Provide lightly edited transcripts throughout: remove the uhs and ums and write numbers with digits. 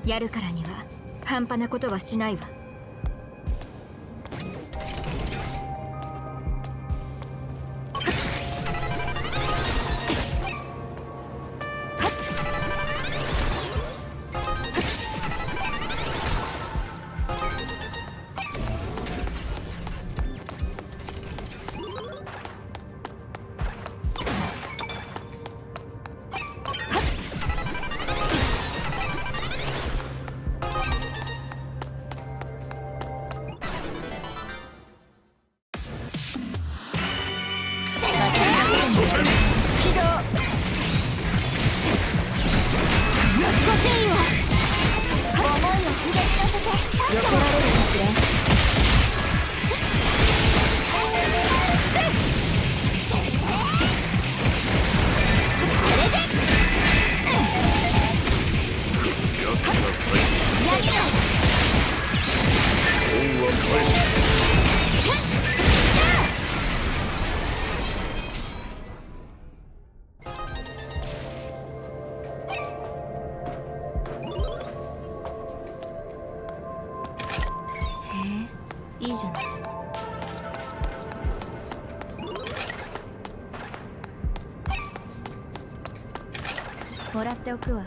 やるからには半端なことはしないわ。いいじゃない。もらっておくわ。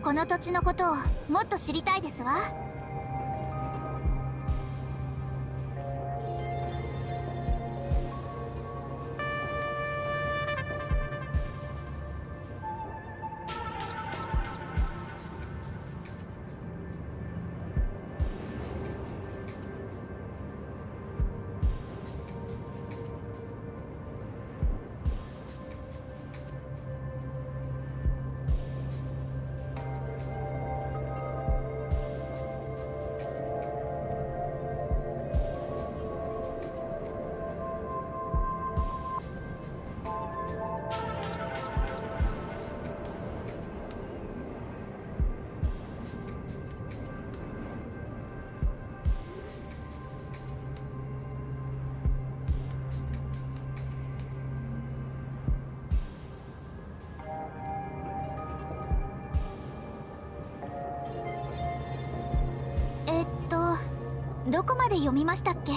この土地のことをもっと知りたいですわ。どこまで読みましたっけ？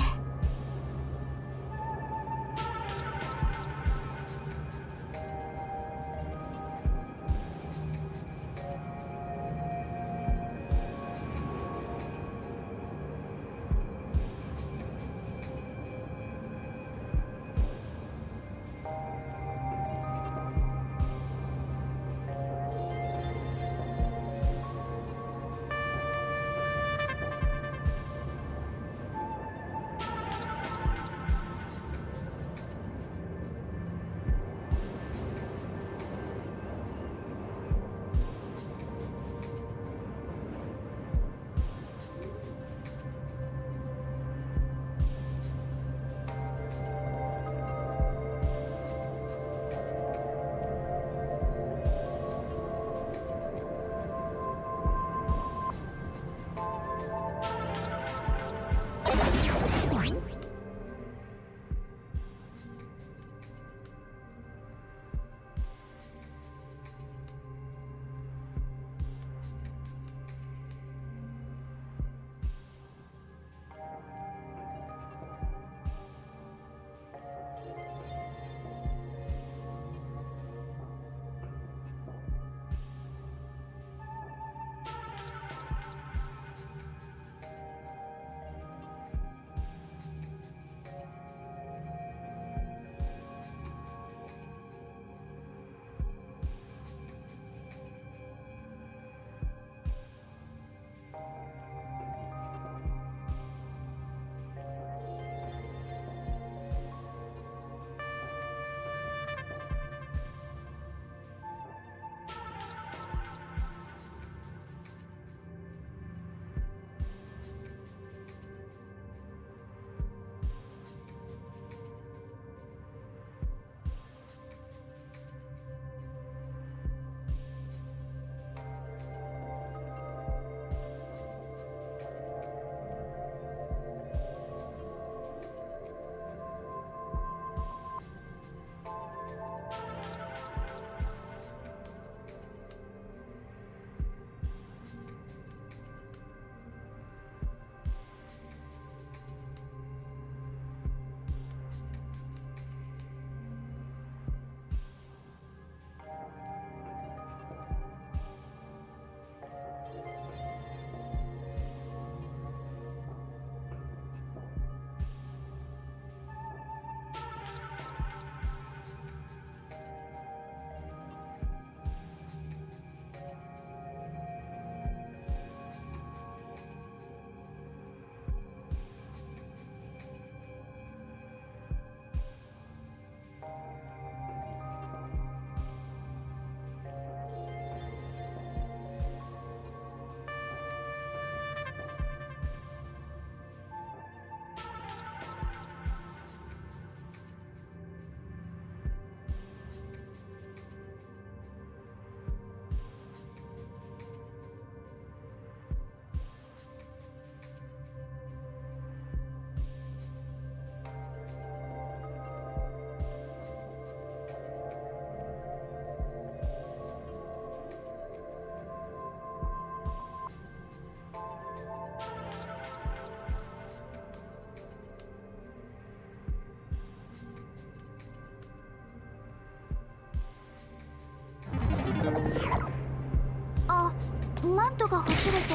トがほつれて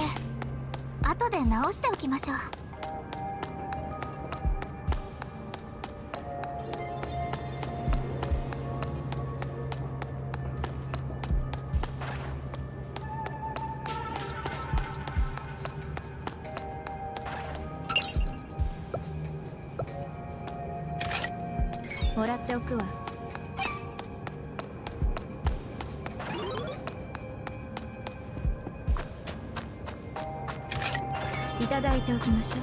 後で直しておきましょう。もらっておくわ。いただいておきましょう。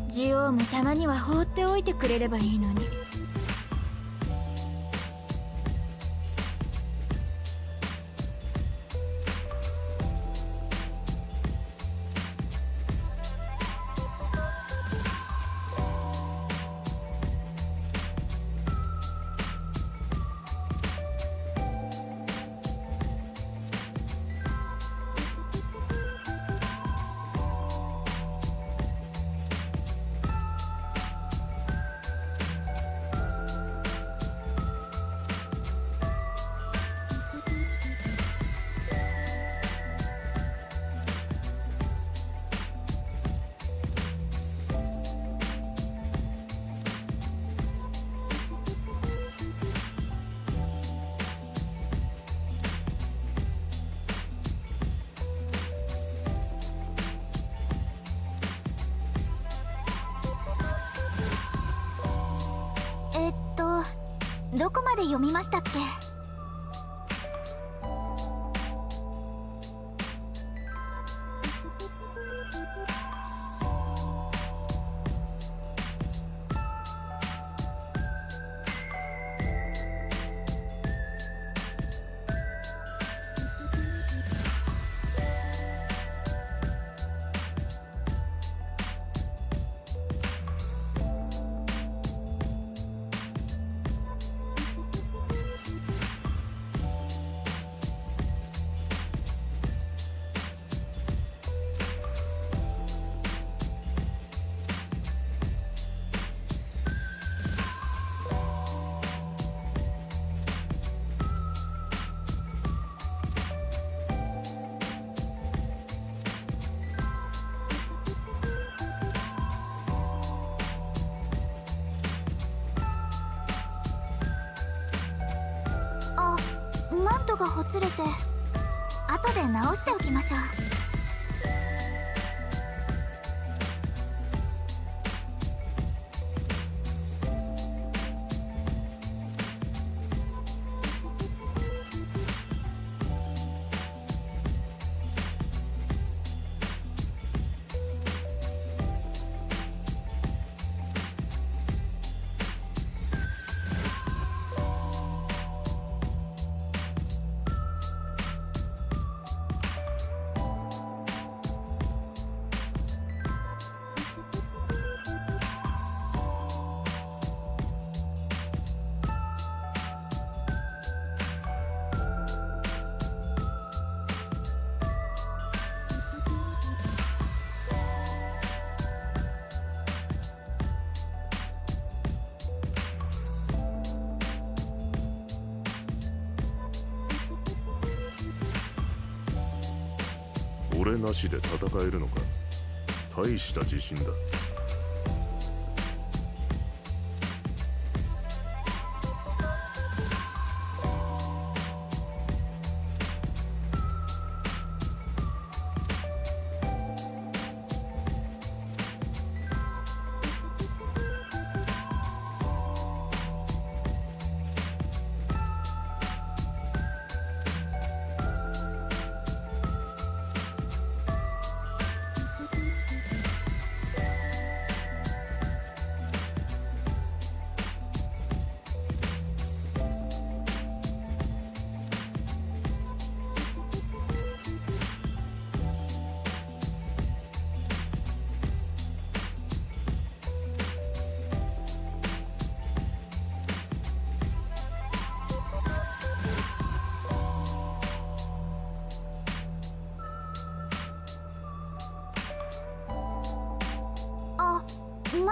ジオウもたまには放っておいてくれればいいのに。どこまで読みましたっけ？マントがほつれて後で直しておきましょう。俺なしで戦えるのか。大した自信だ。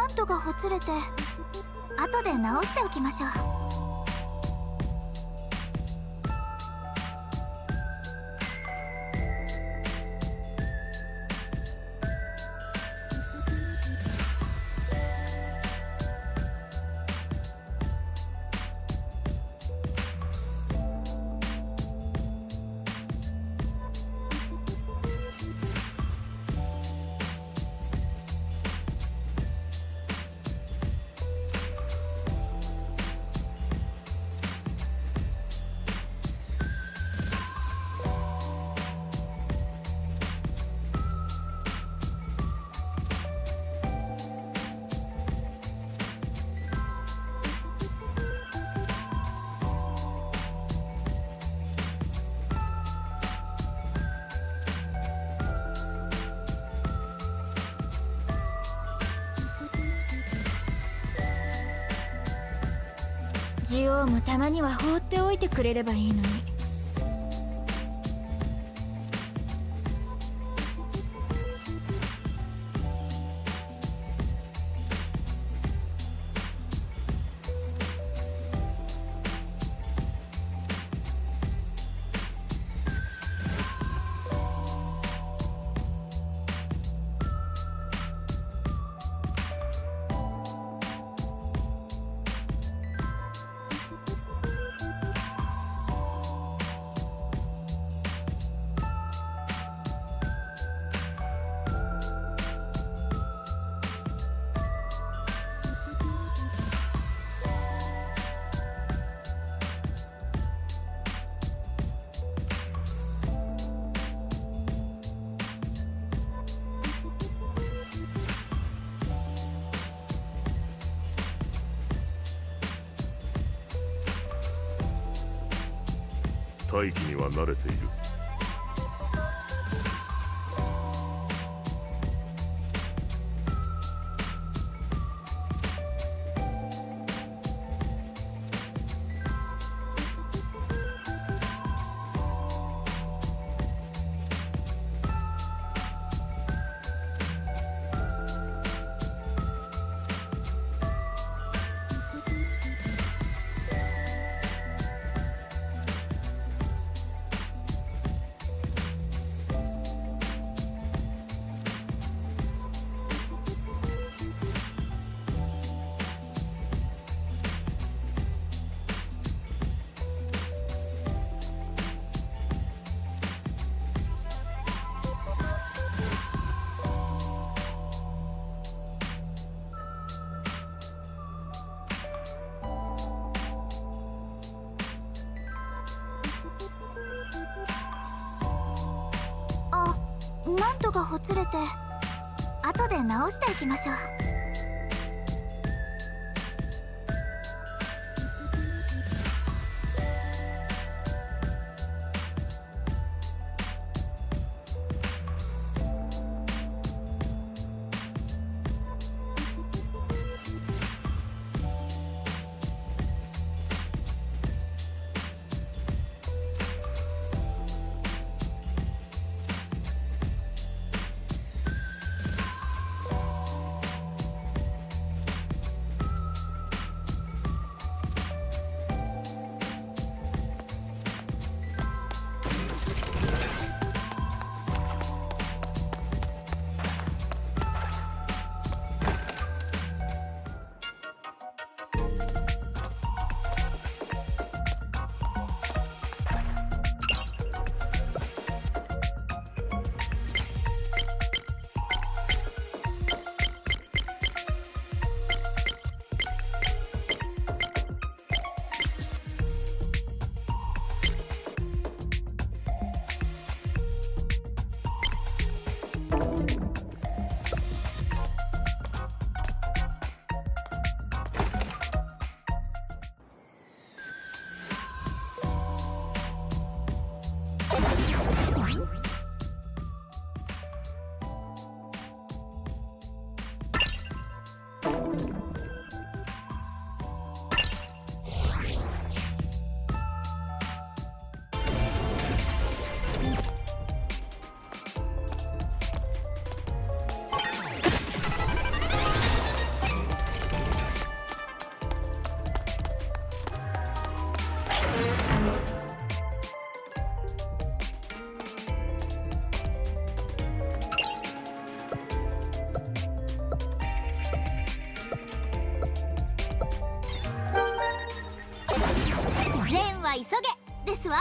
マントがほつれて後で直しておきましょう。ジオウもたまには放っておいてくれればいいのに。大気には慣れている。マントがほつれて後で直しておきましょう。善は急げですわ。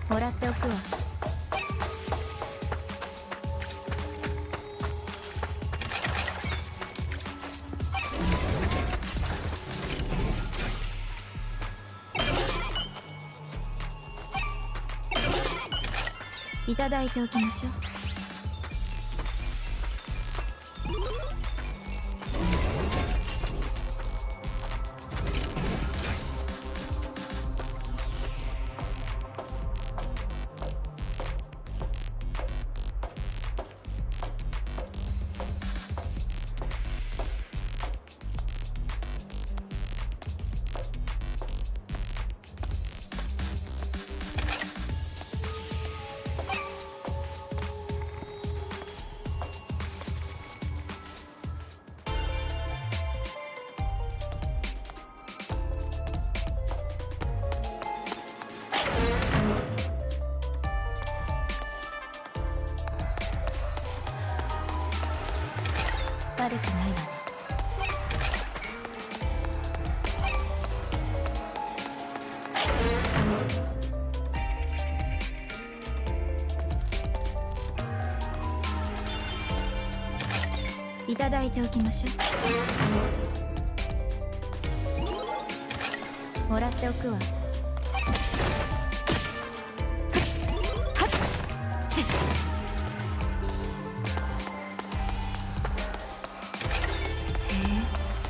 もらっておくわ。いただいておきましょう。悪くないわね。いただいておきましょう。もらっておくわ。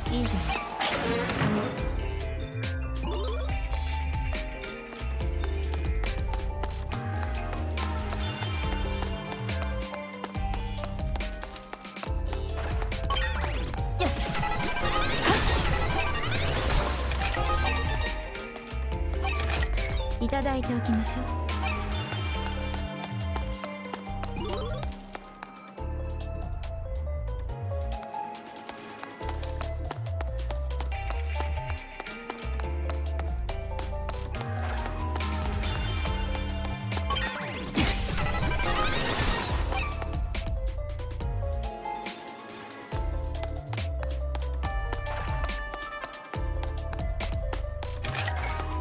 いいじゃない。いただいておきましょう。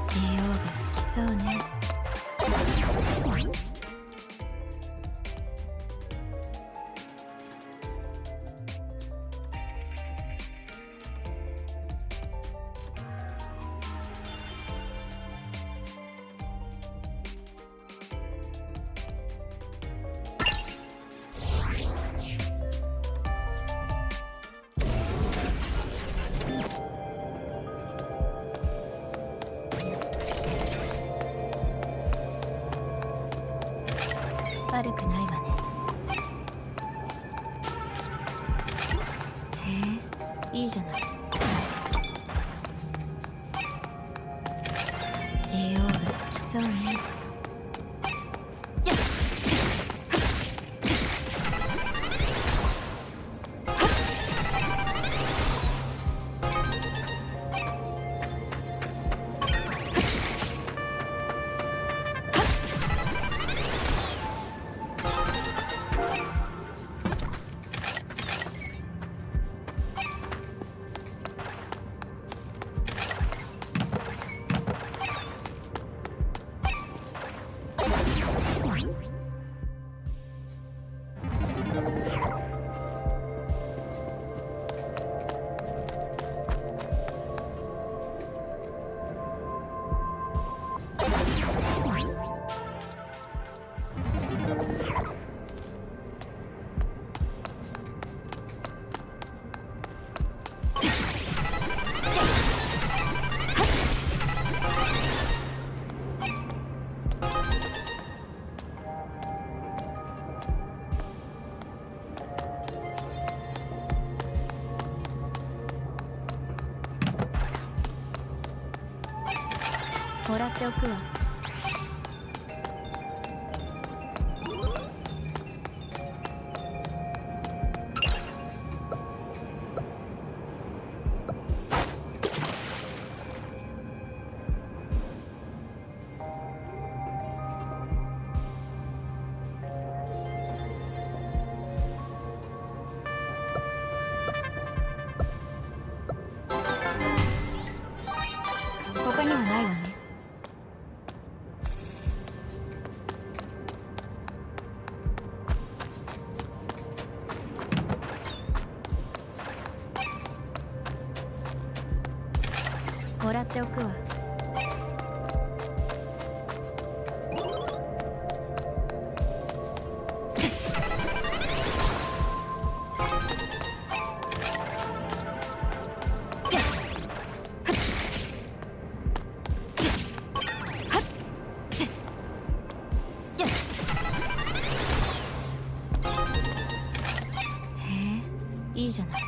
ジオウが好きそうね。悪くないわね。へえ、いいじゃない。ジオウが好きそうね。もらっておくわ。他にはないわね。もらっておくわ。へえ、いいじゃない。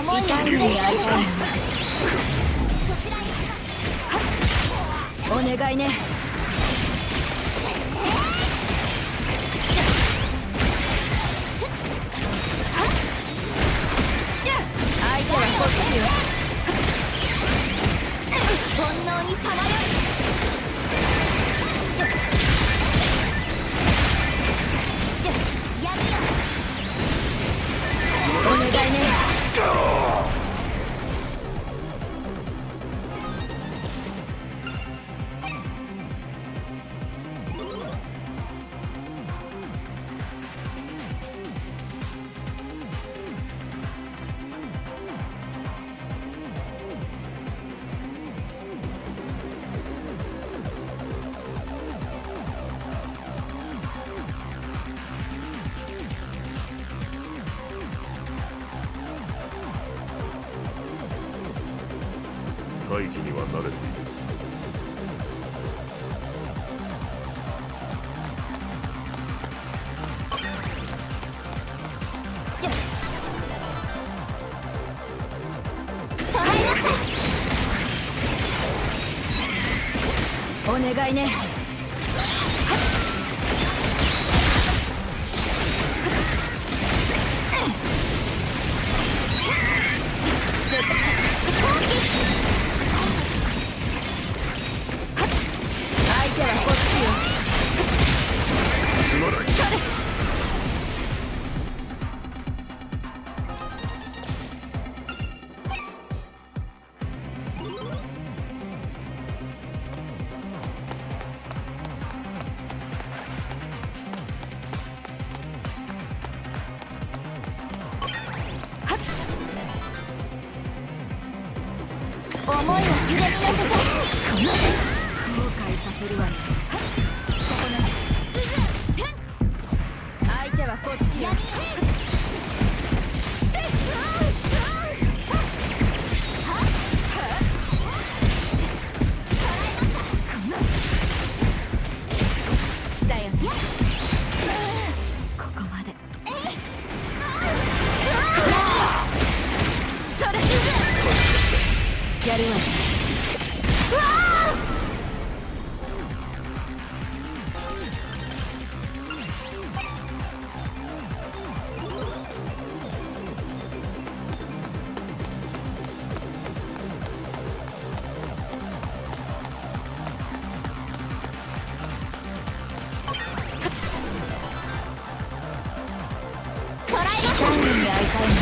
痛い目に遭いたいお願いね。相手はこっちよ。煩悩にさまよい闇よお願いね。大気には慣れている。お願いね。相手はこっちよ。すまない。思いを揺れさせて後悔させるわね。ここな。相手はこっちよ。闇よだよね。ここまで。それやるわね。痛い目に遭いたいの。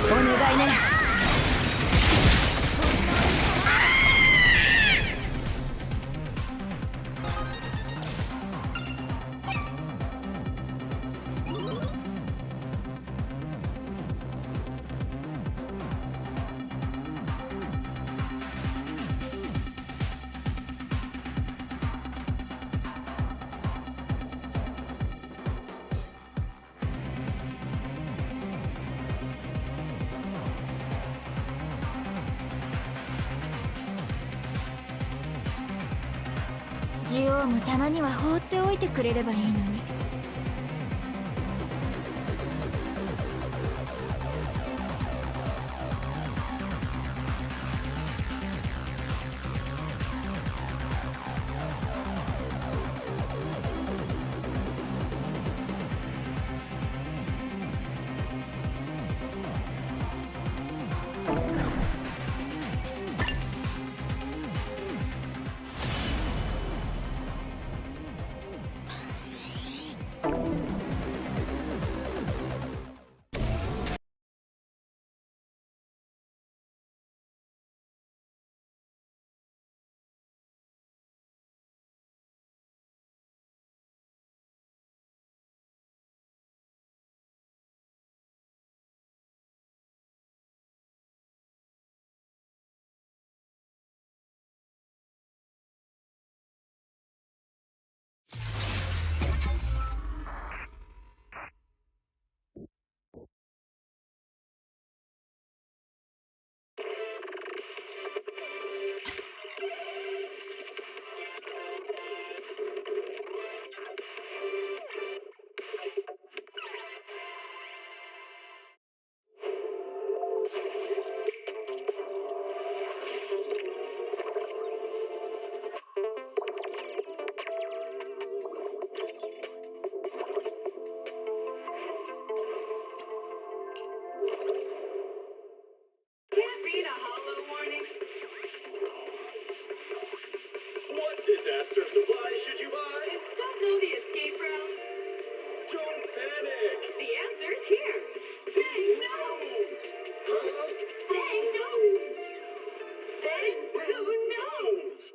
お願いね。ジオウもたまには放っておいてくれればいいのに。who knows?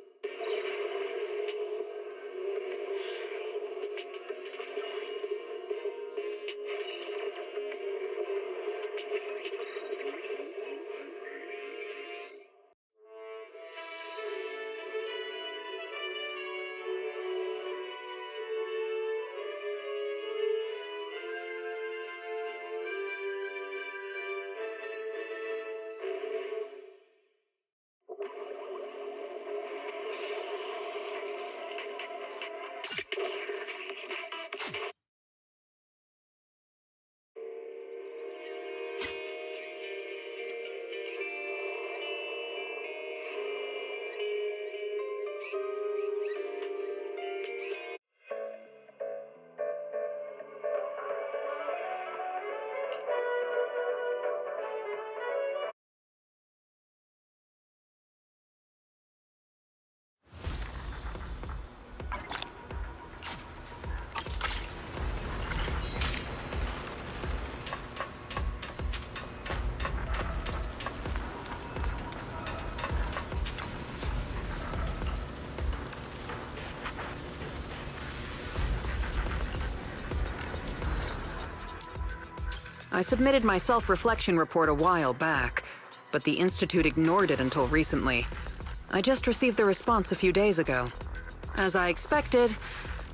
I submitted my self-reflection report a while back, but the Institute ignored it until recently. I just received the response a few days ago. As I expected,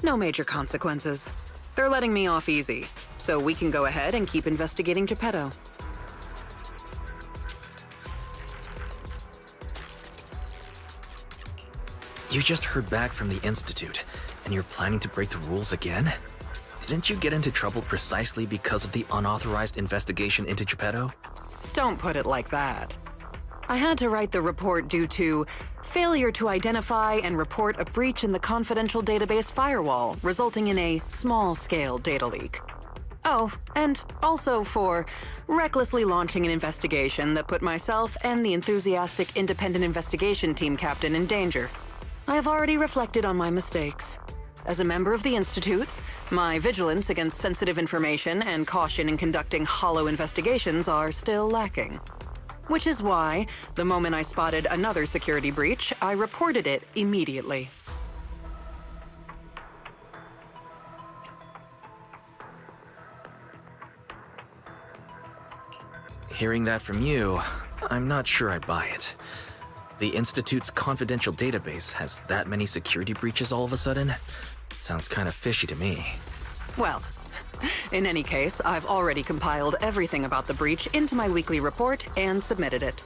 no major consequences. They're letting me off easy, so we can go ahead and keep investigating Geppetto. You just heard back from the Institute, and you're planning to break the rules again? Didn't you get into trouble precisely because of the unauthorized investigation into Geppetto? Don't put it like that. I had to write the report due to failure to identify and report a breach in the confidential database firewall, resulting in a small-scale data leak. Oh, and also for recklessly launching an investigation that put myself and the enthusiastic independent investigation team captain in danger. I have already reflected on my mistakes. As a member of the Institute, my vigilance against sensitive information and caution in conducting hollow investigations are still lacking. Which is why, the moment I spotted another security breach, I reported it immediately. Hearing that from you, I'm not sure I buy it. The Institute's confidential database has that many security breaches all of a sudden? Sounds kind of fishy to me. Well, in any case, I've already compiled everything about the breach into my weekly report and submitted it.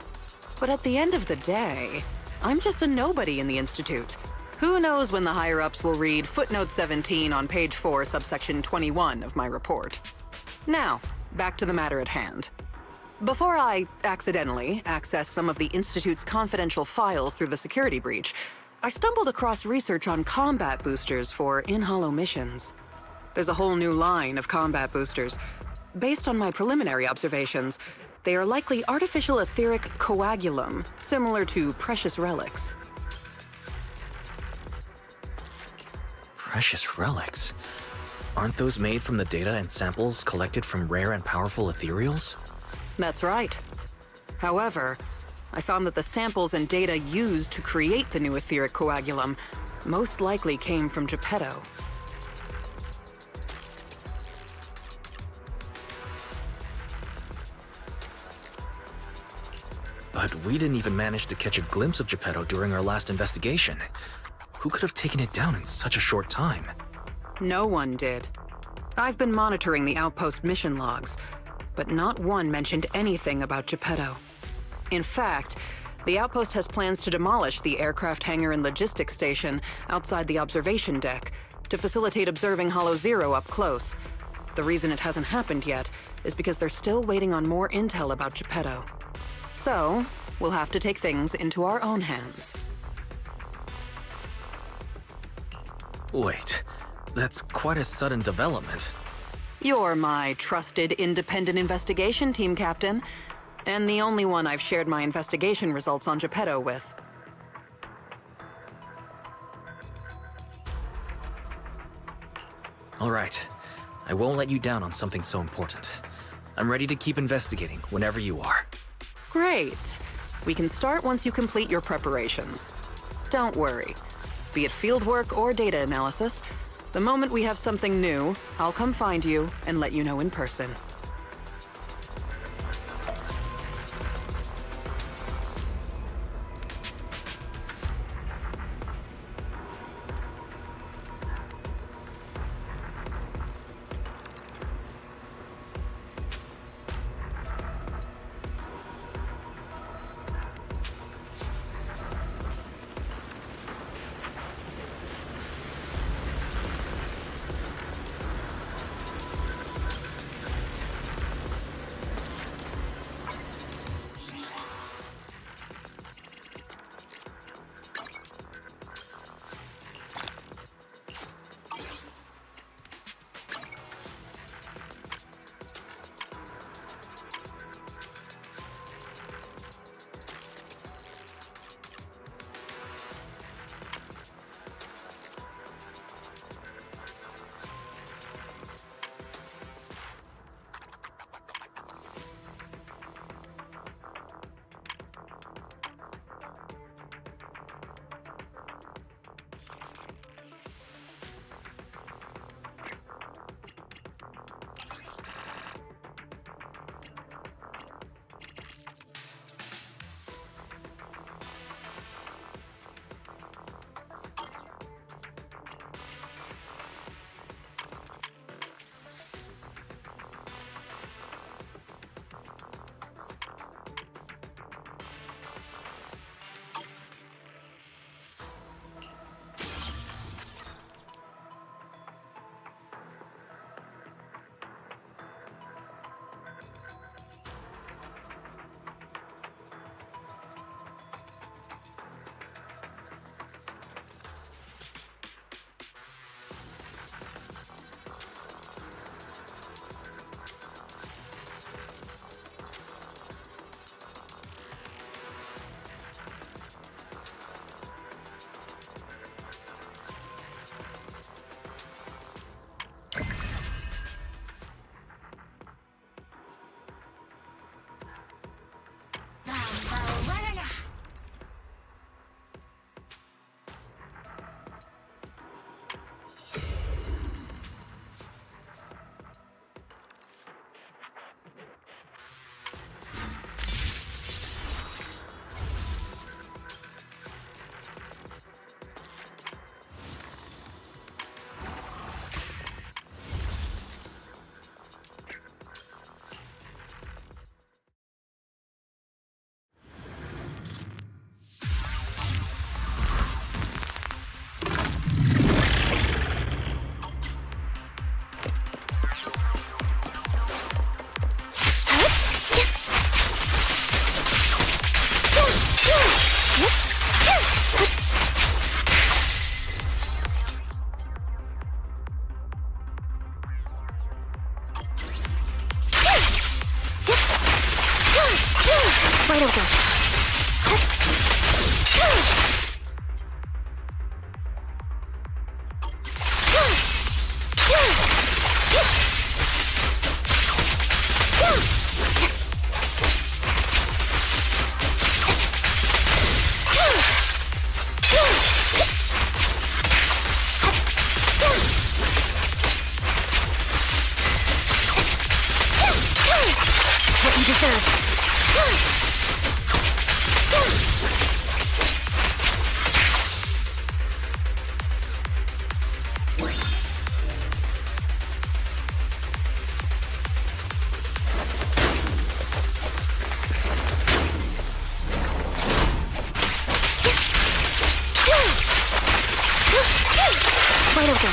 But at the end of the day, I'm just a nobody in the Institute. Who knows when the higher-ups will read footnote 17 on page 4, subsection 21 of my report. Now, back to the matter at hand. Before I accidentally access some of the Institute's confidential files through the security breach, I stumbled across research on combat boosters for in-hollow missions. There's a whole new line of combat boosters. Based on my preliminary observations, they are likely artificial etheric coagulum, similar to precious relics. Precious relics? Aren't those made from the data and samples collected from rare and powerful ethereals? That's right. However, I found that the samples and data used to create the new etheric coagulum most likely came from Geppetto. But we didn't even manage to catch a glimpse of Geppetto during our last investigation. Who could have taken it down in such a short time? No one did. I've been monitoring the outpost mission logs, but not one mentioned anything about Geppetto. In fact, the outpost has plans to demolish the aircraft hangar and logistics station outside the observation deck to facilitate observing Hollow Zero up close. The reason it hasn't happened yet is because they're still waiting on more intel about Geppetto. So, we'll have to take things into our own hands. Wait, that's quite a sudden development. You're my trusted independent investigation team captain, and the only one I've shared my investigation results on Geppetto with. All right, I won't let you down on something so important. I'm ready to keep investigating whenever you are. Great. We can start once you complete your preparations. Don't worry. Be it fieldwork or data analysis, the moment we have something new, I'll come find you and let you know in person. Right over. What you deserve. Right over.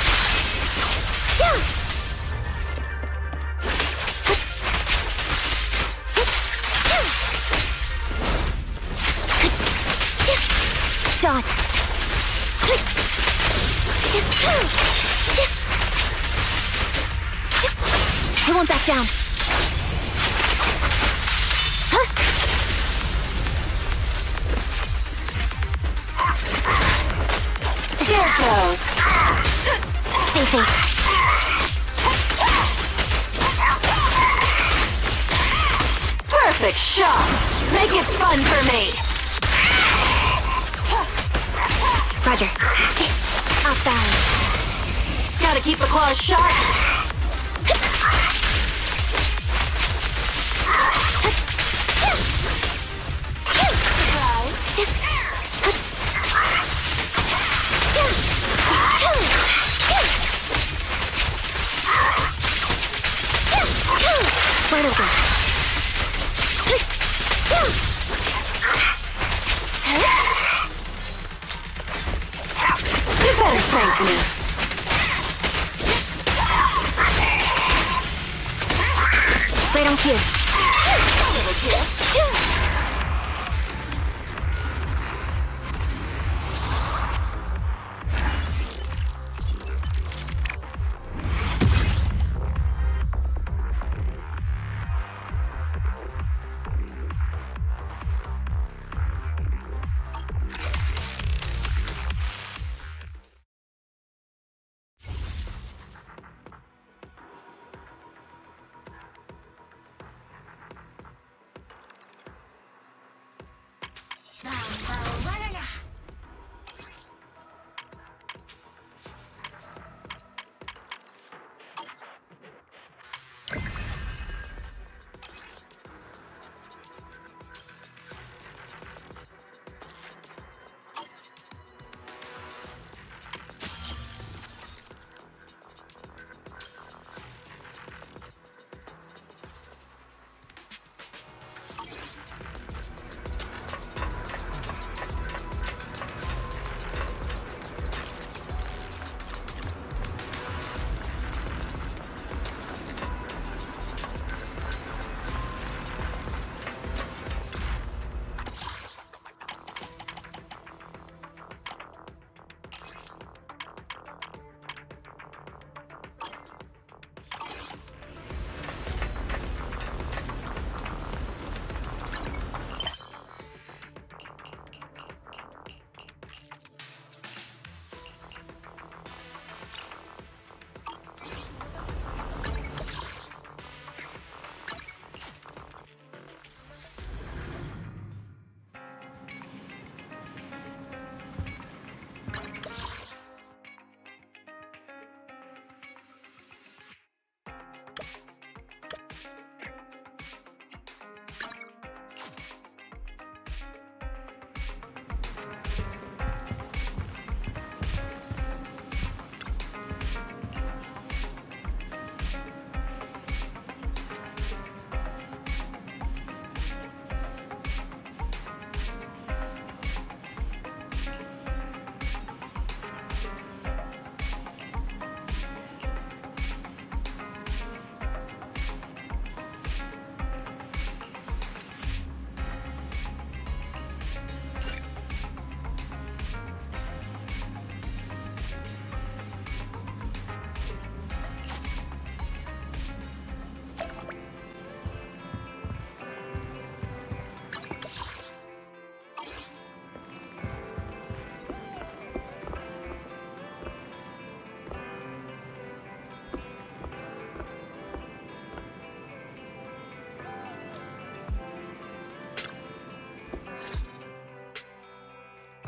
Done. I won't back down. Here it goes. Stay safe. Perfect shot. Make it fun for me! Roger. Outside. Gotta keep the claws sharp. Where to go? You better thank me. Right on cue.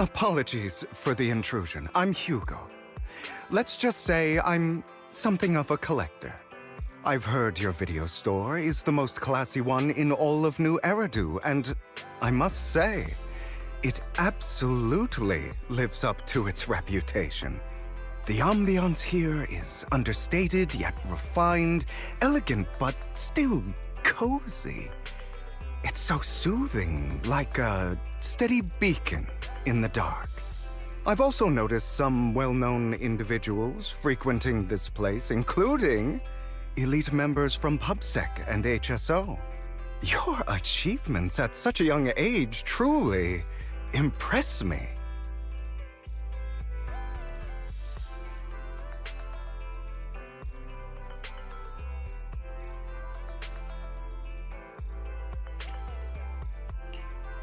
Apologies for the intrusion. I'm Hugo. Let's just say I'm something of a collector. I've heard your video store is the most classy one in all of New Eridu, and I must say, it absolutely lives up to its reputation. The ambiance here is understated yet refined, elegant but still cozy. It's so soothing, like a steady beacon in the dark. I've also noticed some well-known individuals frequenting this place, including elite members from PubSec and HSO. Your achievements at such a young age truly impress me.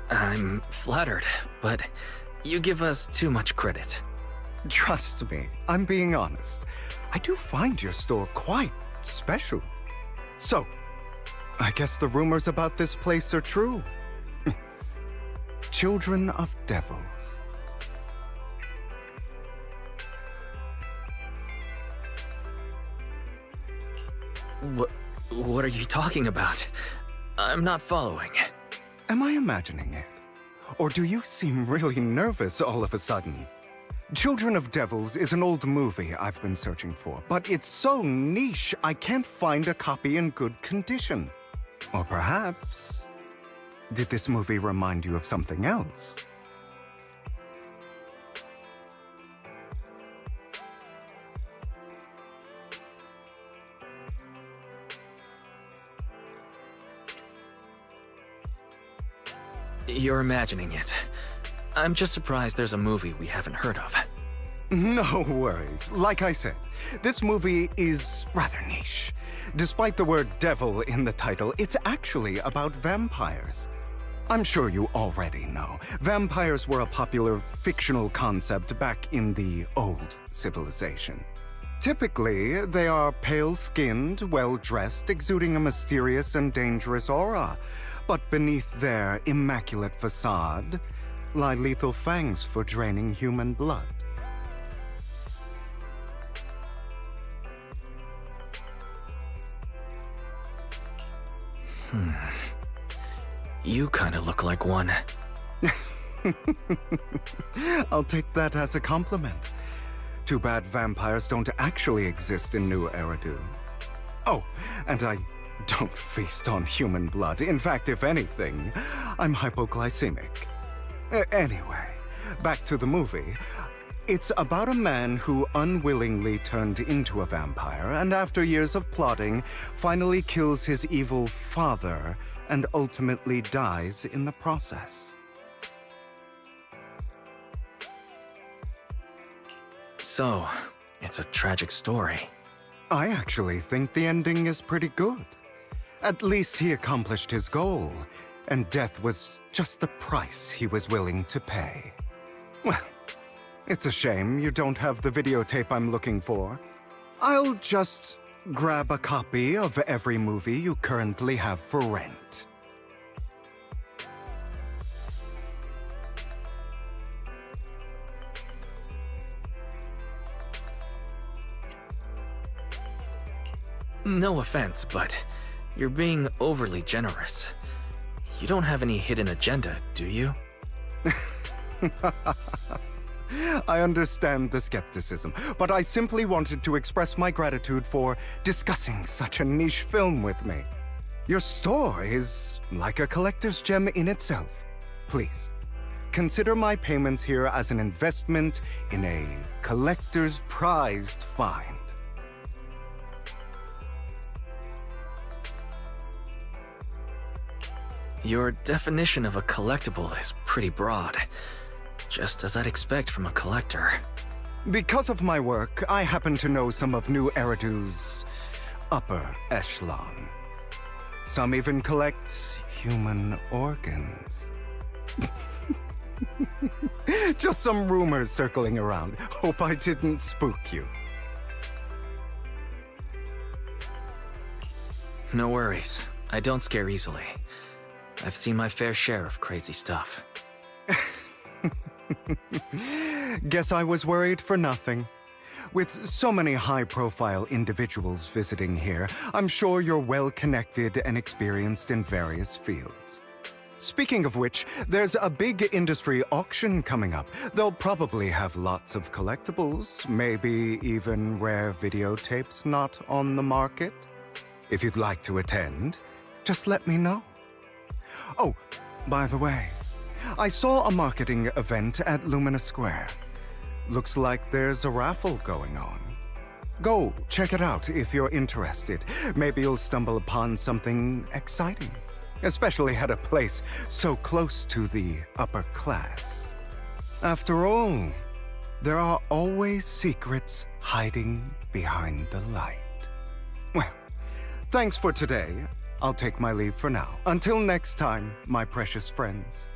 I'm flattered, but you give us too much credit. Trust me, I'm being honest. I do find your store quite special. So, I guess the rumors about this place are true. Children of Devils. What are you talking about? I'm not following. Am I imagining it? Or do you seem really nervous all of a sudden? Children of Devils is an old movie I've been searching for, but it's so niche I can't find a copy in good condition. Or perhaps... did this movie remind you of something else? You're imagining it. I'm just surprised there's a movie we haven't heard of. No worries. Like I said, this movie is rather niche. Despite the word devil in the title, it's actually about vampires. I'm sure you already know. Vampires were a popular fictional concept back in the old civilization. Typically, they are pale-skinned, well-dressed, exuding a mysterious and dangerous aura. But beneath their immaculate facade lie lethal fangs for draining human blood. You kinda look like one. I'll take that as a compliment. Too bad vampires don't actually exist in New Eridu. Oh, and I don't feast on human blood. In fact, if anything, I'm hypoglycemic. Anyway, back to the movie. It's about a man who unwillingly turned into a vampire, and after years of plotting, finally kills his evil father and ultimately dies in the process. So, it's a tragic story. I actually think the ending is pretty good. At least he accomplished his goal, and death was just the price he was willing to pay. Well, it's a shame you don't have the videotape I'm looking for. I'll just grab a copy of every movie you currently have for rent. No offense, but you're being overly generous. You don't have any hidden agenda, do you? I understand the skepticism, but I simply wanted to express my gratitude for discussing such a niche film with me. Your store is like a collector's gem in itself. Please, consider my payments here as an investment in a collector's prized find. Your definition of a collectible is pretty broad. Just as I'd expect from a collector. Because of my work, I happen to know some of New Eridu's upper echelon. Some even collect human organs. Just some rumors circling around. Hope I didn't spook you. No worries. I don't scare easily. I've seen my fair share of crazy stuff. Guess I was worried for nothing. With so many high-profile individuals visiting here, I'm sure you're well-connected and experienced in various fields. Speaking of which, there's a big industry auction coming up. They'll probably have lots of collectibles, maybe even rare videotapes not on the market. If you'd like to attend, just let me know. Oh, by the way, I saw a marketing event at Lumina Square. Looks like there's a raffle going on. Go check it out if you're interested. Maybe you'll stumble upon something exciting, especially at a place so close to the upper class. After all, there are always secrets hiding behind the light. Well, thanks for today. I'll take my leave for now. Until next time, my precious friends.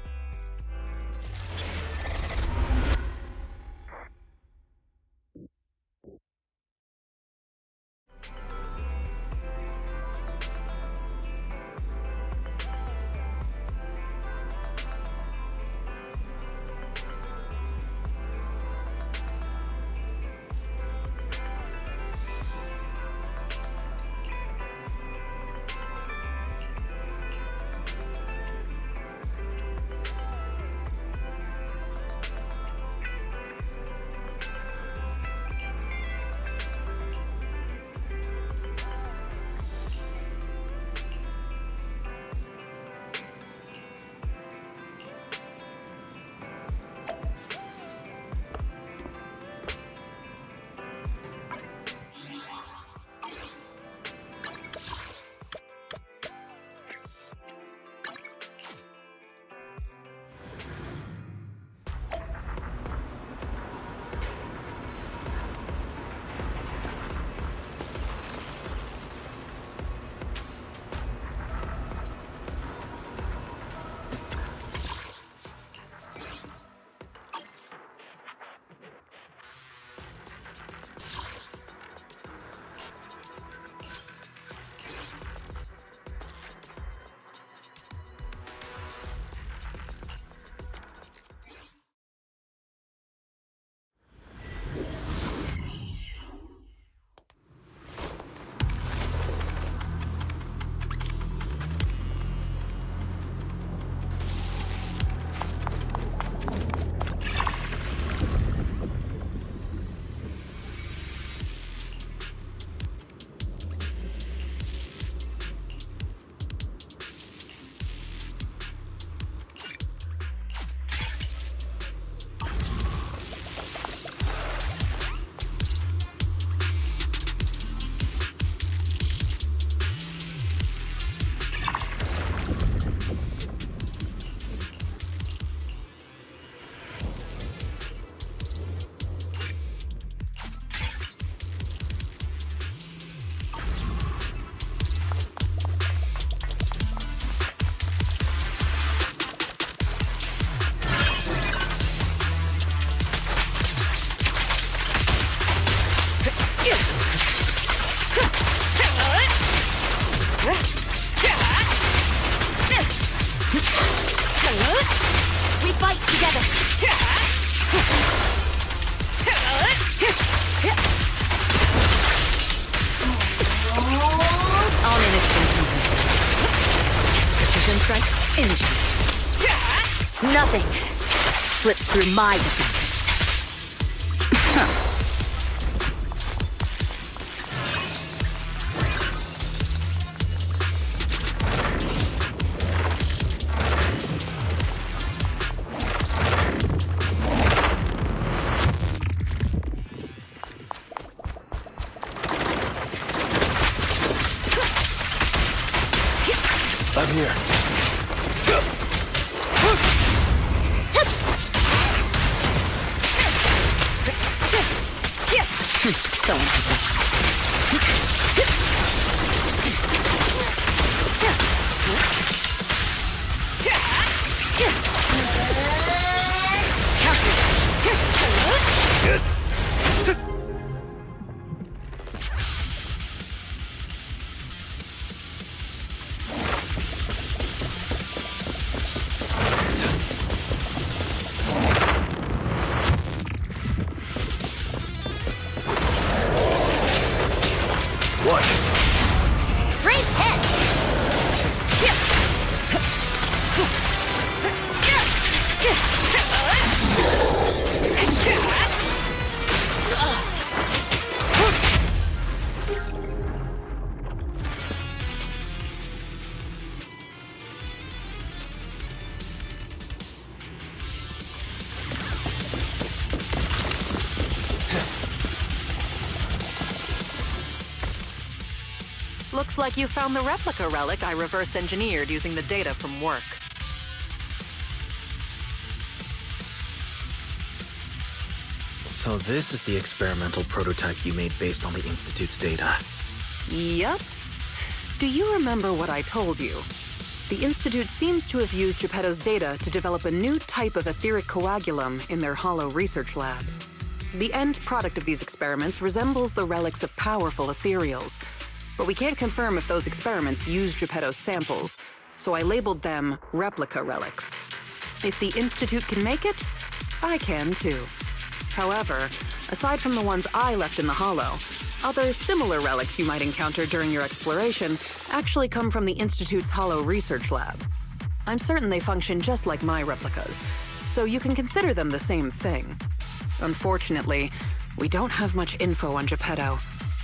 thing slips through my defenses. I'm here. So uncomfortable. What? Great hit! Looks like you found the replica relic I reverse engineered using the data from work. So this is the experimental prototype you made based on the Institute's data. Yup. Do you remember what I told you? The Institute seems to have used Geppetto's data to develop a new type of etheric coagulum in their hollow research lab. The end product of these experiments resembles the relics of powerful ethereals, but we can't confirm if those experiments used Geppetto's samples, so I labeled them replica relics. If the Institute can make it, I can too. However, aside from the ones I left in the hollow, other similar relics you might encounter during your exploration actually come from the Institute's hollow research lab. I'm certain they function just like my replicas, so you can consider them the same thing. Unfortunately, we don't have much info on Geppetto,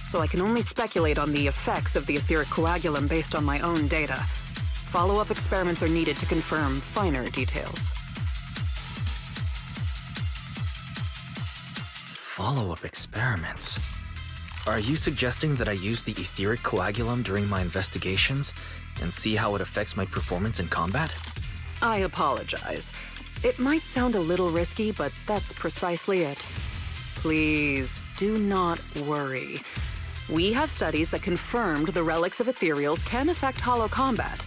so I can only speculate on the effects of the etheric coagulum based on my own data. Follow-up experiments are needed to confirm finer details. Follow-up experiments? Are you suggesting that I use the etheric coagulum during my investigations and see how it affects my performance in combat? I apologize. It might sound a little risky, but that's precisely it. Please, do not worry. We have studies that confirmed the relics of ethereals can affect hollow combat.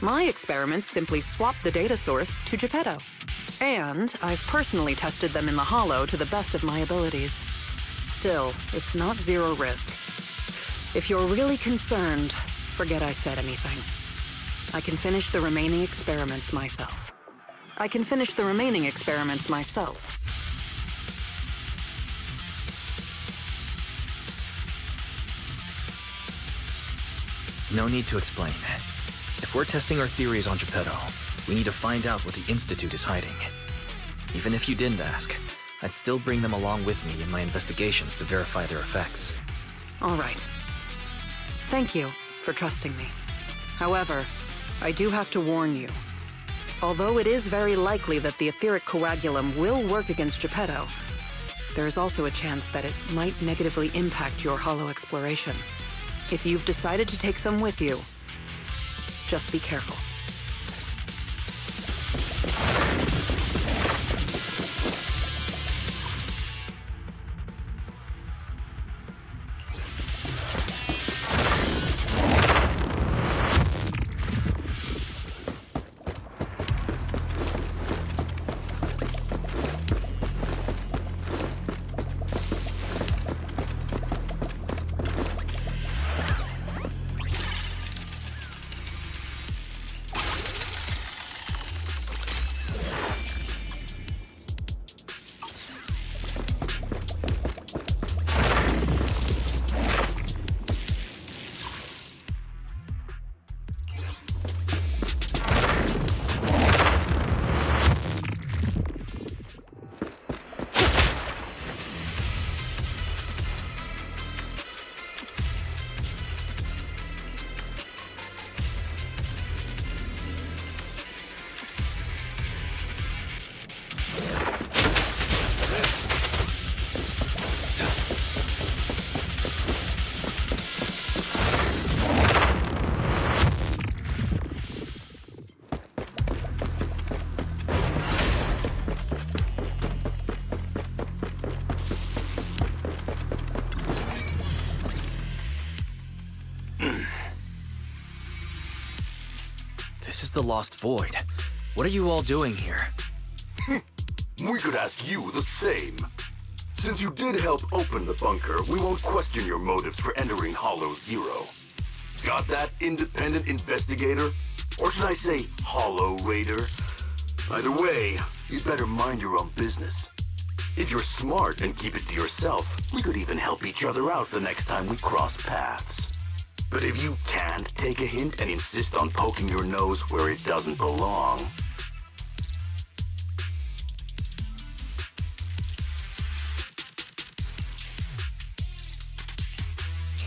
My experiments simply swap the data source to Geppetto. And I've personally tested them in the hollow to the best of my abilities. Still, it's not zero risk. If you're really concerned, forget I said anything. I can finish the remaining experiments myself. No need to explain. If we're testing our theories on Geppetto, we need to find out what the Institute is hiding. Even if you didn't ask, I'd still bring them along with me in my investigations to verify their effects. All right. Thank you for trusting me. However, I do have to warn you. Although it is very likely that the etheric coagulum will work against Geppetto, there is also a chance that it might negatively impact your hollow exploration. If you've decided to take some with you, just be careful. the Lost Void? What are you all doing here? We could ask you the same. Since you did help open the bunker, we won't question your motives for entering Hollow Zero. Got that, independent investigator? Or should I say, Hollow Raider? Either way, you'd better mind your own business. If you're smart and keep it to yourself, we could even help each other out the next time we cross paths. But if you can't take a hint and insist on poking your nose where it doesn't belong...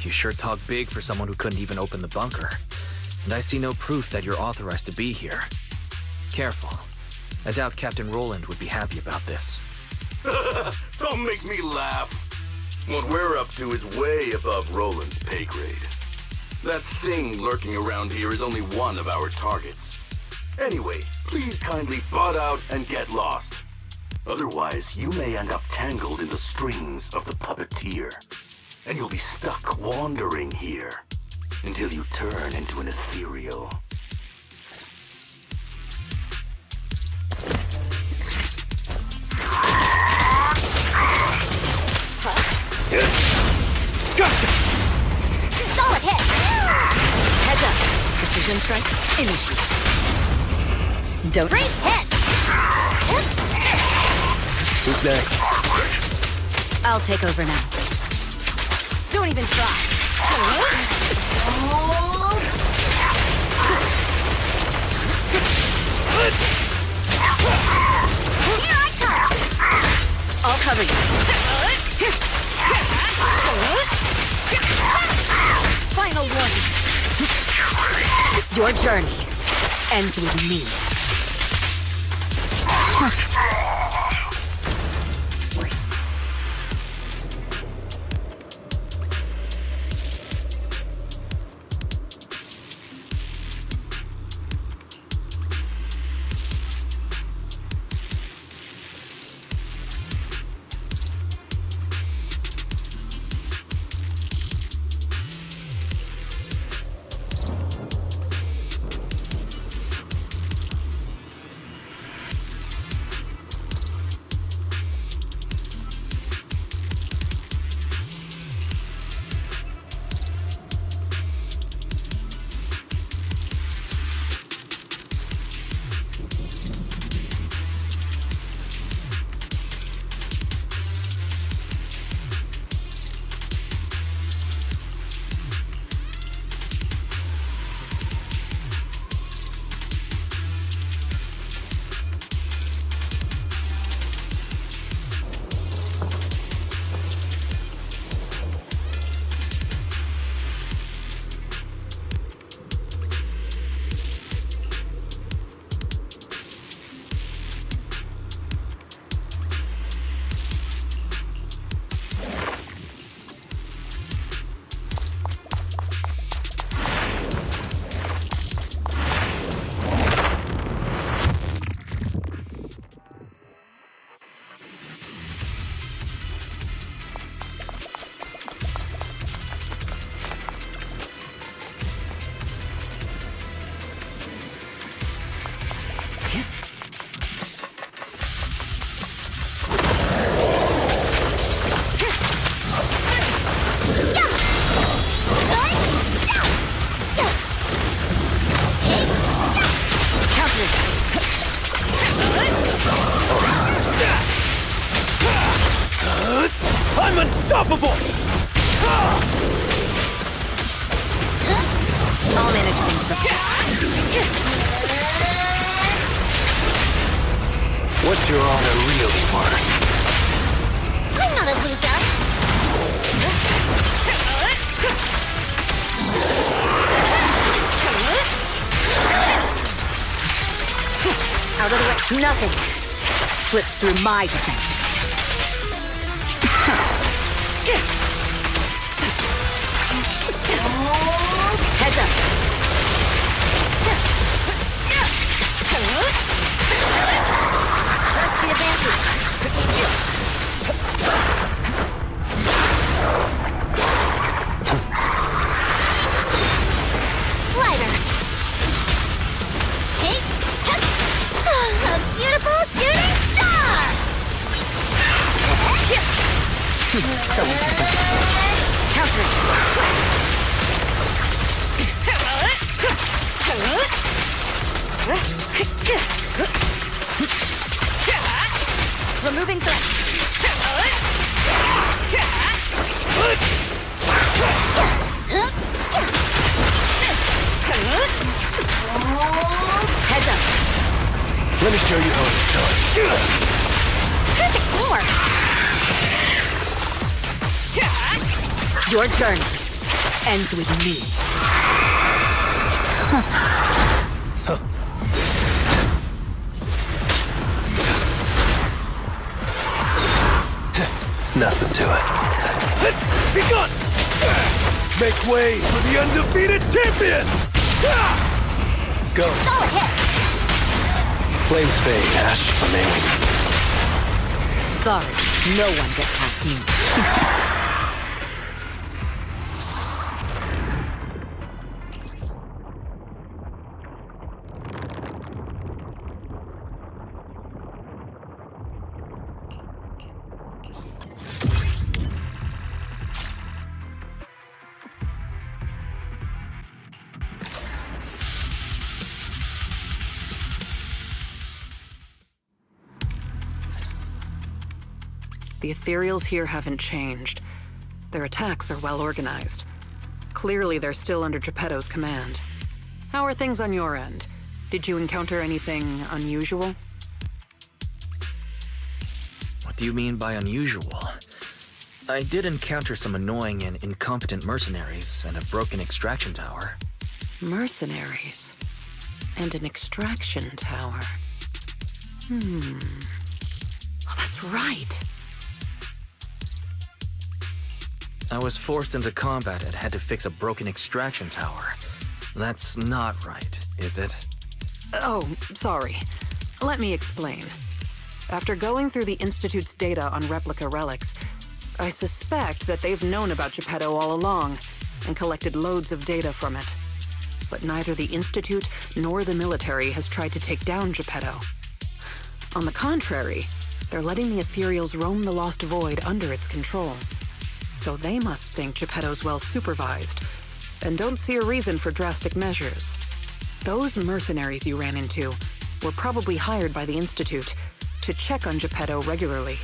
You sure talk big for someone who couldn't even open the bunker. And I see no proof that you're authorized to be here. Careful. I doubt Captain Roland would be happy about this. Don't make me laugh. What we're up to is way above Roland's pay grade. That thing lurking around here is only one of our targets. Anyway, please kindly butt out and get lost. Otherwise, you may end up tangled in the strings of the puppeteer. And you'll be stuck wandering here until you turn into an ethereal. Gotcha! Solid hit! Heads up. Precision strike, initiate. Don't great hit! Who's next? I'll take over now. Don't even try. Here I come! I'll cover you. Final warning. Your journey ends with me. I'm unstoppable! I'll manage things from here. What's your honor really worth? I'm not a loser. Out of the way. Nothing slips through my defense. Heads up. Press the advantage. Lighter. So countering. Removing threat. Heads up. Let me show you how it's done. Perfect teamwork. Your journey ends with me. Nothing to it. Be gone! Make way for the undefeated champion! Go. Solid hit. Flames fade, ash remain. Sorry, no one gets past me. The Ethereals here haven't changed. Their attacks are well organized. Clearly, they're still under Geppetto's command. How are things on your end? Did you encounter anything unusual? What do you mean by unusual? I did encounter some annoying and incompetent mercenaries and a broken extraction tower. Mercenaries. And an extraction tower. Oh, that's right. I was forced into combat and had to fix a broken extraction tower. That's not right, is it? Oh, sorry. Let me explain. After going through the Institute's data on replica relics, I suspect that they've known about Geppetto all along and collected loads of data from it. But neither the Institute nor the military has tried to take down Geppetto. On the contrary, they're letting the Ethereals roam the Lost Void under its control. So they must think Geppetto's well supervised, and don't see a reason for drastic measures. Those mercenaries you ran into were probably hired by the Institute to check on Geppetto regularly.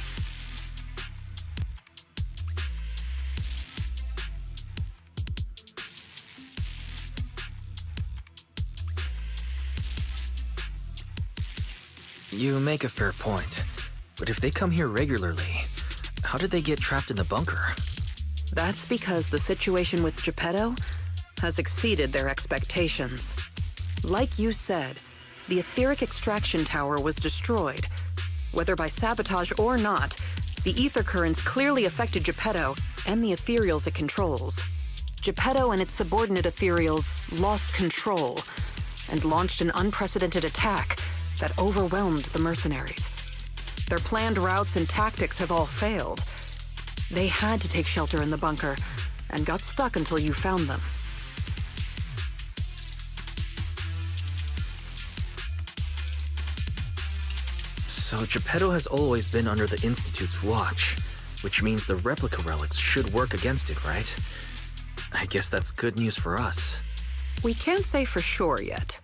You make a fair point, but if they come here regularly, how did they get trapped in the bunker? That's because the situation with Geppetto has exceeded their expectations. Like you said, the etheric extraction tower was destroyed. Whether by sabotage or not, the ether currents clearly affected Geppetto and the ethereals it controls. Geppetto and its subordinate ethereals lost control and launched an unprecedented attack that overwhelmed the mercenaries. Their planned routes and tactics have all failed. They had to take shelter in the bunker and got stuck until you found them. So Geppetto has always been under the Institute's watch, which means the replica relics should work against it, right? I guess that's good news for us. We can't say for sure yet.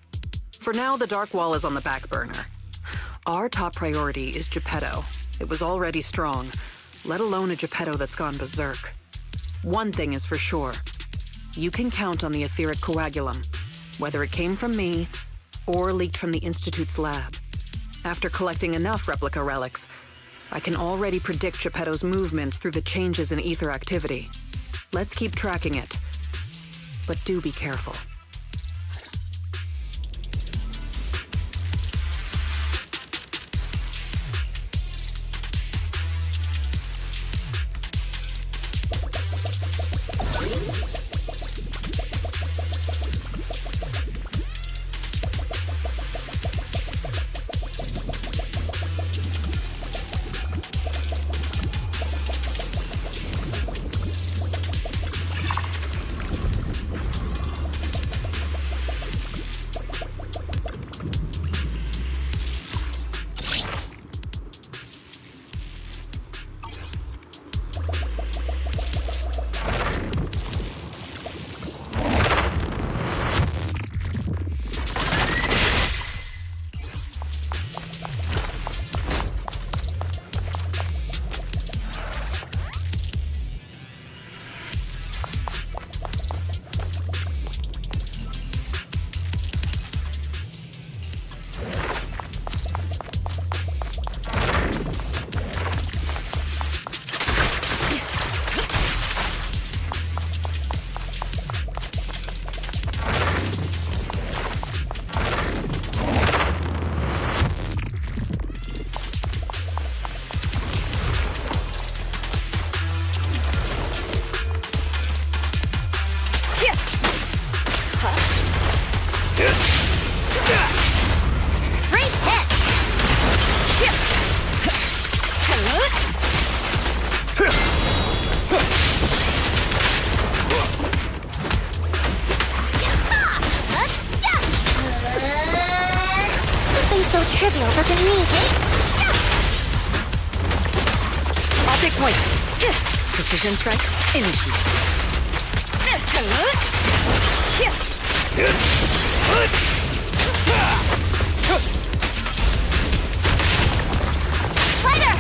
For now, the Dark Wall is on the back burner. Our top priority is Geppetto. It was already strong, let alone a Geppetto that's gone berserk. One thing is for sure. You can count on the etheric coagulum, whether it came from me or leaked from the Institute's lab. After collecting enough replica relics, I can already predict Geppetto's movements through the changes in ether activity. Let's keep tracking it. But do be careful. させにI'll take point. Precision strike, initiate. Fighter!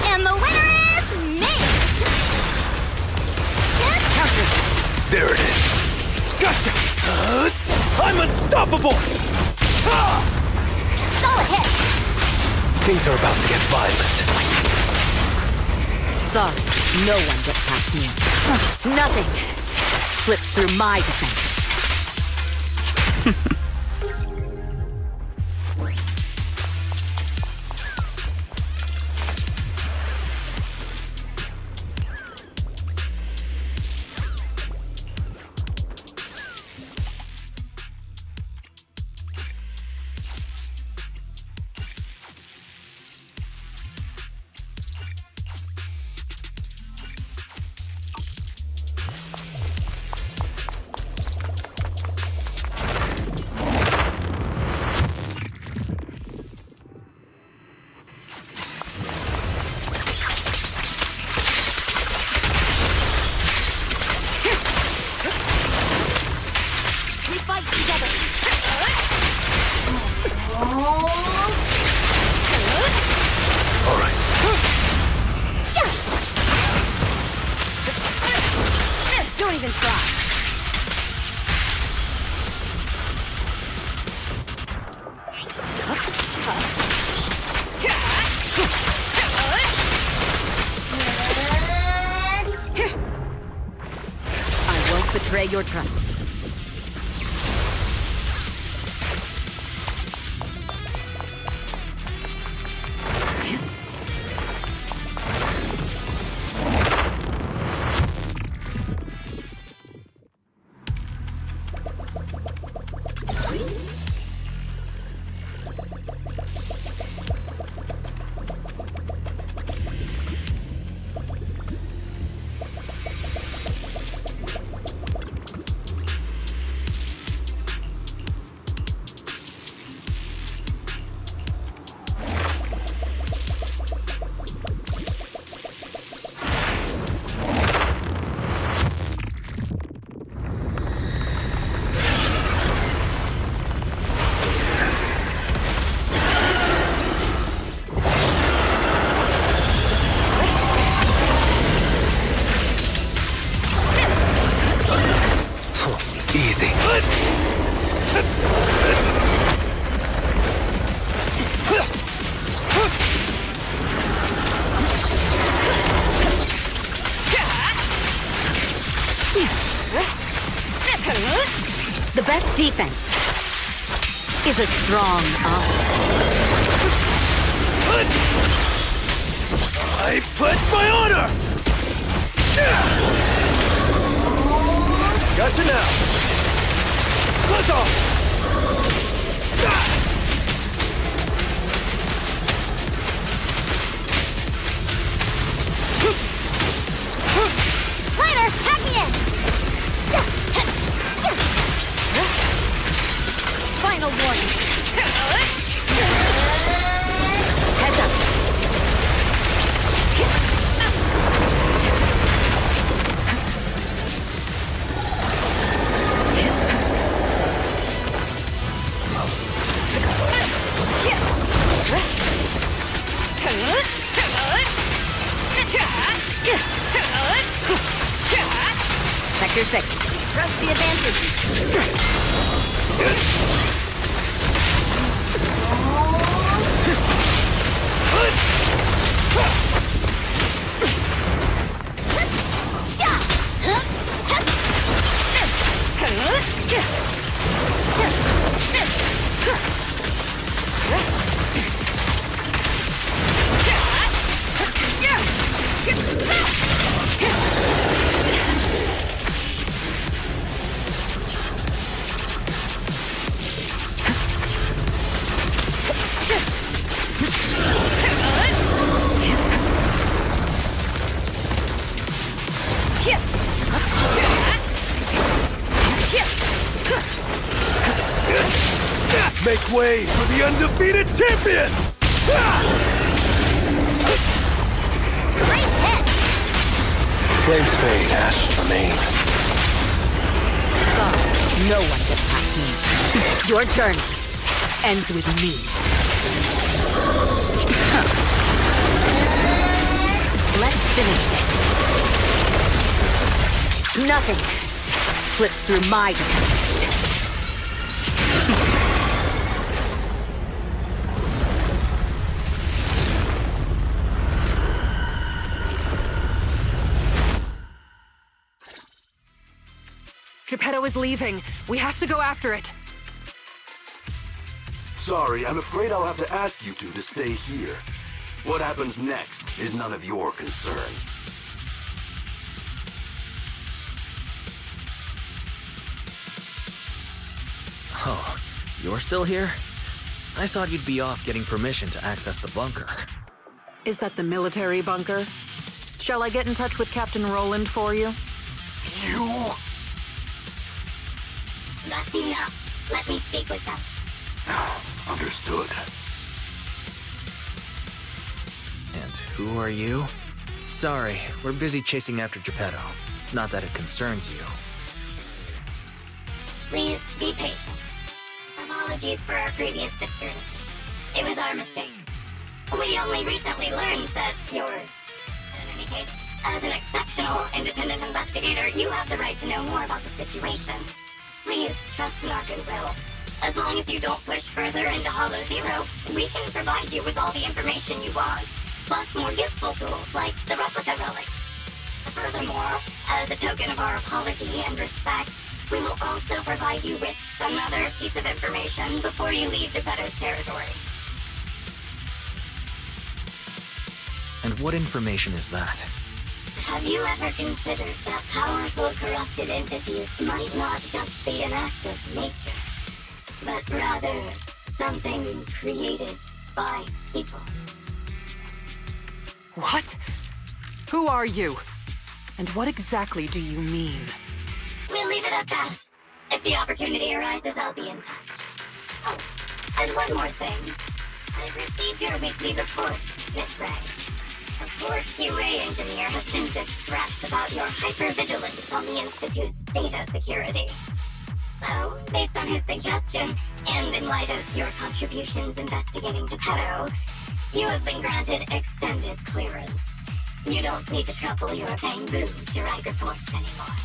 And the winner is me! There it is. Gotcha! I'm unstoppable! Solid hit! Things are about to get violent. Sorry, no one gets past me. Nothing slips through my defense. We fight together! All right. Don't even try. I won't betray your trust. Easy. The best defense is a strong I pledge my honor! Gotcha now! Let's off! Lighter, hack me in! Final warning. Heads up. Sector 6. Press the advantage. way for the undefeated champion! Great hit! Flames fade, ashes remain. Sorry, no one gets past me. Your journey ends with me. Huh. Let's finish this. Nothing slips through my defense. Geppetto is leaving. We have to go after it. Sorry, I'm afraid I'll have to ask you two to stay here. What happens next is none of your concern. Oh, you're still here? I thought you'd be off getting permission to access the bunker. Is that the military bunker? Shall I get in touch with Captain Roland for you? You? That's enough. Let me speak with them. Understood. And who are you? Sorry, we're busy chasing after Geppetto. Not that it concerns you. Please be patient. Apologies for our previous discourtesy. It was our mistake. We only recently learned that you're... In any case, as an exceptional independent investigator, you have the right to know more about the situation. Please trust in our goodwill. As long as you don't push further into Hollow Zero, we can provide you with all the information you want, plus more useful tools like the replica relics. Furthermore, as a token of our apology and respect, we will also provide you with another piece of information before you leave Geppetto's territory. And what information is that? Have you ever considered that powerful corrupted entities might not just be an act of nature, but rather something created by people? What? Who are you? And what exactly do you mean? We'll leave it at that. If the opportunity arises, I'll be in touch. Oh, and one more thing. I've received your weekly report, Miss Ray. A poor QA engineer has been distressed about your hypervigilance on the Institute's data security. So, based on his suggestion, and in light of your contributions investigating Geppetto, you have been granted extended clearance. You don't need to trouble your bamboo to write reports anymore.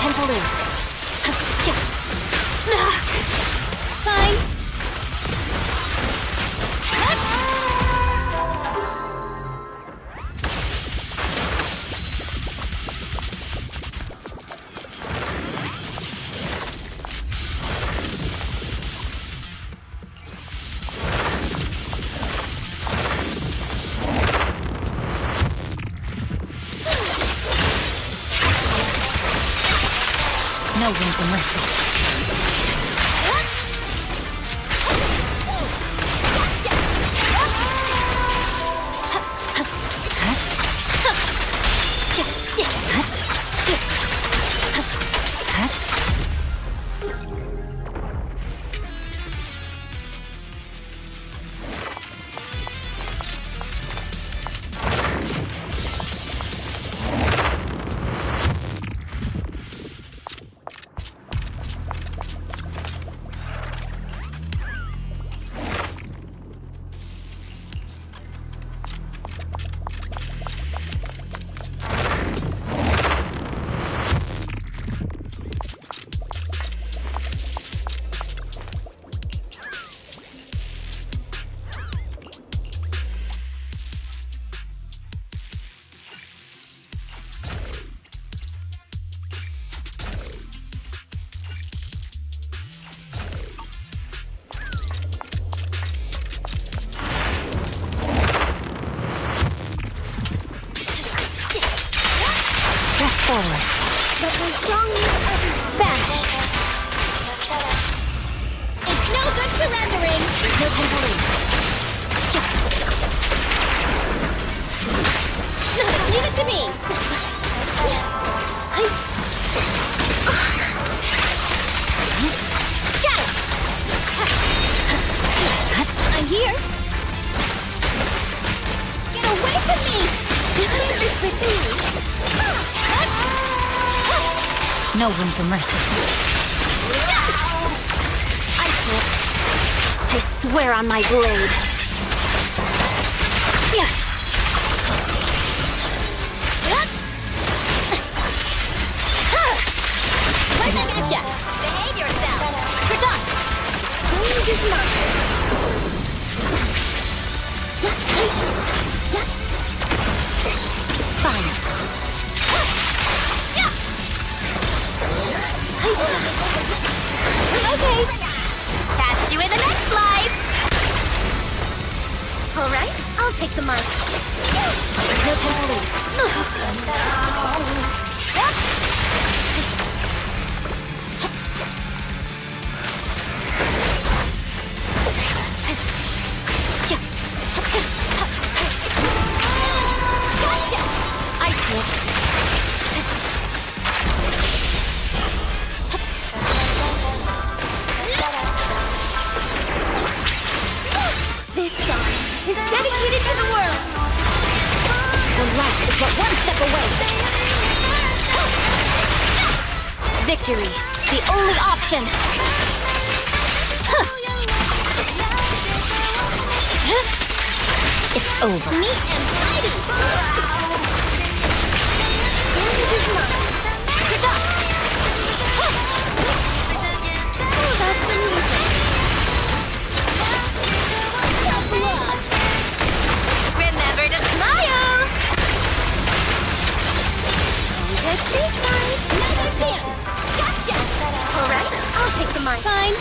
time to lose. Fine. No room for mercy. Forward. But my song vanish. It's no good surrendering. There's no time to lose. Leave it to me. Got it. I'm here. Get away from me. No room for mercy. I swear on my blade. Right back at ya. Behave yourself. Forgot. Don't use mine. Fine. Okay. Catch you in the next life. All right, I'll take the mic. No time to lose. Gotcha. I see it. This song is dedicated to the world. The light is but one step away. Victory, the only option. It's over. Neat and tidy. That's amazing. Remember to smile! Good stage time! Another chance! Gotcha! Alright, I'll take the mic. Fine.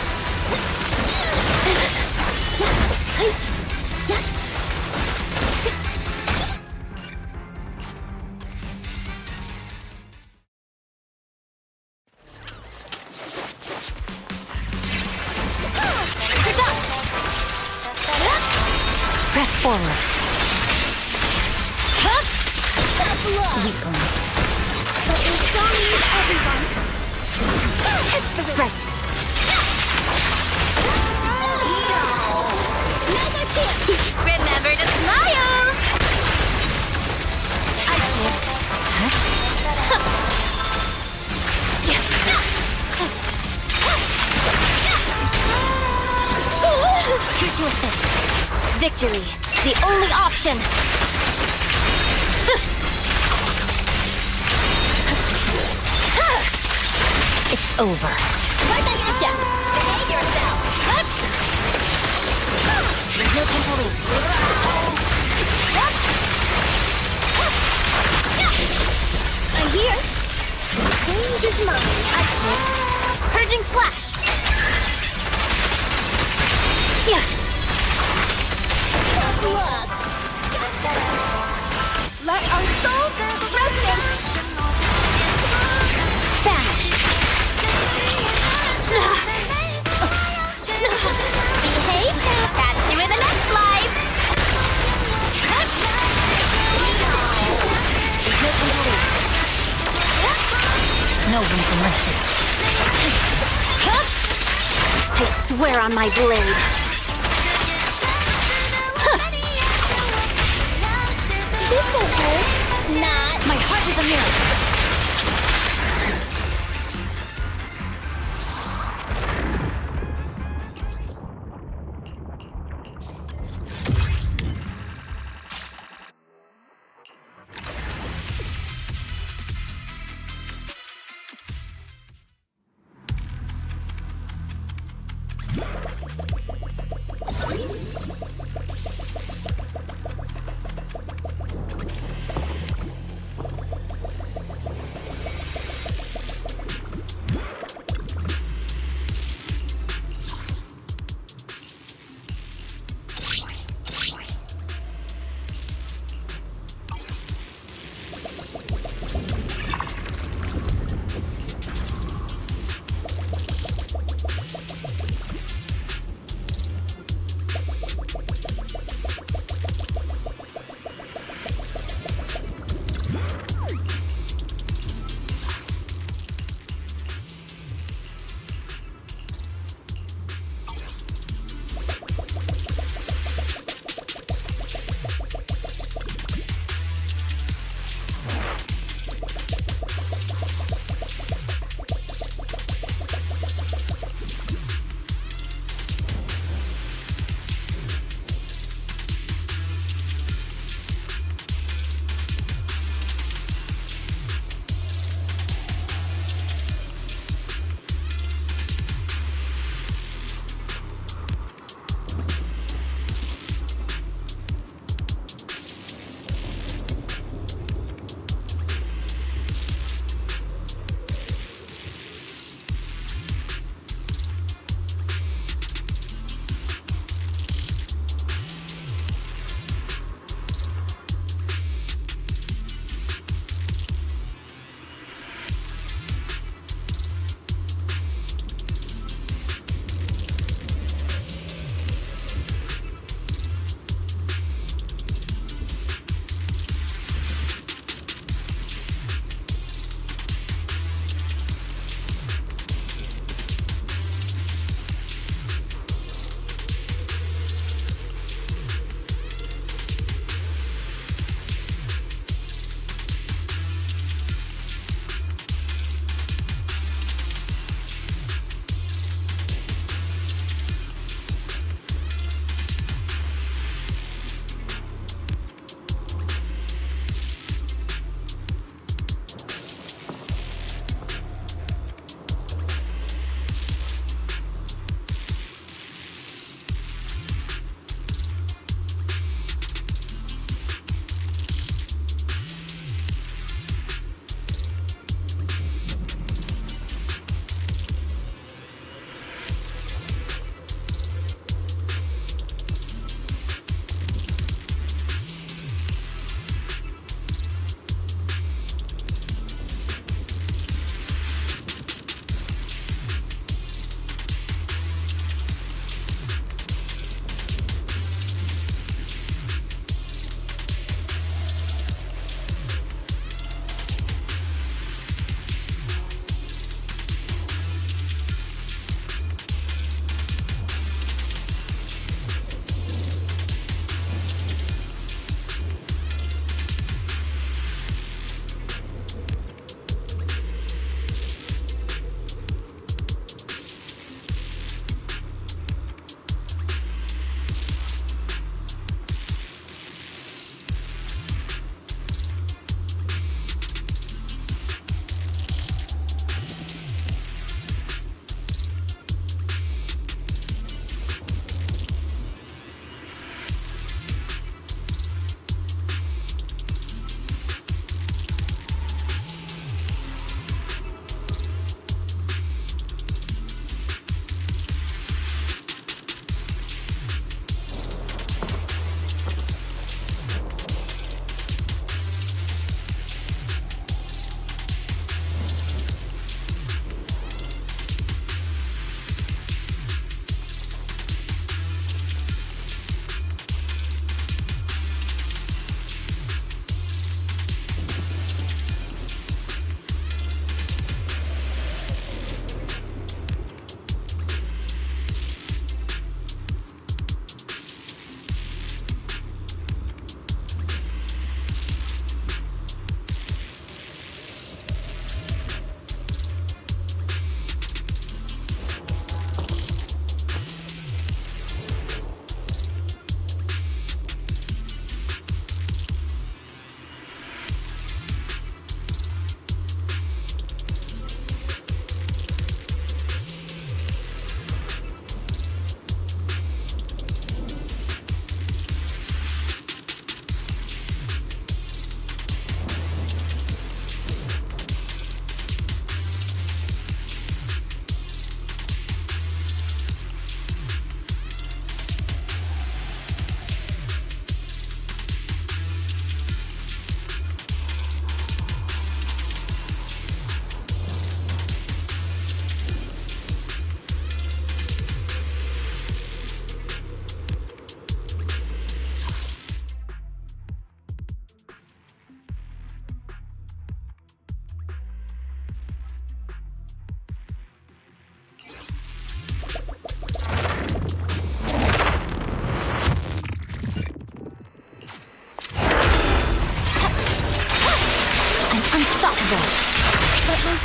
Press forward. Weak one. But we're strong with everyone. Catch the right. Another chance. Remember to smile. I see it. Here to assist. Victory, the only option. It's over. Right back at ya! Behave yourself! Hup! There's no time to lose. Hup! Hup! I'm here. Stage is mine. I slip. Purging slash. Yes. Tough luck. Let our souls resonate. Vanish. Behave. Catch you in the next life. No one can rest it. I swear on my blade. This won't hurt. Not. My heart is a mirror.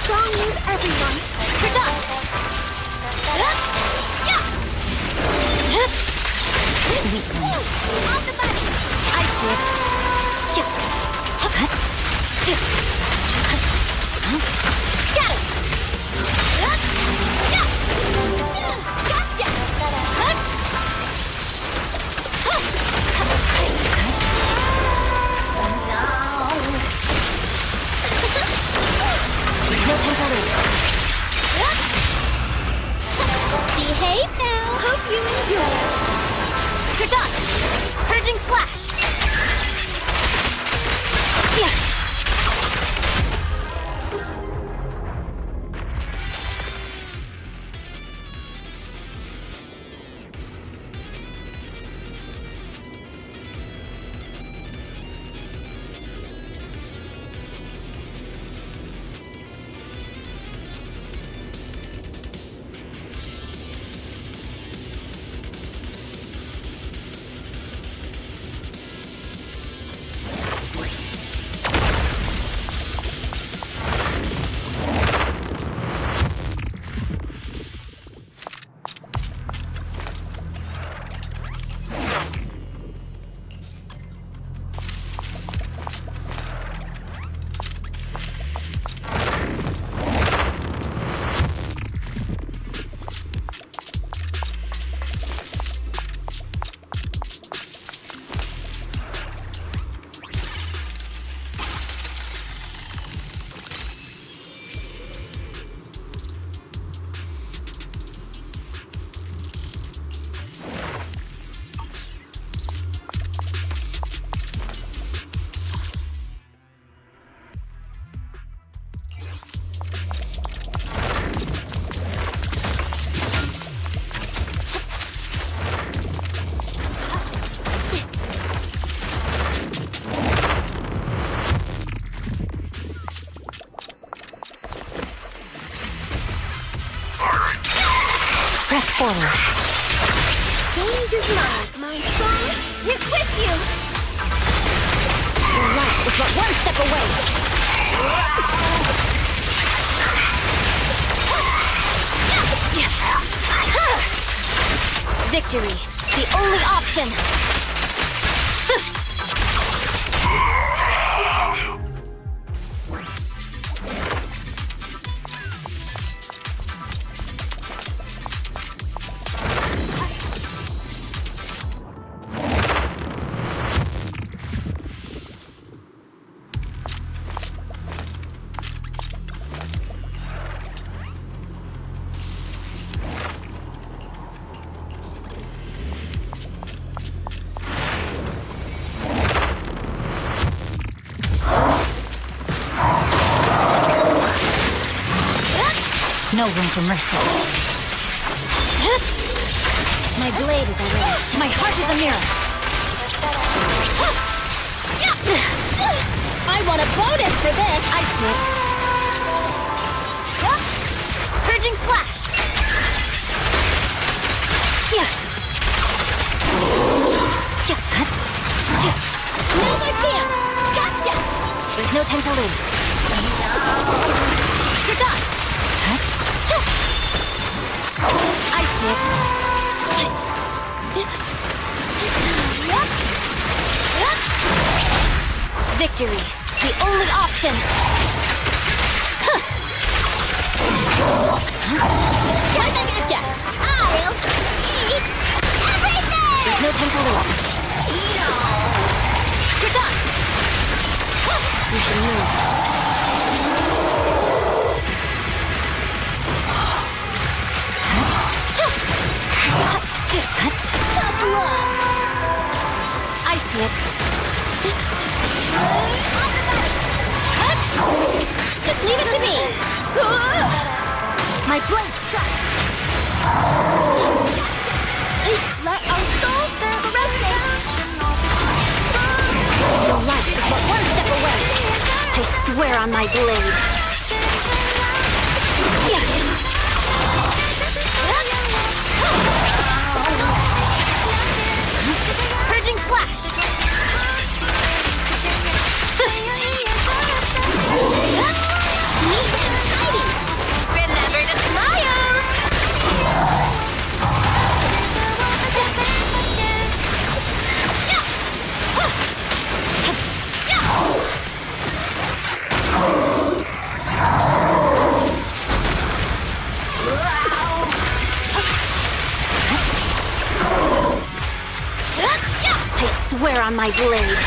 song move, everyone. You're done. On the money. I see it. Got it. Gotcha. No time to lose. Behave now. Hope you enjoy. You're done. Purging slash. Yeah. Press forward. Change is life, my song is with you. Your life is but one step away. Victory, the only option. No room for mercy. My blade is away. My heart is a mirror. I want a bonus for this. I see it. Purging slash. Now's our chance. Gotcha. There's no time to lose. You're done. I see it. Victory, the only option. Right back at ya. I'll eat everything. There's no time to lose. You're done. You should move. Tough luck. I see it. Just leave it to me. My blade strikes. Let our souls serve the rest. Your life is but one step away. I swear on my blade. Purging slash. Neat and tidy. I swear on my blade.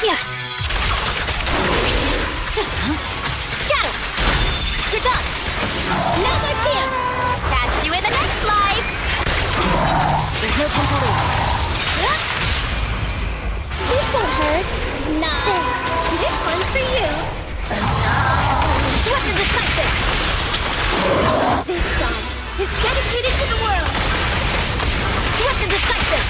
Yeah. Scatter! You're done! Now's our chance! Catch you in the next life! There's no time to lose. This won't hurt. Nice! This one's for you! What is decisive? This song is dedicated to the world! What is decisive?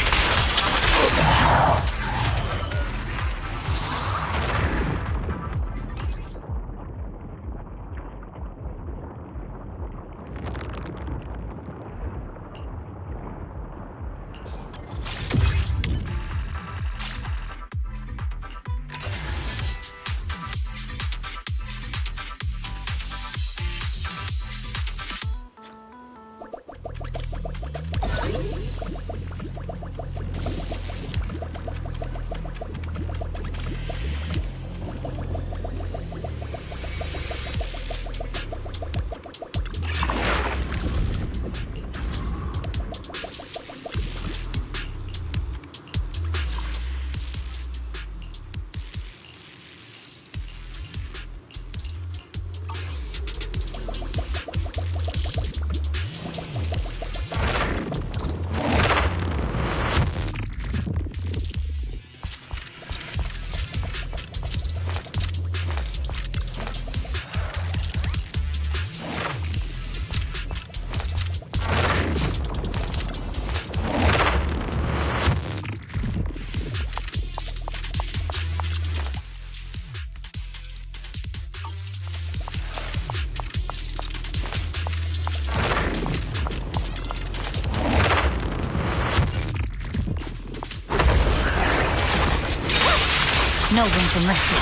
No room for mercy.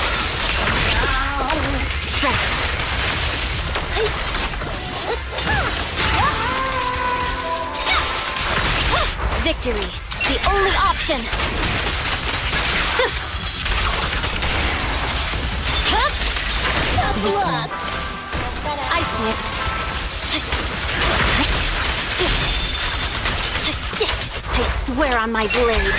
Victory, the only option. Tough luck. I see it. I swear on my blade.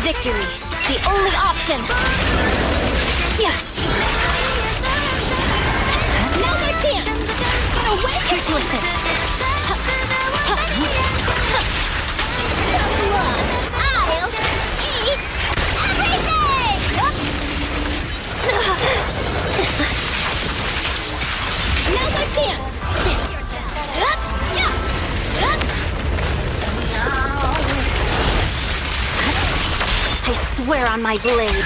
Victory, the only option. Yeah. Now's our chance. Away here to assist. Look, I'll eat everything. Now's our chance. I swear on my blade.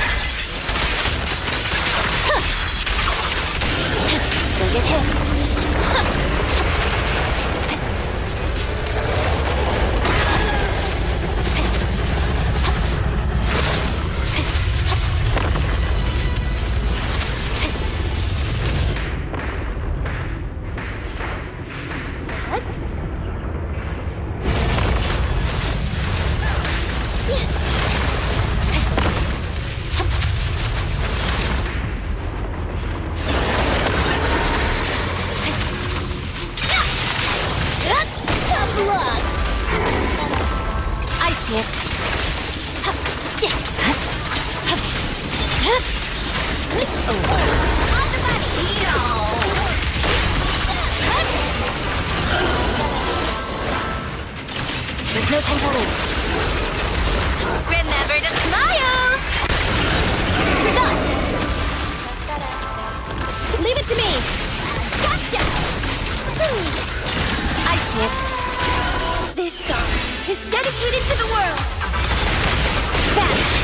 Don't get hit. see it. It's over. On the money. There's no time to lose. Remember to smile. You're done. Leave it to me. Gotcha. I see it. This song is dedicated to the world. Vanish.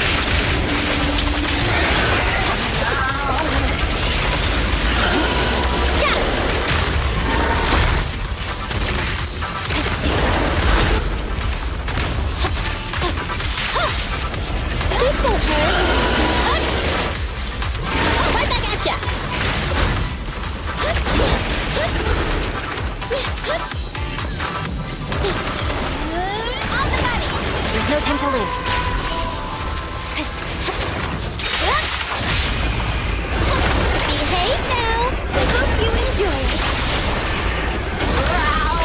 This won't hurt. Right back at ya. On the money. There's no time to lose. Behave now. I hope you enjoy it. Wow.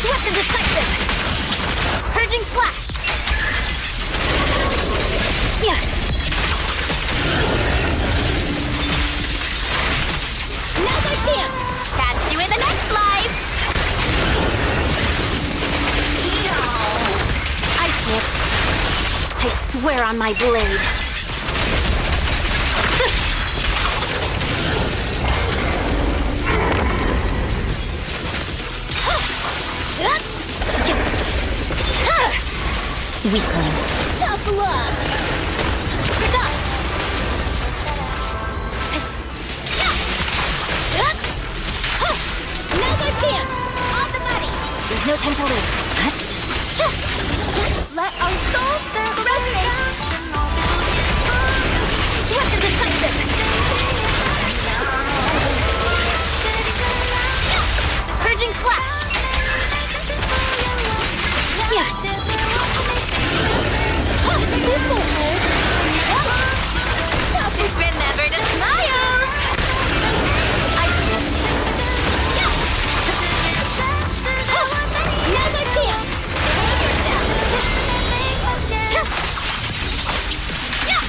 Swift and decisive. Purging slash. Yeah. Now's our chance. Catch you in the next life. I see it. I swear on my blade. Weakling. Tough luck. You're done. Now's our chance. On the money. There's no time to lose. Let our souls serve the resonate. Swift and decisive. Purging slash. Yeah. This won't hurt. Remember to smile. I see it. Yeah. Now's our chance. Yeah.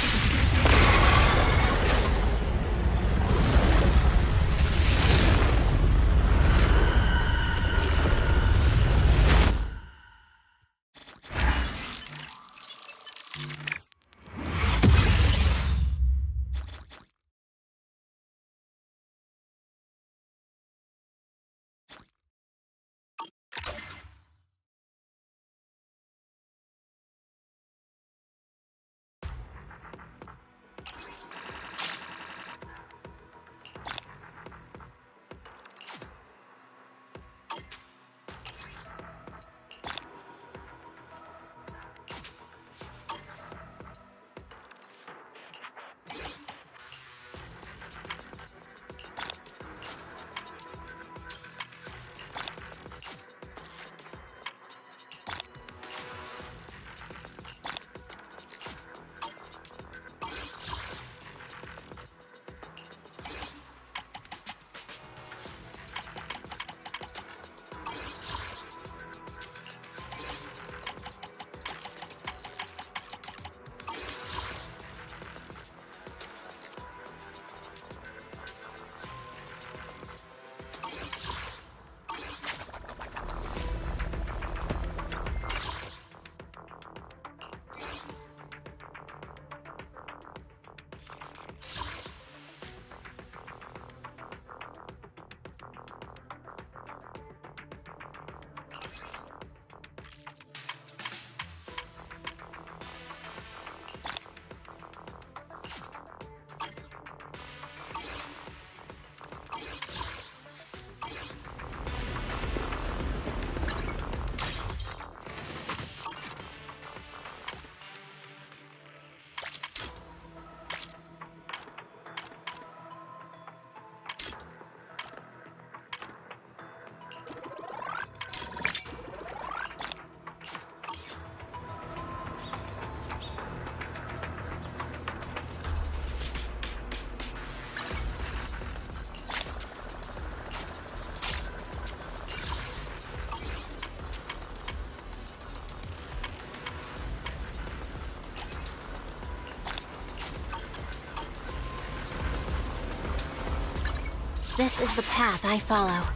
This is the path I follow.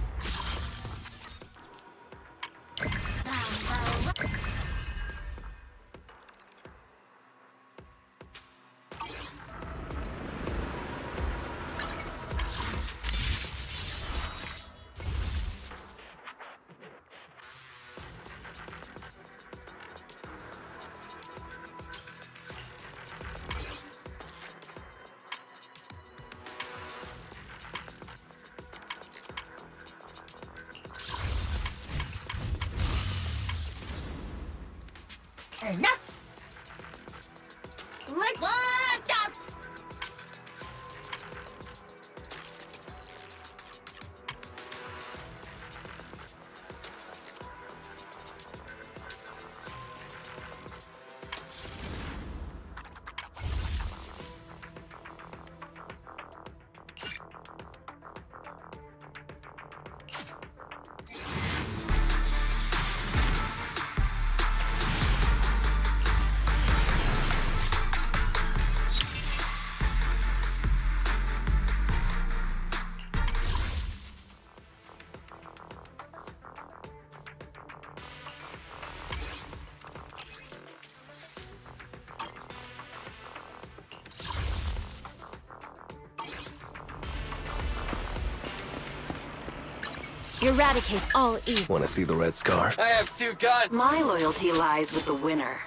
Enough! What up? Eradicate all evil. Want to see the red scarf? I have 2 guns! My loyalty lies with the winner.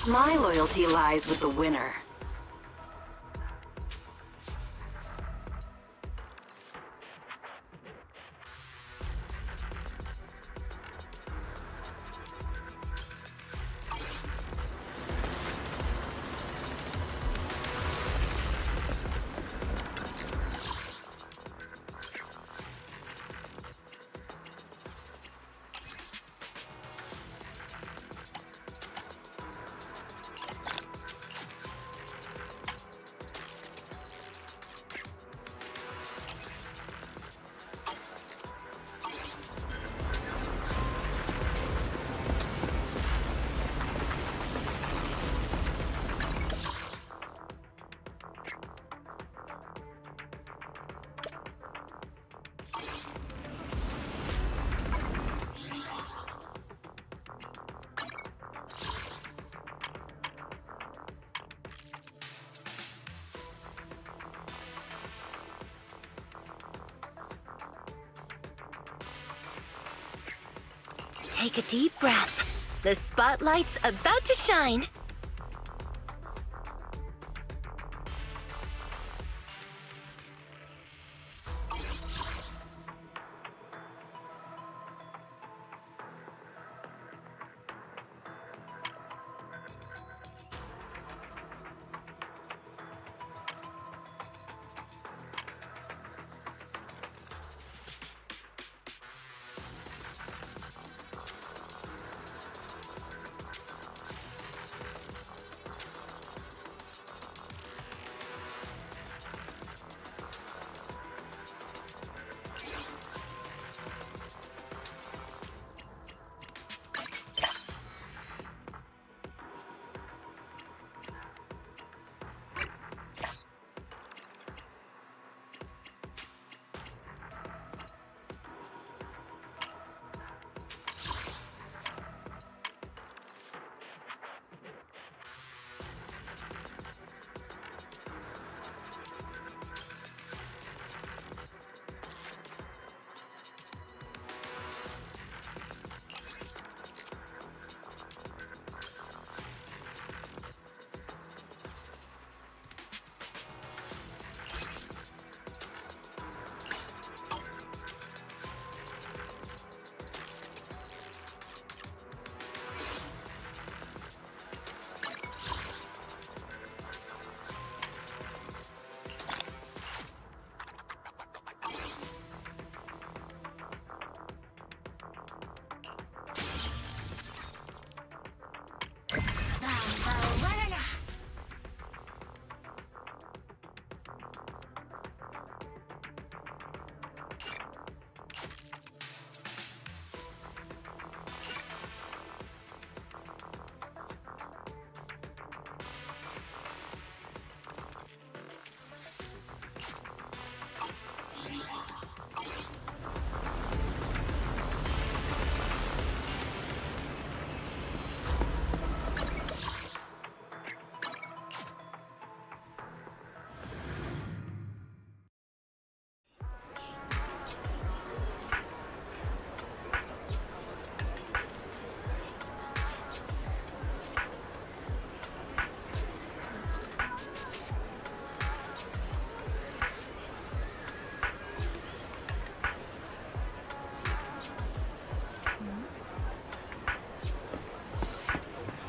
My loyalty lies with the winner. Take a deep breath. The spotlight's about to shine.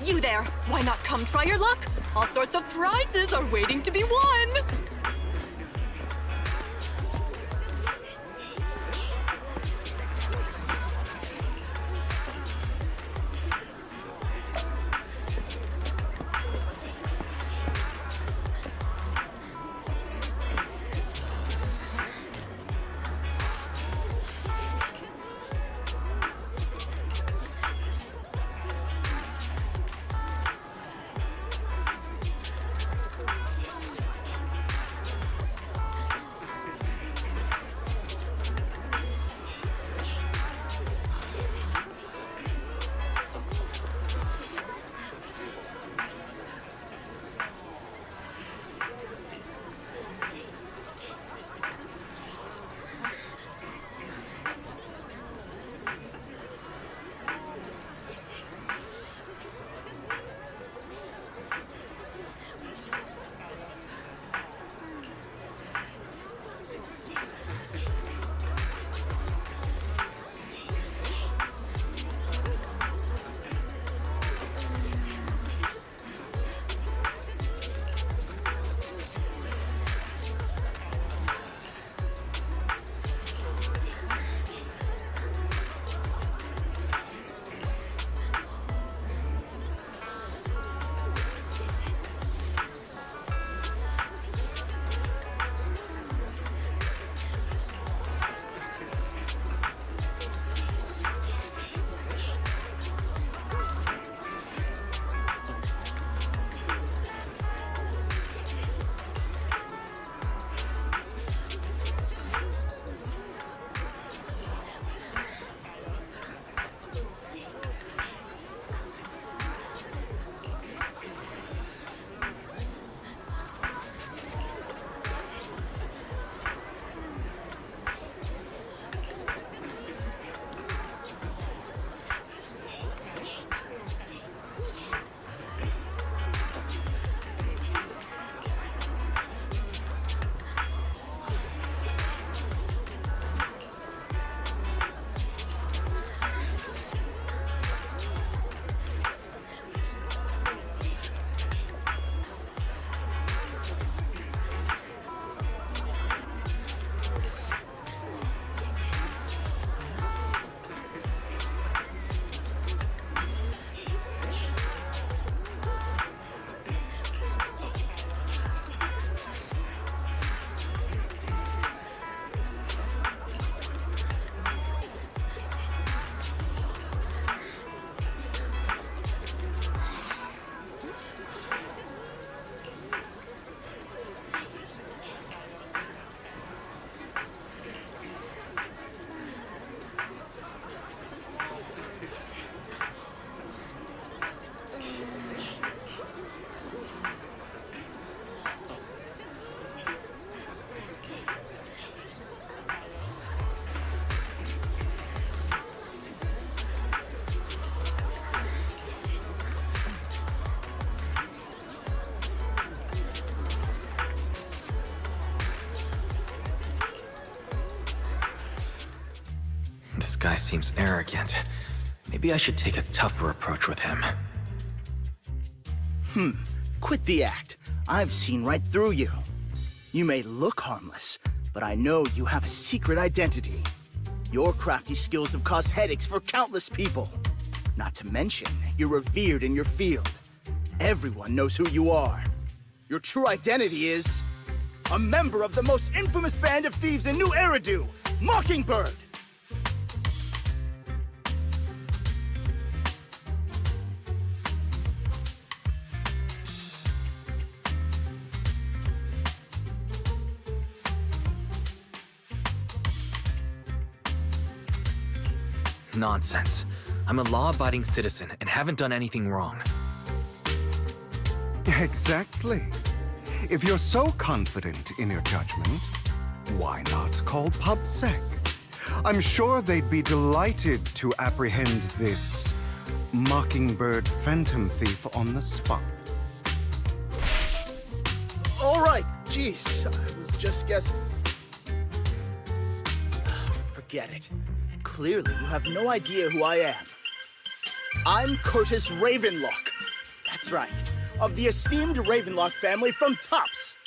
You there! Why not come try your luck? All sorts of prizes are waiting to be won! This guy seems arrogant. Maybe I should take a tougher approach with him. Quit the act. I've seen right through you. You may look harmless, but I know you have a secret identity. Your crafty skills have caused headaches for countless people. Not to mention, you're revered in your field. Everyone knows who you are. Your true identity is a member of the most infamous band of thieves in New Eridu, Mockingbird! Nonsense. I'm a law-abiding citizen and haven't done anything wrong. Exactly. If you're so confident in your judgment, why not call PubSec? I'm sure they'd be delighted to apprehend this Mockingbird Phantom Thief on the spot. All right, jeez, I was just guessing. Forget it. Clearly, you have no idea who I am. I'm Curtis Ravenlock. That's right, of the esteemed Ravenlock family from Tops.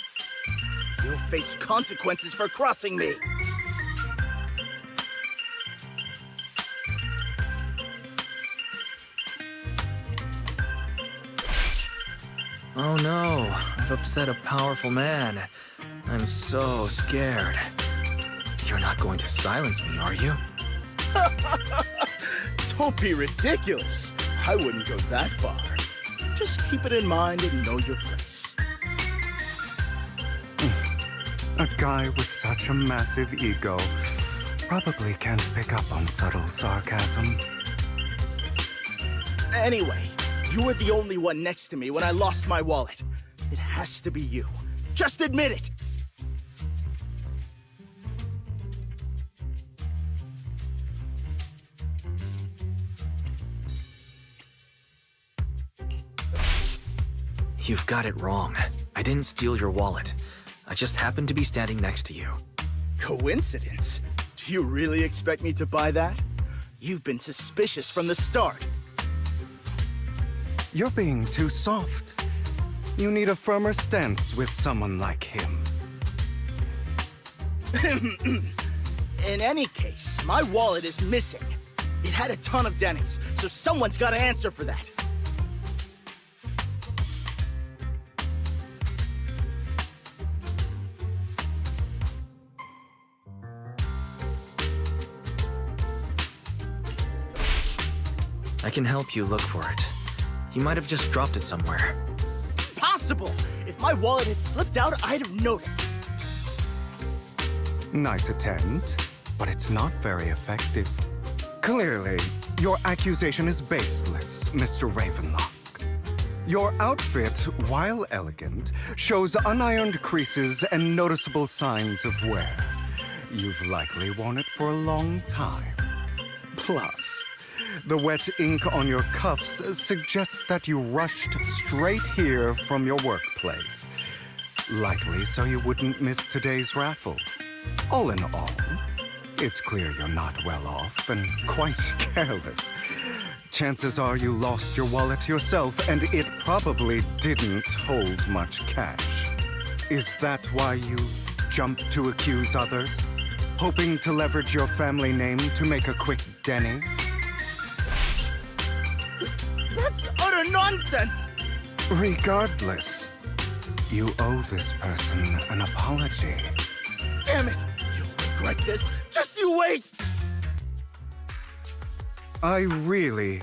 You'll face consequences for crossing me. Oh no, I've upset a powerful man. I'm so scared. You're not going to silence me, are you? Don't be ridiculous. I wouldn't go that far. Just keep it in mind and know your place. A guy with such a massive ego probably can't pick up on subtle sarcasm. Anyway, you were the only one next to me when I lost my wallet. It has to be you. Just admit it. You've got it wrong. I didn't steal your wallet. I just happened to be standing next to you. Coincidence? Do you really expect me to buy that? You've been suspicious from the start. You're being too soft. You need a firmer stance with someone like him. In any case, my wallet is missing. It had a ton of Denny's, so someone's got to answer for that. I can help you look for it. He might have just dropped it somewhere. Impossible! If my wallet had slipped out, I'd have noticed. Nice attempt, but it's not very effective. Clearly, your accusation is baseless, Mr. Ravenlock. Your outfit, while elegant, shows unironed creases and noticeable signs of wear. You've likely worn it for a long time. Plus, the wet ink on your cuffs suggests that you rushed straight here from your workplace. Likely so you wouldn't miss today's raffle. All in all, it's clear you're not well off and quite careless. Chances are you lost your wallet yourself, and it probably didn't hold much cash. Is that why you jumped to accuse others? Hoping to leverage your family name to make a quick Denny? That's utter nonsense! Regardless, you owe this person an apology. Damn it! You'll regret this! Just you wait! I really,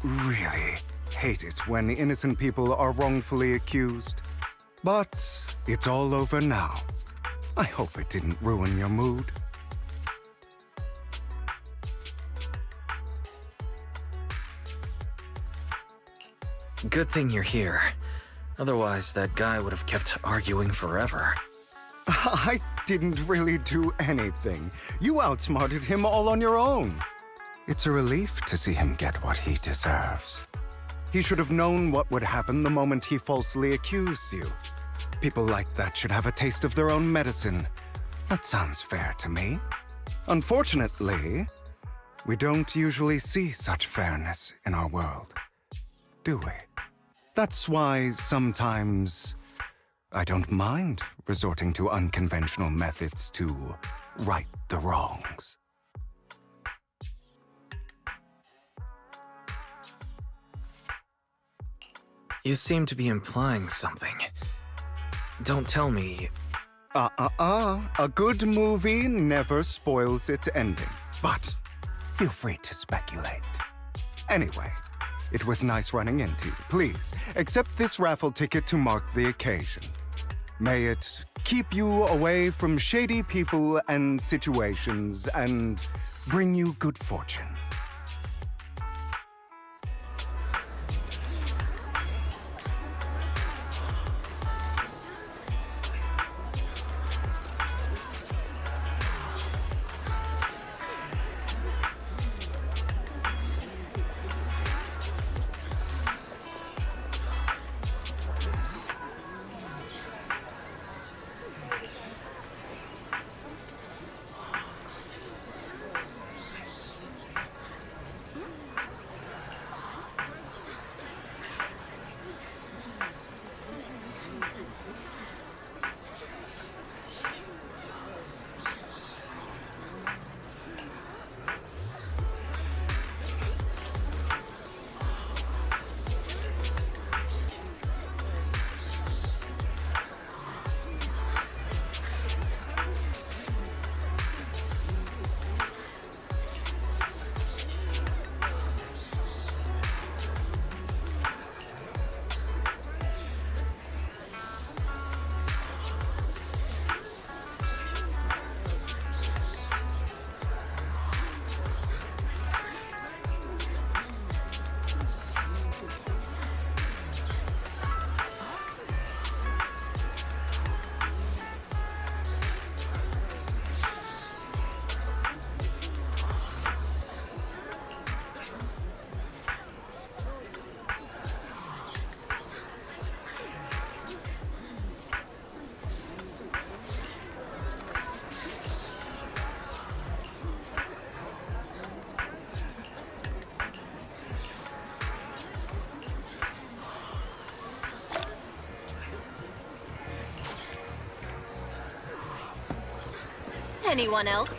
really hate it when innocent people are wrongfully accused. But it's all over now. I hope it didn't ruin your mood. Good thing you're here. Otherwise, that guy would have kept arguing forever. I didn't really do anything. You outsmarted him all on your own. It's a relief to see him get what he deserves. He should have known what would happen the moment he falsely accused you. People like that should have a taste of their own medicine. That sounds fair to me. Unfortunately, We don't usually see such fairness in our world, do we? That's why sometimes I don't mind resorting to unconventional methods to right the wrongs. You seem to be implying something. Don't tell me... A good movie never spoils its ending. But feel free to speculate. Anyway, it was nice running into you. Please, accept this raffle ticket to mark the occasion. May it keep you away from shady people and situations and bring you good fortune. Anyone else?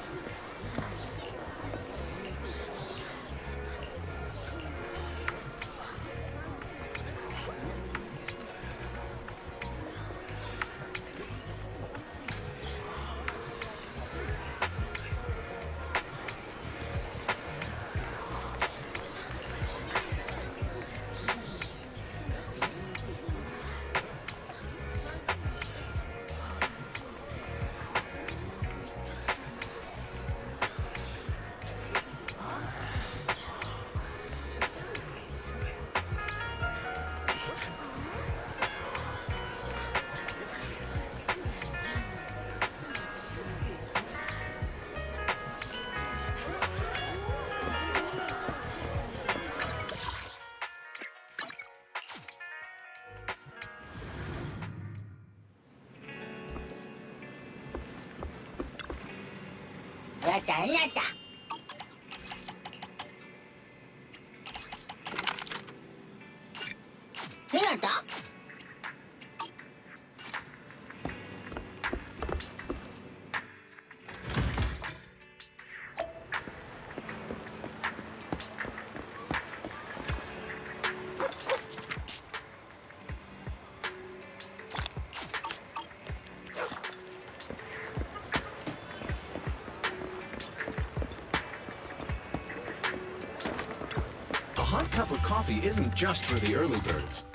A hot cup of coffee isn't just for the early birds.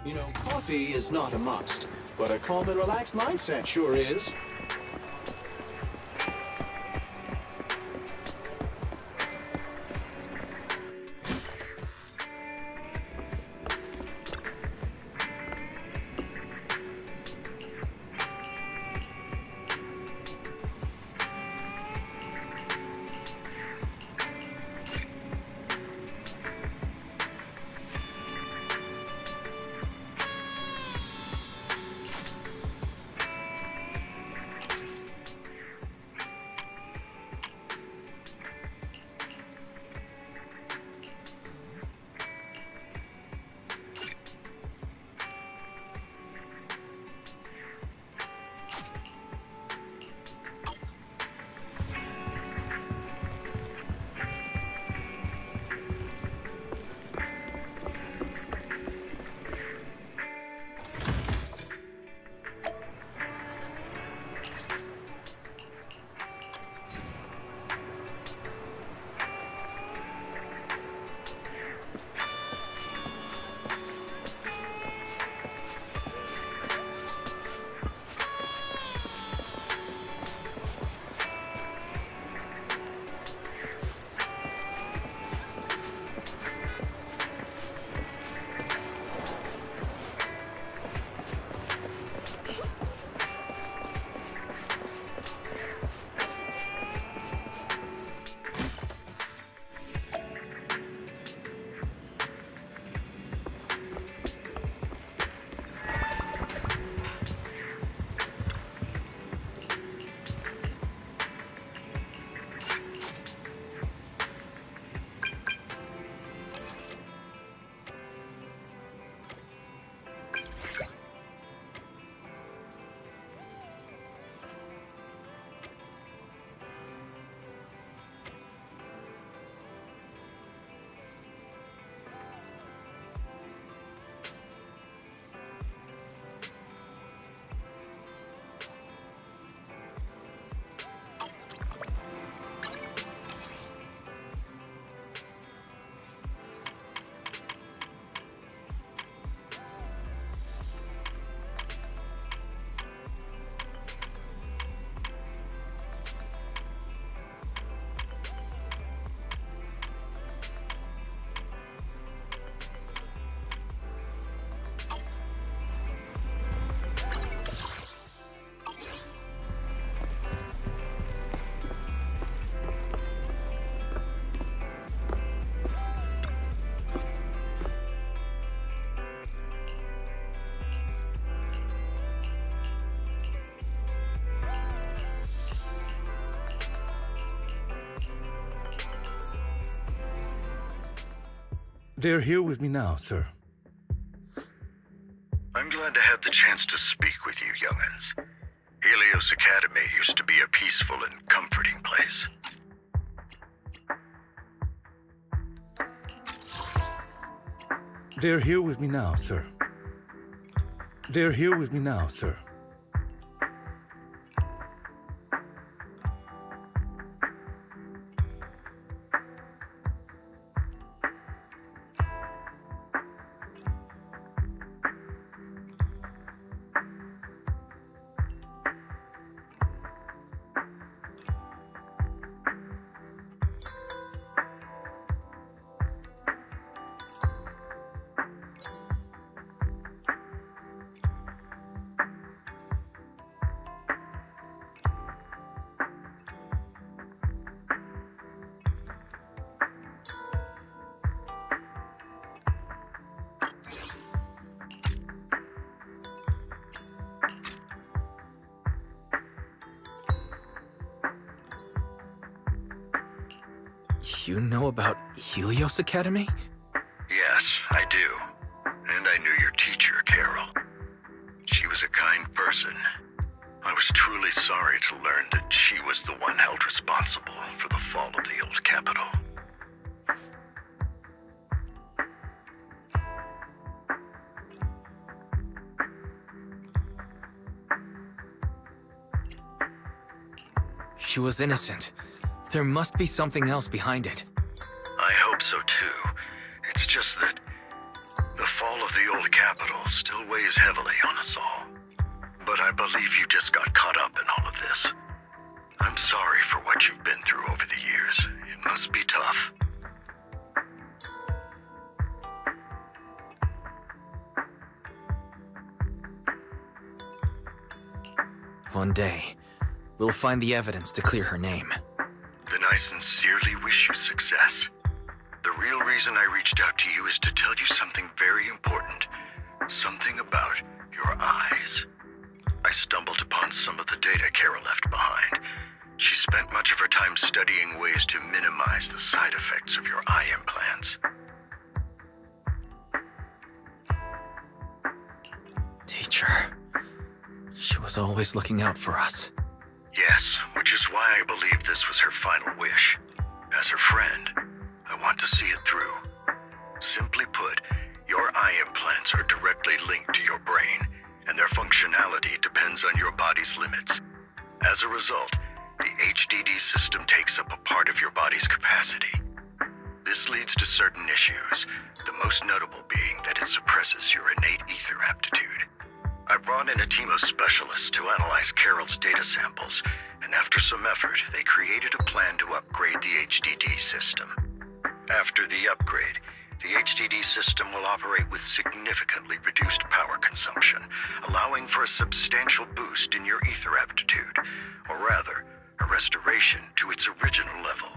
You know, coffee is not a must, but a calm and relaxed mindset sure is. They're here with me now, sir. I'm glad to have the chance to speak with you, young'uns. Helios Academy used to be a peaceful and comforting place. They're here with me now, sir. They're here with me now, sir. You know about Helios Academy? Yes, I do. And I knew your teacher, Carol. She was a kind person. I was truly sorry to learn that she was the one held responsible for the fall of the old capital. She was innocent. There must be something else behind it. I hope so too. It's just that the fall of the old capital still weighs heavily on us all. But I believe you just got caught up in all of this. I'm sorry for what you've been through over the years. It must be tough. One day, we'll find the evidence to clear her name. Then I sincerely wish you success. The real reason I reached out to you is to tell you something very important. Something about your eyes. I stumbled upon some of the data Carol left behind. She spent much of her time studying ways to minimize the side effects of your eye implants. Teacher. She was always looking out for us. Yes, which is why I believe this was her final wish. As her friend, I want to see it through. Simply put, your eye implants are directly linked to your brain, and their functionality depends on your body's limits. As a result, the HDD system takes up a part of your body's capacity. This leads to certain issues, the most notable being that it suppresses your innate ether aptitude. I brought in a team of specialists to analyze Carol's data samples, and after some effort, they created a plan to upgrade the HDD system. After the upgrade, the HDD system will operate with significantly reduced power consumption, allowing for a substantial boost in your ether aptitude, or rather, a restoration to its original level.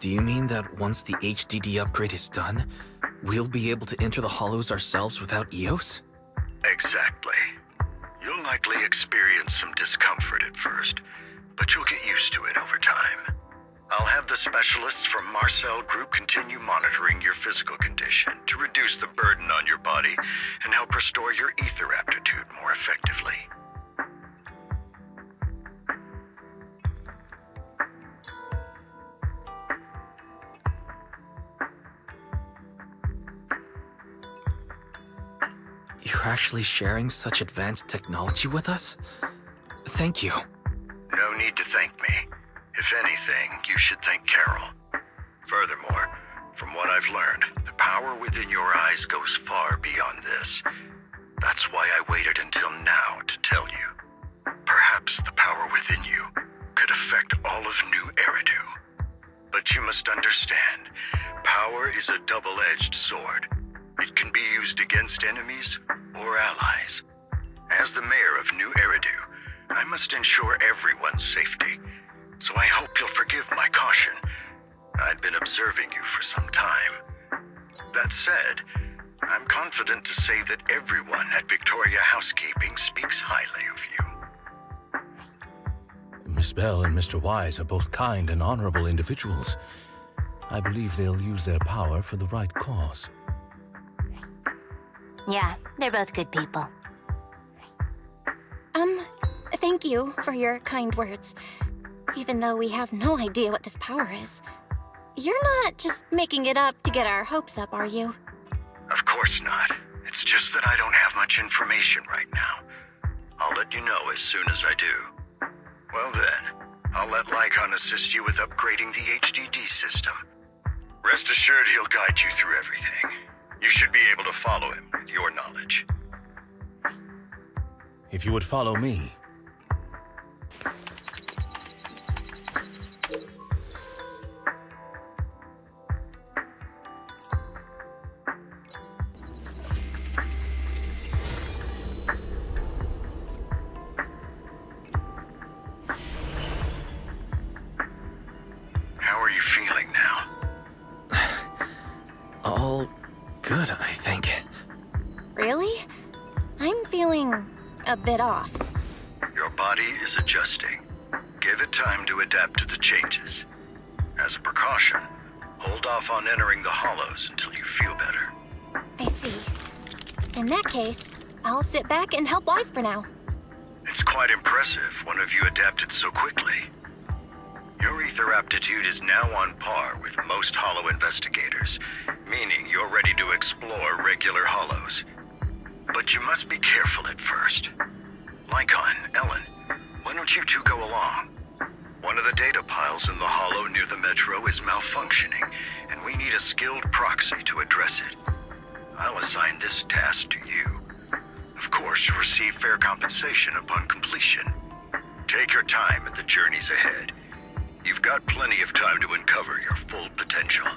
Do you mean that once the HDD upgrade is done, we'll be able to enter the hollows ourselves without EOS? Exactly. You'll likely experience some discomfort at first, but you'll get used to it over time. I'll have the specialists from Marcel Group continue monitoring your physical condition to reduce the burden on your body and help restore your ether aptitude more effectively. You're actually sharing such advanced technology with us? Thank you. No need to thank me. If anything, you should thank Carol. Furthermore, from what I've learned, the power within your eyes goes far beyond this. That's why I waited until now to tell you. Perhaps the power within you could affect all of New Eridu. But you must understand, power is a double-edged sword. It can be used against enemies or allies. As the mayor of New Eridu, I must ensure everyone's safety. So I hope you'll forgive my caution. I'd been observing you for some time. That said, I'm confident to say that everyone at Victoria Housekeeping speaks highly of you. Miss Bell and Mr. Wise are both kind and honorable individuals. I believe they'll use their power for the right cause. Yeah, they're both good people. Thank you for your kind words. Even though we have no idea what this power is. You're not just making it up to get our hopes up, are you? Of course not. It's just that I don't have much information right now. I'll let you know as soon as I do. Well then, I'll let Lycon assist you with upgrading the HDD system. Rest assured he'll guide you through everything. You should be able to follow him with your knowledge. If you would follow me. How are you feeling now? All good, I think. Really? I'm feeling a bit off. Your body is adjusting. Give it time to adapt to the changes. As a precaution, hold off on entering the hollows until you feel better. I see. In that case, I'll sit back and help Wise for now. It's quite impressive one of you adapted so quickly. Your ether aptitude is now on par with most hollow investigators, meaning you're ready to explore regular hollows. But you must be careful at first. Lycon, Ellen, why don't you two go along? One of the data piles in the hollow near the metro is malfunctioning, and we need a skilled proxy to address it. I'll assign this task to you. Of course, you'll receive fair compensation upon completion. Take your time at the journeys ahead. You've got plenty of time to uncover your full potential.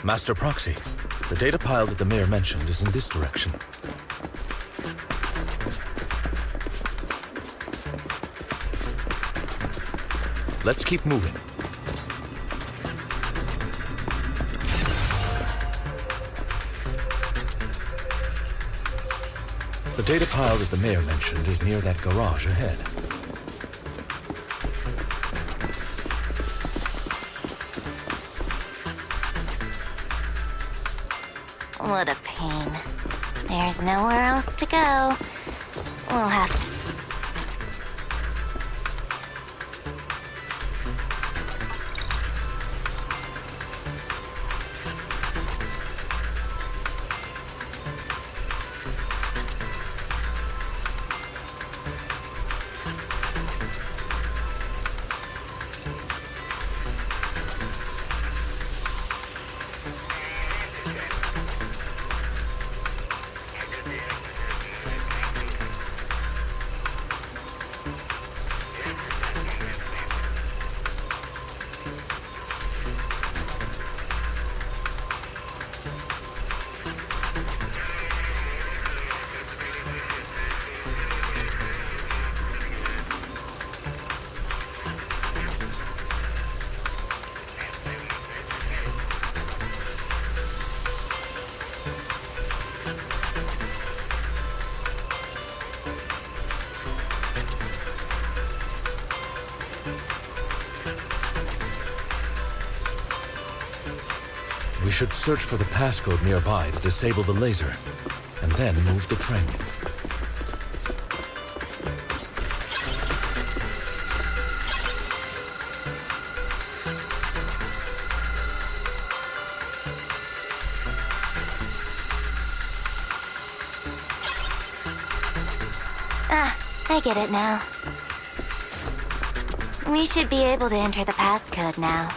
Master Proxy, the data pile that the mayor mentioned is in this direction. Let's keep moving. The data pile that the mayor mentioned is near that garage ahead. What a pain. There's nowhere else to go. We'll have to... We should search for the passcode nearby to disable the laser, and then move the train. Ah, I get it now. We should be able to enter the passcode now.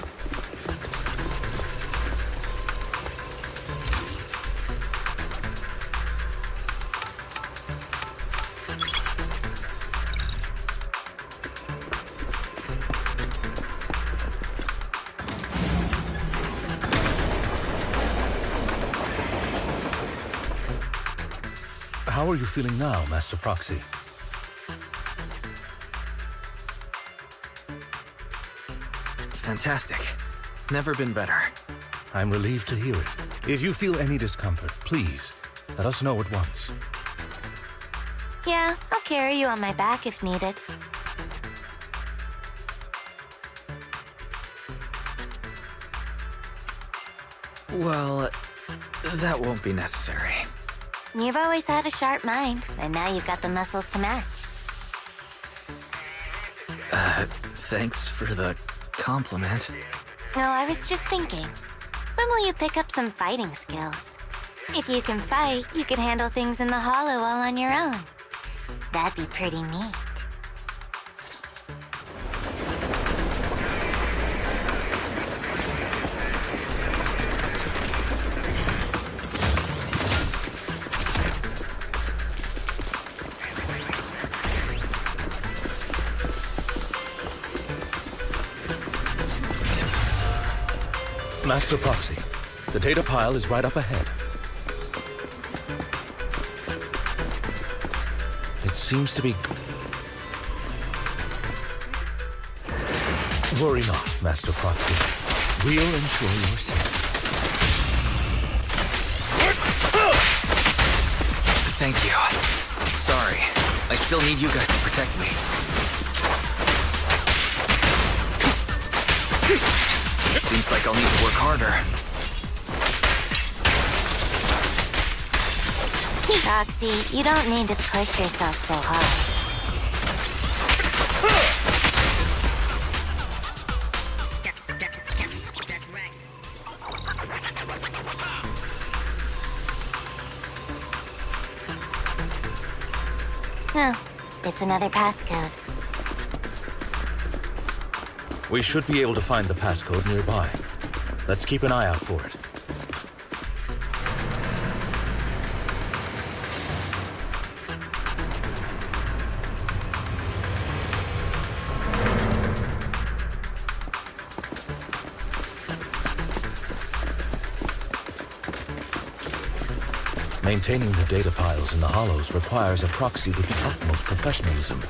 How are you feeling now, Master Proxy? Fantastic. Never been better. I'm relieved to hear it. If you feel any discomfort, please, let us know at once. Yeah, I'll carry you on my back if needed. Well, that won't be necessary. You've always had a sharp mind, and now you've got the muscles to match. Thanks for the compliment. No, I was just thinking. When will you pick up some fighting skills? If you can fight, you could handle things in the hollow all on your own. That'd be pretty neat. Master Proxy, the data pile is right up ahead. It seems to be... Worry not, Master Proxy. We'll ensure your safety. Thank you. Sorry. I still need you guys to protect me. Seems like I'll need to work harder. Roxy, you don't need to push yourself so hard. Oh, it's another passcode. We should be able to find the passcode nearby. Let's keep an eye out for it. Maintaining the data piles in the hollows requires a proxy with the utmost professionalism.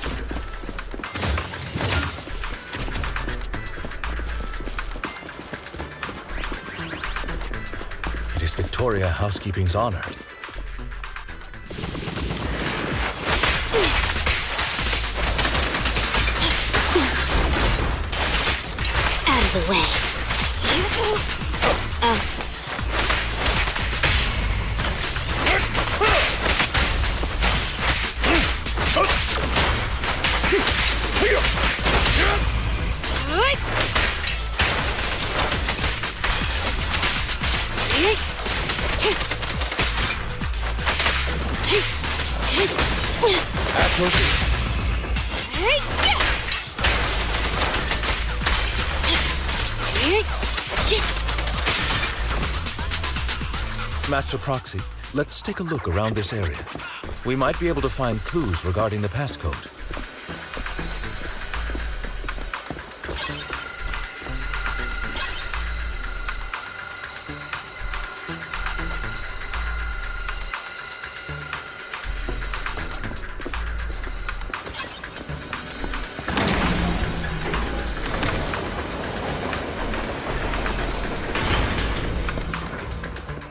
It is Victoria Housekeeping's honor. Out of the way. Oh. Master Proxy, let's take a look around this area. We might be able to find clues regarding the passcode.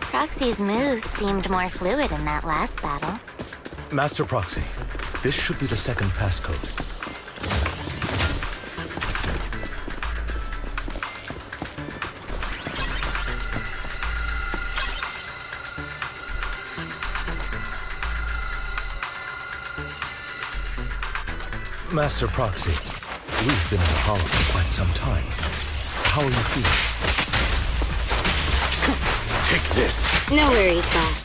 Proxy's moves seemed more fluid in that last battle. Master Proxy, this should be the second passcode. Master Proxy, we've been in the hollow for quite some time. How are you feeling? Take this. No worries, boss.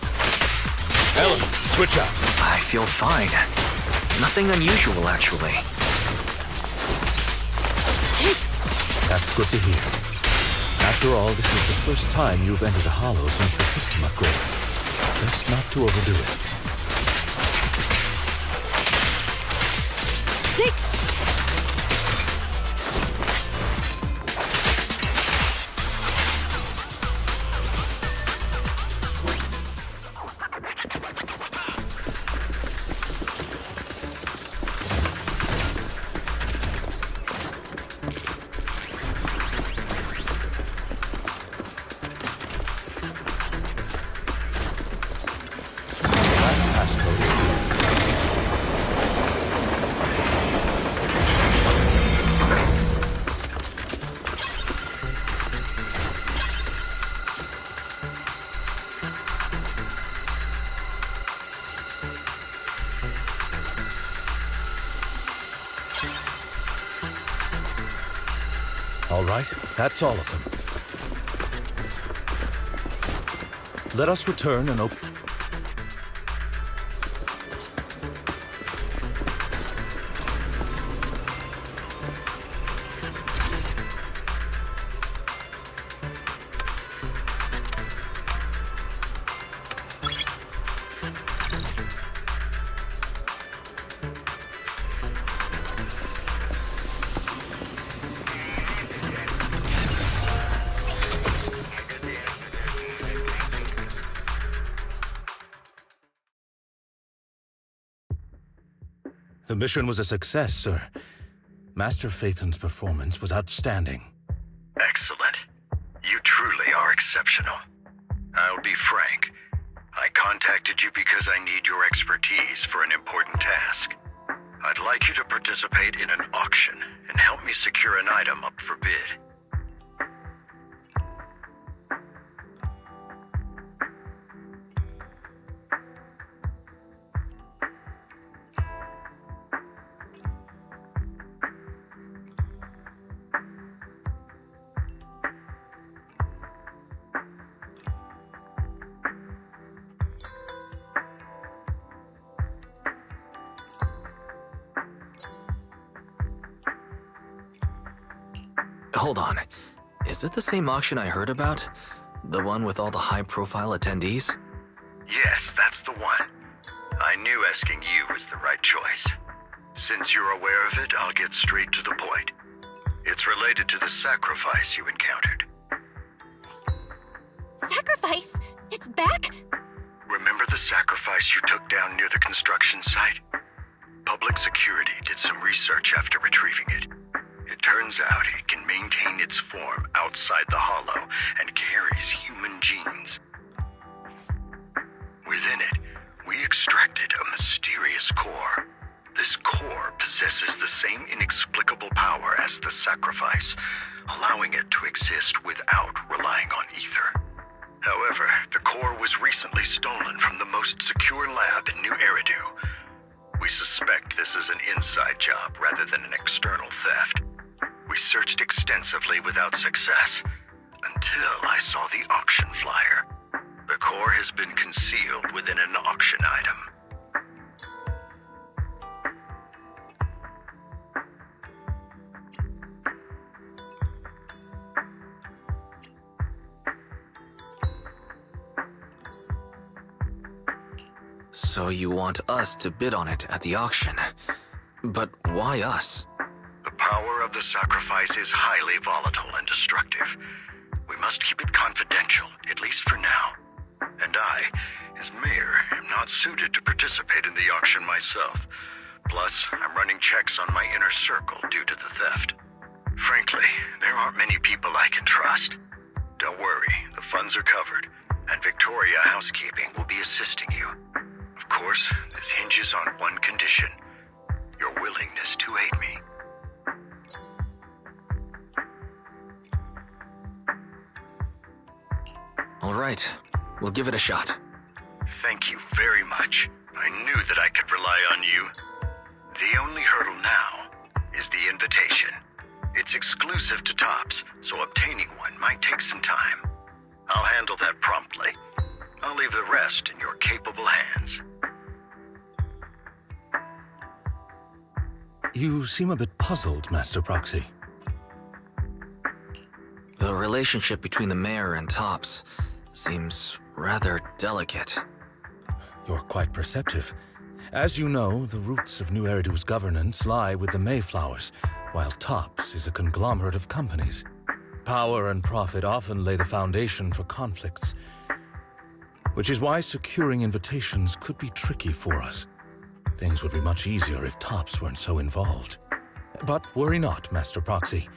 Ellen, switch out. I feel fine. Nothing unusual, actually. That's good to hear. After all, this is the first time you've entered a hollow since the system upgrade. Best not to overdo it. Sick! All right, that's all of them. Let us return and open... The mission was a success, sir. Master Phaethon's performance was outstanding. Excellent. You truly are exceptional. I'll be frank. I contacted you because I need your expertise for an important task. I'd like you to participate in an auction and help me secure an item up for bid. Hold on. Is it the same auction I heard about? The one with all the high-profile attendees? Yes, that's the one. I knew asking you was the right choice. Since you're aware of it, I'll get straight to the point. It's related to the sacrifice you encountered. Sacrifice? It's back? Remember the sacrifice you took down near the construction site? Public security did some research after retrieving it. It turns out it can maintain its form outside the hollow and carries human genes. Within it, we extracted a mysterious core. This core possesses the same inexplicable power as the sacrifice, allowing it to exist without relying on ether. However, the core was recently stolen from the most secure lab in New Eridu. We suspect this is an inside job rather than an external theft. We searched extensively without success, until I saw the auction flyer. The core has been concealed within an auction item. So you want us to bid on it at the auction. But why us? The power of the sacrifice is highly volatile and destructive. We must keep it confidential, at least for now. And I, as mayor, am not suited to participate in the auction myself. Plus, I'm running checks on my inner circle due to the theft. Frankly, there aren't many people I can trust. Don't worry, the funds are covered, and Victoria Housekeeping will be assisting you. Of course, this hinges on one condition: your willingness to aid me. All right, we'll give it a shot. Thank you very much. I knew that I could rely on you. The only hurdle now is the invitation. It's exclusive to Tops, so obtaining one might take some time. I'll handle that promptly. I'll leave the rest in your capable hands. You seem a bit puzzled, Master Proxy. The relationship between the mayor and Tops seems rather delicate. You're quite perceptive. As you know, the roots of New Eridu's governance lie with the Mayflowers, while Tops is a conglomerate of companies. Power and profit often lay the foundation for conflicts, which is why securing invitations could be tricky for us. Things would be much easier if Tops weren't so involved. But worry not, Master Proxy.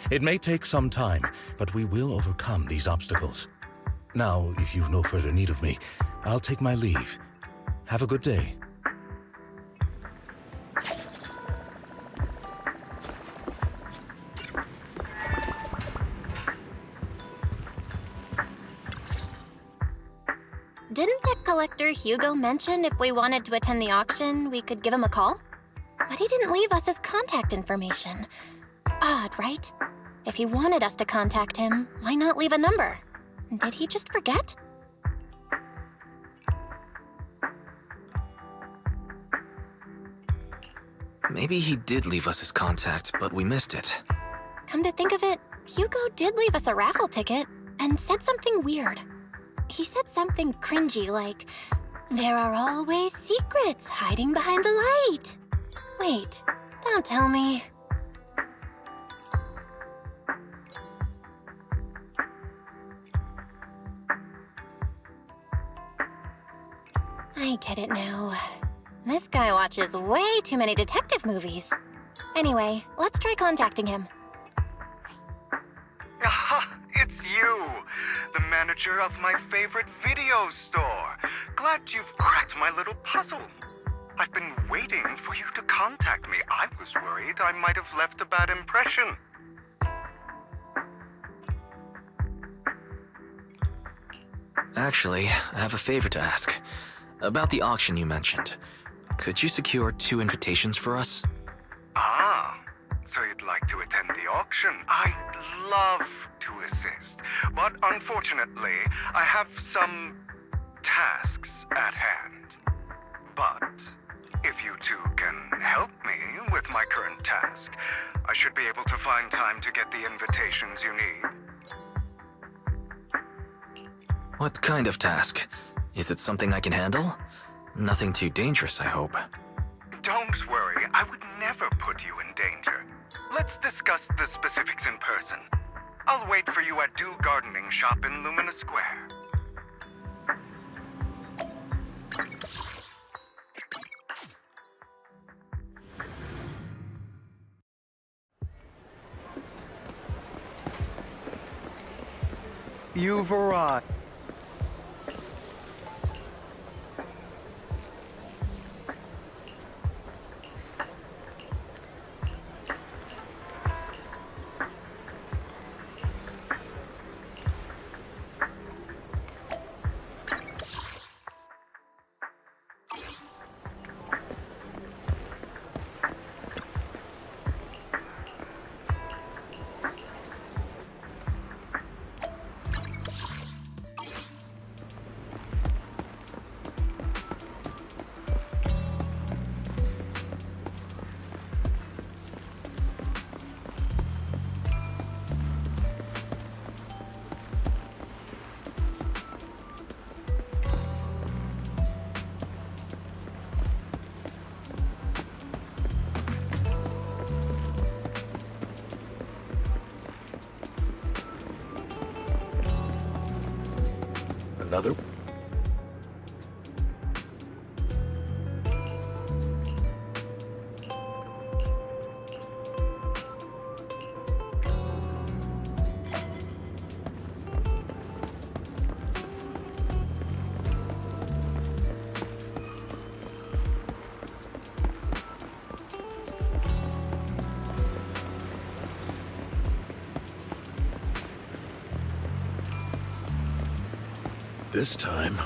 It may take some time, but we will overcome these obstacles. Now, if you've no further need of me, I'll take my leave. Have a good day. Didn't that collector Hugo mention if we wanted to attend the auction, we could give him a call? But he didn't leave us his contact information. Odd, right? If he wanted us to contact him, why not leave a number? Did he just forget? Maybe he did leave us his contact, but we missed it. Come to think of it, Hugo did leave us a raffle ticket and said something weird. He said something cringy like, "There are always secrets hiding behind the light." Wait, don't tell me. I get it now. This guy watches way too many detective movies. Anyway, let's try contacting him. Aha! It's you! The manager of my favorite video store. Glad you've cracked my little puzzle. I've been waiting for you to contact me. I was worried I might have left a bad impression. Actually, I have a favor to ask. About the auction you mentioned. Could you secure 2 invitations for us? Ah, so you'd like to attend the auction? I'd love to assist, but unfortunately, I have some tasks at hand. But if you two can help me with my current task, I should be able to find time to get the invitations you need. What kind of task? Is it something I can handle? Nothing too dangerous, I hope. Don't worry, I would never put you in danger. Let's discuss the specifics in person. I'll wait for you at Do Gardening Shop in Lumina Square. You've arrived. Another? This time...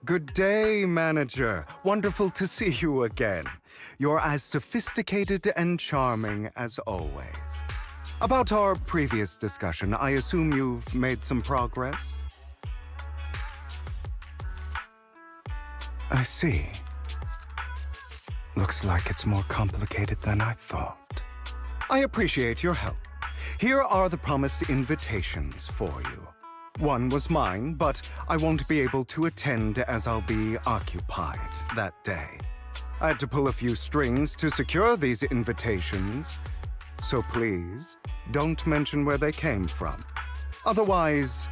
Good day, manager. Wonderful to see you again. You're as sophisticated and charming as always. About our previous discussion, I assume you've made some progress? I see. Looks like it's more complicated than I thought. I appreciate your help. Here are the promised invitations for you. One was mine, but I won't be able to attend as I'll be occupied that day. I had to pull a few strings to secure these invitations, so please don't mention where they came from. Otherwise,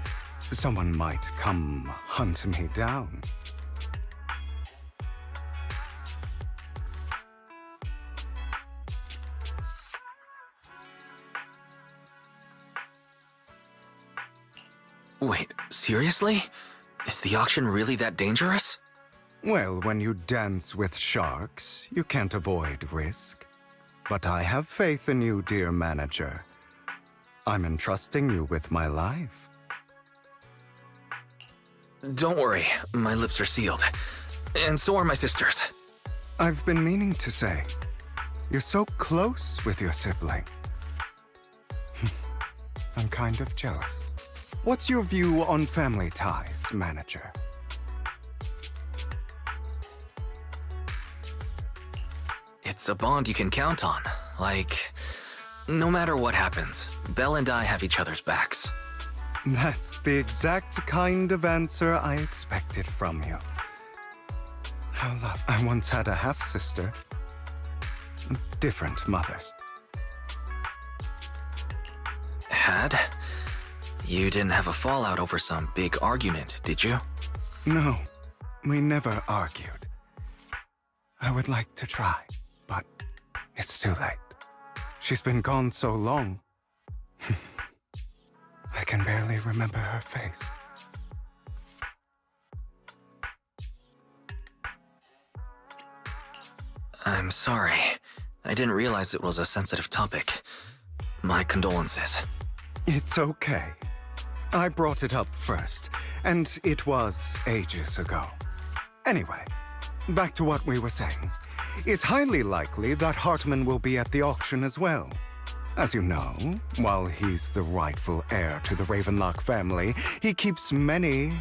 someone might come hunt me down. Wait, seriously? Is the auction really that dangerous? Well, when you dance with sharks, you can't avoid risk. But I have faith in you, dear manager. I'm entrusting you with my life. Don't worry, my lips are sealed. And so are my sisters. I've been meaning to say, you're so close with your sibling. I'm kind of jealous. What's your view on family ties, manager? It's a bond you can count on. Like, no matter what happens, Belle and I have each other's backs. That's the exact kind of answer I expected from you. How lovely. I once had a half-sister. Different mothers. Had? You didn't have a fallout over some big argument, did you? No, we never argued. I would like to try, but it's too late. She's been gone so long. I can barely remember her face. I'm sorry. I didn't realize it was a sensitive topic. My condolences. It's okay. I brought it up first, and it was ages ago. Anyway, back to what we were saying. It's highly likely that Hartman will be at the auction as well. As you know, while he's the rightful heir to the Ravenlock family, he keeps many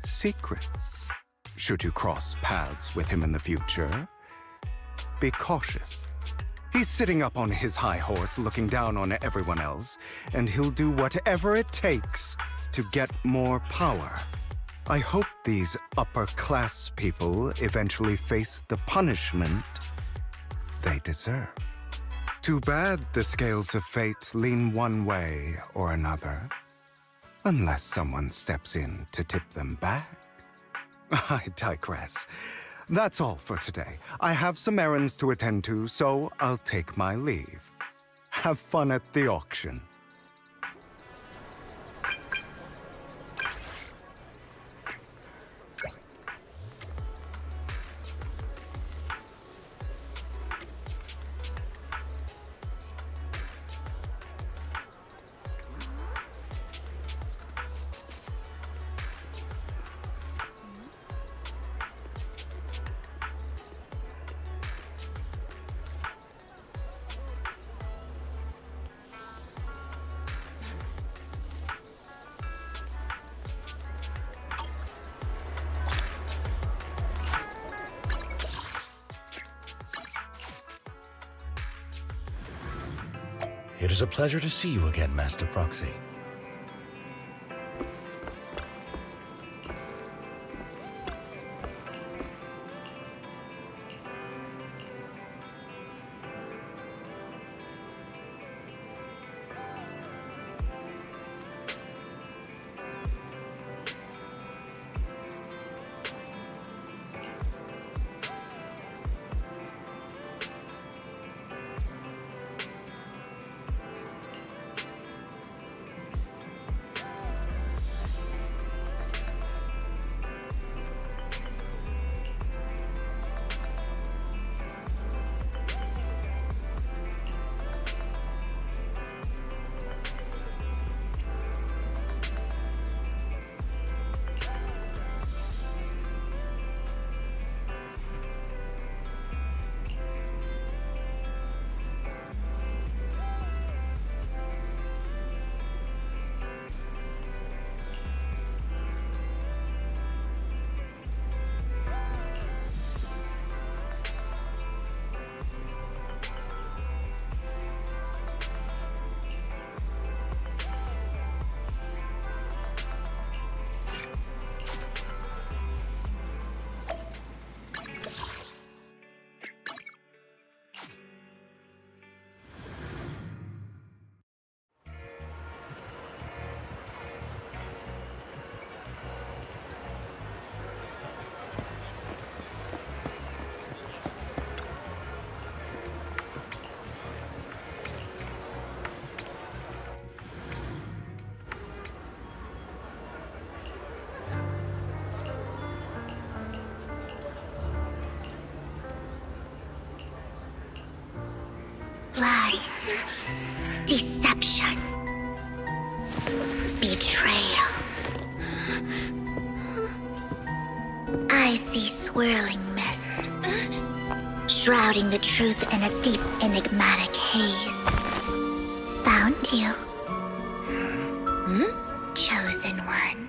secrets. Should you cross paths with him in the future, be cautious. He's sitting up on his high horse looking down on everyone else, and he'll do whatever it takes to get more power. I hope these upper-class people eventually face the punishment they deserve. Too bad the scales of fate lean one way or another, unless someone steps in to tip them back. I digress. That's all for today. I have some errands to attend to, so I'll take my leave. Have fun at the auction. It is a pleasure to see you again, Master Proxy. Lies. Deception. Betrayal. I see swirling mist, shrouding the truth in a deep, enigmatic haze. Found you. Chosen one.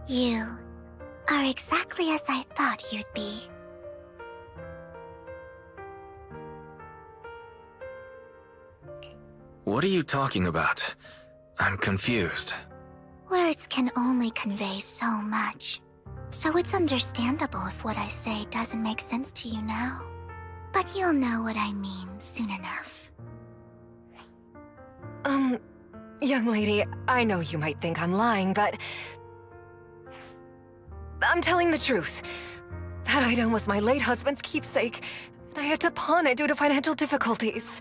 You are exactly as I thought you'd be. What are you talking about? I'm confused. Words can only convey so much, so it's understandable if what I say doesn't make sense to you now. But you'll know what I mean soon enough. Young lady, I know you might think I'm lying, but I'm telling the truth. That item was my late husband's keepsake, and I had to pawn it due to financial difficulties.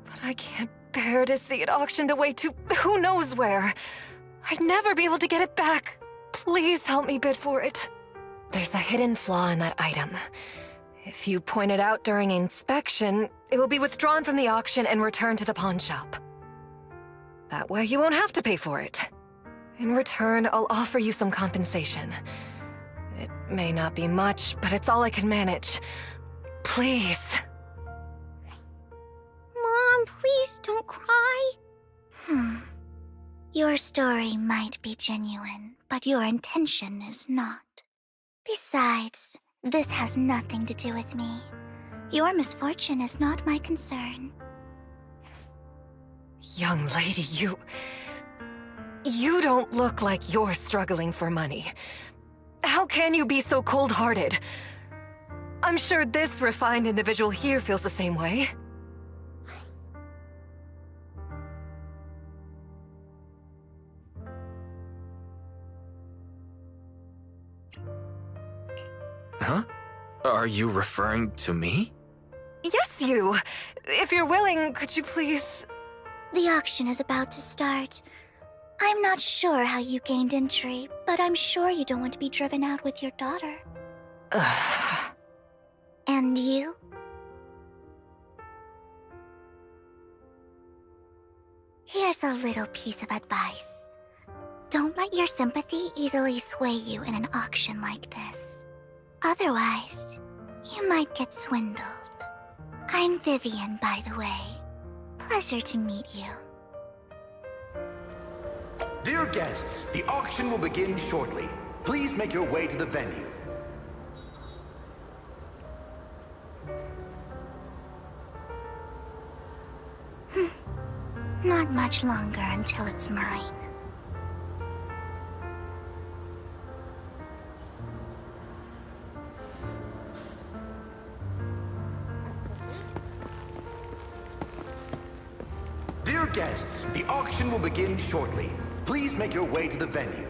But I can't bear to see it auctioned away to who knows where. I'd never be able to get it back. Please help me bid for it. There's a hidden flaw in that item. If you point it out during inspection, it will be withdrawn from the auction and returned to the pawn shop. That way you won't have to pay for it. In return, I'll offer you some compensation. It may not be much, but it's all I can manage. Please. Mom, please don't cry. Your story might be genuine, but your intention is not. Besides, this has nothing to do with me. Your misfortune is not my concern. Young lady, you don't look like you're struggling for money. How can you be so cold-hearted? I'm sure this refined individual here feels the same way. Huh? Are you referring to me? Yes, you! If you're willing, could you please... The auction is about to start. I'm not sure how you gained entry, but I'm sure you don't want to be driven out with your daughter. And you? Here's a little piece of advice. Don't let your sympathy easily sway you in an auction like this. Otherwise, you might get swindled. I'm Vivian, by the way. Pleasure to meet you. Dear guests, the auction will begin shortly. Please make your way to the venue. Not much longer until it's mine. Dear guests, the auction will begin shortly. Please make your way to the venue.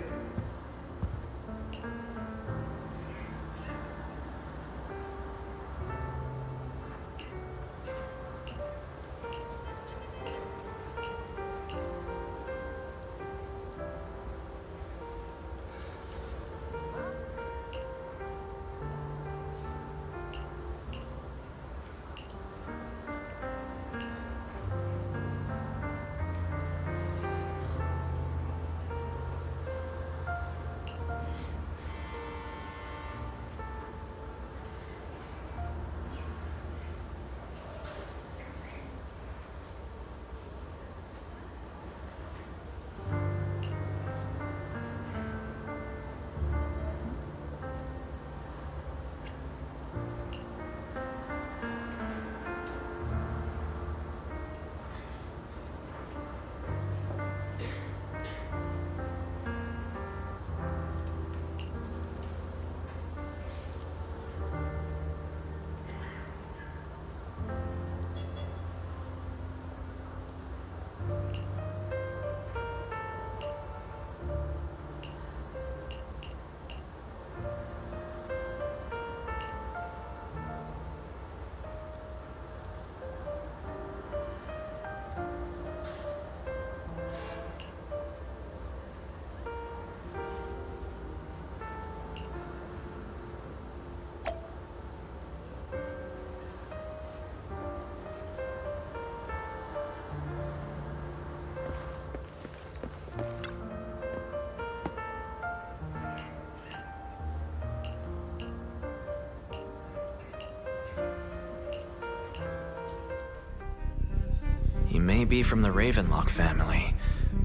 He may be from the Ravenlock family,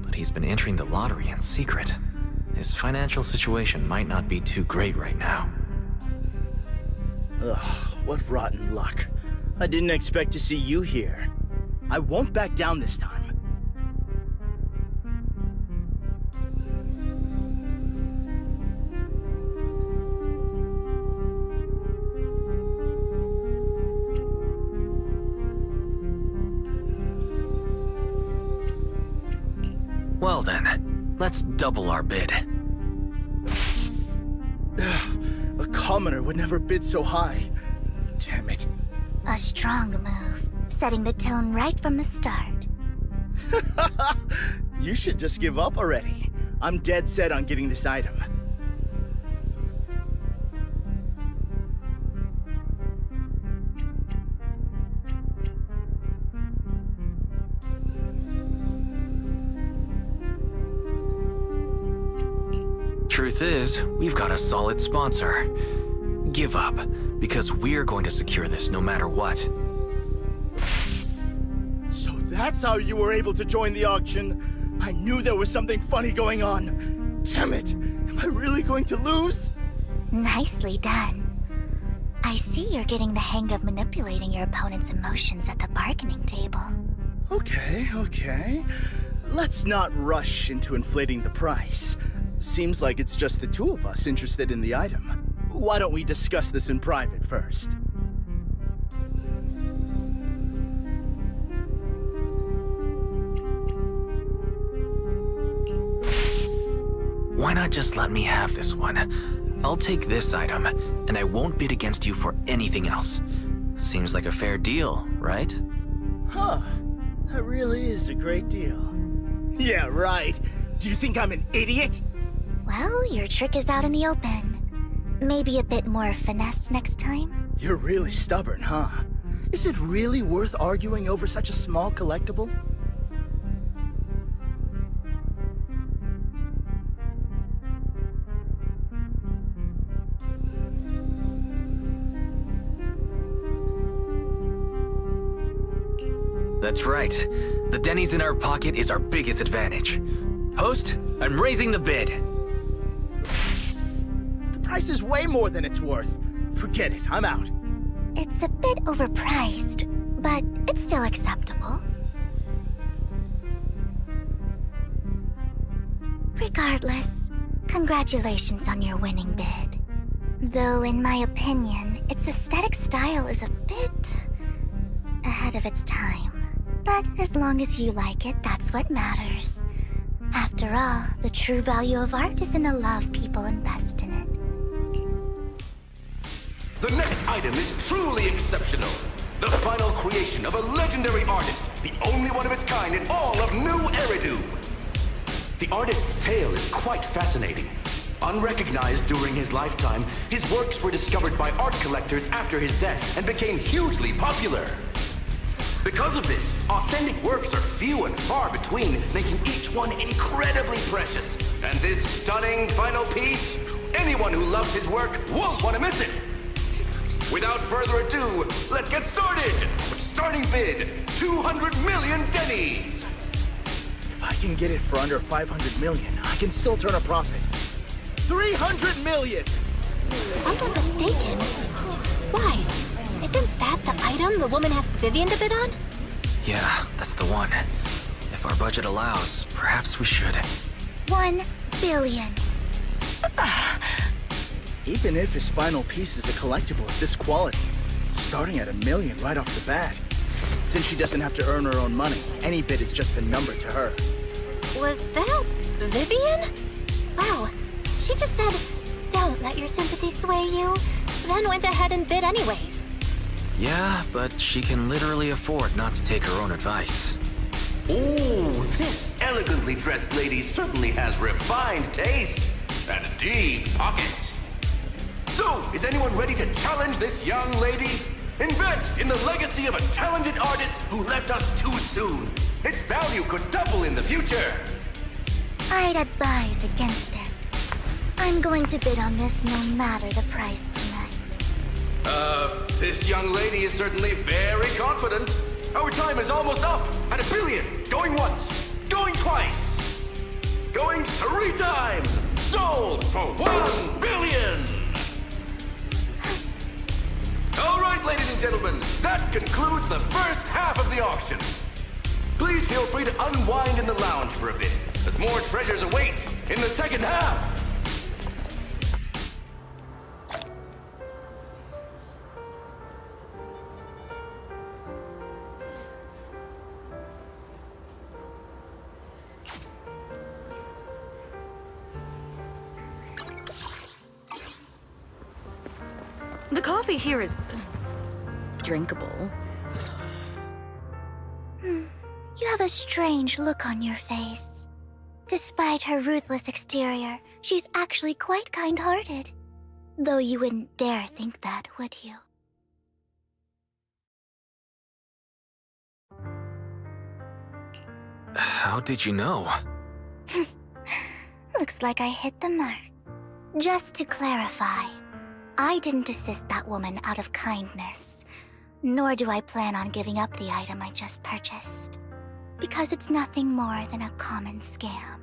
but he's been entering the lottery in secret. His financial situation might not be too great right now. Ugh, what rotten luck. I didn't expect to see you here. I won't back down this time. Well then, let's double our bid. A commoner would never bid so high. Damn it. A strong move, setting the tone right from the start. You should just give up already. I'm dead set on getting this item. Truth is, we've got a solid sponsor. Give up, because we're going to secure this no matter what. So that's how you were able to join the auction? I knew there was something funny going on. Damn it! Am I really going to lose? Nicely done. I see you're getting the hang of manipulating your opponent's emotions at the bargaining table. Okay. Let's not rush into inflating the price. Seems like it's just the two of us interested in the item. Why don't we discuss this in private first? Why not just let me have this one? I'll take this item, and I won't bid against you for anything else. Seems like a fair deal, right? Huh. That really is a great deal. Yeah, right. Do you think I'm an idiot? Well, your trick is out in the open. Maybe a bit more finesse next time? You're really stubborn, huh? Is it really worth arguing over such a small collectible? That's right. The Denny's in our pocket is our biggest advantage. Host, I'm raising the bid. The price is way more than it's worth. Forget it, I'm out. It's a bit overpriced, but it's still acceptable. Regardless, congratulations on your winning bid. Though in my opinion, its aesthetic style is a bit ahead of its time. But as long as you like it, that's what matters. After all, the true value of art is in the love people invest in it. The next item is truly exceptional. The final creation of a legendary artist, the only one of its kind in all of New Eridu. The artist's tale is quite fascinating. Unrecognized during his lifetime, his works were discovered by art collectors after his death and became hugely popular. Because of this, authentic works are few and far between, making each one incredibly precious. And this stunning final piece, anyone who loves his work won't want to miss it. Without further ado, let's get started! Starting bid, 200 million Denny's! If I can get it for under 500 million, I can still turn a profit. 300 million! If I'm not mistaken, Wise, isn't that the item the woman asked Vivian to bid on? Yeah, that's the one. If our budget allows, perhaps we should. 1 billion. Even if his final piece is a collectible of this quality, starting at $1 million right off the bat. Since she doesn't have to earn her own money, any bid is just a number to her. Was that Vivian? Wow, she just said, "Don't let your sympathy sway you," then went ahead and bid anyways. Yeah, but she can literally afford not to take her own advice. Ooh, this elegantly dressed lady certainly has refined taste and deep pockets. So, is anyone ready to challenge this young lady? Invest in the legacy of a talented artist who left us too soon. Its value could double in the future. I'd advise against it. I'm going to bid on this no matter the price tonight. This young lady is certainly very confident. Our time is almost up! At 1 billion! Going once! Going twice! Going 3 times! Sold for 1 billion! All right, ladies and gentlemen, that concludes the first half of the auction. Please feel free to unwind in the lounge for a bit, as more treasures await in the second half. The coffee here is drinkable. You have a strange look on your face. Despite her ruthless exterior, she's actually quite kind-hearted. Though you wouldn't dare think that, would you? How did you know? Looks like I hit the mark. Just to clarify, I didn't assist that woman out of kindness, nor do I plan on giving up the item I just purchased, because it's nothing more than a common scam.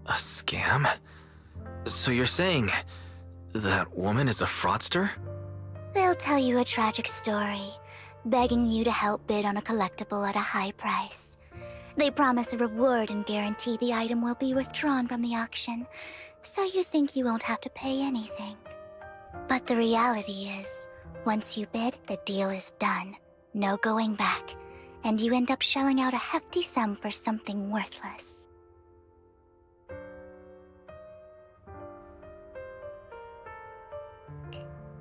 A scam? So you're saying that woman is a fraudster? They'll tell you a tragic story, begging you to help bid on a collectible at a high price. They promise a reward and guarantee the item will be withdrawn from the auction, so you think you won't have to pay anything. But the reality is, once you bid, the deal is done. No going back, and you end up shelling out a hefty sum for something worthless.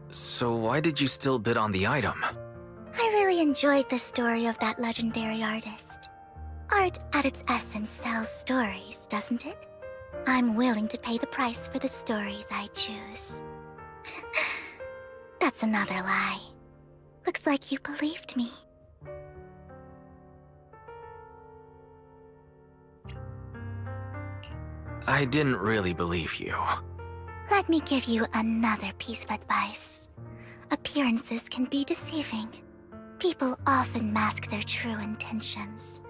So why did you still bid on the item? I really enjoyed the story of that legendary artist. Art, at its essence, sells stories, doesn't it? I'm willing to pay the price for the stories I choose. That's another lie. Looks like you believed me. I didn't really believe you. Let me give you another piece of advice. Appearances can be deceiving. People often mask their true intentions.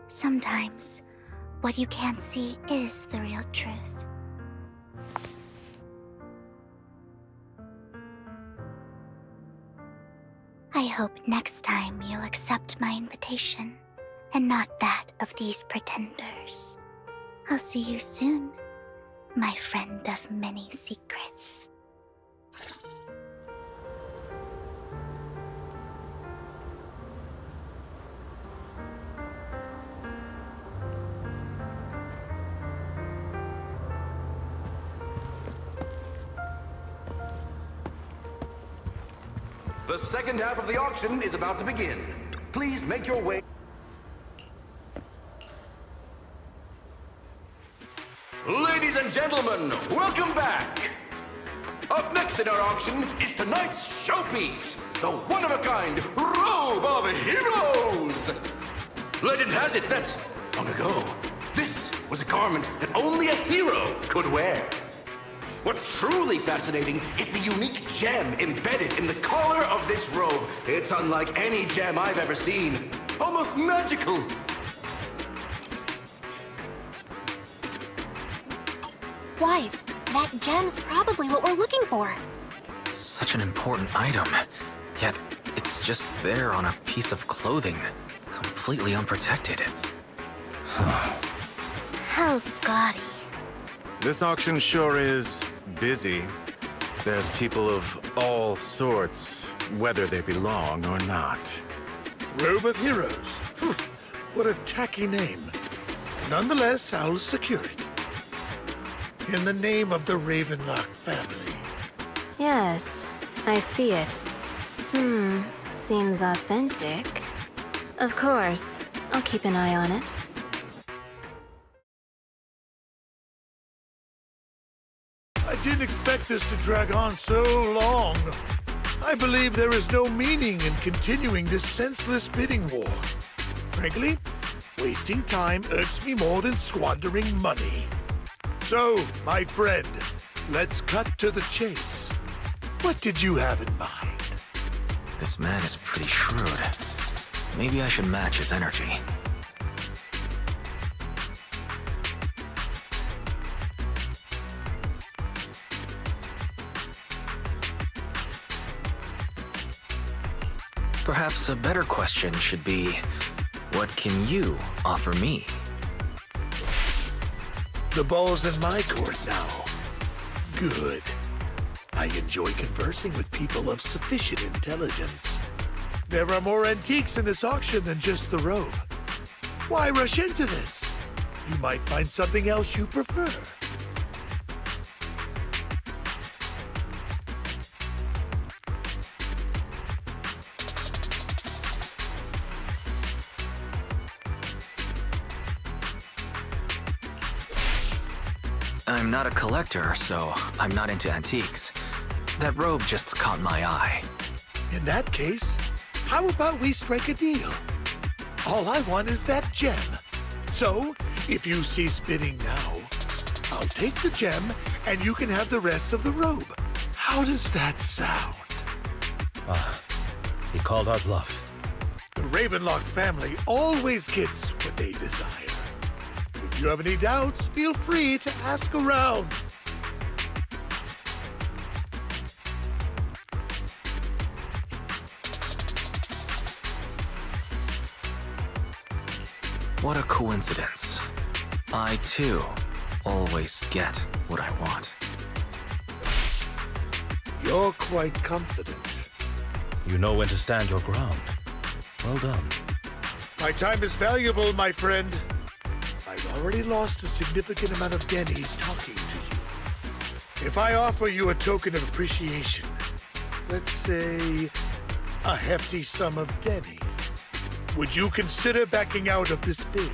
Sometimes, what you can't see is the real truth. I hope next time you'll accept my invitation, and not that of these pretenders. I'll see you soon, my friend of many secrets. The second half of the auction is about to begin. Please make your way. Ladies and gentlemen, welcome back! Up next in our auction is tonight's showpiece, the one-of-a-kind Robe of Heroes! Legend has it that, long ago, this was a garment that only a hero could wear. What's truly fascinating is the unique gem embedded in the collar of this robe. It's unlike any gem I've ever seen. Almost magical. Wise, that gem's probably what we're looking for. Such an important item, yet it's just there on a piece of clothing, completely unprotected. How gaudy. This auction sure is busy. There's people of all sorts, whether they belong or not. Robe of Heroes. What a tacky name. Nonetheless, I'll secure it. In the name of the Ravenlock family. Yes, I see it. Seems authentic. Of course, I'll keep an eye on it. I didn't expect this to drag on so long. I believe there is no meaning in continuing this senseless bidding war. Frankly, wasting time irks me more than squandering money. So, my friend, let's cut to the chase. What did you have in mind? This man is pretty shrewd. Maybe I should match his energy. Perhaps a better question should be, what can you offer me? The ball's in my court now. Good. I enjoy conversing with people of sufficient intelligence. There are more antiques in this auction than just the robe. Why rush into this? You might find something else you prefer. I'm not a collector, so I'm not into antiques. That robe just caught my eye. In that case, how about we strike a deal? All I want is that gem. So, if you cease bidding now, I'll take the gem and you can have the rest of the robe. How does that sound? He called our bluff. The Ravenlock family always gets what they desire. If you have any doubts, feel free to ask around. What a coincidence. I, too, always get what I want. You're quite confident. You know when to stand your ground. Well done. My time is valuable, my friend. I've already lost a significant amount of Denny's talking to you. If I offer you a token of appreciation, let's say a hefty sum of Denny's, would you consider backing out of this bid?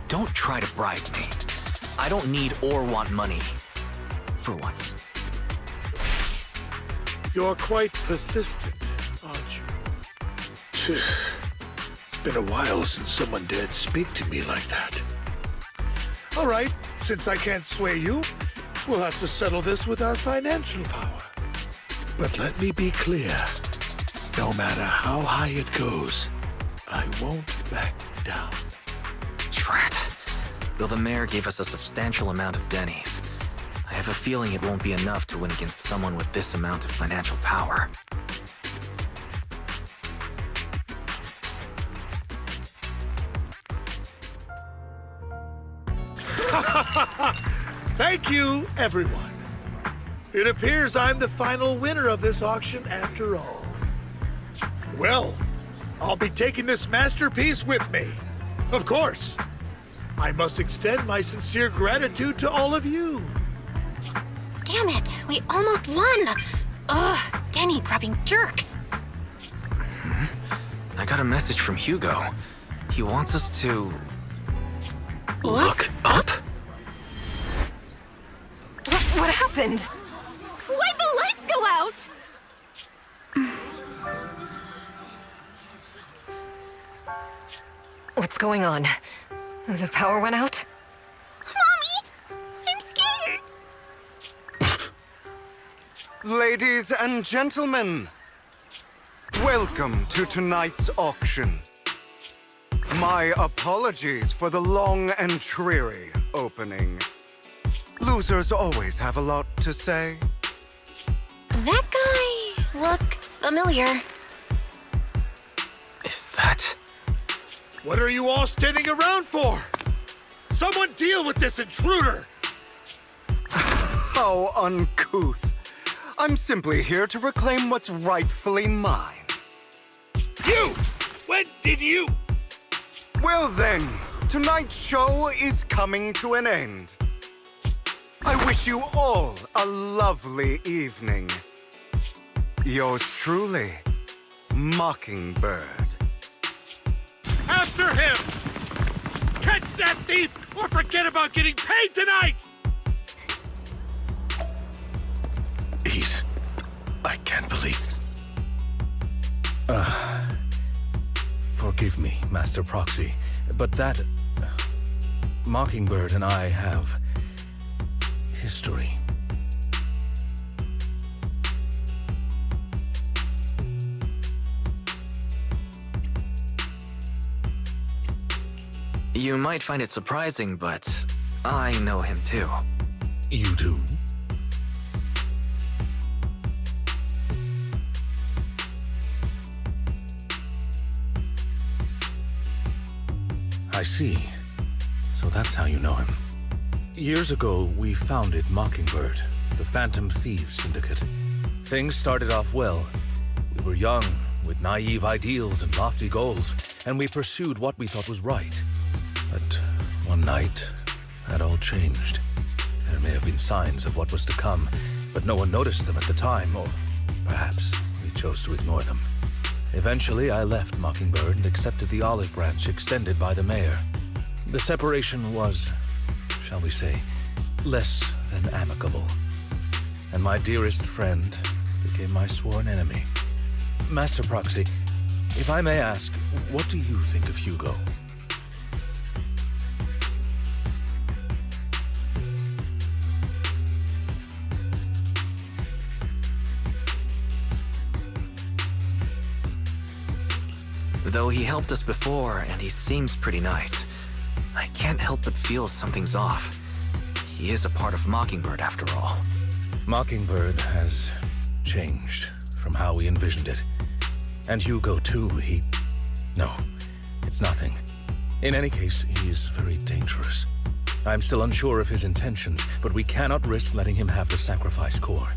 Don't try to bribe me. I don't need or want money. For once. You're quite persistent, aren't you? It's been a while since someone dared speak to me like that. All right, since I can't sway you, we'll have to settle this with our financial power. But let me be clear. No matter how high it goes, I won't back down. Drat. Though the mayor gave us a substantial amount of Denny's, I have a feeling it won't be enough to win against someone with this amount of financial power. Thank you, everyone. It appears I'm the final winner of this auction after all. Well, I'll be taking this masterpiece with me. Of course. I must extend my sincere gratitude to all of you. Damn it, we almost won! Ugh, Denny grabbing jerks! I got a message from Hugo. He wants us to... Look up? What happened? Why'd the lights go out? What's going on? The power went out? Mommy! I'm scared! Ladies and gentlemen, welcome to tonight's auction. My apologies for the long and dreary opening. Losers always have a lot to say. That guy looks familiar. Is that... What are you all standing around for? Someone deal with this intruder! How uncouth. I'm simply here to reclaim what's rightfully mine. You! When did you? Well then, tonight's show is coming to an end. I wish you all a lovely evening. Yours truly, Mockingbird. After him! Catch that thief or forget about getting paid tonight! I can't believe... Forgive me, Master Proxy, but that... Mockingbird and I have history. You might find it surprising, but I know him too. You do? I see. So that's how you know him. Years ago, we founded Mockingbird, the Phantom Thieves Syndicate. Things started off well. We were young, with naive ideals and lofty goals, and we pursued what we thought was right. But one night, that all changed. There may have been signs of what was to come, but no one noticed them at the time, or perhaps we chose to ignore them. Eventually, I left Mockingbird and accepted the olive branch extended by the mayor. The separation was, shall we say, less than amicable. And my dearest friend became my sworn enemy. Master Proxy, if I may ask, what do you think of Hugo? Though he helped us before, and he seems pretty nice, I can't help but feel something's off. He is a part of Mockingbird, after all. Mockingbird has changed from how we envisioned it. And Hugo, too, No, it's nothing. In any case, he's very dangerous. I'm still unsure of his intentions, but we cannot risk letting him have the sacrifice core.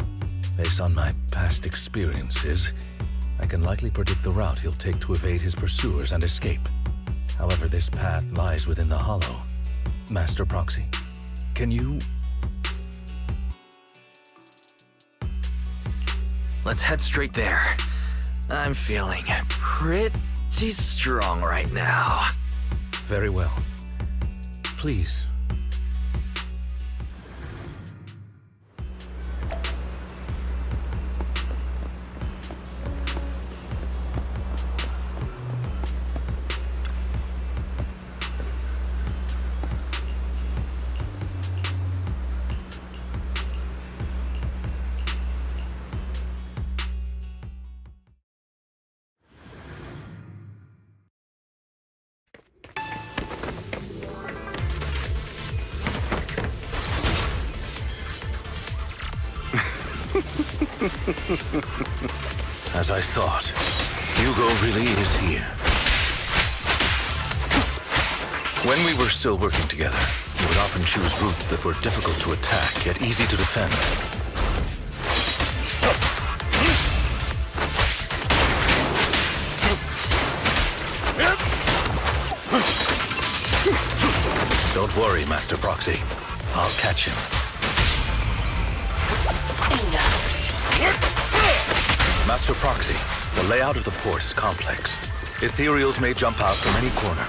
Based on my past experiences, I can likely predict the route he'll take to evade his pursuers and escape. However, this path lies within the Hollow. Master Proxy, can you... Let's head straight there. I'm feeling pretty strong right now. Very well. Please. As I thought, Hugo really is here. When we were still working together, he would often choose routes that were difficult to attack, yet easy to defend. Don't worry, Master Proxy. I'll catch him. Master Proxy, the layout of the port is complex. Ethereals may jump out from any corner.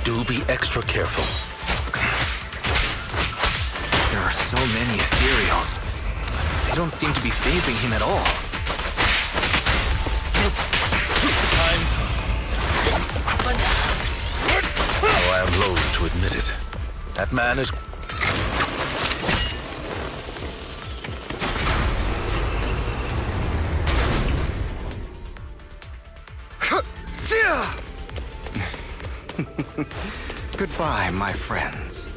Do be extra careful. There are so many Ethereals. They don't seem to be phasing him at all. Oh, I am loath to admit it. That man is... Goodbye, my friends.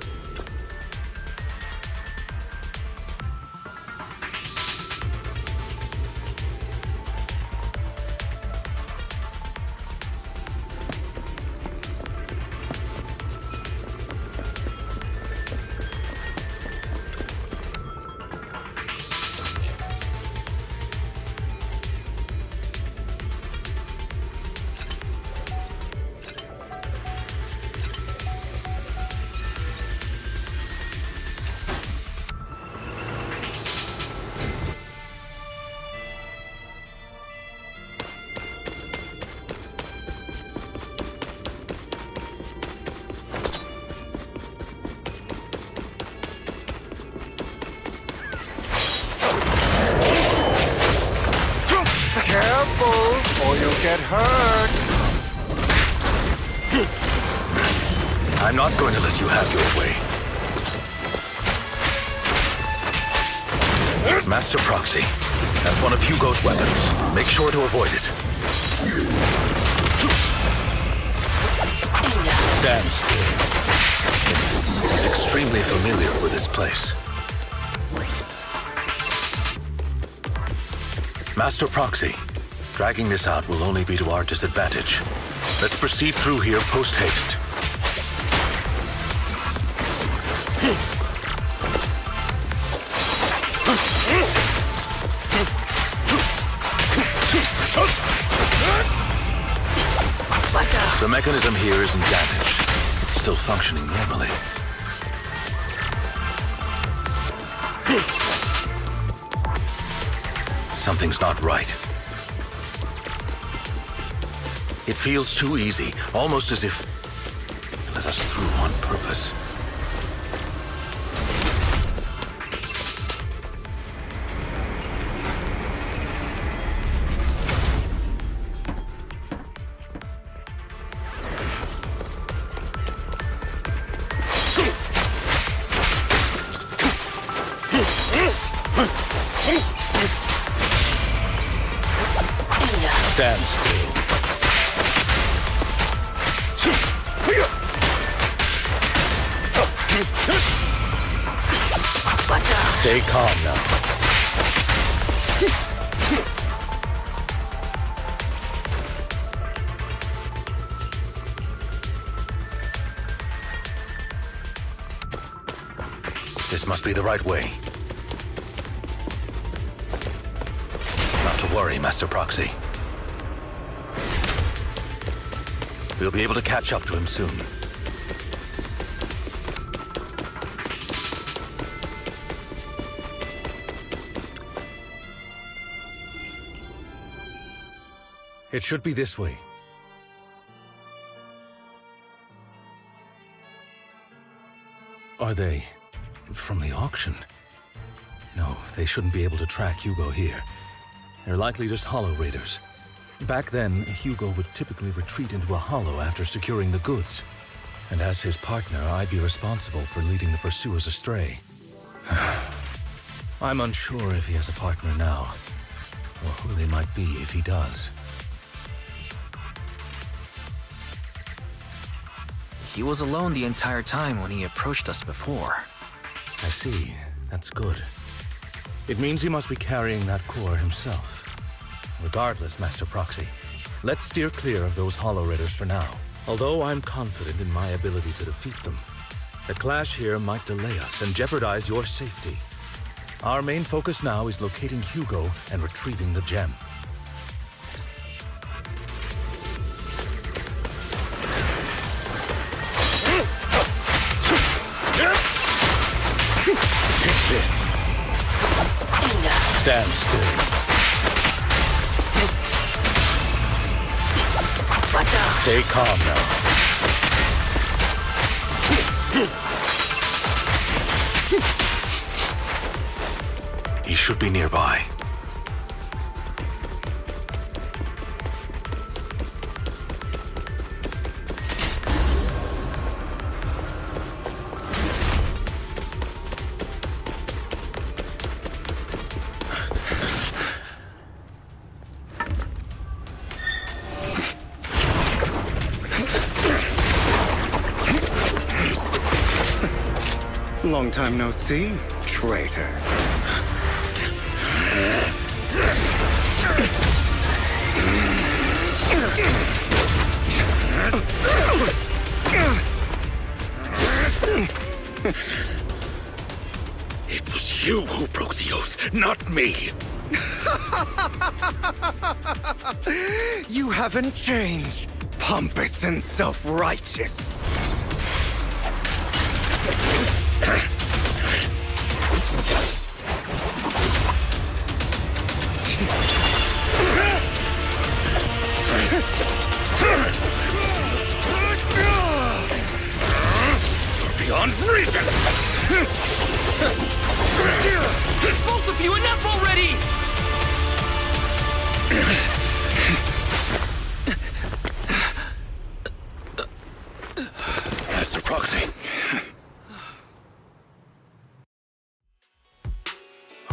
get hurt. I'm not going to let you have your way. Master Proxy, that's one of Hugo's weapons. Make sure to avoid it. Stand still. He's extremely familiar with this place. Master Proxy, dragging this out will only be to our disadvantage. Let's proceed through here post-haste. The mechanism here isn't damaged. It's still functioning normally. Something's not right. It feels too easy, almost as if you let us through on purpose. Stand still. Stay calm now. This must be the right way. Not to worry, Master Proxy. We'll be able to catch up to him soon. It should be this way. Are they from the auction? No, they shouldn't be able to track Hugo here. They're likely just hollow raiders. Back then, Hugo would typically retreat into a hollow after securing the goods. And as his partner, I'd be responsible for leading the pursuers astray. I'm unsure if he has a partner now, or who they might be if he does. He was alone the entire time when he approached us before. I see. That's good. It means he must be carrying that core himself. Regardless, Master Proxy, let's steer clear of those hollow raiders for now. Although I'm confident in my ability to defeat them, the clash here might delay us and jeopardize your safety. Our main focus now is locating Hugo and retrieving the gem. Take this. Stand still. Stay calm now. He should be nearby. Long time no see, traitor. It was you who broke the oath, not me. You haven't changed, pompous and self-righteous. Beyond reason! Both of you, enough already!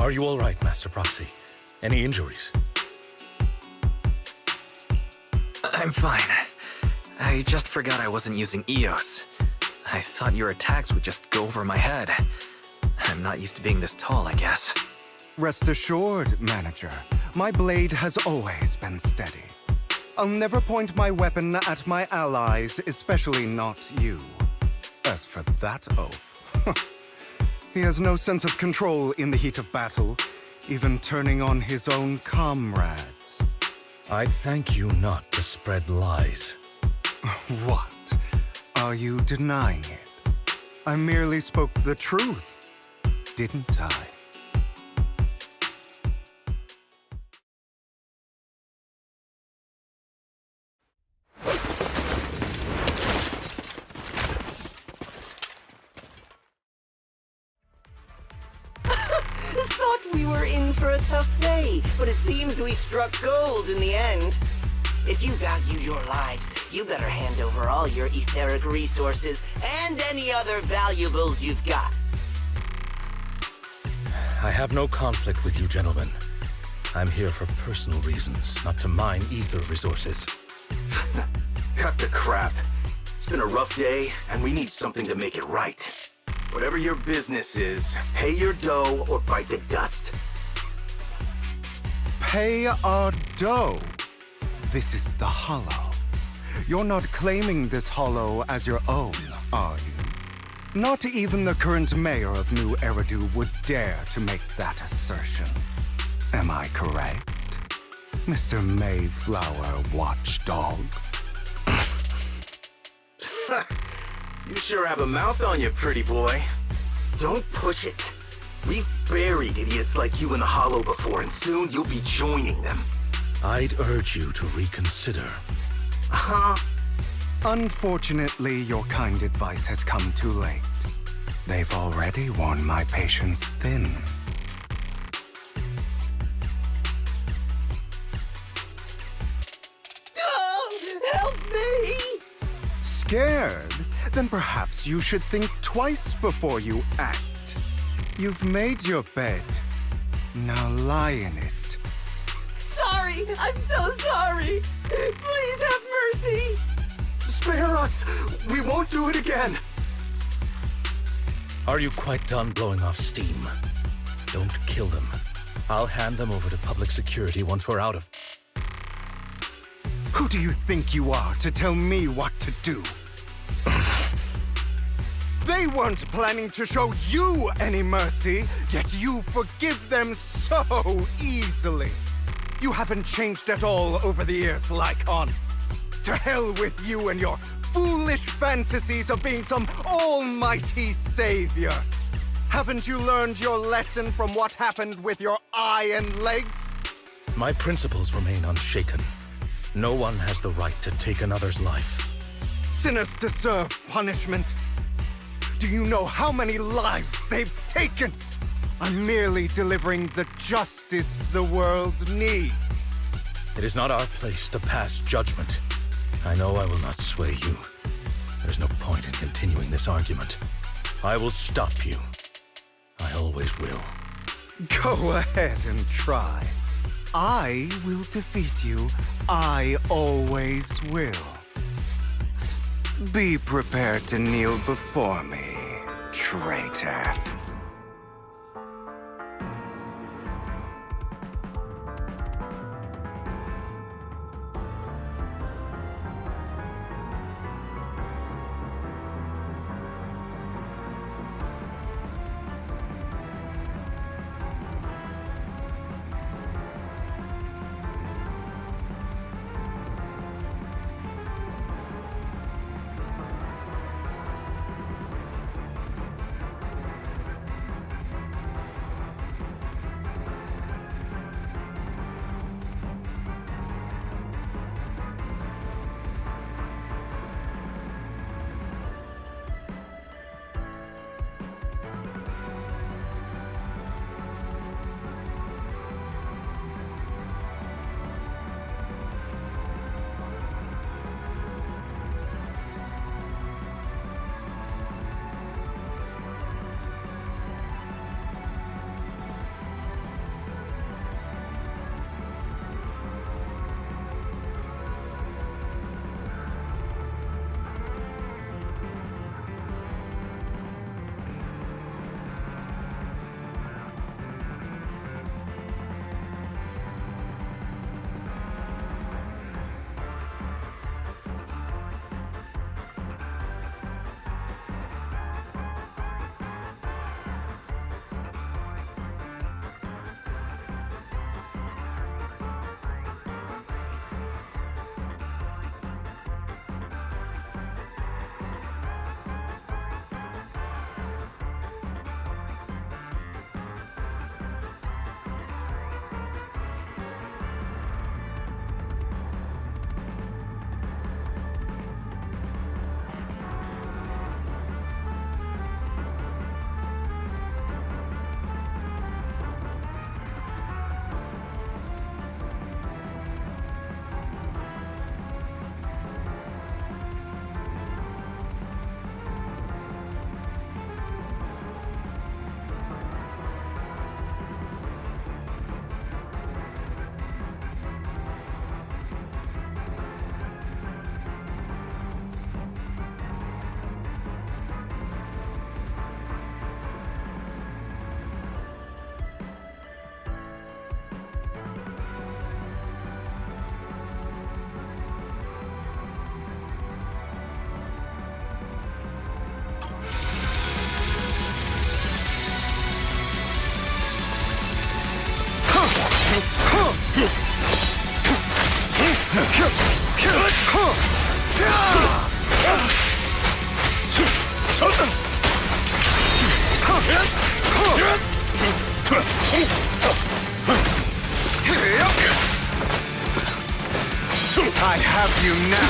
Are you all right, Master Proxy? Any injuries? I'm fine. I just forgot I wasn't using EOS. I thought your attacks would just go over my head. I'm not used to being this tall, I guess. Rest assured, Manager. My blade has always been steady. I'll never point my weapon at my allies, especially not you. As for that oaf, he has no sense of control in the heat of battle, even turning on his own comrades. I'd thank you not to spread lies. What? Are you denying it? I merely spoke the truth, didn't I? Thought we were in for a tough day, but it seems we struck gold in the end. If you value your lives, you better hand over all your etheric resources and any other valuables you've got. I have no conflict with you, gentlemen. I'm here for personal reasons, not to mine ether resources. Cut the crap. It's been a rough day, and we need something to make it right. Whatever your business is, pay your dough or bite the dust. Pay our dough? This is the Hollow. You're not claiming this Hollow as your own, are you? Not even the current mayor of New Eridu would dare to make that assertion. Am I correct, Mr. Mayflower Watchdog? You sure have a mouth on you, pretty boy. Don't push it. We've buried idiots like you in the Hollow before, and soon you'll be joining them. I'd urge you to reconsider. Huh? Unfortunately, your kind advice has come too late. They've already worn my patience thin. Oh, help me! Scared? Then perhaps you should think twice before you act. You've made your bed. Now lie in it. Sorry! I'm so sorry! Please have mercy! Spare us! We won't do it again! Are you quite done blowing off steam? Don't kill them. I'll hand them over to public security once we're out of... Who do you think you are to tell me what to do? They weren't planning to show you any mercy, yet you forgive them so easily. You haven't changed at all over the years, Lycon. To hell with you and your foolish fantasies of being some almighty savior. Haven't you learned your lesson from what happened with your eye and legs? My principles remain unshaken. No one has the right to take another's life. Sinners deserve punishment. Do you know how many lives they've taken? I'm merely delivering the justice the world needs. It is not our place to pass judgment. I know I will not sway you. There's no point in continuing this argument. I will stop you. I always will. Go ahead and try. I will defeat you. I always will. Be prepared to kneel before me, traitor. I have you now.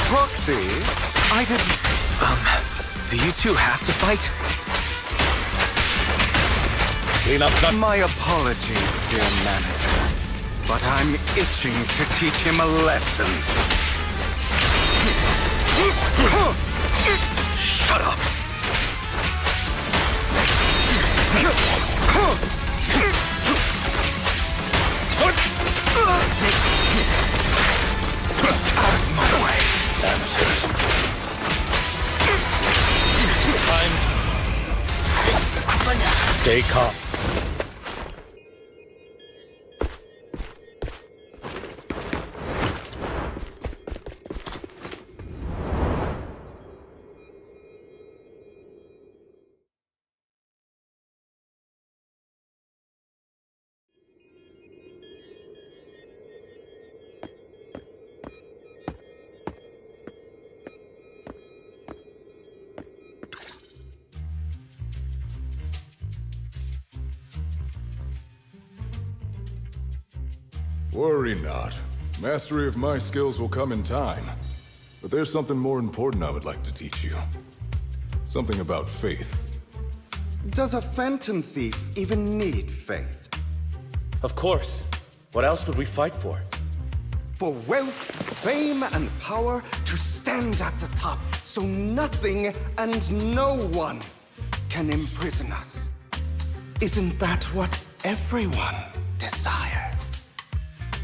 Proxy, I didn't... Do you two have to fight? Clean up that... My apologies, dear manager. But I'm itching to teach him a lesson. Shut up! Out of my way. Amateurs. Time. Stay calm. Worry not. Mastery of my skills will come in time. But there's something more important I would like to teach you. Something about faith. Does a phantom thief even need faith? Of course. What else would we fight for? For wealth, fame, and power to stand at the top, so nothing and no one can imprison us. Isn't that what everyone desires?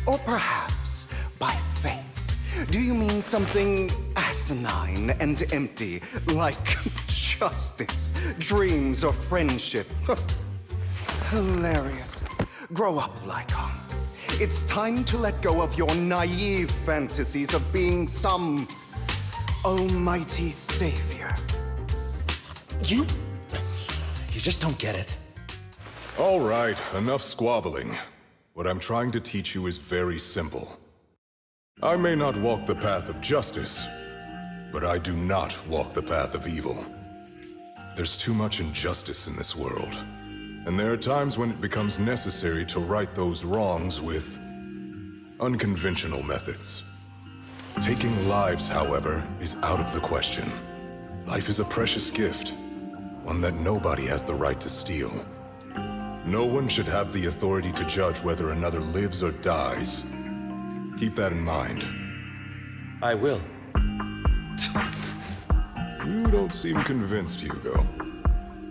Or perhaps, by faith, do you mean something asinine and empty, like justice, dreams, or friendship? Hilarious. Grow up, Lycon. It's time to let go of your naive fantasies of being some almighty savior. You just don't get it. All right, enough squabbling. What I'm trying to teach you is very simple. I may not walk the path of justice, but I do not walk the path of evil. There's too much injustice in this world, and there are times when it becomes necessary to right those wrongs with unconventional methods. Taking lives, however, is out of the question. Life is a precious gift, one that nobody has the right to steal. No one should have the authority to judge whether another lives or dies. Keep that in mind. I will. You don't seem convinced, Hugo.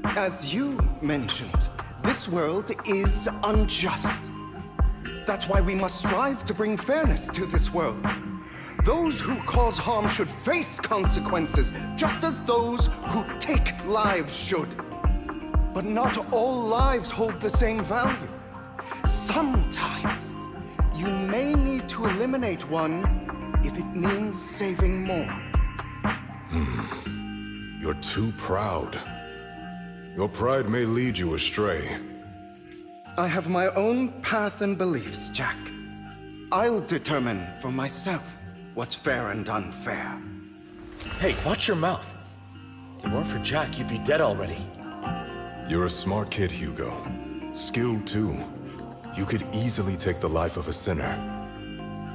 As you mentioned, this world is unjust. That's why we must strive to bring fairness to this world. Those who cause harm should face consequences, just as those who take lives should. But not all lives hold the same value. Sometimes, you may need to eliminate one if it means saving more. You're too proud. Your pride may lead you astray. I have my own path and beliefs, Jack. I'll determine for myself what's fair and unfair. Hey, watch your mouth. If it weren't for Jack, you'd be dead already. You're a smart kid, Hugo. Skilled too. You could easily take the life of a sinner.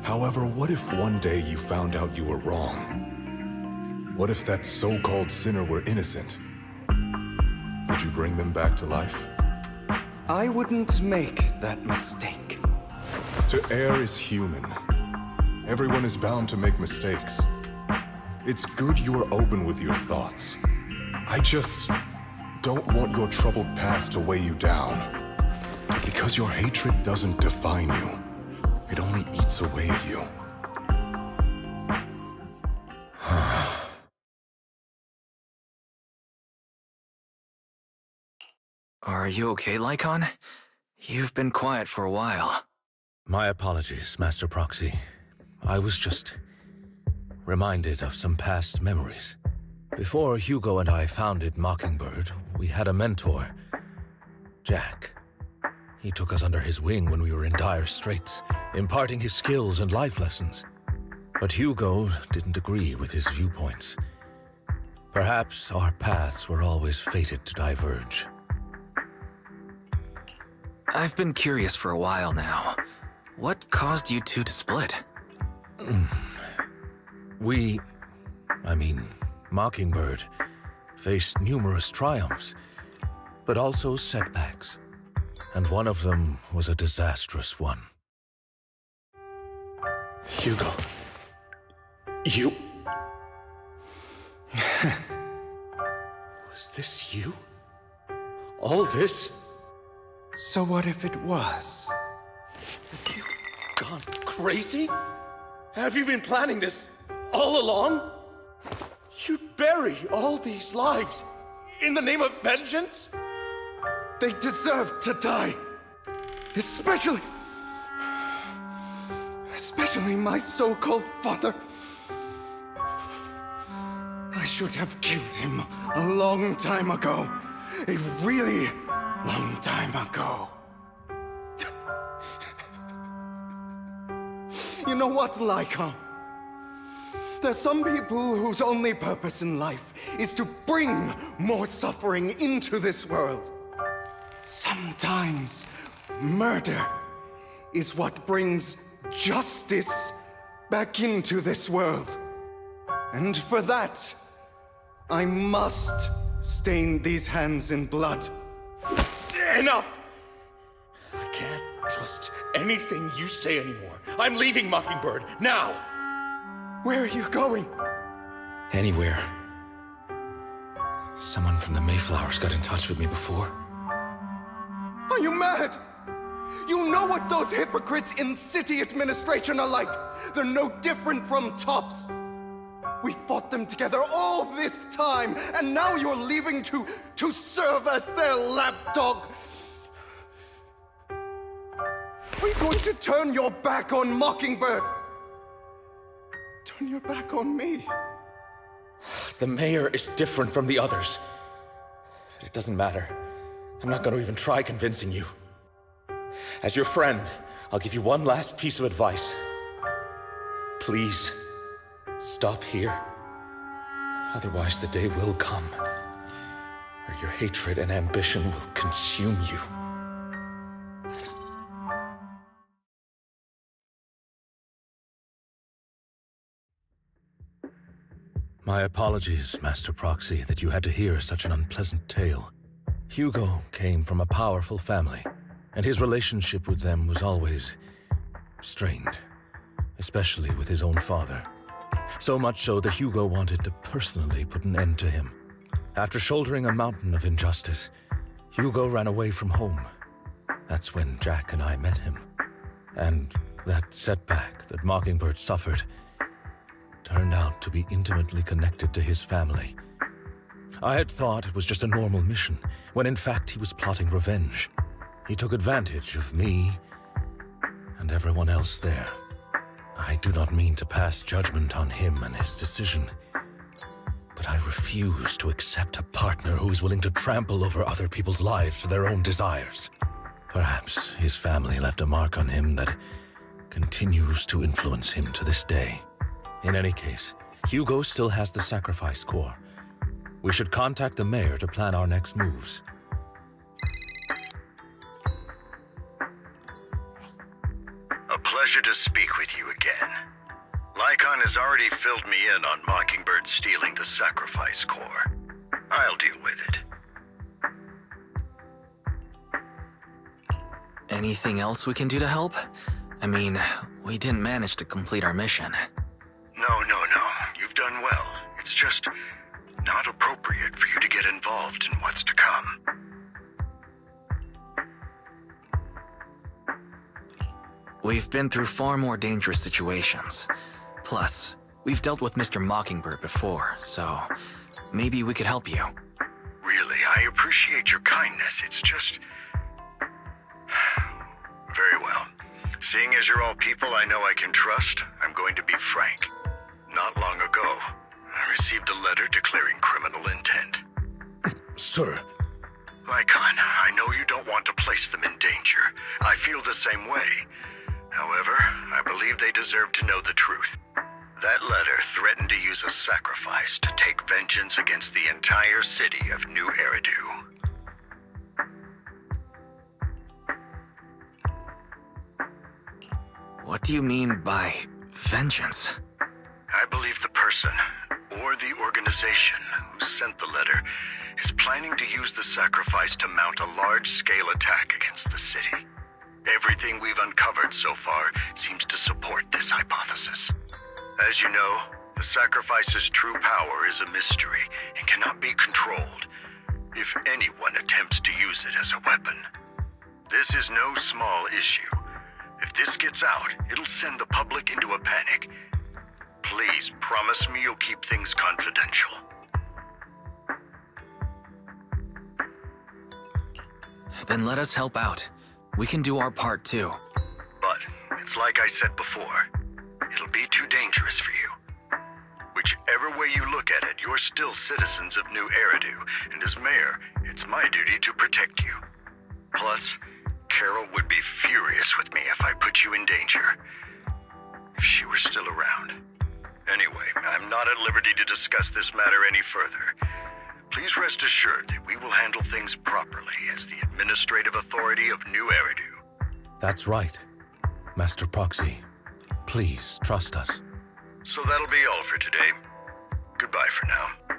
However, what if one day you found out you were wrong? What if that so-called sinner were innocent? Would you bring them back to life? I wouldn't make that mistake. To err is human. Everyone is bound to make mistakes. It's good you are open with your thoughts. I just don't want your troubled past to weigh you down. Because your hatred doesn't define you. It only eats away at you. Are you okay, Lycon? You've been quiet for a while. My apologies, Master Proxy. I was just reminded of some past memories. Before Hugo and I founded Mockingbird, we had a mentor, Jack. He took us under his wing when we were in dire straits, imparting his skills and life lessons. But Hugo didn't agree with his viewpoints. Perhaps our paths were always fated to diverge. I've been curious for a while now. What caused you two to split? Mockingbird faced numerous triumphs, but also setbacks. And one of them was a disastrous one. Hugo. You... Was this you? All this? So what if it was? Have you gone crazy? Have you been planning this all along? You'd bury all these lives in the name of vengeance? They deserve to die. Especially my so-called father. I should have killed him a long time ago. A really long time ago. You know what, Lycon? There's some people whose only purpose in life is to bring more suffering into this world. Sometimes murder is what brings justice back into this world. And for that, I must stain these hands in blood. Enough! I can't trust anything you say anymore. I'm leaving Mockingbird, now! Where are you going? Anywhere. Someone from the Mayflowers got in touch with me before. Are you mad? You know what those hypocrites in city administration are like. They're no different from tops. We fought them together all this time, and now you're leaving to serve as their lapdog. Are you going to turn your back on Mockingbird? Turn your back on me? The mayor is different from the others. But it doesn't matter. I'm not going to even try convincing you. As your friend, I'll give you one last piece of advice. Please, stop here. Otherwise, the day will come where your hatred and ambition will consume you. My apologies, Master Proxy, that you had to hear such an unpleasant tale. Hugo came from a powerful family, and his relationship with them was always strained, especially with his own father. So much so that Hugo wanted to personally put an end to him. After shouldering a mountain of injustice, Hugo ran away from home. That's when Jack and I met him. And that setback that Mockingbird suffered turned out to be intimately connected to his family. I had thought it was just a normal mission, when in fact he was plotting revenge. He took advantage of me and everyone else there. I do not mean to pass judgment on him and his decision, but I refuse to accept a partner who is willing to trample over other people's lives for their own desires. Perhaps his family left a mark on him that continues to influence him to this day. In any case, Hugo still has the sacrifice core. We should contact the mayor to plan our next moves. A pleasure to speak with you again. Lycon has already filled me in on Mockingbird stealing the sacrifice core. I'll deal with it. Anything else we can do to help? I mean, we didn't manage to complete our mission. No. You've done well. It's just not appropriate for you to get involved in what's to come. We've been through far more dangerous situations. Plus, we've dealt with Mr. Mockingbird before, so maybe we could help you. Really, I appreciate your kindness. It's just... Very well. Seeing as you're all people I know I can trust, I'm going to be frank. Not long ago, I received a letter declaring criminal intent. Sir. Lycon, I know you don't want to place them in danger. I feel the same way. However, I believe they deserve to know the truth. That letter threatened to use a sacrifice to take vengeance against the entire city of New Eridu. What do you mean by vengeance? I believe the person, or the organization, who sent the letter is planning to use the sacrifice to mount a large-scale attack against the city. Everything we've uncovered so far seems to support this hypothesis. As you know, the sacrifice's true power is a mystery and cannot be controlled if anyone attempts to use it as a weapon. This is no small issue. If this gets out, it'll send the public into a panic. Please promise me you'll keep things confidential. Then let us help out. We can do our part too. But it's like I said before. It'll be too dangerous for you. Whichever way you look at it, you're still citizens of New Eridu, and as mayor, it's my duty to protect you. Plus, Carol would be furious with me if I put you in danger. If she were still around. Anyway, I'm not at liberty to discuss this matter any further. Please rest assured that we will handle things properly as the administrative authority of New Eridu. That's right. Master Proxy, please trust us. So that'll be all for today. Goodbye for now.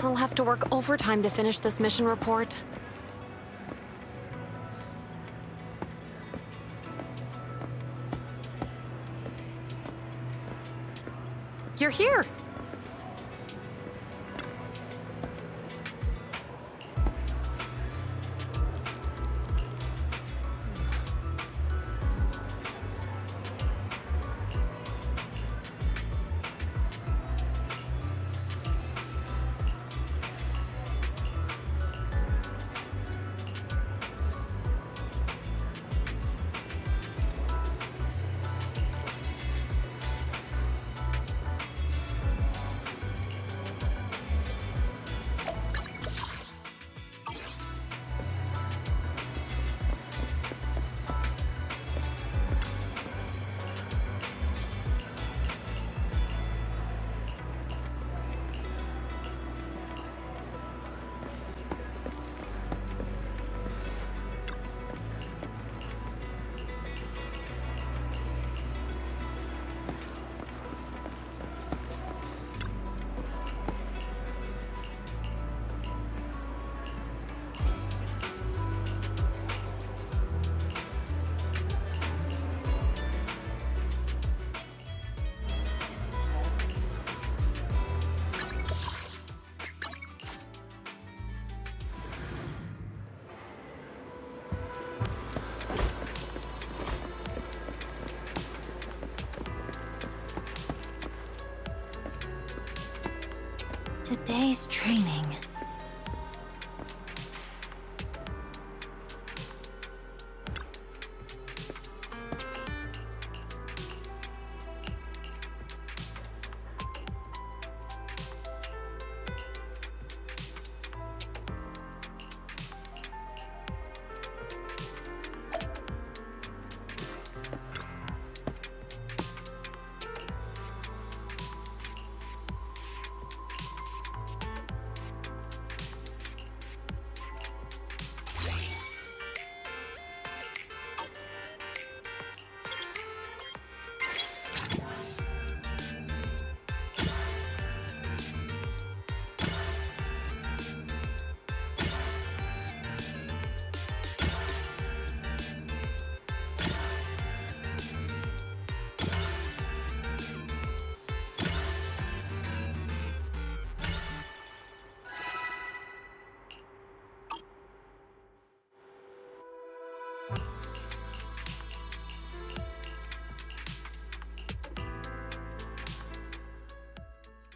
I'll have to work overtime to finish this mission report. You're here! Today's training.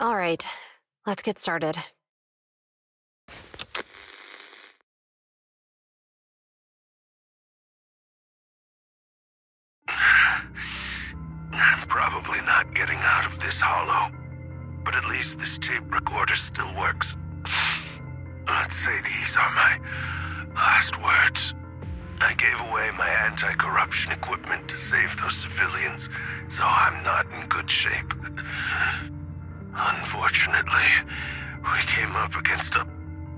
All right, let's get started. I'm probably not getting out of this hollow, but at least this tape recorder still works. Let's say these are my last words. I gave away my anti-corruption equipment to save those civilians, so I'm not in good shape. Unfortunately, we came up against a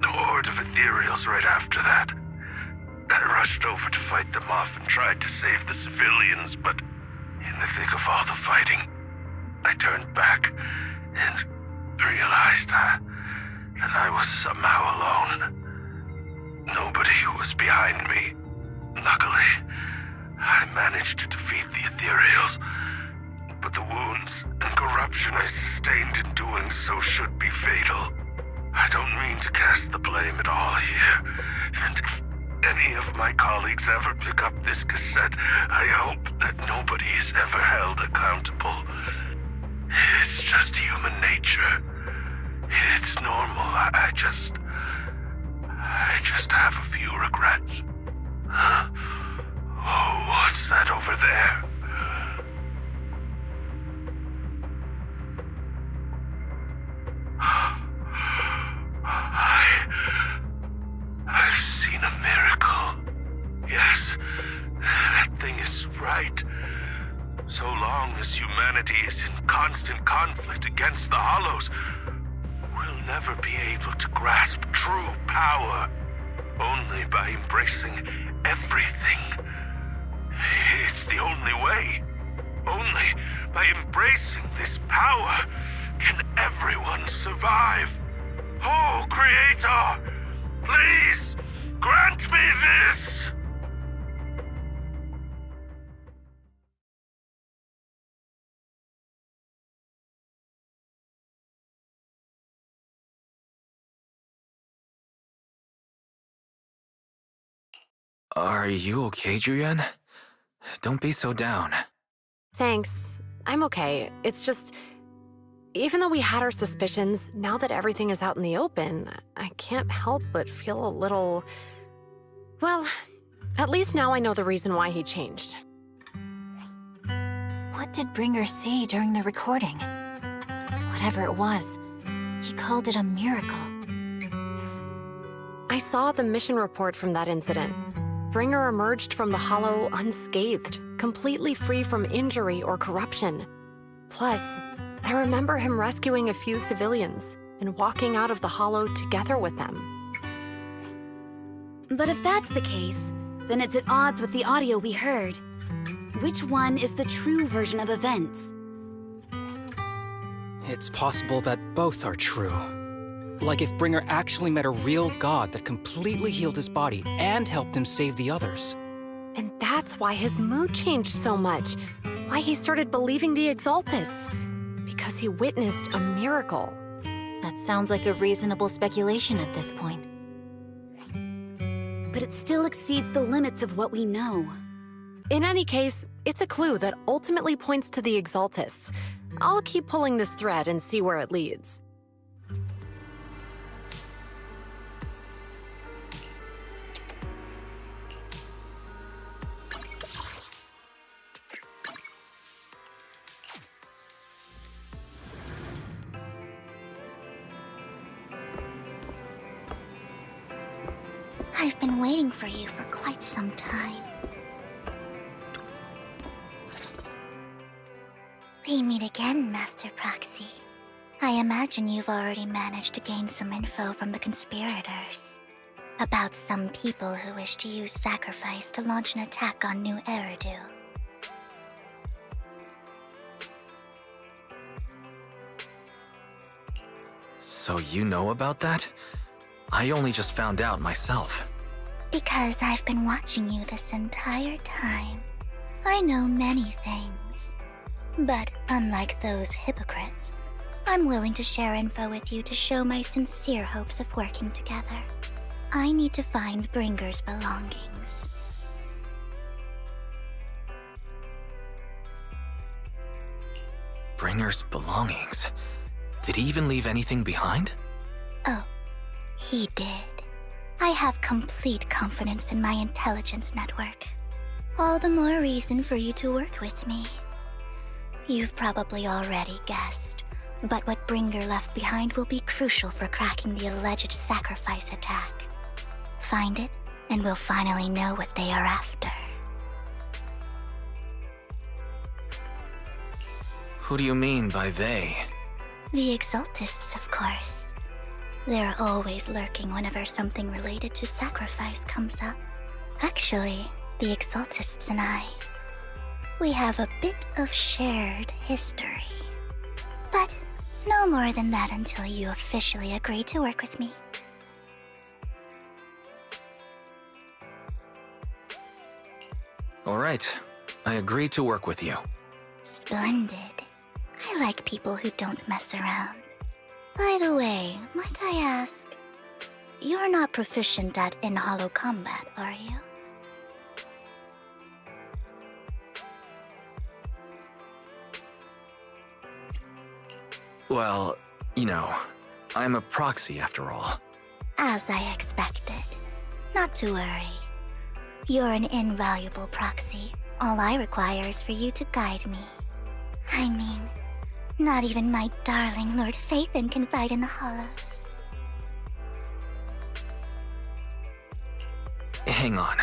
horde of ethereals right after that. I rushed over to fight them off and tried to save the civilians, but in the thick of all the fighting, I turned back and realized that I was somehow alone. Nobody was behind me. Luckily, I managed to defeat the ethereals, but the wounds and corruption I sustained in doing so should be fatal. I don't mean to cast the blame at all here, and if any of my colleagues ever pick up this cassette, I hope that nobody is ever held accountable. It's just human nature. It's normal. I just have a few regrets. Oh, what's that over there? I've seen a miracle. Yes, that thing is right. So long as humanity is in constant conflict against the Hollows, we'll never be able to grasp true power. Only by embracing everything. It's the only way. Only by embracing this power can everyone survive. Oh, Creator, please grant me this! Are you okay, Julian? Don't be so down. Thanks. I'm okay. It's just... even though we had our suspicions, now that everything is out in the open, I can't help but feel a little... well, at least now I know the reason why he changed. What did Bringer see during the recording? Whatever it was, he called it a miracle. I saw the mission report from that incident. Bringer emerged from the Hollow unscathed, completely free from injury or corruption. Plus, I remember him rescuing a few civilians and walking out of the Hollow together with them. But if that's the case, then it's at odds with the audio we heard. Which one is the true version of events? It's possible that both are true. Like if Bringer actually met a real god that completely healed his body and helped him save the others. And that's why his mood changed so much. Why he started believing the Exaltists. Because he witnessed a miracle. That sounds like a reasonable speculation at this point. But it still exceeds the limits of what we know. In any case, it's a clue that ultimately points to the Exaltists. I'll keep pulling this thread and see where it leads. I've been waiting for you for quite some time. We meet again, Master Proxy. I imagine you've already managed to gain some info from the conspirators. About some people who wish to use sacrifice to launch an attack on New Eridu. So you know about that? I only just found out myself. Because I've been watching you this entire time. I know many things. But unlike those hypocrites, I'm willing to share info with you to show my sincere hopes of working together. I need to find Bringer's belongings. Bringer's belongings? Did he even leave anything behind? Oh, he did. I have complete confidence in my intelligence network. All the more reason for you to work with me. You've probably already guessed, but what Bringer left behind will be crucial for cracking the alleged sacrifice attack. Find it, and we'll finally know what they are after. Who do you mean by they? The Exaltists, of course. They're always lurking whenever something related to sacrifice comes up. Actually, the Exaltists and I, we have a bit of shared history. But no more than that until you officially agree to work with me. All right, I agree to work with you. Splendid. I like people who don't mess around. By the way, might I ask, you're not proficient at in-hollow combat, are you? Well, you know, I'm a proxy after all. As I expected. Not to worry. You're an invaluable proxy. All I require is for you to guide me. I mean, not even my darling Lord Phaethon can fight in the Hollows. Hang on.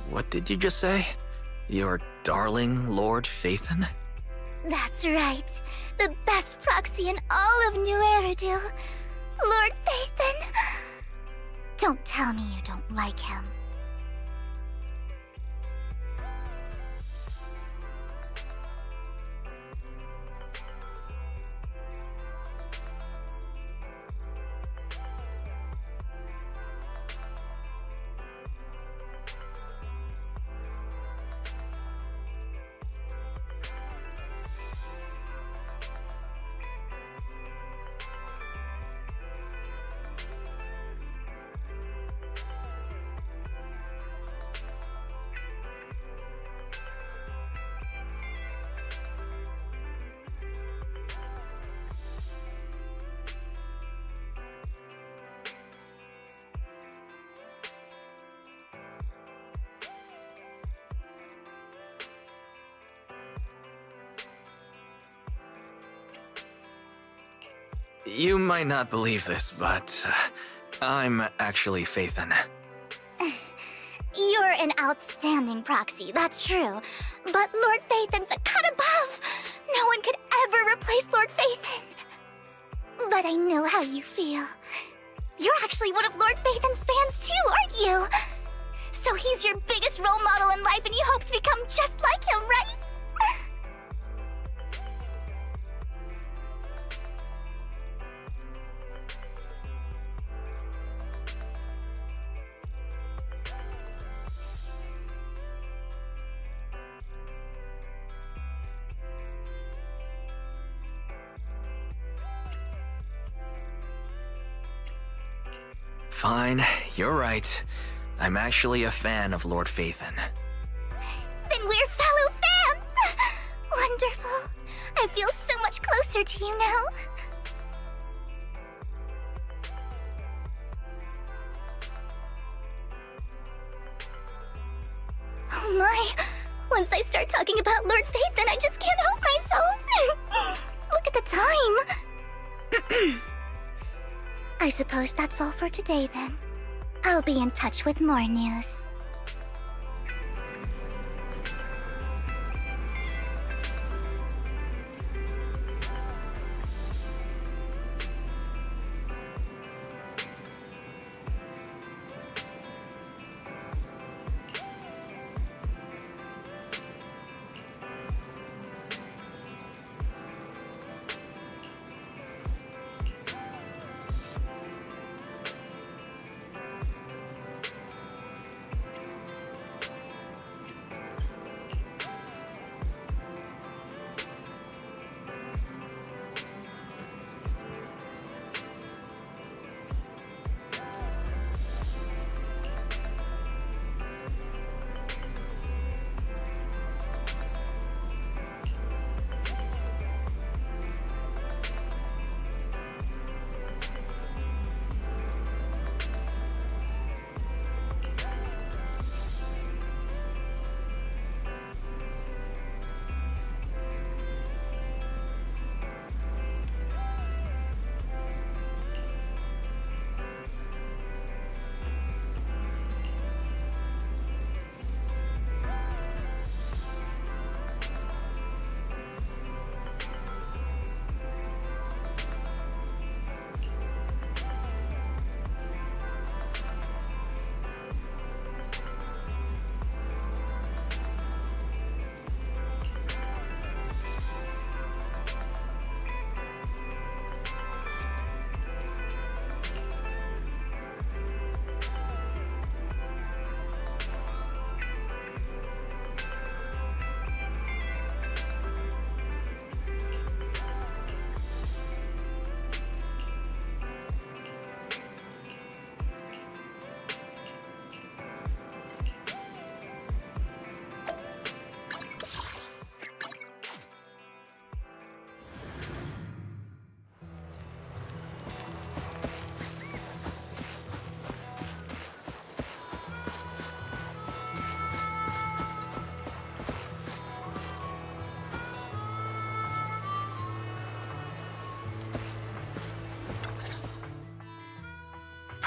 What did you just say? Your darling Lord Phaethon? That's right. The best proxy in all of New Eridu. Lord Phaethon. Don't tell me you don't like him. You might not believe this, but I'm actually Phaethon. You're an outstanding proxy, that's true. But Lord Phaethon's a cut above. No one could ever replace Lord Phaethon. But I know how you feel. You're actually one of Lord Phaethon's fans too, aren't you? So he's your biggest role model in life and you hope to become just like him, right? Fine, you're right. I'm actually a fan of Lord Phaethon. Then we're fellow fans! Wonderful. I feel so much closer to you now. Oh my! Once I start talking about Lord Phaethon, I just can't help myself! Look at the time! I suppose that's all for today then. I'll be in touch with more news.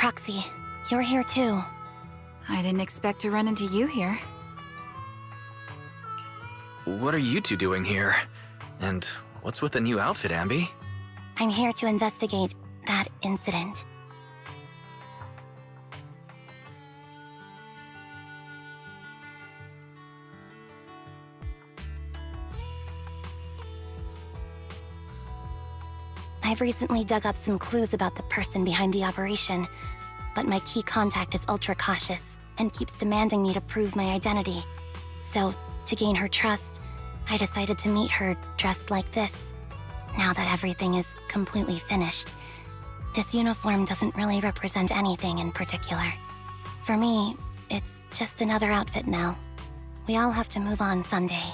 Proxy, you're here too. I didn't expect to run into you here. What are you two doing here? And what's with the new outfit, Anby? I'm here to investigate that incident. I've recently dug up some clues about the person behind the operation, but my key contact is ultra cautious and keeps demanding me to prove my identity. So, to gain her trust, I decided to meet her dressed like this. Now that everything is completely finished, this uniform doesn't really represent anything in particular. For me, it's just another outfit now. We all have to move on someday.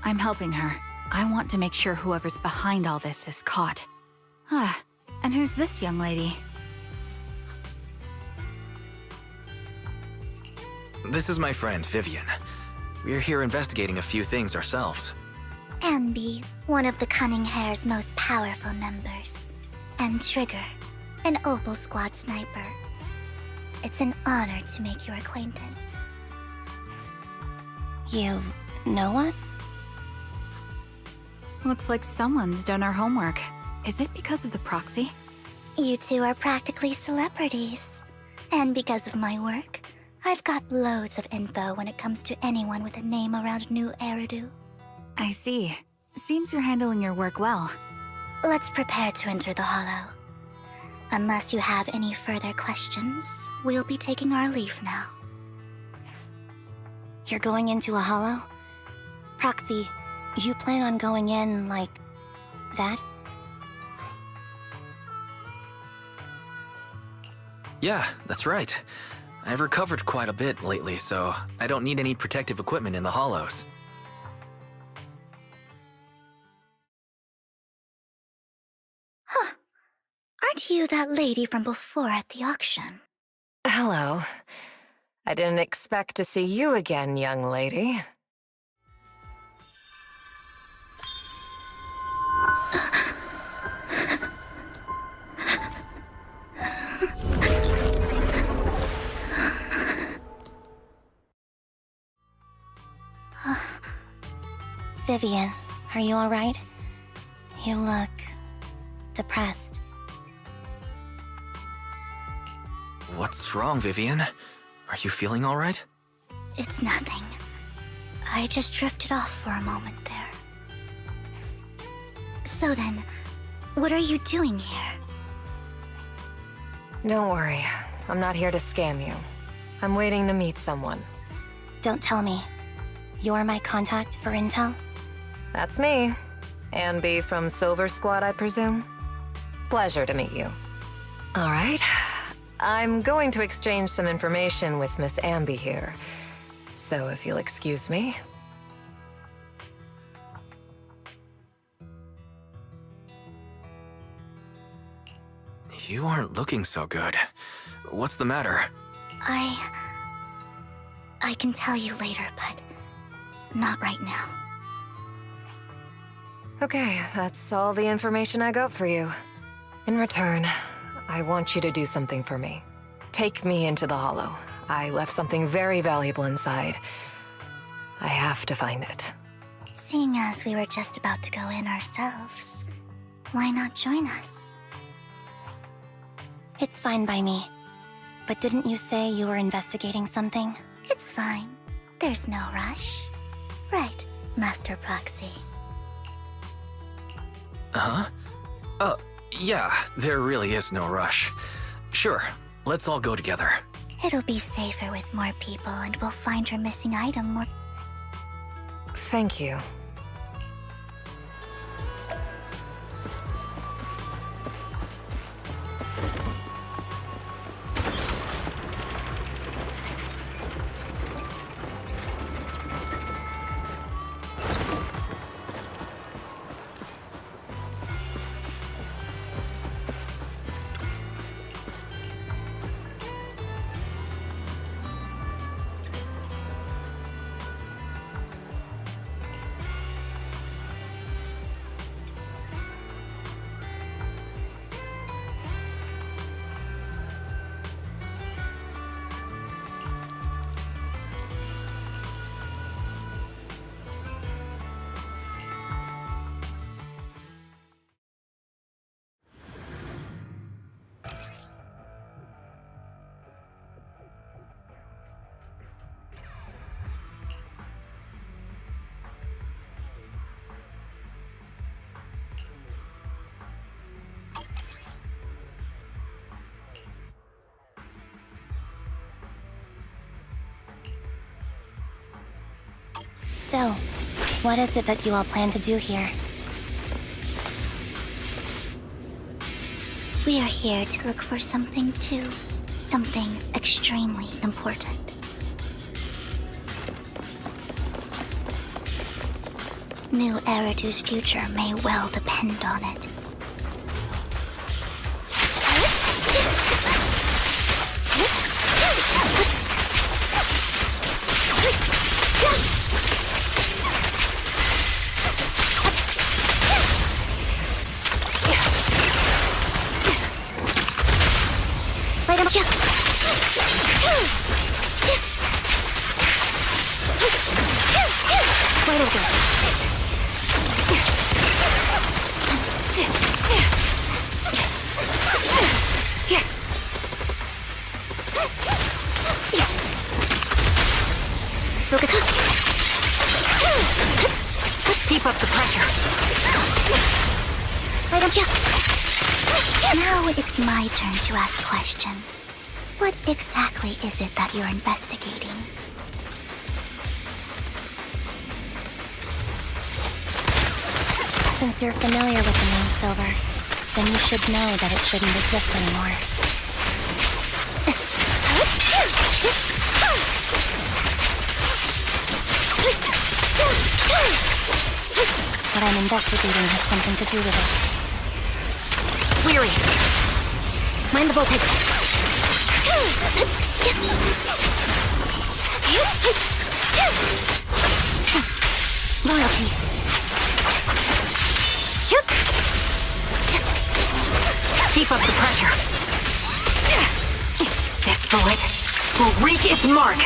I'm helping her. I want to make sure whoever's behind all this is caught. Ah, and who's this young lady? This is my friend, Vivian. We're here investigating a few things ourselves. Anby, one of the Cunning Hair's most powerful members. And Trigger, an Opal Squad sniper. It's an honor to make your acquaintance. You know us? Looks like someone's done our homework. Is it because of the proxy? You two are practically celebrities. And because of my work, I've got loads of info when it comes to anyone with a name around New Eridu. I see. Seems you're handling your work well. Let's prepare to enter the Hollow. Unless you have any further questions, we'll be taking our leave now. You're going into a Hollow? Proxy, you plan on going in like that? Yeah, that's right. I've recovered quite a bit lately, so I don't need any protective equipment in the hollows. Huh. Aren't you that lady from before at the auction? Hello. I didn't expect to see you again, young lady. Vivian, are you alright? You look depressed. What's wrong, Vivian? Are you feeling alright? It's nothing. I just drifted off for a moment there. So then, what are you doing here? Don't worry. I'm not here to scam you. I'm waiting to meet someone. Don't tell me. You're my contact for intel? That's me. Anby from Silver Squad, I presume? Pleasure to meet you. All right. I'm going to exchange some information with Miss Anby here. So if you'll excuse me. You aren't looking so good. What's the matter? I can tell you later, but not right now. Okay, that's all the information I got for you. In return, I want you to do something for me. Take me into the Hollow. I left something very valuable inside. I have to find it. Seeing as we were just about to go in ourselves, why not join us? It's fine by me. But didn't you say you were investigating something? It's fine. There's no rush. Right, Master Proxy. Huh? Yeah, there really is no rush. Sure, let's all go together. It'll be safer with more people, and we'll find your missing item more. Thank you. So, what is it that you all plan to do here? We are here to look for something too. Something extremely important. New Eridu's future may well depend on it. Keep up the pressure. Now it's my turn to ask questions. What exactly is it that you're investigating? Since you're familiar with the name Silver, then you should know that it shouldn't exist anymore. What I'm investigating has something to do with it. Weary. Mind the voltage. Loyalty. Keep up the pressure. This bullet will reach its mark.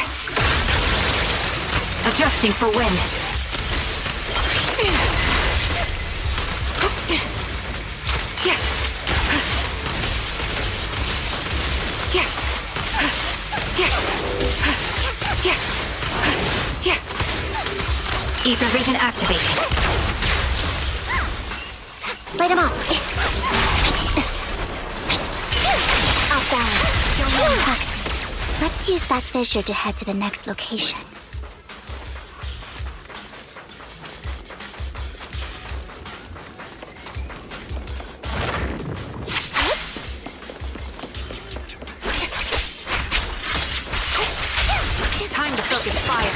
Adjusting for wind. Ether vision activated. Light him up. Off balance. Let's use that fissure to head to the next location. Time to focus fire.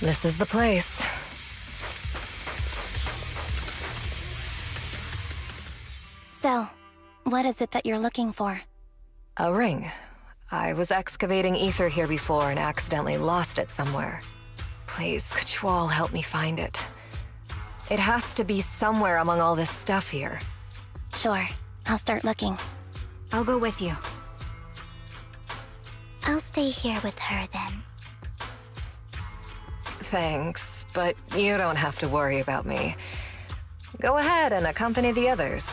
This is the place. So, what is it that you're looking for? A ring. I was excavating ether here before and accidentally lost it somewhere. Please, could you all help me find it? It has to be somewhere among all this stuff here. Sure, I'll start looking. I'll go with you. I'll stay here with her then. Thanks, but you don't have to worry about me. Go ahead and accompany the others.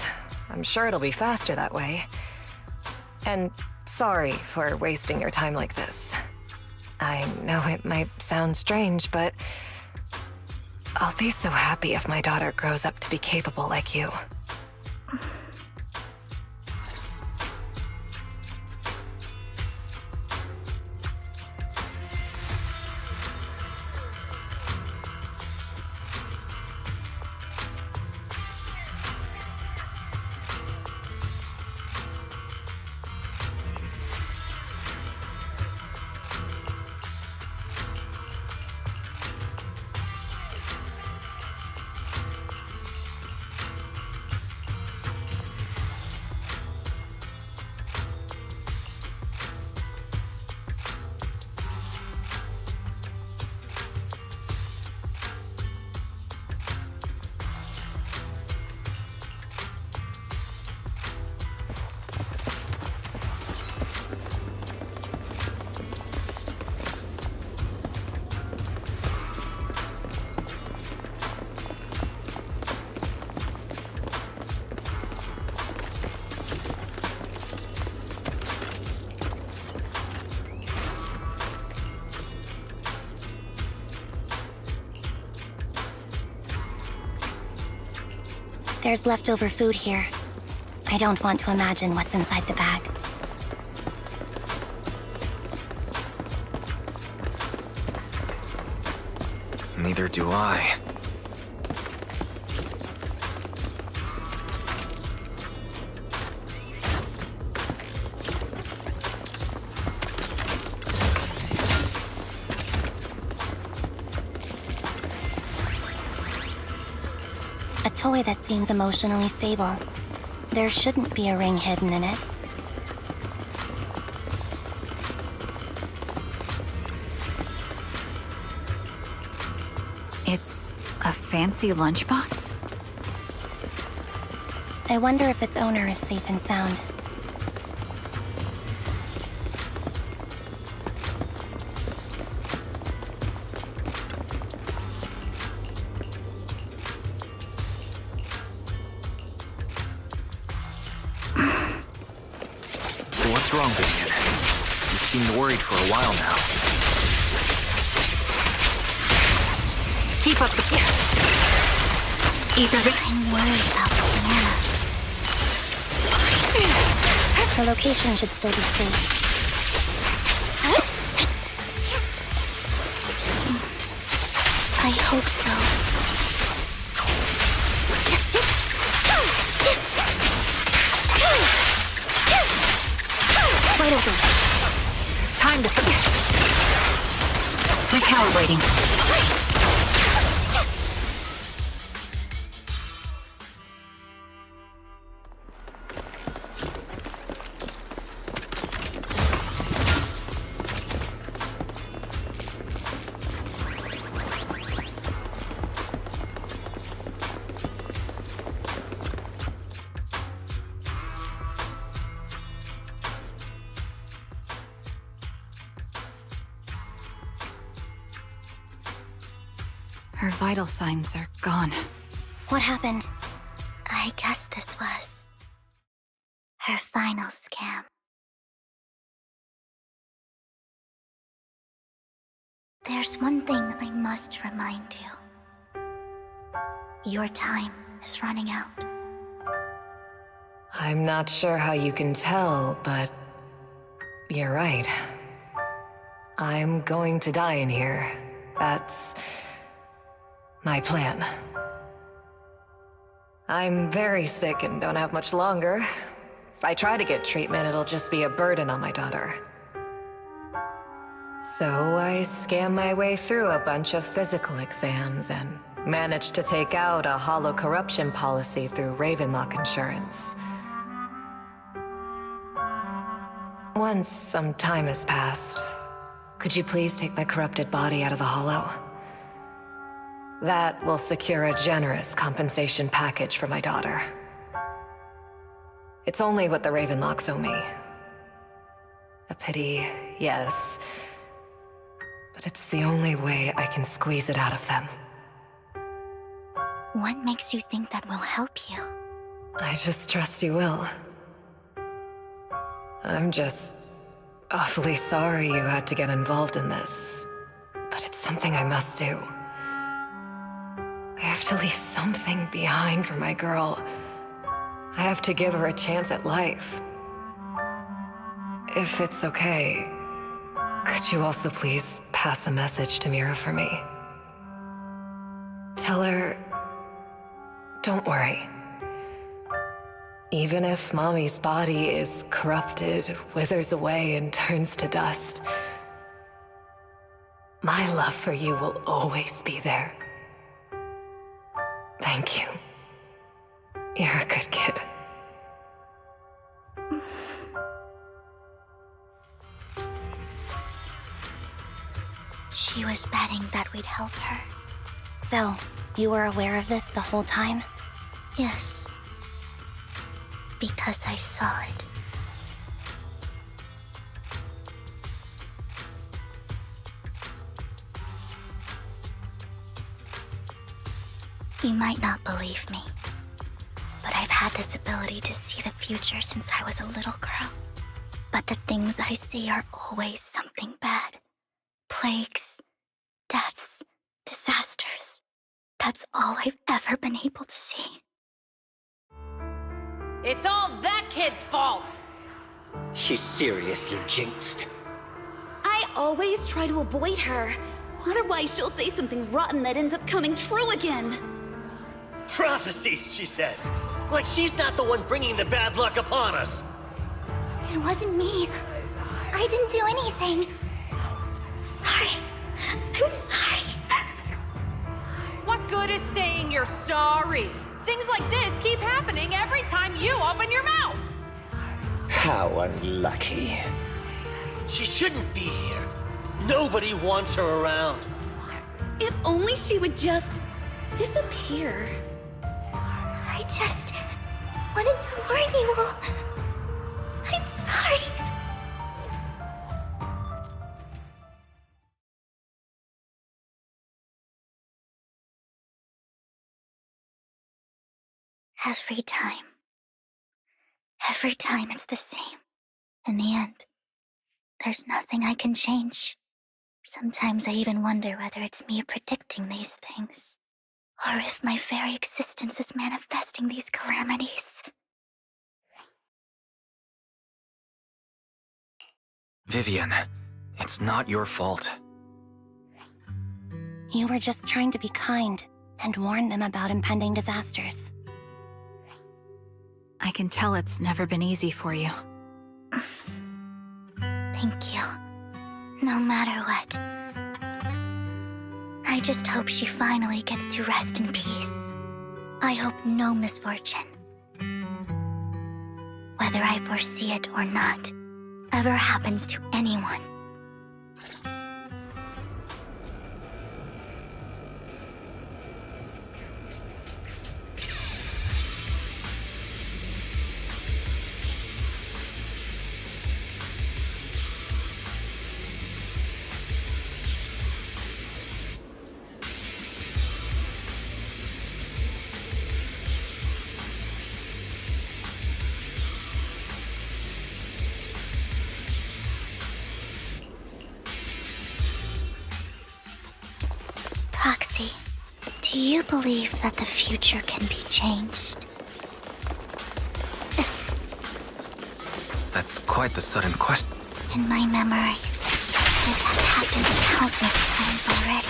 I'm sure it'll be faster that way. And sorry for wasting your time like this. I know it might sound strange, but I'll be so happy if my daughter grows up to be capable like you. There's leftover food here. I don't want to imagine what's inside the bag. Neither do I. A toy that seems emotionally stable. There shouldn't be a ring hidden in it. It's a fancy lunchbox? I wonder if its owner is safe and sound. So what's wrong, Vivian? You seemed worried for a while now. Keep up the... I'm worried about Sienna. Her location should still be safe. I hope so. Right over. Time to... Recalibrating. Her vital signs are gone. What happened? I guess this was her final scam. There's one thing I must remind you. Your time is running out. I'm not sure how you can tell, but you're right. I'm going to die in here. That's my plan. I'm very sick and don't have much longer. If I try to get treatment, it'll just be a burden on my daughter. So I scam my way through a bunch of physical exams and managed to take out a hollow corruption policy through Ravenlock Insurance. Once some time has passed, could you please take my corrupted body out of the hollow? That will secure a generous compensation package for my daughter. It's only what the Ravenlocks owe me. A pity, yes. But it's the only way I can squeeze it out of them. What makes you think that will help you? I just trust you will. I'm just awfully sorry you had to get involved in this. But it's something I must do. I have to leave something behind for my girl. I have to give her a chance at life. If it's okay, could you also please pass a message to Mira for me? Tell her, don't worry. Even if Mommy's body is corrupted, withers away, and turns to dust, my love for you will always be there. Thank you. You're a good kid. She was betting that we'd help her. So, you were aware of this the whole time? Yes. Because I saw it. You might not believe me, but I've had this ability to see the future since I was a little girl. But the things I see are always something bad. Plagues, deaths, disasters. That's all I've ever been able to see. It's all that kid's fault! She's seriously jinxed. I always try to avoid her. Otherwise, she'll say something rotten that ends up coming true again. Prophecies, she says. Like she's not the one bringing the bad luck upon us. It wasn't me. I didn't do anything. Sorry. I'm sorry. What good is saying you're sorry? Things like this keep happening every time you open your mouth! How unlucky. She shouldn't be here. Nobody wants her around. If only she would just disappear. I just wanted to warn you all. I'm sorry. Every time it's the same. In the end, there's nothing I can change. Sometimes I even wonder whether it's me predicting these things, or if my very existence is manifesting these calamities. Vivian, it's not your fault. You were just trying to be kind and warn them about impending disasters. I can tell it's never been easy for you. Thank you. No matter what. I just hope she finally gets to rest in peace. I hope no misfortune, whether I foresee it or not, ever happens to anyone. Proxy, do you believe that the future can be changed? That's quite the sudden question. In my memories, this has happened countless times already.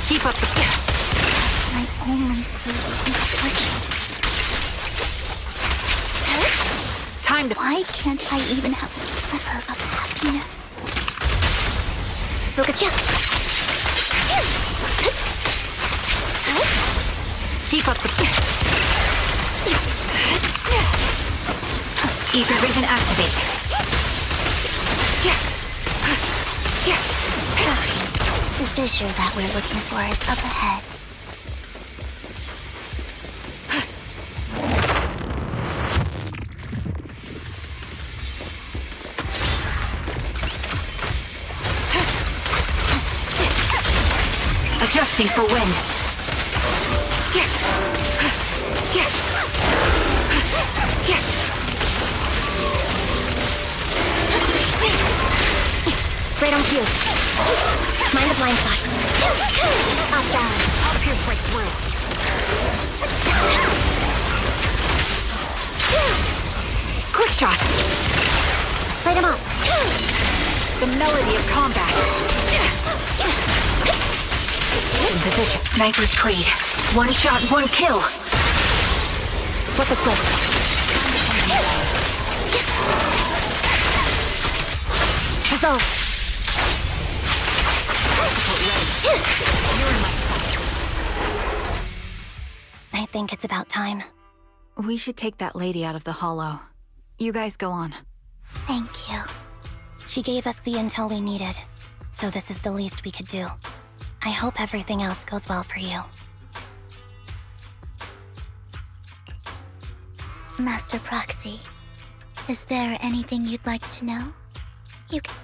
Keep up the pace. I only see misfortune. Time to... Why can't I even have a sliver of happiness? Focus. Keep up the pace. Ether vision activate. The fissure that we're looking for is up ahead. Adjusting for wind. Right on cue. Mind the blind spot. Off balance. I'll pierce right through. Quick shot. Light him up. The melody of combat. In position. Sniper's Creed. One shot, one kill. Flip the switch. Resolve. I think it's about time. We should take that lady out of the hollow. You guys go on. Thank you. She gave us the intel we needed, so this is the least we could do. I hope everything else goes well for you. Master Proxy, is there anything you'd like to know? You can...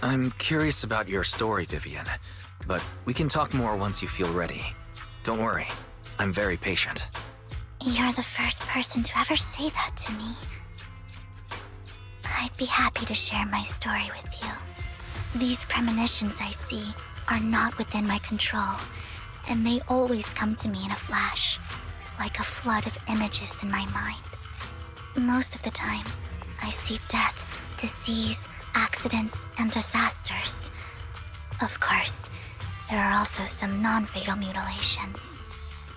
I'm curious about your story, Vivian, but we can talk more once you feel ready. Don't worry, I'm very patient. You're the first person to ever say that to me. I'd be happy to share my story with you. These premonitions I see are not within my control, and they always come to me in a flash, like a flood of images in my mind. Most of the time, I see death, disease, accidents, and disasters. Of course, there are also some non-fatal mutilations.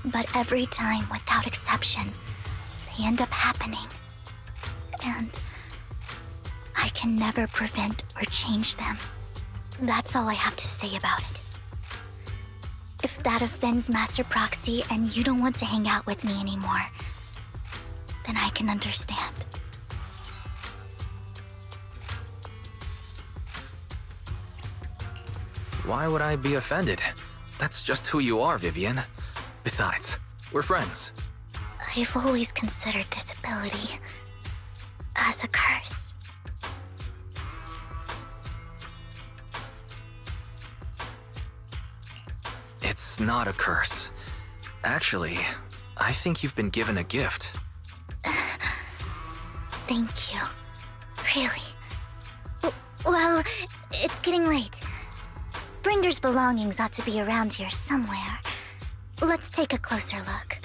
But every time, without exception, they end up happening. And I can never prevent or change them. That's all I have to say about it. If that offends Master Proxy and you don't want to hang out with me anymore, then I can understand. Why would I be offended? That's just who you are, Vivian. Besides, we're friends. I've always considered this ability as a curse. It's not a curse. Actually, I think you've been given a gift. Thank you. Really. Well, it's getting late. Bringer's belongings ought to be around here somewhere. Let's take a closer look.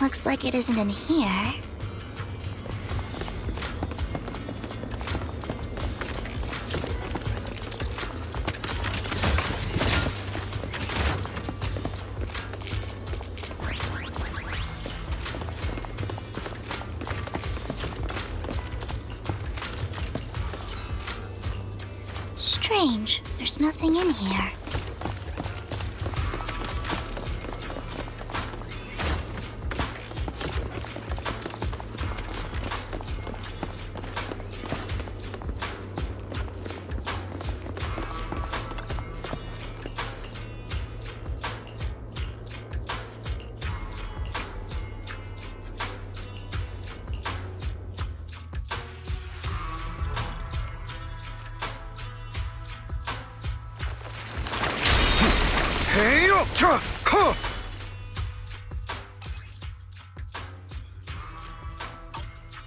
Looks like it isn't in here. Strange, there's nothing in here.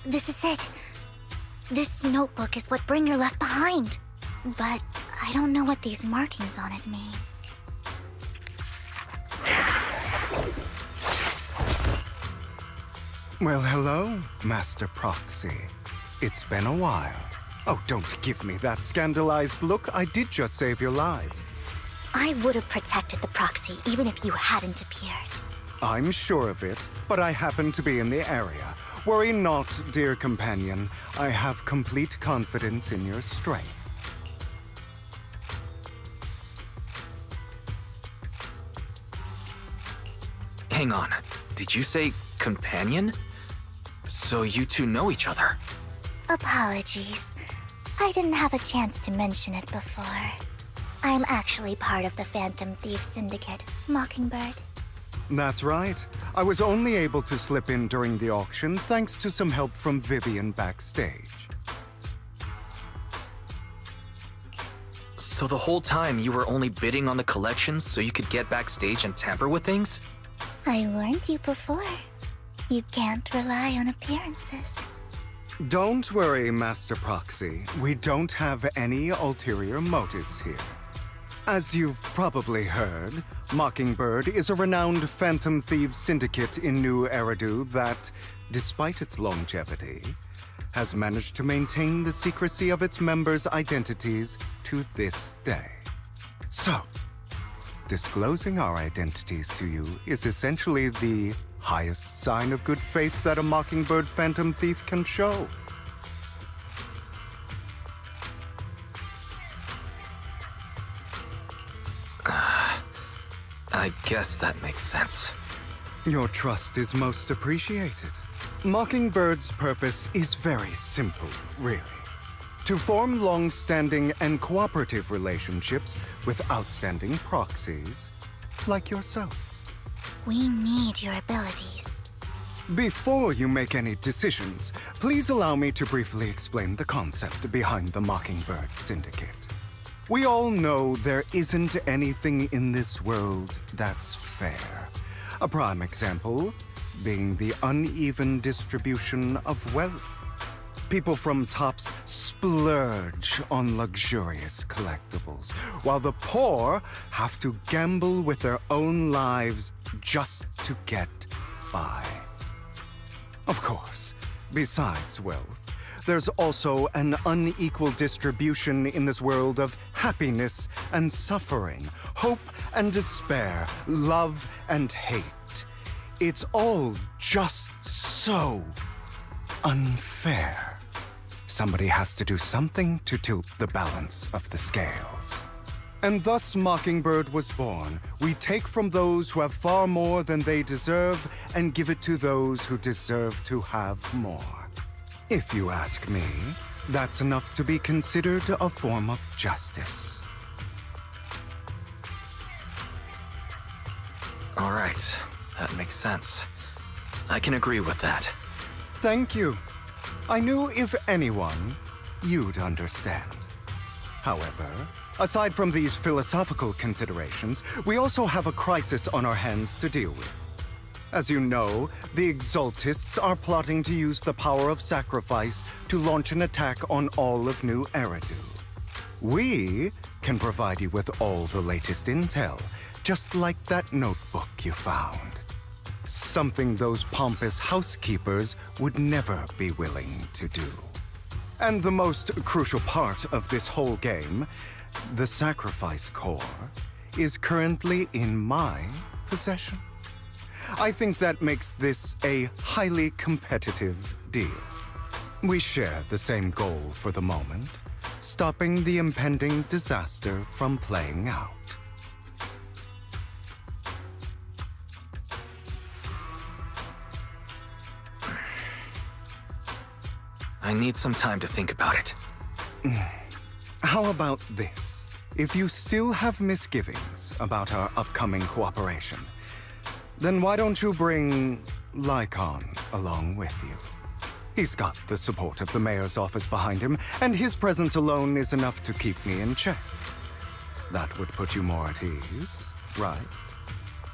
This is it. This notebook is what Bringer left behind. But I don't know what these markings on it mean. Well, hello, Master Proxy. It's been a while. Oh, don't give me that scandalized look. I did just save your lives. I would have protected the Proxy even if you hadn't appeared. I'm sure of it, but I happen to be in the area. Worry not, dear companion. I have complete confidence in your strength. Hang on. Did you say companion? So you two know each other? Apologies. I didn't have a chance to mention it before. I'm actually part of the Phantom Thief Syndicate, Mockingbird. That's right. I was only able to slip in during the auction thanks to some help from Vivian backstage. So the whole time you were only bidding on the collections so you could get backstage and tamper with things? I warned you before. You can't rely on appearances. Don't worry, Master Proxy. We don't have any ulterior motives here. As you've probably heard, Mockingbird is a renowned Phantom Thieves syndicate in New Eridu that, despite its longevity, has managed to maintain the secrecy of its members' identities to this day. So, disclosing our identities to you is essentially the highest sign of good faith that a Mockingbird Phantom Thief can show. I guess that makes sense. Your trust is most appreciated. Mockingbird's purpose is very simple, really. To form long-standing and cooperative relationships with outstanding proxies, like yourself. We need your abilities. Before you make any decisions, please allow me to briefly explain the concept behind the Mockingbird Syndicate. We all know there isn't anything in this world that's fair. A prime example being the uneven distribution of wealth. People from tops splurge on luxurious collectibles, while the poor have to gamble with their own lives just to get by. Of course, besides wealth, there's also an unequal distribution in this world of happiness and suffering, hope and despair, love and hate. It's all just so unfair. Somebody has to do something to tilt the balance of the scales. And thus Mockingbird was born. We take from those who have far more than they deserve and give it to those who deserve to have more. If you ask me, that's enough to be considered a form of justice. All right, that makes sense. I can agree with that. Thank you. I knew if anyone, you'd understand. However, aside from these philosophical considerations, we also have a crisis on our hands to deal with. As you know, the Exaltists are plotting to use the power of sacrifice to launch an attack on all of New Eridu. We can provide you with all the latest intel, just like that notebook you found. Something those pompous housekeepers would never be willing to do. And the most crucial part of this whole game, the sacrifice core, is currently in my possession. I think that makes this a highly competitive deal. We share the same goal for the moment, stopping the impending disaster from playing out. I need some time to think about it. How about this? If you still have misgivings about our upcoming cooperation, then why don't you bring Lycon along with you? He's got the support of the mayor's office behind him, and his presence alone is enough to keep me in check. That would put you more at ease, right?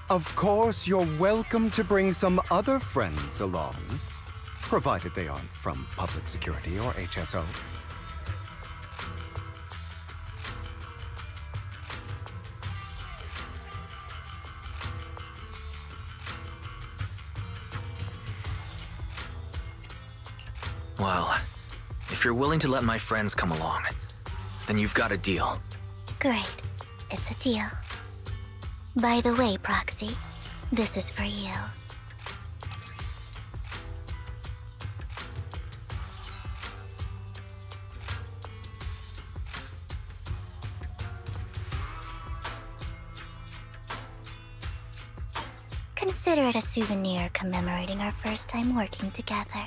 Of course, you're welcome to bring some other friends along, provided they aren't from public security or HSO. Well, if you're willing to let my friends come along, then you've got a deal. Great. It's a deal. By the way, Proxy, this is for you. Consider it a souvenir commemorating our first time working together.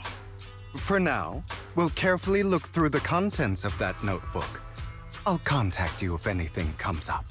For now, we'll carefully look through the contents of that notebook. I'll contact you if anything comes up.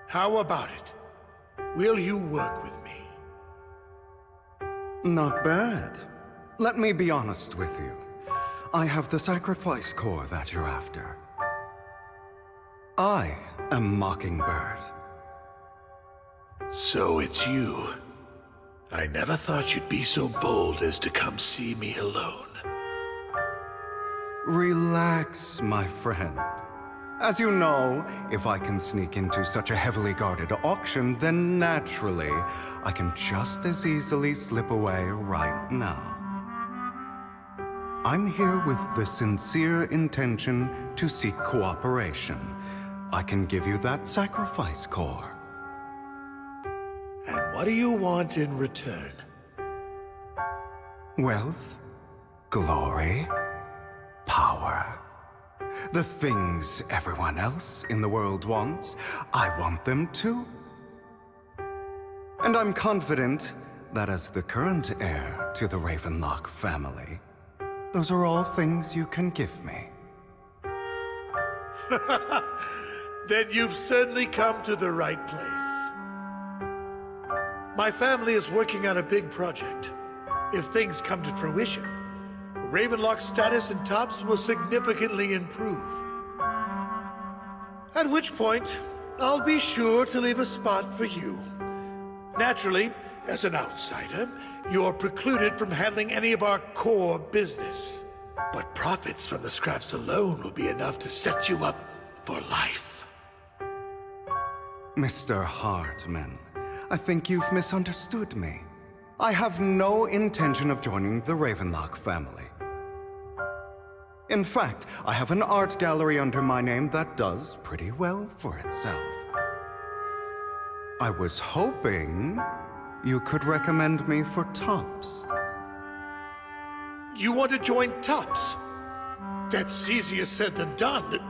How about it? Will you work with me? Not bad. Let me be honest with you. I have the sacrifice core that you're after. I am Mockingbird. So it's you. I never thought you'd be so bold as to come see me alone. Relax, my friend. As you know, if I can sneak into such a heavily guarded auction, then naturally, I can just as easily slip away right now. I'm here with the sincere intention to seek cooperation. I can give you that sacrifice core. And what do you want in return? Wealth, glory, power. The things everyone else in the world wants, I want them too. And I'm confident that as the current heir to the Ravenlock family, those are all things you can give me. Then you've certainly come to the right place. My family is working on a big project. If things come to fruition, Ravenlock's status in Tops will significantly improve. At which point, I'll be sure to leave a spot for you. Naturally, as an outsider, you're precluded from handling any of our core business. But profits from the scraps alone will be enough to set you up for life. Mr. Hartman, I think you've misunderstood me. I have no intention of joining the Ravenlock family. In fact, I have an art gallery under my name that does pretty well for itself. I was hoping you could recommend me for Tops. You want to join Tops? That's easier said than done.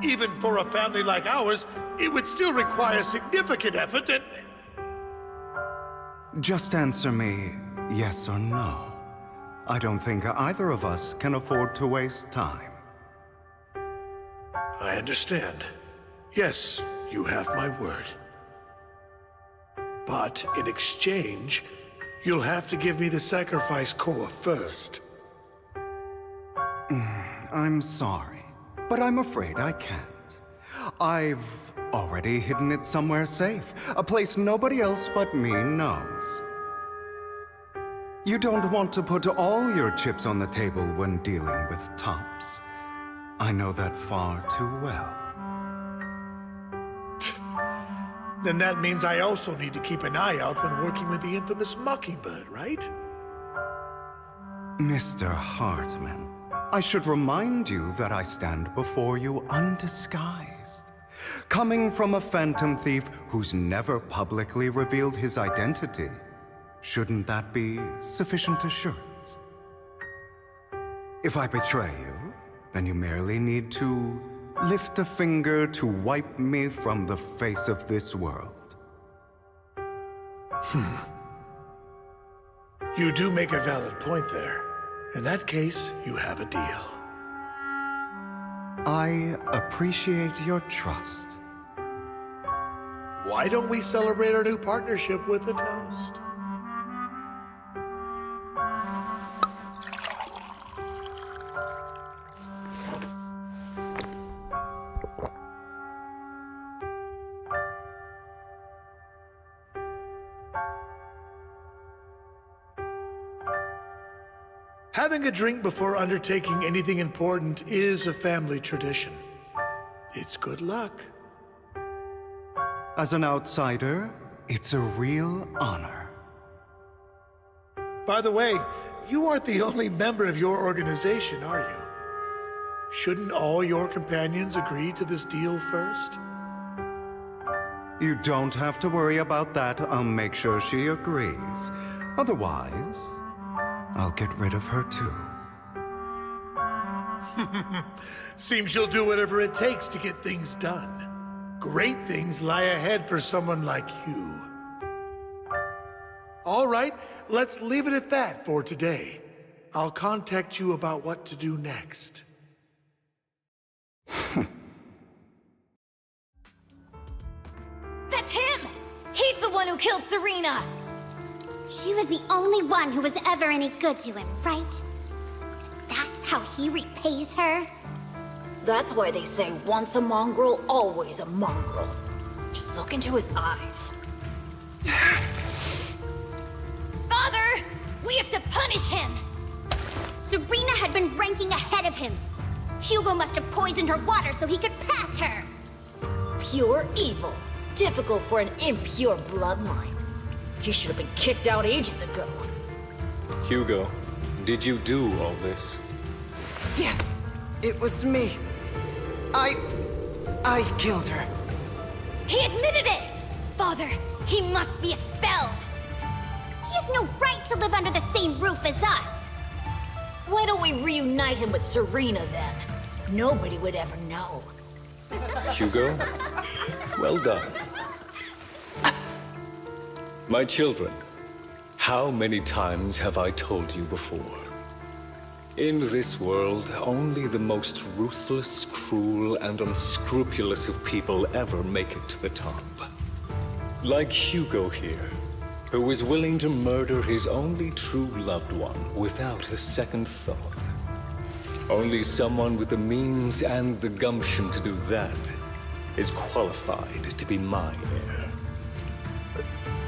Even for a family like ours, it would still require significant effort and... Just answer me yes or no. I don't think either of us can afford to waste time. I understand. Yes, you have my word. But in exchange, you'll have to give me the sacrifice core first. I'm sorry, but I'm afraid I can't. I've already hidden it somewhere safe, a place nobody else but me knows. You don't want to put all your chips on the table when dealing with Tops. I know that far too well. Then that means I also need to keep an eye out when working with the infamous Mockingbird, right? Mr. Hartman, I should remind you that I stand before you undisguised. Coming from a phantom thief who's never publicly revealed his identity, shouldn't that be sufficient assurance? If I betray you, then you merely need to lift a finger to wipe me from the face of this world. You do make a valid point there. In that case, you have a deal. I appreciate your trust. Why don't we celebrate our new partnership with a toast? Having a drink before undertaking anything important is a family tradition. It's good luck. As an outsider, it's a real honor. By the way, you aren't the only member of your organization, are you? Shouldn't all your companions agree to this deal first? You don't have to worry about that. I'll make sure she agrees. Otherwise, I'll get rid of her too. Seems you'll do whatever it takes to get things done. Great things lie ahead for someone like you. All right, let's leave it at that for today. I'll contact you about what to do next. That who killed Serena! She was the only one who was ever any good to him, right? That's how he repays her? That's why they say once a mongrel, always a mongrel. Just look into his eyes. Father! We have to punish him! Serena had been ranking ahead of him. Hugo must have poisoned her water so he could pass her. Pure evil. Typical for an impure bloodline. He should have been kicked out ages ago. Hugo, did you do all this? Yes, it was me. I killed her. He admitted it! Father, he must be expelled! He has no right to live under the same roof as us! Why don't we reunite him with Serena then? Nobody would ever know. Hugo, well done. My children, how many times have I told you before? In this world, only the most ruthless, cruel, and unscrupulous of people ever make it to the top. Like Hugo here, who was willing to murder his only true loved one without a second thought. Only someone with the means and the gumption to do that is qualified to be my heir.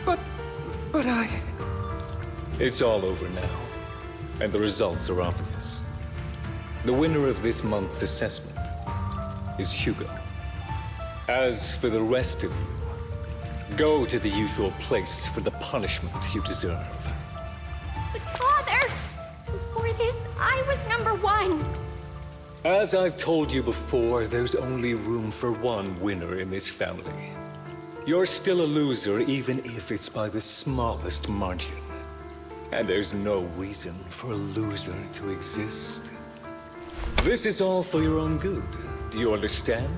But I... It's all over now, and the results are obvious. The winner of this month's assessment is Hugo. As for the rest of you, go to the usual place for the punishment you deserve. But Father! Before this, I was #1. As I've told you before, there's only room for one winner in this family. You're still a loser, even if it's by the smallest margin. And there's no reason for a loser to exist. This is all for your own good. Do you understand?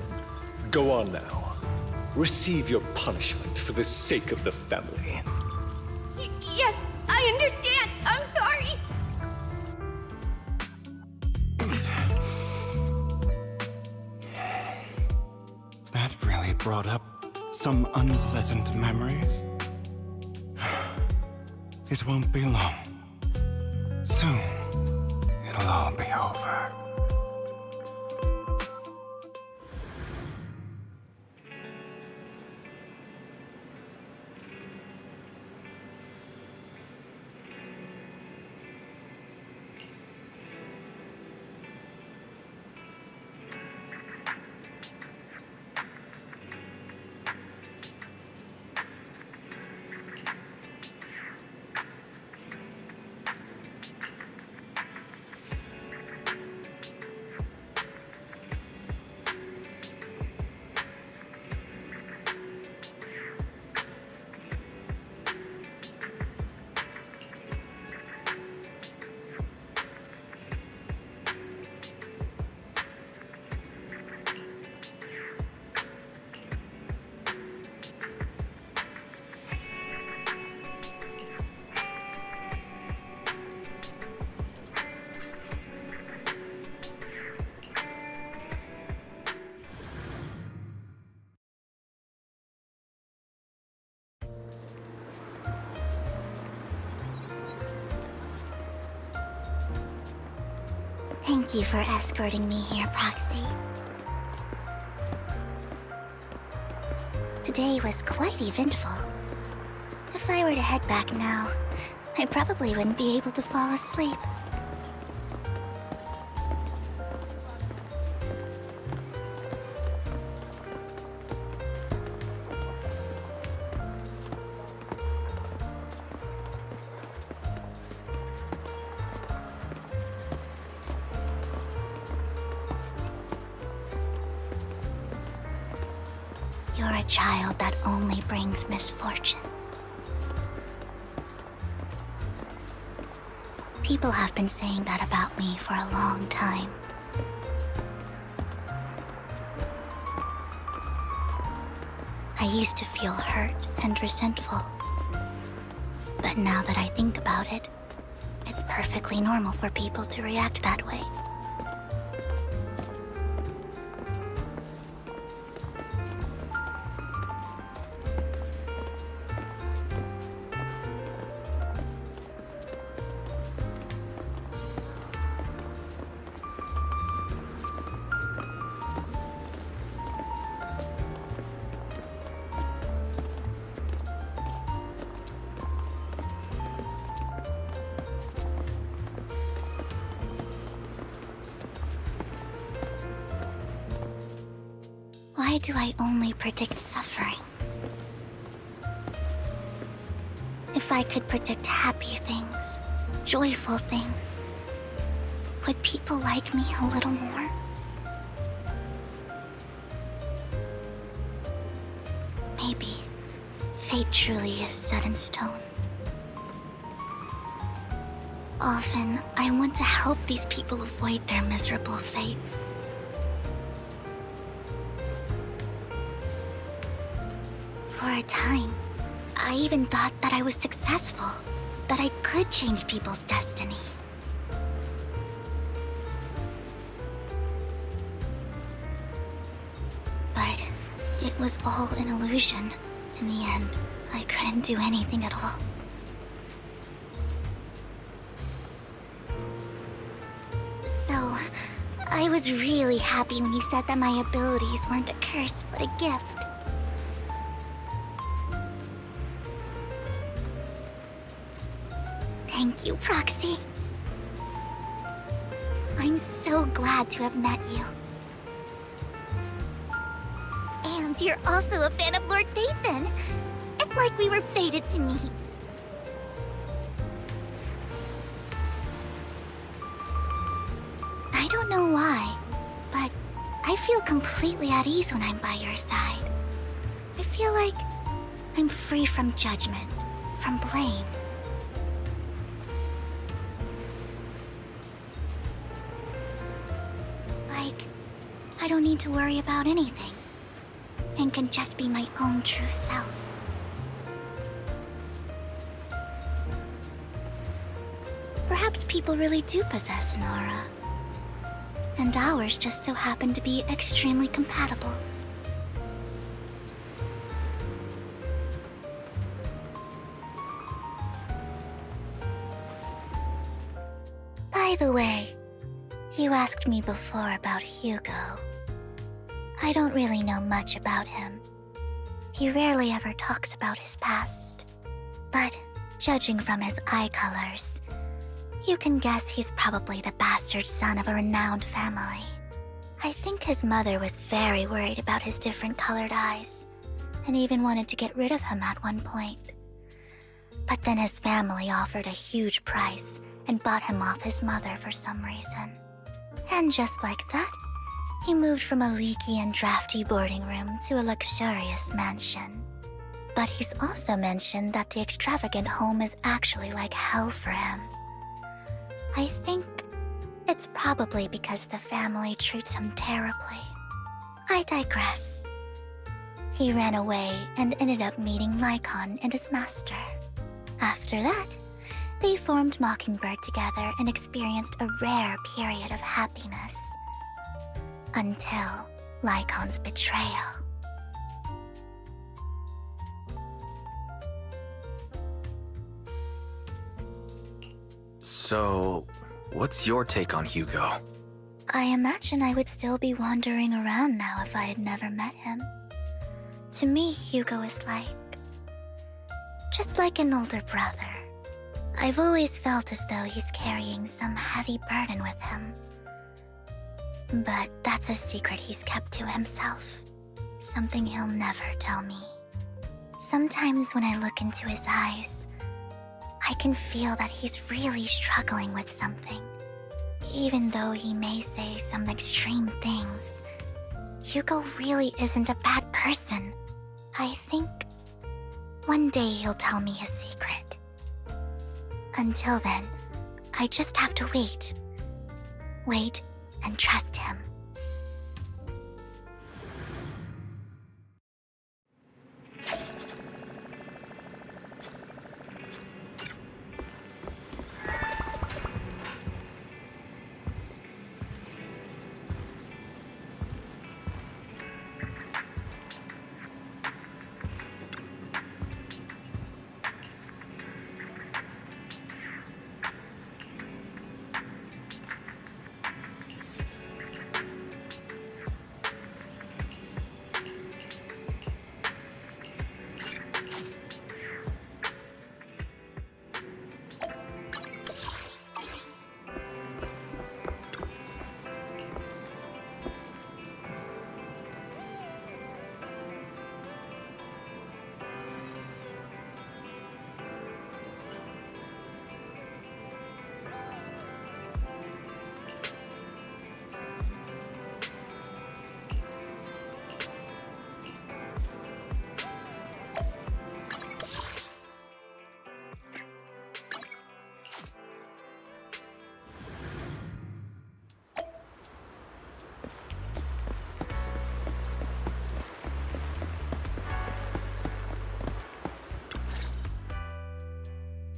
Go on now. Receive your punishment for the sake of the family. Yes, I understand. I'm sorry. That really brought up some unpleasant memories. It won't be long. Soon, it'll all be over. Thank you for escorting me here, Proxy. Today was quite eventful. If I were to head back now, I probably wouldn't be able to fall asleep. You're a child that only brings misfortune. People have been saying that about me for a long time. I used to feel hurt and resentful. But now that I think about it, it's perfectly normal for people to react that way. why do I only predict suffering? If I could predict happy things, joyful things, would people like me a little more? Maybe fate truly is set in stone. Often, I want to help these people avoid their miserable fates. For a time, I even thought that I was successful, that I could change people's destiny. But it was all an illusion. In the end, I couldn't do anything at all. So, I was really happy when you said that my abilities weren't a curse, but a gift. Thank you, Proxy. I'm so glad to have met you. And you're also a fan of Lord Phaethon. It's like we were fated to meet. I don't know why, but I feel completely at ease when I'm by your side. I feel like I'm free from judgment, from blame. Like, I don't need to worry about anything, and can just be my own true self. Perhaps people really do possess an aura, and ours just so happen to be extremely compatible. By the way, you asked me before about Hugo. I don't really know much about him. He rarely ever talks about his past. But judging from his eye colors, you can guess he's probably the bastard son of a renowned family. I think his mother was very worried about his different colored eyes, and even wanted to get rid of him at one point. But then his family offered a huge price and bought him off his mother for some reason. And just like that, he moved from a leaky and drafty boarding room to a luxurious mansion. But he's also mentioned that the extravagant home is actually like hell for him. I think it's probably because the family treats him terribly. I digress. He ran away and ended up meeting Lycon and his master. After that, they formed Mockingbird together and experienced a rare period of happiness. Until Lycon's betrayal. So, what's your take on Hugo? I imagine I would still be wandering around now if I had never met him. To me, Hugo is just like an older brother. I've always felt as though he's carrying some heavy burden with him. But that's a secret he's kept to himself. Something he'll never tell me. Sometimes when I look into his eyes, I can feel that he's really struggling with something. Even though he may say some extreme things, Hugo really isn't a bad person. I think one day he'll tell me his secret. Until then, I just have to wait. Wait and trust him.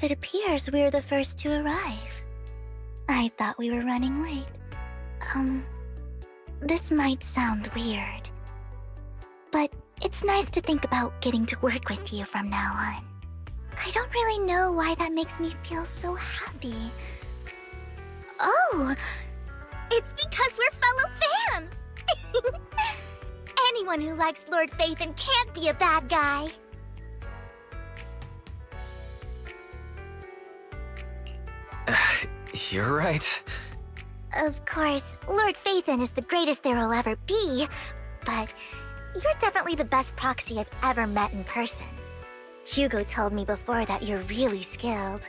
It appears we're the first to arrive. I thought we were running late. This might sound weird, but it's nice to think about getting to work with you from now on. I don't really know why that makes me feel so happy. Oh, it's because we're fellow fans! Anyone who likes Lord Phaethon can't be a bad guy. You're right. Of course, Lord Phaethon is the greatest there will ever be, but you're definitely the best proxy I've ever met in person. Hugo told me before that you're really skilled,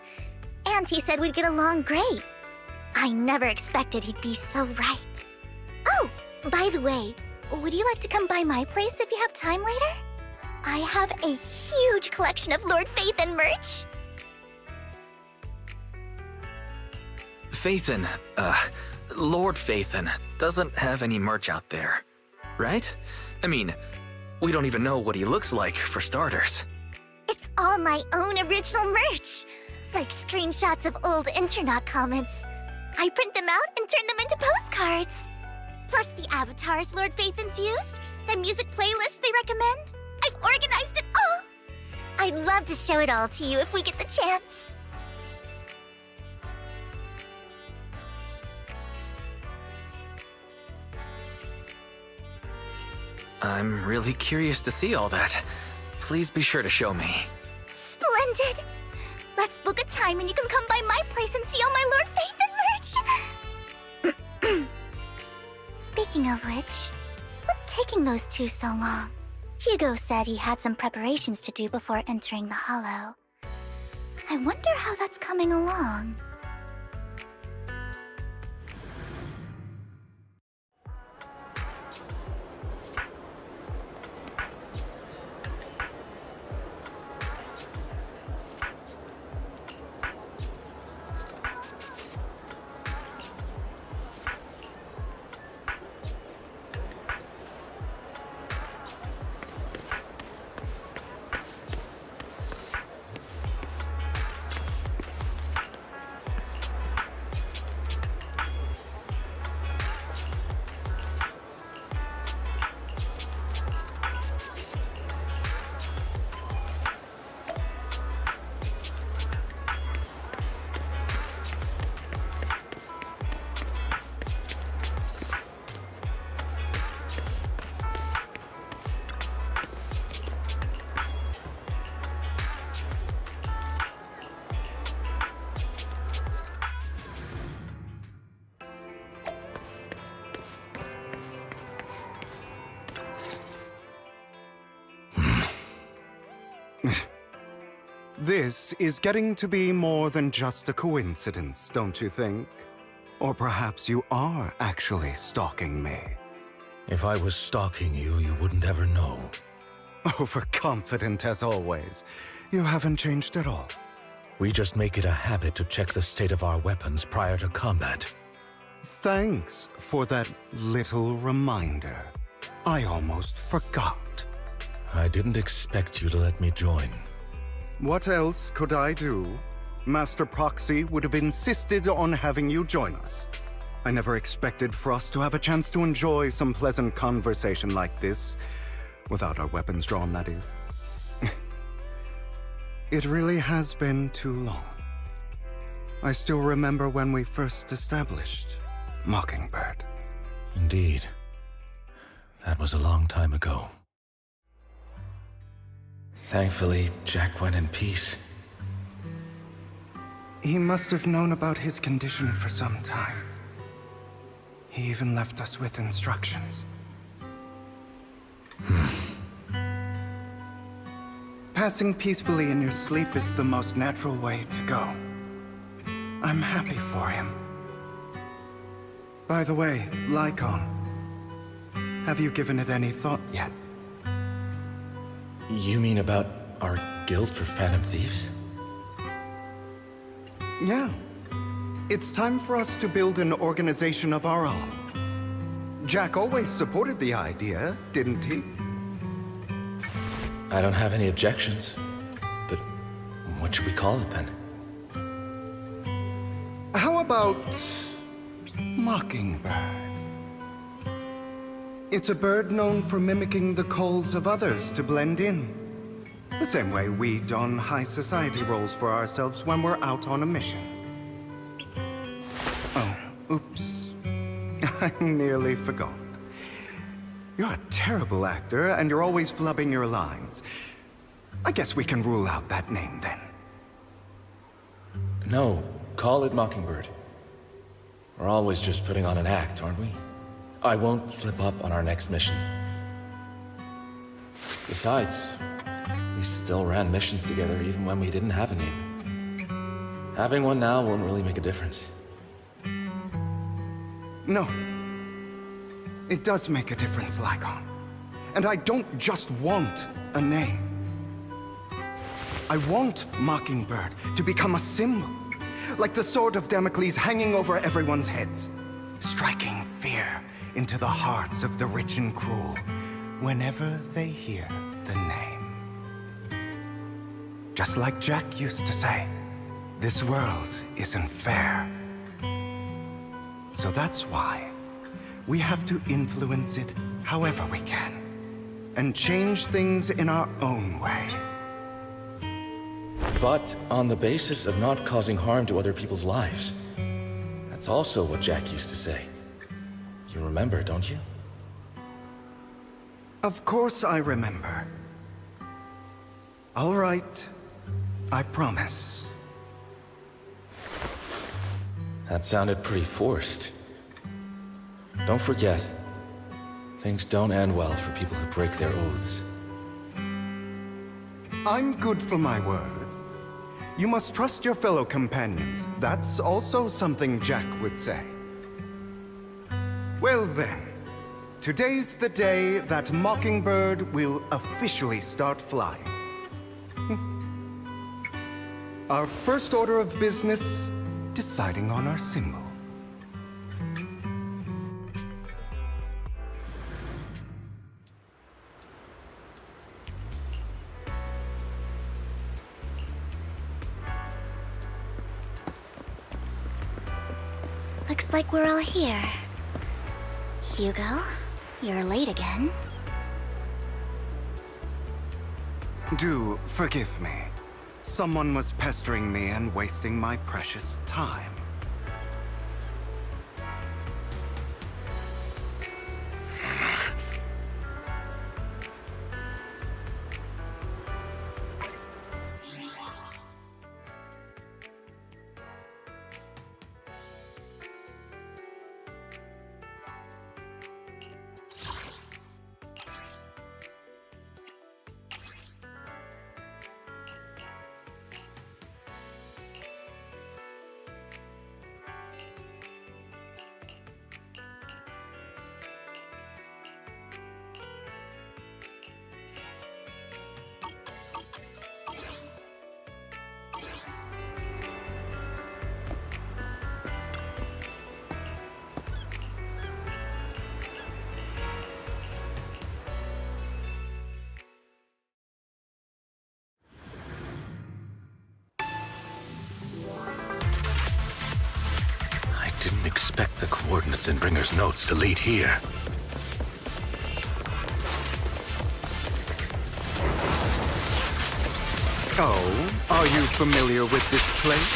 and he said we'd get along great. I never expected he'd be so right. Oh, by the way, would you like to come by my place if you have time later? I have a huge collection of Lord Phaethon merch. Phaethon, Lord Phaethon doesn't have any merch out there, right? I mean, we don't even know what he looks like, for starters. It's all my own original merch, like screenshots of old internet comments. I print them out and turn them into postcards. Plus the avatars Lord Phaethon's used, the music playlists they recommend. I've organized it all. I'd love to show it all to you if we get the chance. I'm really curious to see all that. Please be sure to show me. Splendid! Let's book a time and you can come by my place and see all my Lord Phaethon merch! Speaking of which, what's taking those two so long? Hugo said he had some preparations to do before entering the Hollow. I wonder how that's coming along. This is getting to be more than just a coincidence, don't you think? Or perhaps you are actually stalking me. If I was stalking you, you wouldn't ever know. Overconfident as always. You haven't changed at all. We just make it a habit to check the state of our weapons prior to combat. Thanks for that little reminder. I almost forgot. I didn't expect you to let me join. What else could I do? Master Proxy would have insisted on having you join us. I never expected for us to have a chance to enjoy some pleasant conversation like this. Without our weapons drawn, that is. It really has been too long. I still remember when we first established Mockingbird. Indeed. That was a long time ago. Thankfully, Jack went in peace. He must have known about his condition for some time. He even left us with instructions. Passing peacefully in your sleep is the most natural way to go. I'm happy for him. By the way, Lycon, have you given it any thought yet? You mean about our guild for Phantom Thieves? Yeah. It's time for us to build an organization of our own. Jack always supported the idea, didn't he? I don't have any objections. But what should we call it then? about Mockingbird? It's a bird known for mimicking the calls of others to blend in. The same way we don high society roles for ourselves when we're out on a mission. Oh, oops. I nearly forgot. You're a terrible actor, and you're always flubbing your lines. I guess we can rule out that name, then. No, call it Mockingbird. We're always just putting on an act, aren't we? I won't slip up on our next mission. Besides, we still ran missions together even when we didn't have a name. Having one now won't really make a difference. No. It does make a difference, Lycon. And I don't just want a name. I want Mockingbird to become a symbol, like the sword of Damocles hanging over everyone's heads, striking fear into the hearts of the rich and cruel whenever they hear the name. Just like Jack used to say, this world isn't fair. So that's why we have to influence it however we can, and change things in our own way. But on the basis of not causing harm to other people's lives. That's also what Jack used to say. You remember, don't you? Of course I remember. All right, I promise. That sounded pretty forced. Don't forget, things don't end well for people who break their oaths. I'm good for my word. You must trust your fellow companions. That's also something Jack would say. Well then, today's the day that Mockingbird will officially start flying. Our first order of business, deciding on our symbol. Looks like we're all here. Hugo, you're late again. Do forgive me. Someone was pestering me and wasting my precious time. Didn't expect the coordinates in Bringer's notes to lead here. Oh, are you familiar with this place?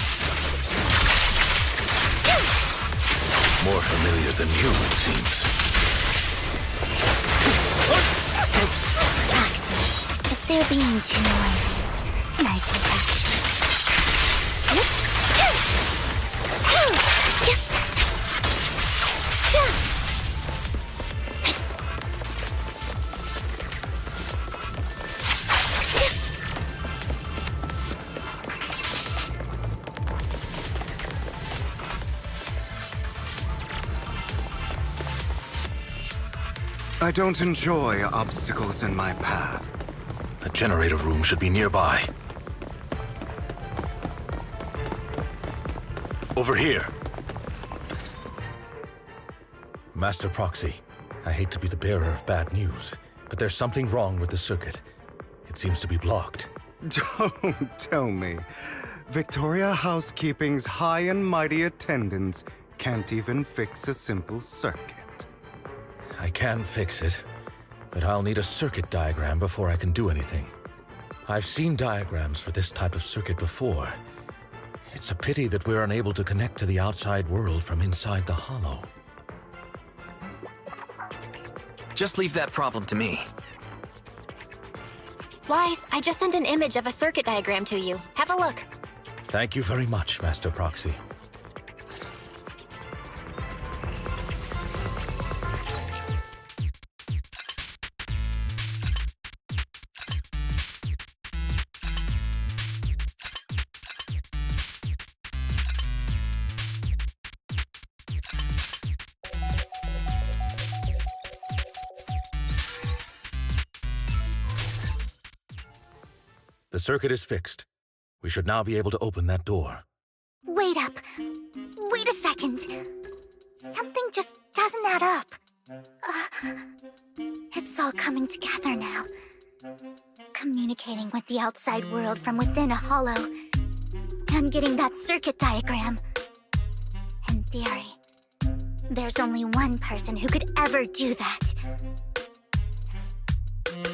More familiar than you, it seems. Roxy, if they're being too noisy, then I take action. I don't enjoy obstacles in my path. The generator room should be nearby. Over here. Master Proxy, I hate to be the bearer of bad news, but there's something wrong with the circuit. It seems to be blocked. Don't tell me. Victoria Housekeeping's high and mighty attendants can't even fix a simple circuit. I can fix it, but I'll need a circuit diagram before I can do anything. I've seen diagrams for this type of circuit before. It's a pity that we're unable to connect to the outside world from inside the hollow. Just leave that problem to me. Wise, I just sent an image of a circuit diagram to you. Have a look. Thank you very much, Master Proxy. The circuit is fixed. We should now be able to open that door. Wait up. Wait a second. Something just doesn't add up. It's all coming together now. Communicating with the outside world from within a hollow. And getting that circuit diagram. In theory, there's only one person who could ever do that.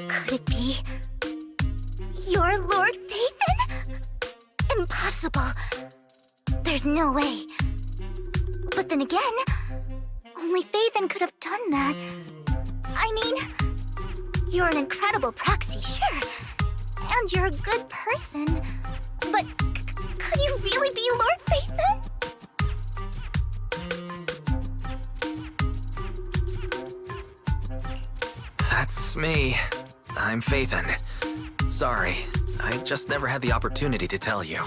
Could it be your Lord Phaethon? Impossible. There's no way. But then again, only Phaethon could have done that. I mean, you're an incredible proxy, sure. And you're a good person. But could you really be Lord Phaethon? That's me. I'm Phaethon. Sorry, I just never had the opportunity to tell you.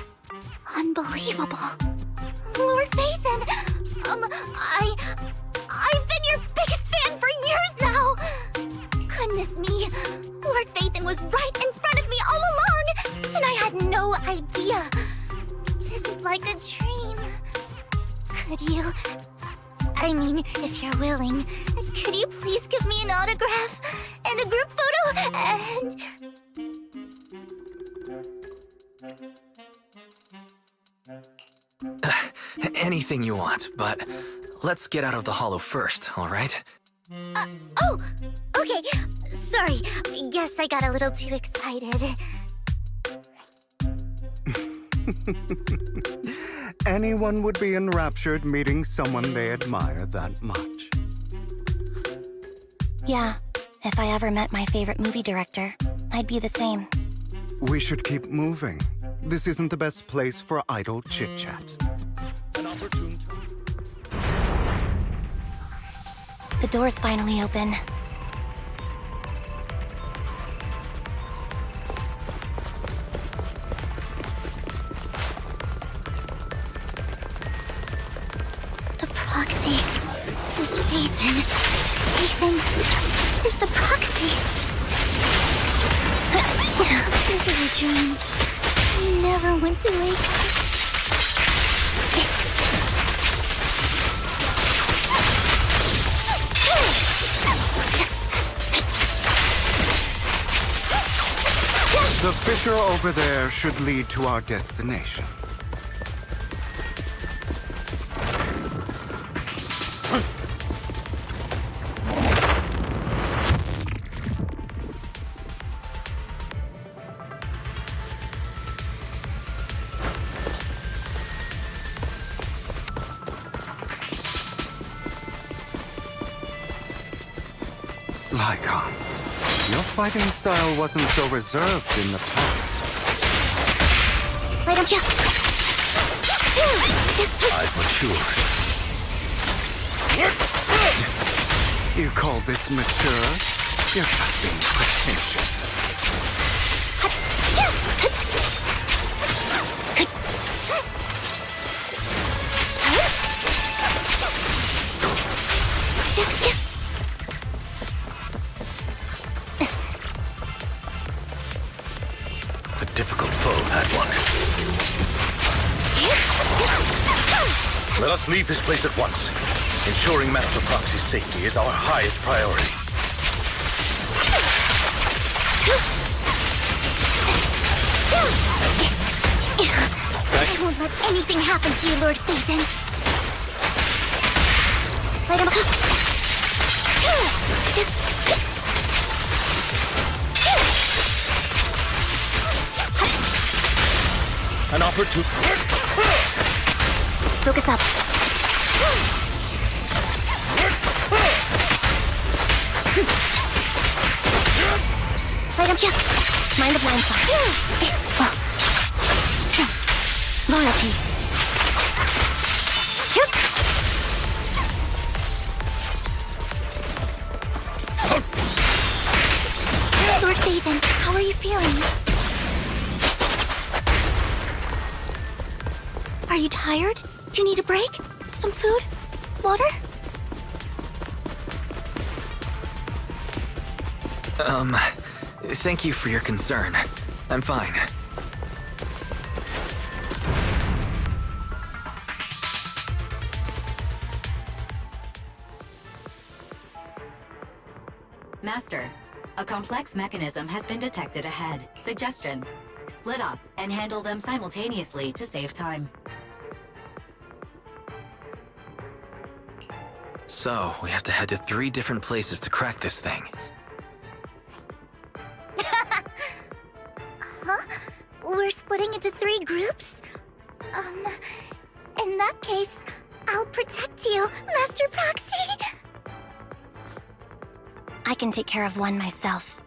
Unbelievable. Lord Phaethon! I've been your biggest fan for years now! Goodness me, Lord Phaethon was right in front of me all along, and I had no idea. This is like a dream. Could you... I mean, if you're willing, could you please give me an autograph and a group photo and... Anything you want, but let's get out of the hollow first, all right? Oh! Okay, sorry. Guess I got a little too excited. Anyone would be enraptured meeting someone they admire that much. Yeah, if I ever met my favorite movie director, I'd be the same. We should keep moving. This isn't the best place for idle chit-chat. An opportune time. The door's finally open. The proxy is Phaethon. Phaethon is the proxy. This is a dream. I never went to wake up. The fissure over there should lead to our destination. Lycon, your fighting style wasn't so reserved in the past. Right up here. I've matured. You call this mature? You're just being pretentious. A difficult foe, that one. Let us leave this place at once. Ensuring Master Proxy's safety is our highest priority. I won't let anything happen to you, Lord Phaethon. Light him up. An opportunity. Focus up. Light him. Mind the blind spot. Loyalty. Lord Phaethon, how are you feeling? Are you tired? Do you need a break? Some food? Water? Thank you for your concern. I'm fine. Master, a complex mechanism has been detected ahead. Suggestion: split up and handle them simultaneously to save time. So, we have to head to 3 different places to crack this thing. Huh? We're splitting into 3 groups? In that case, I'll protect you, Master Proxy! I can take care of one myself.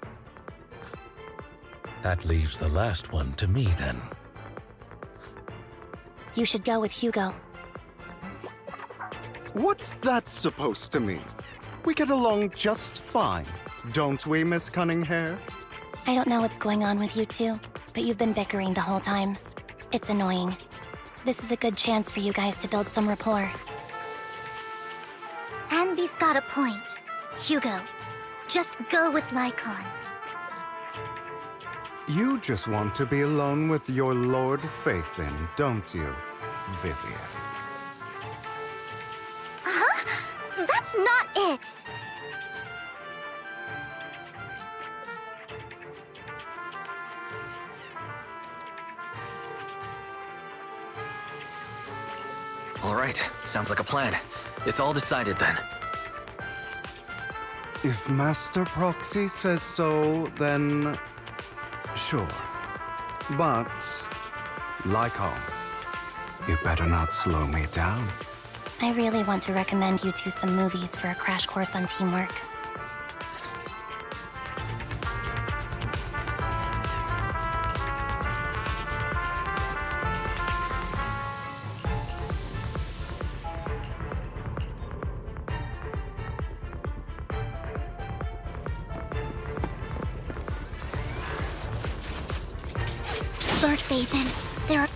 That leaves the last one to me, then. You should go with Hugo. What's that supposed to mean? We get along just fine, don't we, Miss Cunninghair? I don't know what's going on with you two, but you've been bickering the whole time. It's annoying. This is a good chance for you guys to build some rapport. Anby's got a point. Hugo, just go with Lycon. You just want to be alone with your Lord Phaethon, don't you, Vivian? Huh? That's not it! All right, sounds like a plan. It's all decided then. If Master Proxy says so, then sure. But, Lycon, you better not slow me down. I really want to recommend you two some movies for a crash course on teamwork. Lord Phaethon, there are...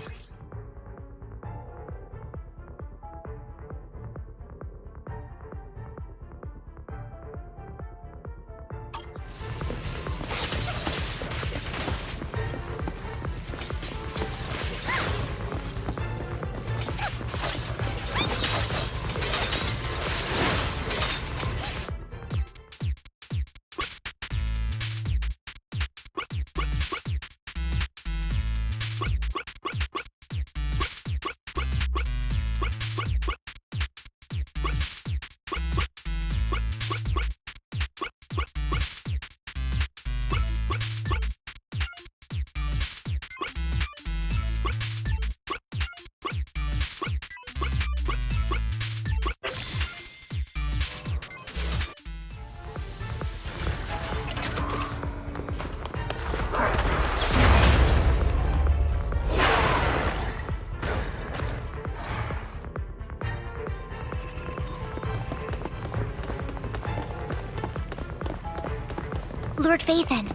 Lord Phaethon,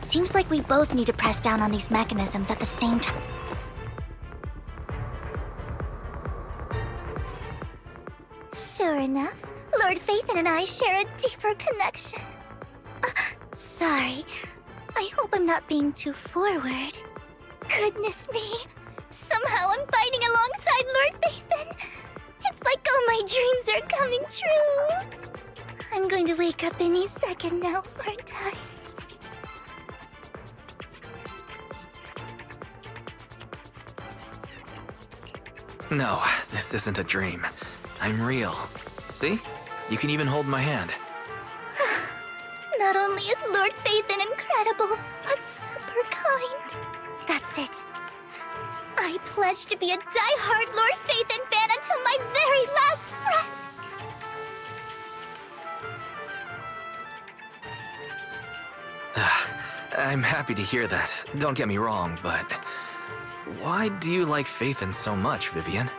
seems like we both need to press down on these mechanisms at the same time. Sure enough, Lord Phaethon and I share a deeper connection. Sorry, I hope I'm not being too forward. Goodness me, somehow I'm fighting alongside Lord Phaethon. It's like all my dreams are coming true. I'm going to wake up any second now, aren't I? No, this isn't a dream. I'm real. See? You can even hold my hand. Not only is Lord Phaethon incredible, but super kind. That's it. I pledge to be a die-hard Lord Phaethon fan until my very last breath. I'm happy to hear that. Don't get me wrong, but why do you like Phaethon so much, Vivian?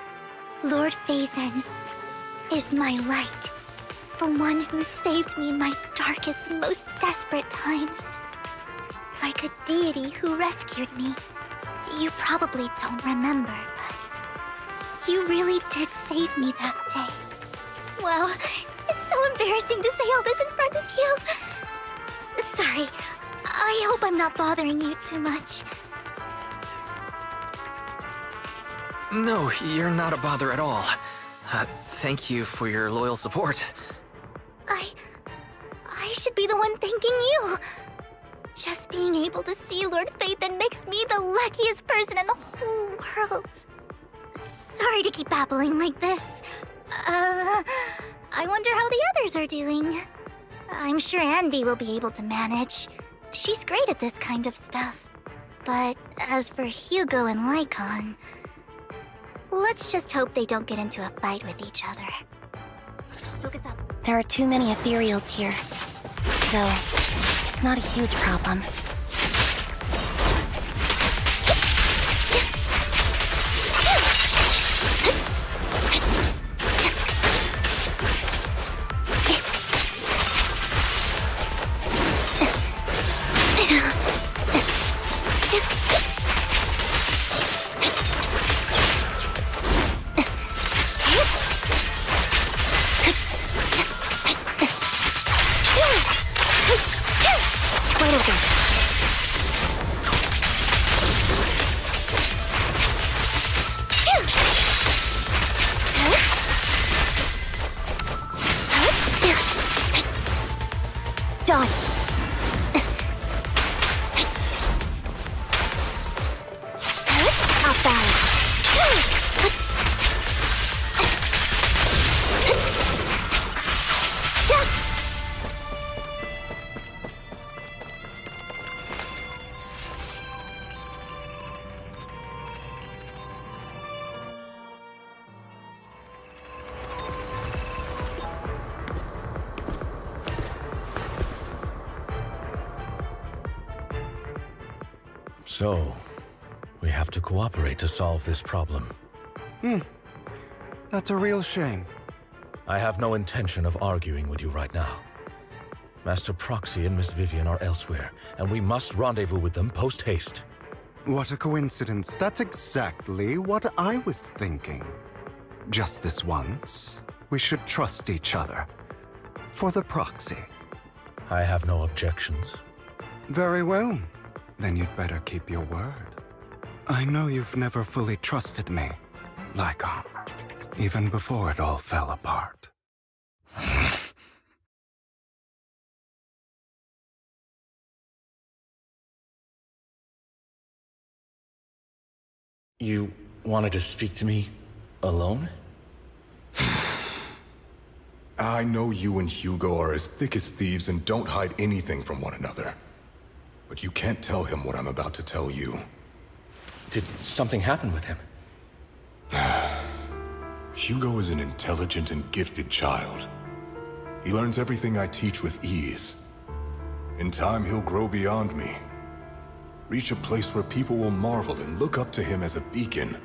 Lord Phaethon is my light. The one who saved me in my darkest and most desperate times. Like a deity who rescued me. You probably don't remember, but you really did save me that day. Wow, it's so embarrassing to say all this in front of you. Sorry, I hope I'm not bothering you too much. No, you're not a bother at all. Thank you for your loyal support. I should be the one thanking you. Just being able to see Lord Phaethon makes me the luckiest person in the whole world. Sorry to keep babbling like this. I wonder how the others are doing. I'm sure Anby will be able to manage. She's great at this kind of stuff. But as for Hugo and Lycon, let's just hope they don't get into a fight with each other. Focus up. There are too many ethereals here. So, it's not a huge problem. Done. Off balance. So, we have to cooperate to solve this problem. That's a real shame. I have no intention of arguing with you right now. Master Proxy and Miss Vivian are elsewhere, and we must rendezvous with them post-haste. What a coincidence. That's exactly what I was thinking. Just this once, we should trust each other. For the Proxy. I have no objections. Very well. Then you'd better keep your word. I know you've never fully trusted me, Lycon, even before it all fell apart. You wanted to speak to me alone? I know you and Hugo are as thick as thieves and don't hide anything from one another. But you can't tell him what I'm about to tell you. Did something happen with him? Hugo is an intelligent and gifted child. He learns everything I teach with ease. In time, he'll grow beyond me. Reach a place where people will marvel and look up to him as a beacon.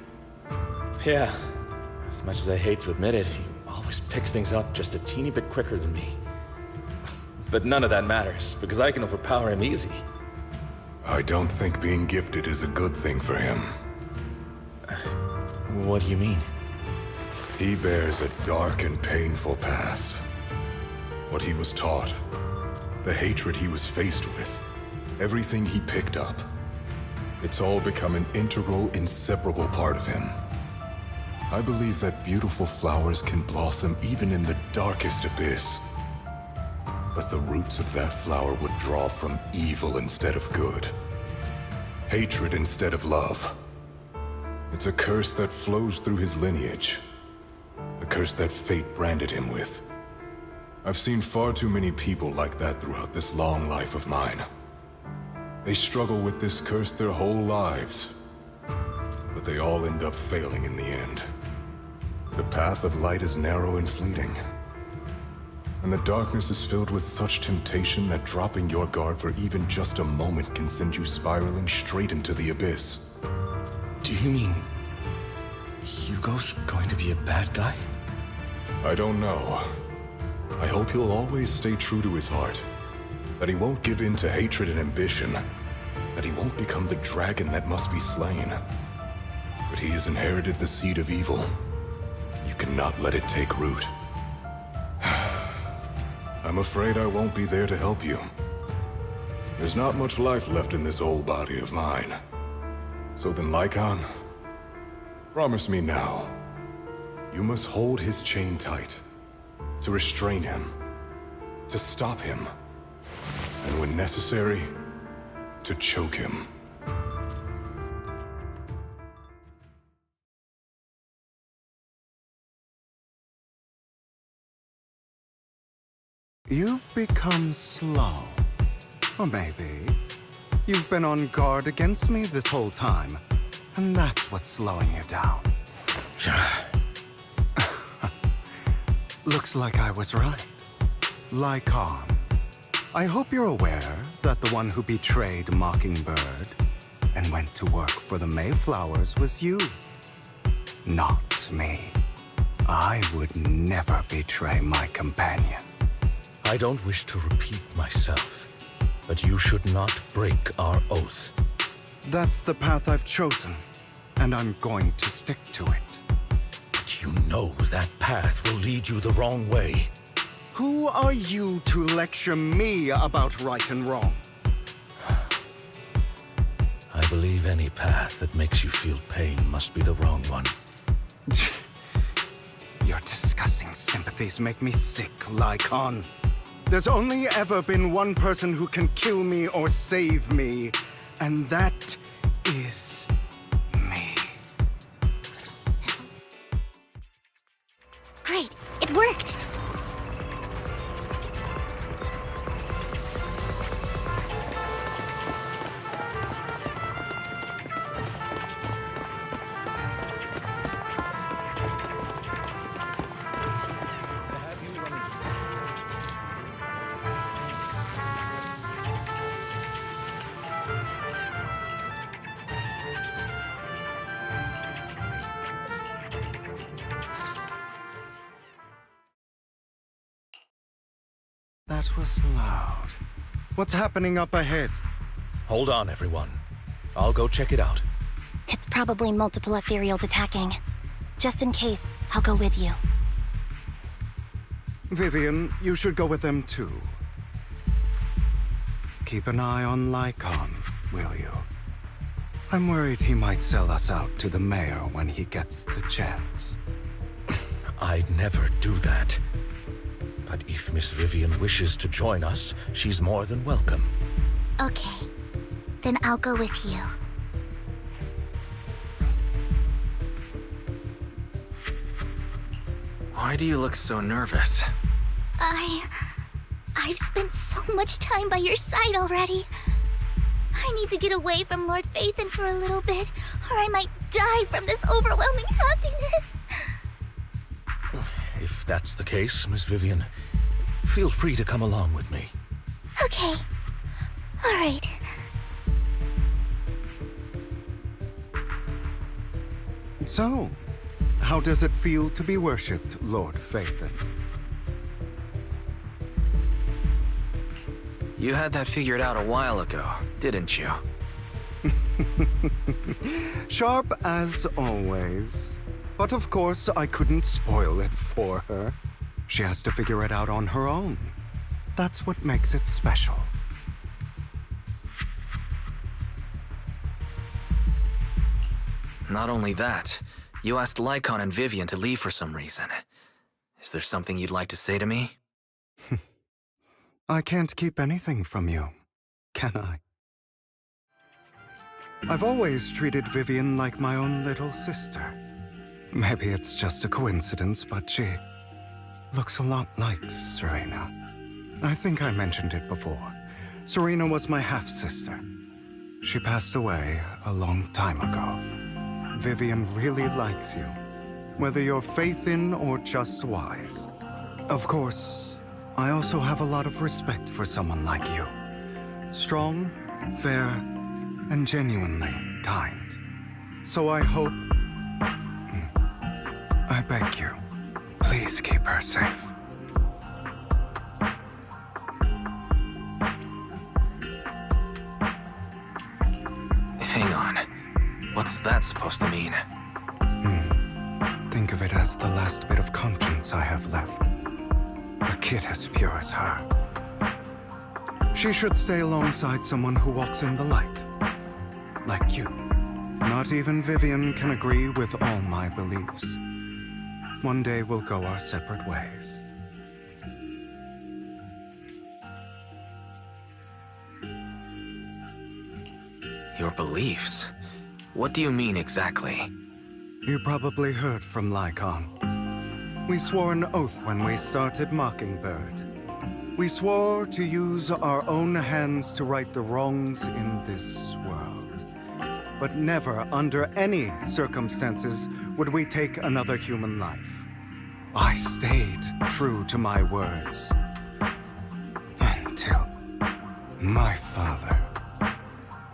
Yeah. As much as I hate to admit it, he always picks things up just a teeny bit quicker than me. But none of that matters, because I can overpower him easy. I don't think being gifted is a good thing for him. What do you mean? He bears a dark and painful past. What he was taught, the hatred he was faced with, everything he picked up. It's all become an integral, inseparable part of him. I believe that beautiful flowers can blossom even in the darkest abyss. But the roots of that flower would draw from evil instead of good. Hatred instead of love. It's a curse that flows through his lineage. A curse that fate branded him with. I've seen far too many people like that throughout this long life of mine. They struggle with this curse their whole lives, but they all end up failing in the end. The path of light is narrow and fleeting, and the darkness is filled with such temptation that dropping your guard for even just a moment can send you spiraling straight into the abyss. Do you mean Hugo's going to be a bad guy? I don't know. I hope he'll always stay true to his heart. That he won't give in to hatred and ambition. That he won't become the dragon that must be slain. But he has inherited the seed of evil. You cannot let it take root. I'm afraid I won't be there to help you. There's not much life left in this old body of mine. So then, Lycon, promise me now. You must hold his chain tight. To restrain him. To stop him. And when necessary, to choke him. You've become slow. Or maybe you've been on guard against me this whole time, and that's what's slowing you down. Looks like I was right. Lycon, I hope you're aware that the one who betrayed Mockingbird and went to work for the Mayflowers was you. Not me. I would never betray my companion. I don't wish to repeat myself, but you should not break our oath. That's the path I've chosen, and I'm going to stick to it. But you know that path will lead you the wrong way. Who are you to lecture me about right and wrong? I believe any path that makes you feel pain must be the wrong one. Your disgusting sympathies make me sick, Lycon. There's only ever been one person who can kill me or save me, and that is me. Great, it worked! That was loud. What's happening up ahead? Hold on, everyone. I'll go check it out. It's probably multiple ethereals attacking. Just in case, I'll go with you. Vivian, you should go with them too. Keep an eye on Lycon, will you? I'm worried he might sell us out to the mayor when he gets the chance. I'd never do that. But if Miss Vivian wishes to join us, she's more than welcome. Okay, then I'll go with you. Why do you look so nervous? I've spent so much time by your side already. I need to get away from Lord Phaethon for a little bit, or I might die from this overwhelming happiness. If that's the case, Miss Vivian, feel free to come along with me. Okay. All right. So, how does it feel to be worshipped, Lord Phaethon? You had that figured out a while ago, didn't you? Sharp as always. But of course, I couldn't spoil it for her. She has to figure it out on her own. That's what makes it special. Not only that, you asked Lycon and Vivian to leave for some reason. Is there something you'd like to say to me? I can't keep anything from you, can I? I've always treated Vivian like my own little sister. Maybe it's just a coincidence, but she looks a lot like Serena. I think I mentioned it before. Serena was my half-sister. She passed away a long time ago. Vivian really likes you, whether you're faith in or just wise. Of course, I also have a lot of respect for someone like you. Strong, fair, and genuinely kind. So I hope... I beg you, please keep her safe. Hang on. What's that supposed to mean? Think of it as the last bit of conscience I have left. A kid as pure as her. She should stay alongside someone who walks in the light. Like you. Not even Vivian can agree with all my beliefs. One day we'll go our separate ways. Your beliefs? What do you mean exactly? You probably heard from Lycon. We swore an oath when we started Mockingbird. We swore to use our own hands to right the wrongs in this world. But never, under any circumstances, would we take another human life. I stayed true to my words. Until my father,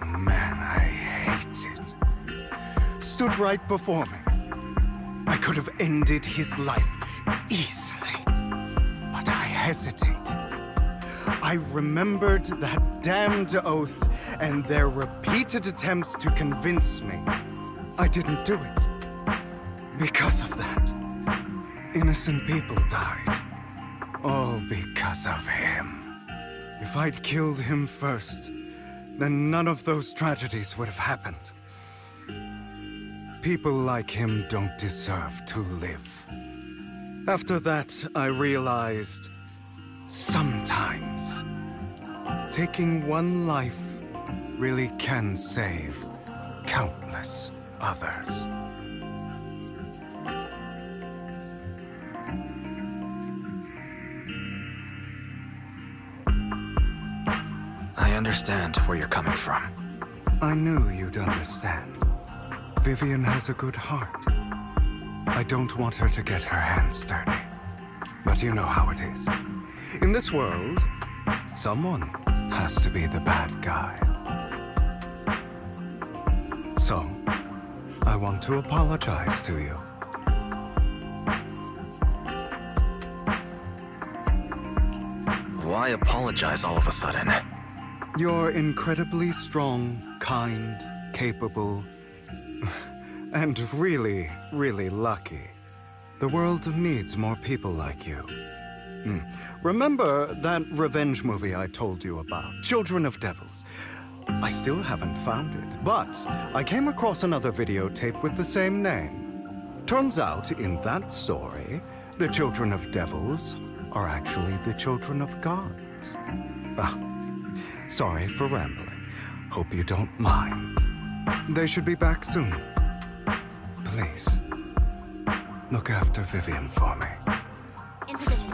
the man I hated, stood right before me. I could have ended his life easily, but I hesitated. I remembered that damned oath and their repeated attempts to convince me I didn't do it. Because of that, innocent people died. All because of him. If I'd killed him first, then none of those tragedies would have happened. People like him don't deserve to live. After that, I realized sometimes taking one life really can save countless others. I understand where you're coming from. I knew you'd understand. Vivian has a good heart. I don't want her to get her hands dirty. But you know how it is. In this world, someone has to be the bad guy. So, I want to apologize to you. Why apologize all of a sudden? You're incredibly strong, kind, capable, and really, really lucky. The world needs more people like you. Remember that revenge movie I told you about, Children of Devils? I still haven't found it, but I came across another videotape with the same name. Turns out, in that story, the Children of Devils are actually the children of gods. Sorry for rambling. Hope you don't mind. They should be back soon. Please, look after Vivian for me. In position.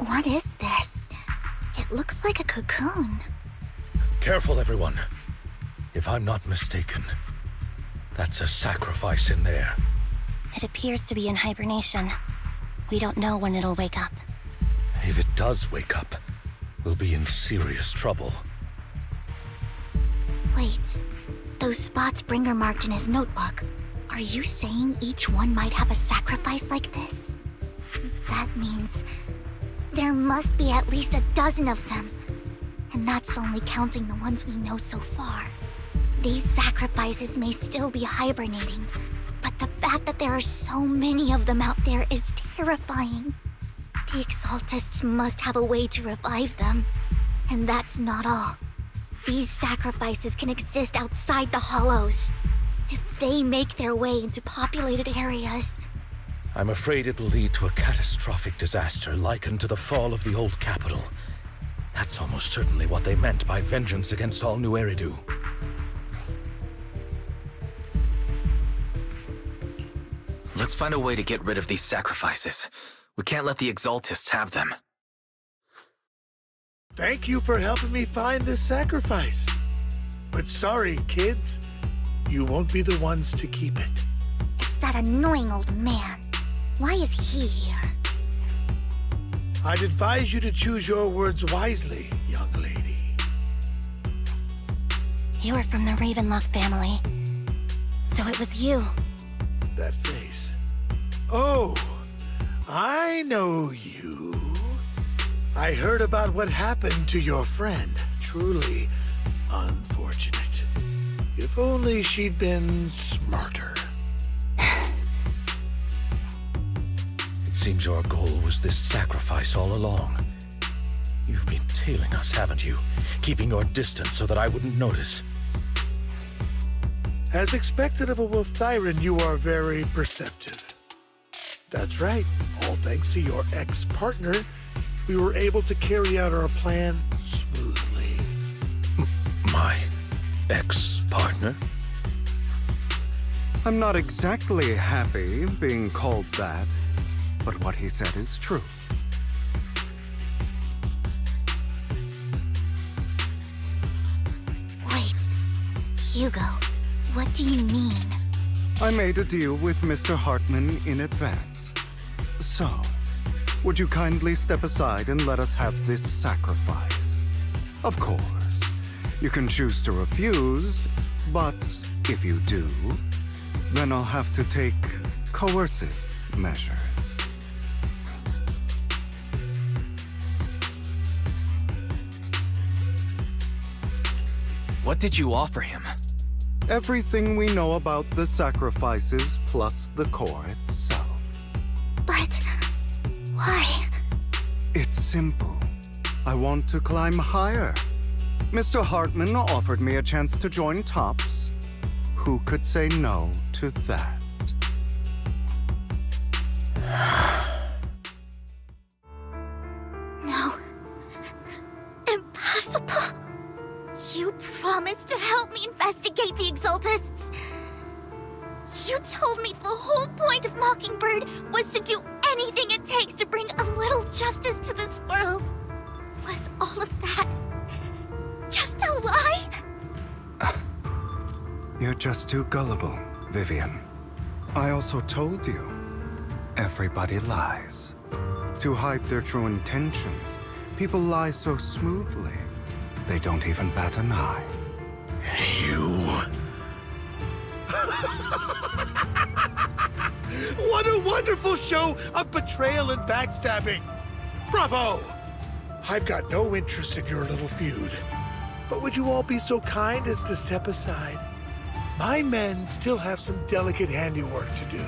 What is this? It looks like a cocoon. Careful, everyone. If I'm not mistaken, that's a sacrifice in there. It appears to be in hibernation. We don't know when it'll wake up. If it does wake up, we'll be in serious trouble. Wait, those spots Bringer marked in his notebook. Are you saying each one might have a sacrifice like this? That means there must be at least a dozen of them. And that's only counting the ones we know so far. These sacrifices may still be hibernating, but The fact that there are so many of them out there is terrifying. The Exaltists must have a way to revive them. And that's not all. These sacrifices can exist outside the Hollows. If they make their way into populated areas... I'm afraid it will lead to a catastrophic disaster likened to the fall of the old capital. That's almost certainly what they meant by vengeance against all New Eridu. Let's find a way to get rid of these sacrifices. We can't let the Exaltists have them. Thank you for helping me find this sacrifice. But sorry, kids. You won't be the ones to keep it. It's that annoying old man. Why is he here? I'd advise you to choose your words wisely, young lady. You are from the Ravenlock family. So it was you. That face. Oh, I know you. I heard about what happened to your friend. Truly unfortunate. If only she'd been smarter. It seems your goal was this sacrifice all along. You've been tailing us, haven't you? Keeping your distance so that I wouldn't notice. As expected of a Wolf Thyran, you are very perceptive. That's right. All thanks to your ex-partner, we were able to carry out our plan smoothly. My ex-partner? I'm not exactly happy being called that, but what he said is true. Wait, Hugo, what do you mean? I made a deal with Mr. Hartman in advance. So, would you kindly step aside and let us have this sacrifice? Of course, you can choose to refuse, but if you do, then I'll have to take coercive measures. What did you offer him? Everything we know about the sacrifices plus the core itself. But... why? It's simple. I want to climb higher. Mr. Hartman offered me a chance to join Tops. Who could say no to that? No. Impossible. You promised to help me investigate the Exaltists. You told me the whole point of Mockingbird was to do anything it takes to bring a little justice to this world. Was all of that just a lie? You're just too gullible, Vivian. I also told you, everybody lies. To hide their true intentions, people lie so smoothly, they don't even bat an eye. You... What a wonderful show of betrayal and backstabbing! Bravo! I've got no interest in your little feud. But would you all be so kind as to step aside? My men still have some delicate handiwork to do.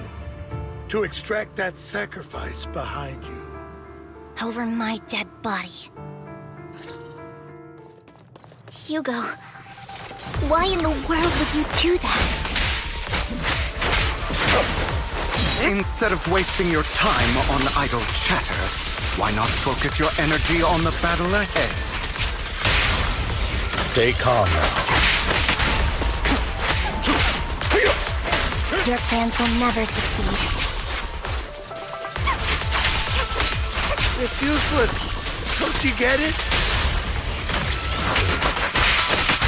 To extract that sacrifice behind you. Over my dead body. Hugo, why in the world would you do that? Instead of wasting your time on idle chatter, why not focus your energy on the battle ahead? Stay calm now. Your plans will never succeed. It's useless. Don't you get it?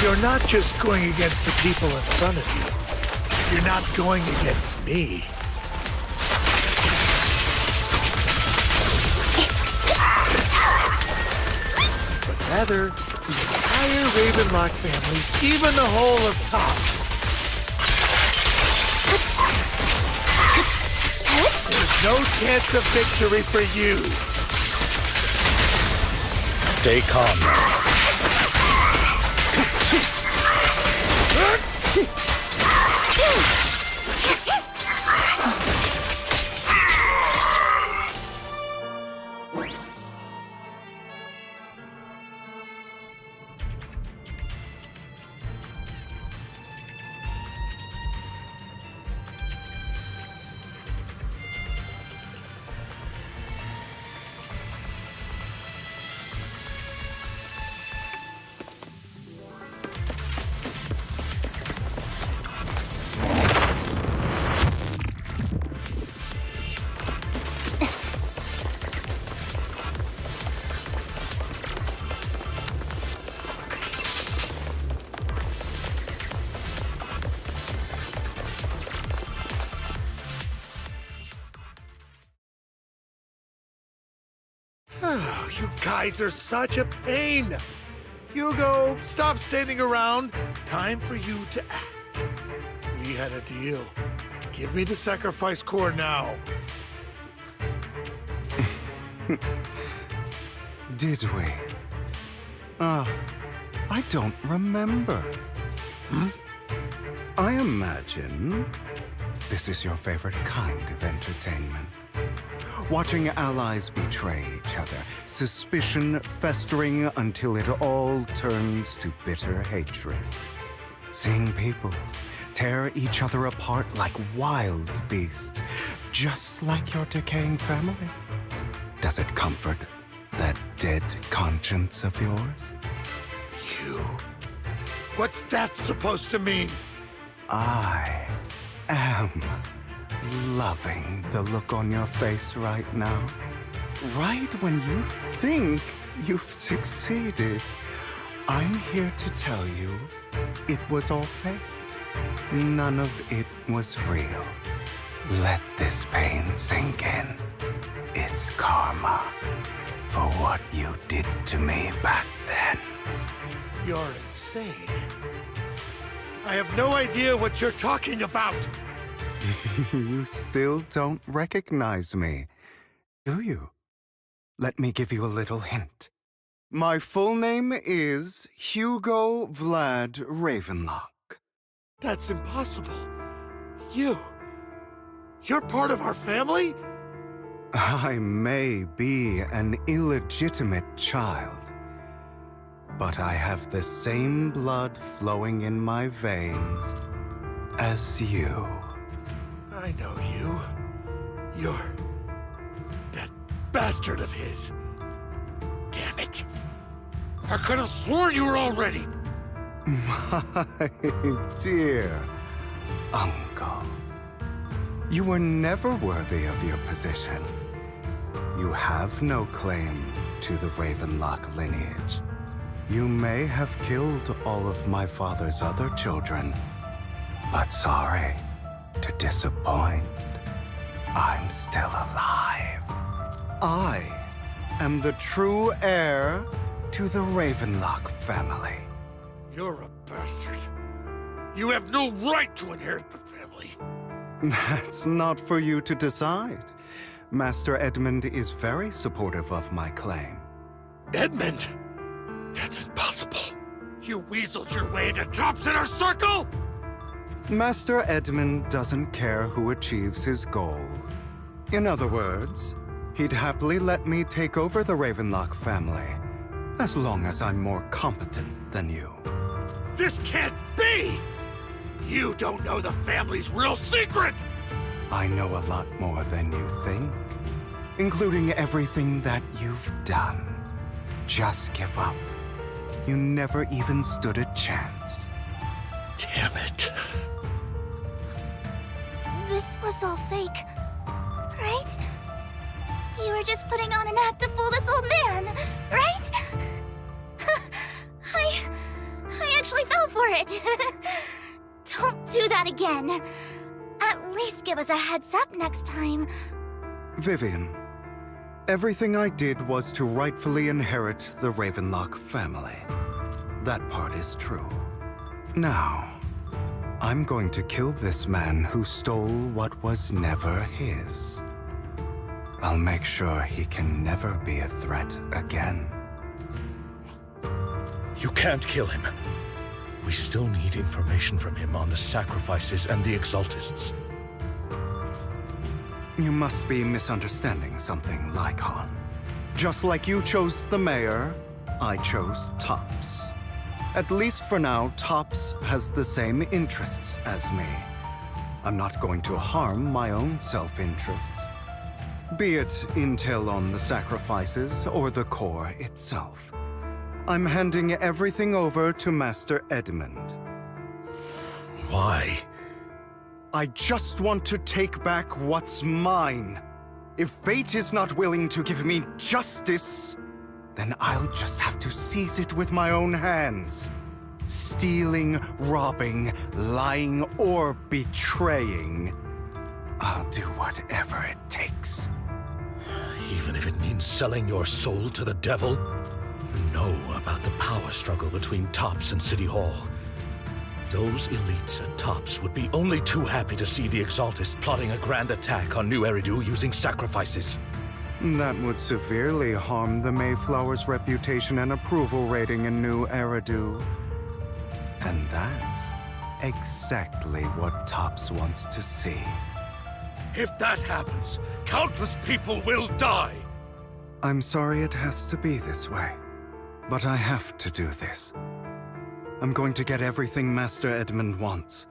You're not just going against the people in front of you. You're not going against me. But rather, the entire Ravenlock family, even the whole of Tops. There's no chance of victory for you. Stay calm now. guys are such a pain. Hugo, stop standing around. Time for you to act. We had a deal. Give me the sacrifice core now. Did we? I don't remember. I imagine this is your favorite kind of entertainment. Watching allies betray each other, suspicion festering until it all turns to bitter hatred. Seeing people tear each other apart like wild beasts, just like your decaying family. Does it comfort that dead conscience of yours? You? What's that supposed to mean? I am loving the look on your face right now. Right when you think you've succeeded, I'm here to tell you it was all fake. None of it was real. Let this pain sink in. It's karma for what you did to me back then. You're insane. I have no idea what you're talking about. You still don't recognize me, do you? Let me give you a little hint. My full name is Hugo Vlad Ravenlock. That's impossible. You're part of our family? I may be an illegitimate child, but I have the same blood flowing in my veins as you. I know you. You're that bastard of his. Damn it. I could have sworn you were already. My dear uncle, you were never worthy of your position. You have no claim to the Ravenlock lineage. You may have killed all of my father's other children, but sorry to disappoint. I'm still alive. I am the true heir to the Ravenlock family. You're a bastard. You have no right to inherit the family. That's not for you to decide. Master Edmund is very supportive of my claim. Edmund? That's impossible. You weaseled your way into Top Inner Circle? Master Edmund doesn't care who achieves his goal. In other words, he'd happily let me take over the Ravenlock family, as long as I'm more competent than you. This can't be! You don't know the family's real secret! I know a lot more than you think, including everything that you've done. Just give up. You never even stood a chance. Damn it. This was all fake, right? You were just putting on an act to fool this old man, right? I actually fell for it. Don't do that again. At least give us a heads up next time. Vivian, everything I did was to rightfully inherit the Ravenlock family. That part is true. Now, I'm going to kill this man who stole what was never his. I'll make sure he can never be a threat again. You can't kill him. We still need information from him on the sacrifices and the Exaltists. You must be misunderstanding something, Lycon. Just like you chose the mayor, I chose Tops. At least for now, Tops has the same interests as me. I'm not going to harm my own self-interests. Be it intel on the sacrifices or the core itself. I'm handing everything over to Master Edmund. Why? I just want to take back what's mine. If fate is not willing to give me justice, then I'll just have to seize it with my own hands. Stealing, robbing, lying, or betraying. I'll do whatever it takes. Even if it means selling your soul to the devil? You know about the power struggle between Tops and City Hall. Those elites at Tops would be only too happy to see the Exaltists plotting a grand attack on New Eridu using sacrifices. That would severely harm the Mayflower's reputation and approval rating in New Eridu. And that's exactly what Tops wants to see. If that happens, countless people will die! I'm sorry it has to be this way, but I have to do this. I'm going to get everything Master Edmund wants.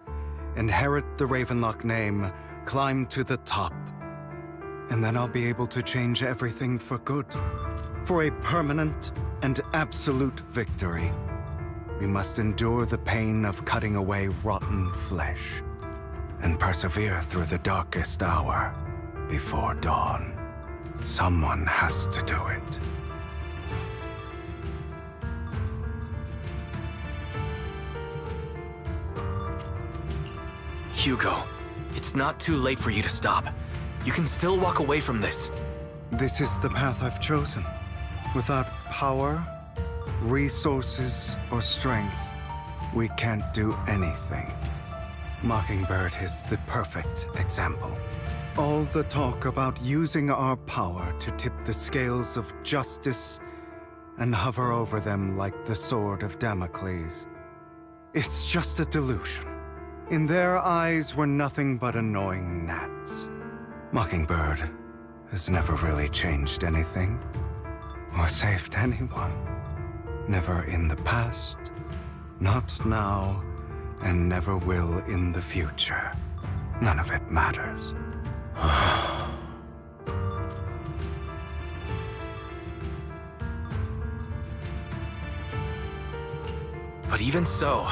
Inherit the Ravenlock name, climb to the top. And then I'll be able to change everything for good. For a permanent and absolute victory. We must endure the pain of cutting away rotten flesh. And persevere through the darkest hour before dawn. Someone has to do it. Hugo, it's not too late for you to stop. You can still walk away from this. This is the path I've chosen. Without power, resources, or strength, we can't do anything. Mockingbird is the perfect example. All the talk about using our power to tip the scales of justice and hover over them like the sword of Damocles. It's just a delusion. In their eyes, we're nothing but annoying gnats. Mockingbird has never really changed anything, or saved anyone. Never in the past, not now, and never will in the future. None of it matters. But even so,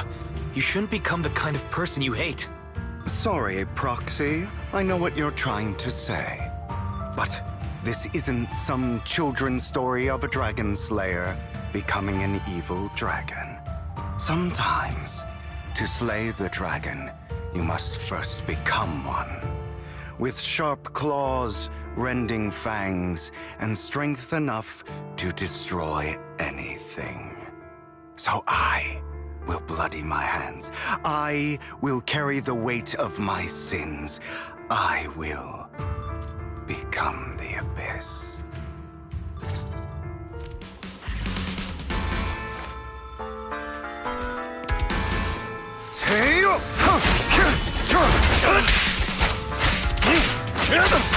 you shouldn't become the kind of person you hate. Sorry, Proxy. I know what you're trying to say. But this isn't some children's story of a dragon slayer becoming an evil dragon. Sometimes, to slay the dragon, you must first become one. With sharp claws, rending fangs, and strength enough to destroy anything. So I will bloody my hands. I will carry the weight of my sins. I will become the Abyss.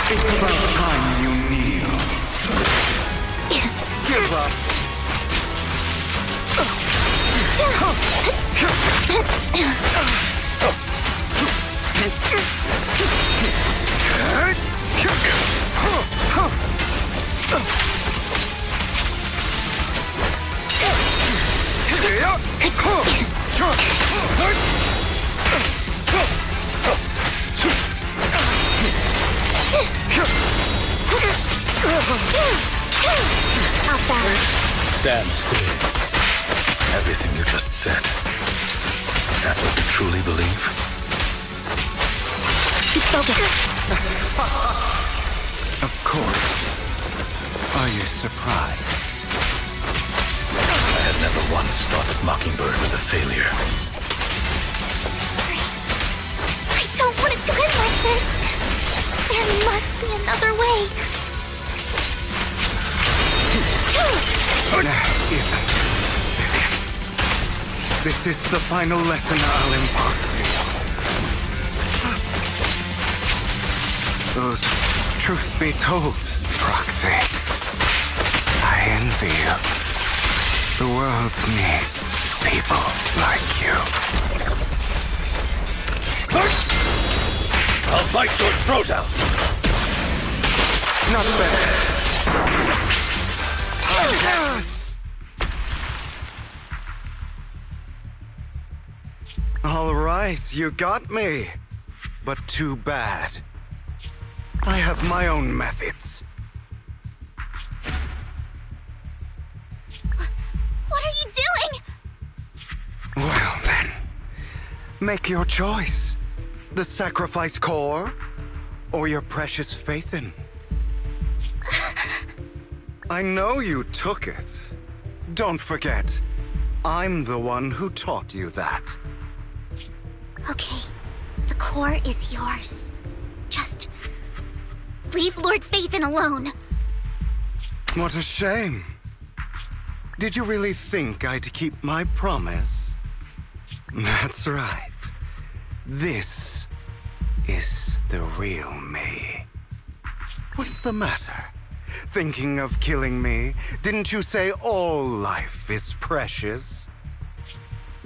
It's about time you kneel. Give up. Stand still. Everything you just said. Is that what you truly believe? Of course. Are you surprised? I had never once thought that Mockingbird was a failure. I don't want it to end like this. There must be another way. There isn't. This is the final lesson I'll impart to you. Those, truth be told, Proxy, I envy you. The world needs people like you. I'll bite your throat out! Not bad. All right, you got me. But too bad. I have my own methods. What are you doing? Well then, make your choice. The sacrifice core, or your precious faith in. I know you took it. Don't forget, I'm the one who taught you that. Okay, the core is yours. Just leave Lord Phaethon alone. What a shame. Did you really think I'd keep my promise? That's right. This is the real me. What's the matter? Thinking of killing me? Didn't you say all life is precious?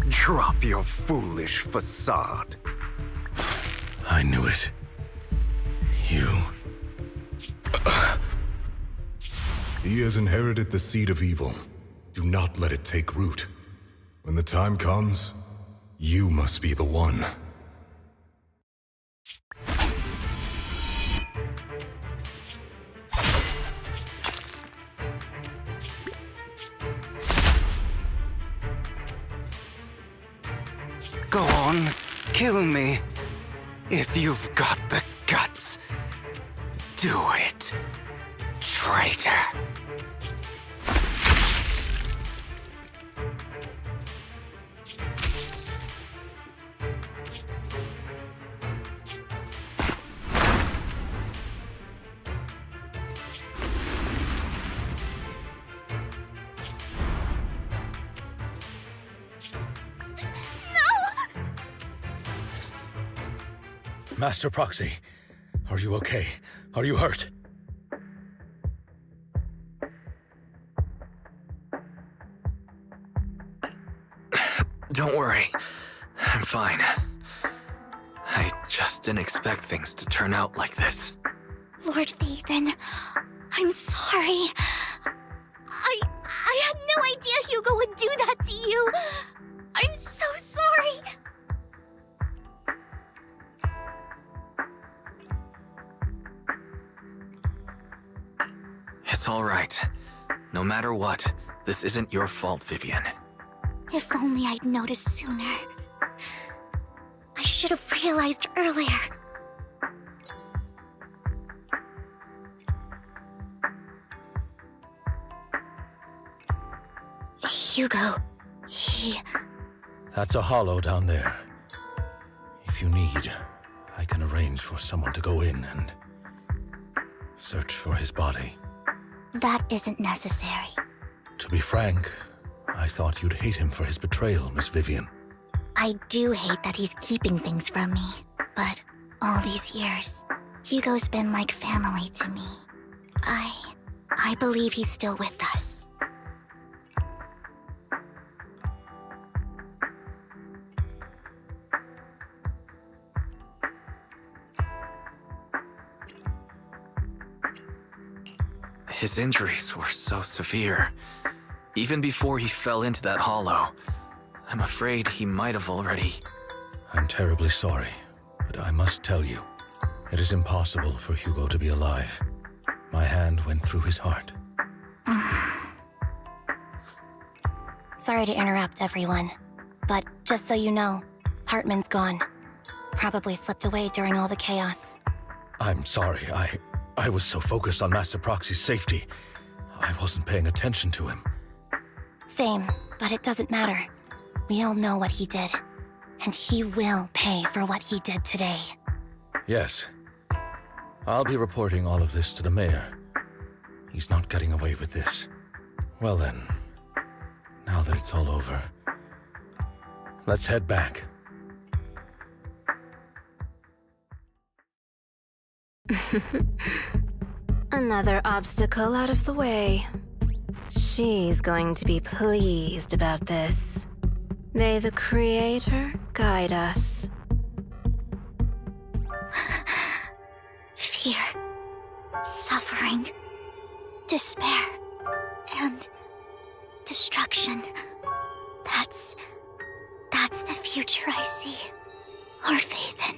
Drop your foolish facade. I knew it. You... He has inherited the seed of evil. Do not let it take root. When the time comes, you must be the one. Go on, kill me. If you've got the guts, do it, traitor. Master Proxy, are you okay? Are you hurt? Don't worry. I'm fine. I just didn't expect things to turn out like this. Lord Phaethon, I'm sorry. I had no idea Hugo would do that to you. I'm so sorry. It's all right. No matter what, this isn't your fault, Vivian. If only I'd noticed sooner. I should have realized earlier. Hugo, That's a hollow down there. If you need, I can arrange for someone to go in and search for his body. That isn't necessary. To be frank, I thought you'd hate him for his betrayal, Miss Vivian. I do hate that he's keeping things from me, but all these years, Hugo's been like family to me. I believe he's still with us. His injuries were so severe. Even before he fell into that hollow, I'm afraid he might have already... I'm terribly sorry, but I must tell you, it is impossible for Hugo to be alive. My hand went through his heart. Sorry to interrupt, everyone. But just so you know, Hartman's gone. Probably slipped away during all the chaos. I'm sorry, I was so focused on Master Proxy's safety. I wasn't paying attention to him. Same, but it doesn't matter. We all know what he did. And he will pay for what he did today. Yes. I'll be reporting all of this to the mayor. He's not getting away with this. Well then, now that it's all over, let's head back. Another obstacle out of the way. She's going to be pleased about this. May the Creator guide us. Fear, suffering, despair, and destruction. That's the future I see. Lord Phaethon.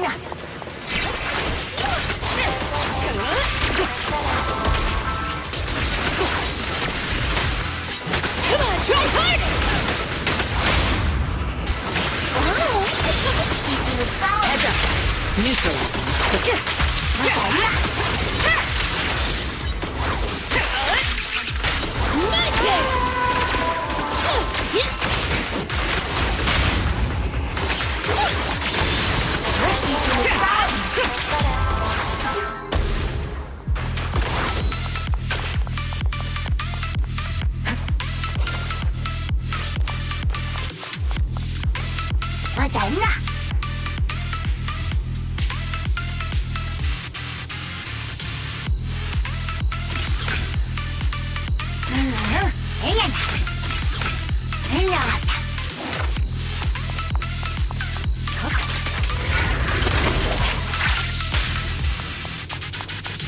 Come on, try harder!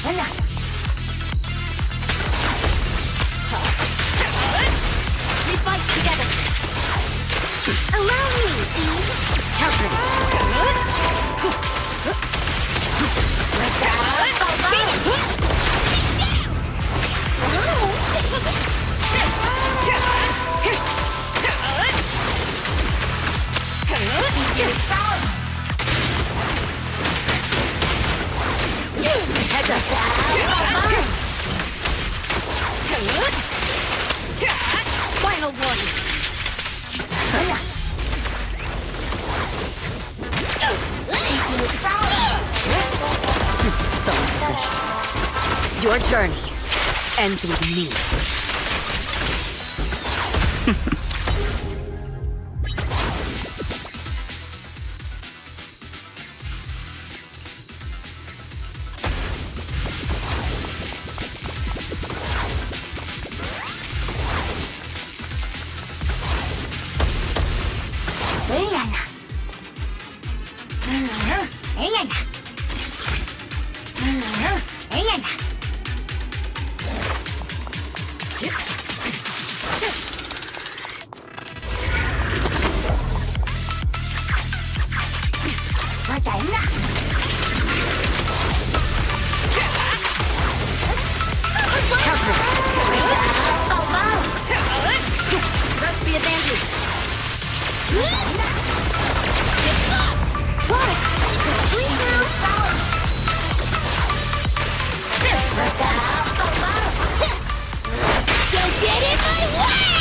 Heads up. We fight together. Allow me, Final warning. So efficient. Your journey ends with me. Press the advantage. Don't get in my way!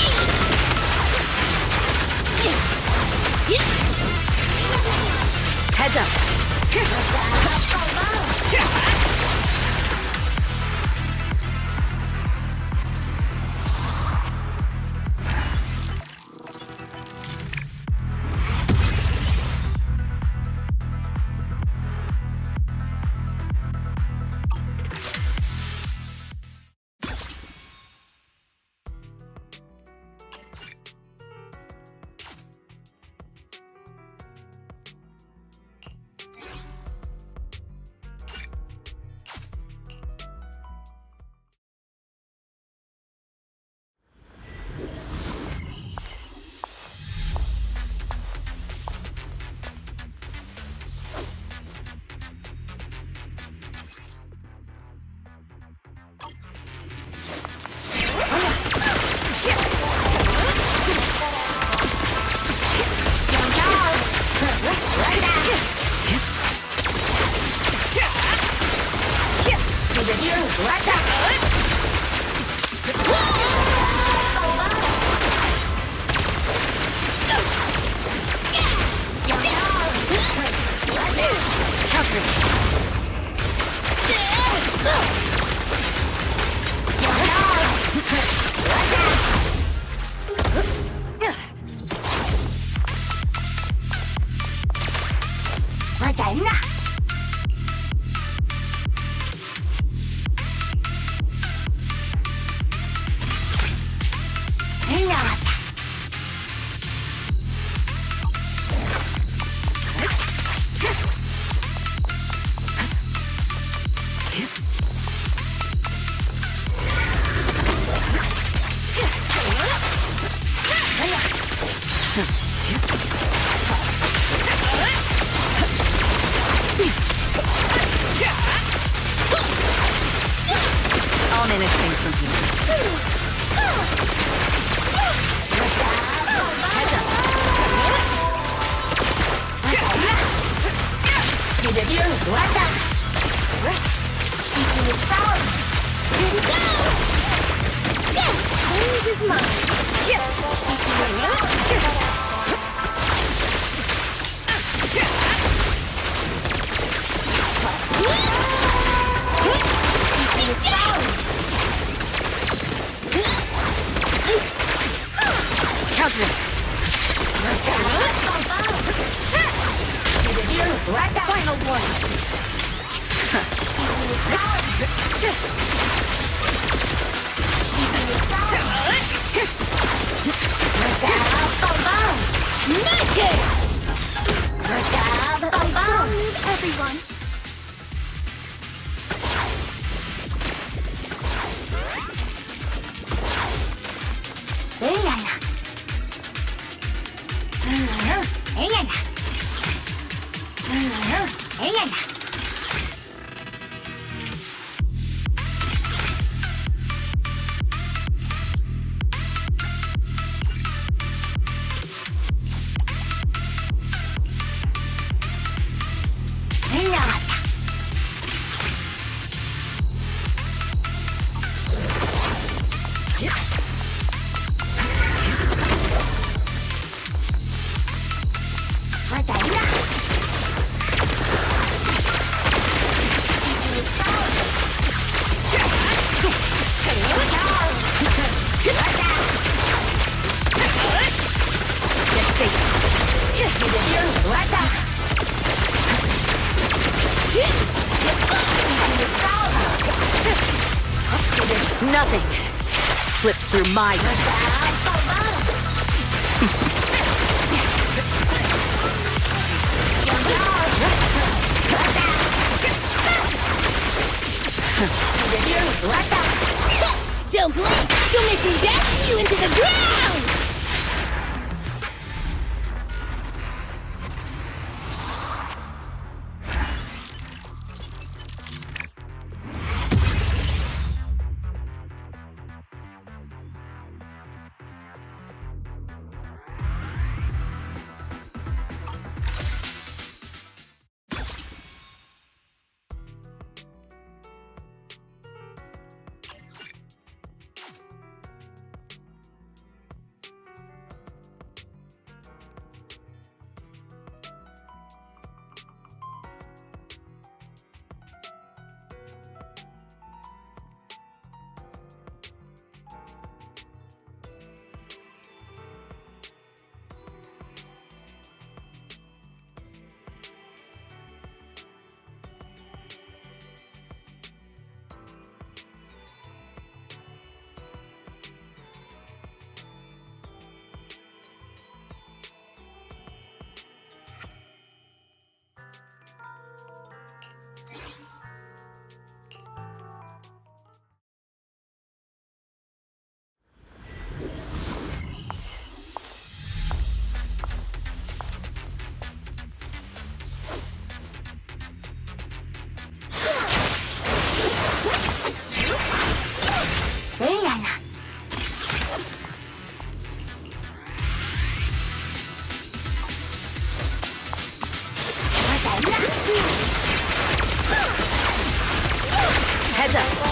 Heads up. Change his Counter it. Final one. Everyone. Nothing slips through my Don't blink! You'll make me dash you into the ground! Heads up.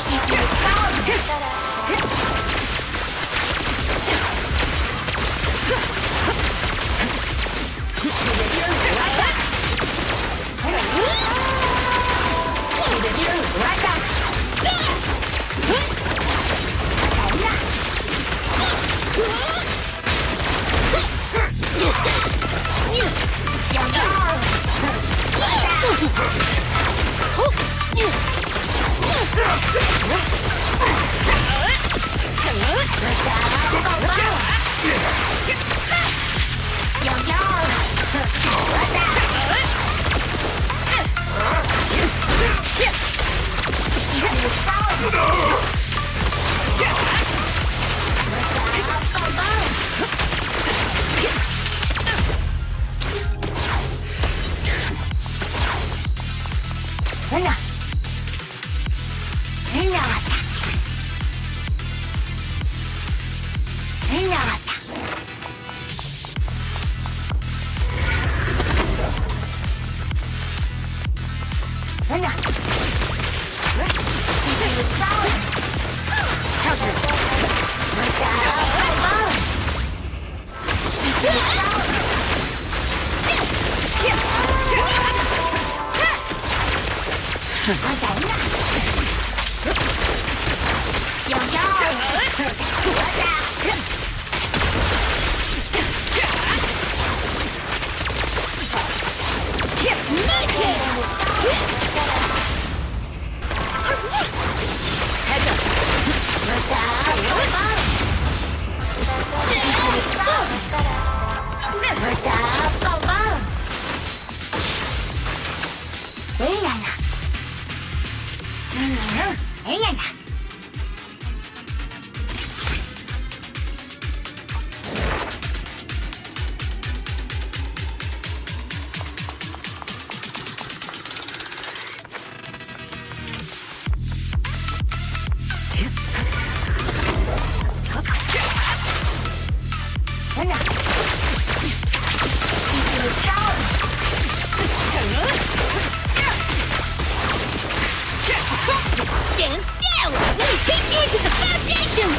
Stand still! Let me kick you into the foundations!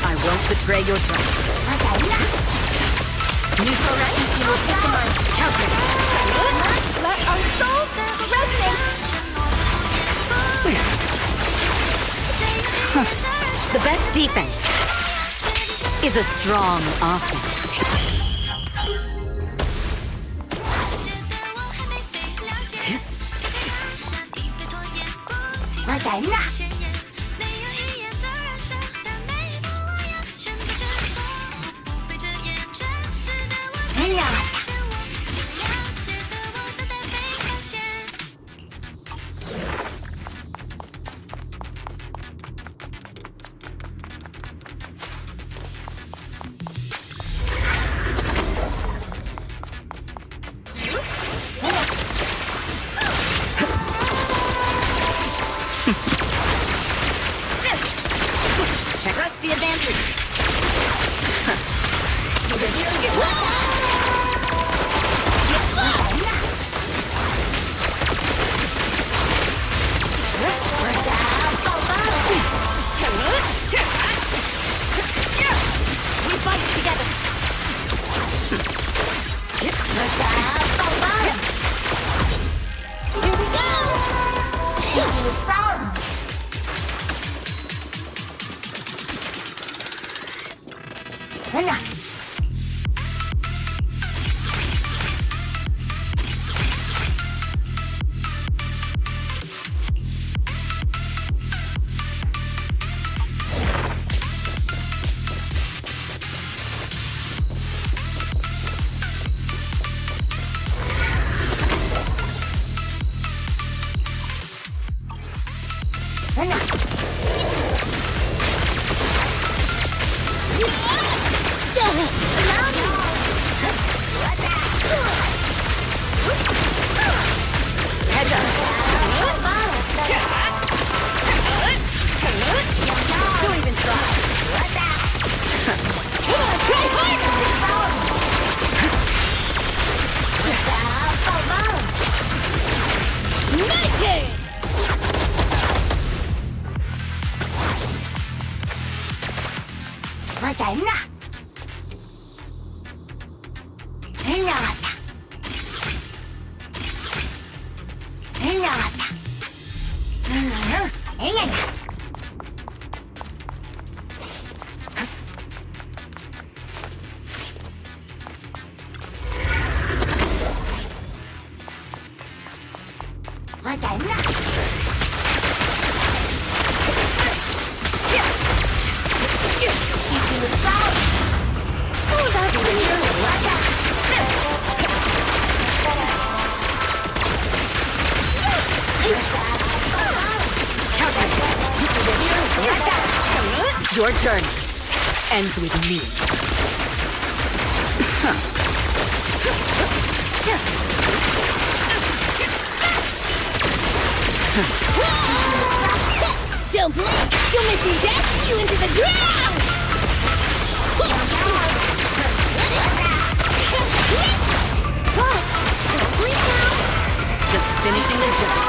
I won't betray your trust. Neutral resistance will take the mind. Counter. Let our souls resonate! The best defense is a strong offense. Check us the advantage. We fight together! Here we go! Heads up. Don't even try. Try harder! My turn! Your journey ends with me. Don't blink! You'll miss me dashing you into the ground! Watch! Don't blink now! Just finishing the job.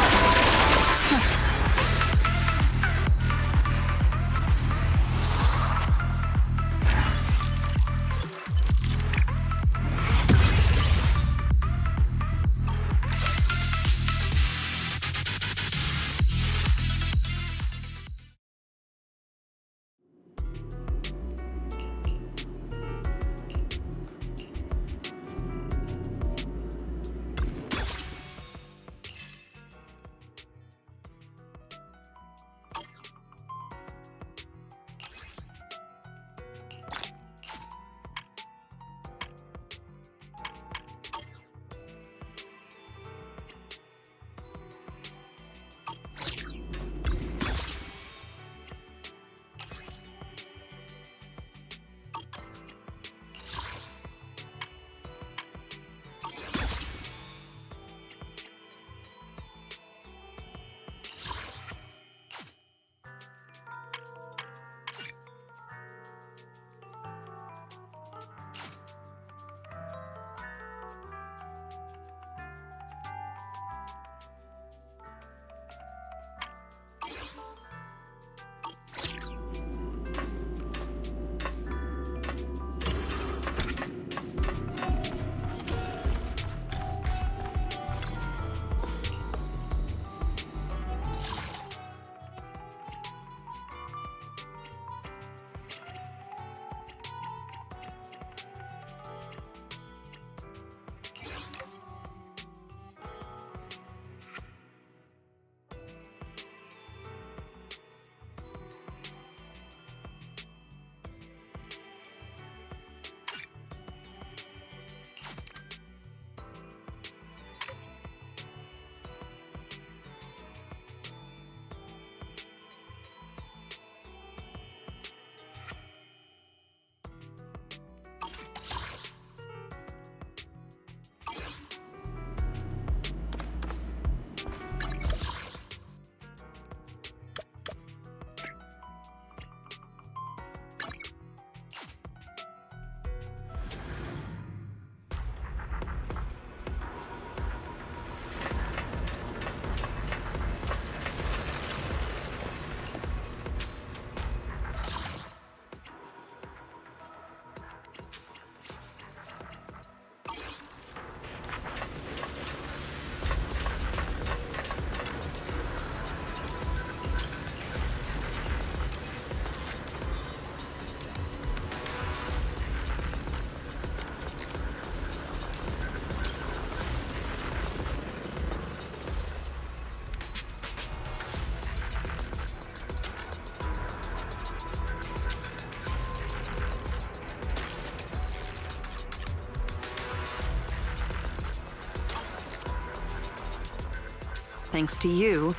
Thanks to you,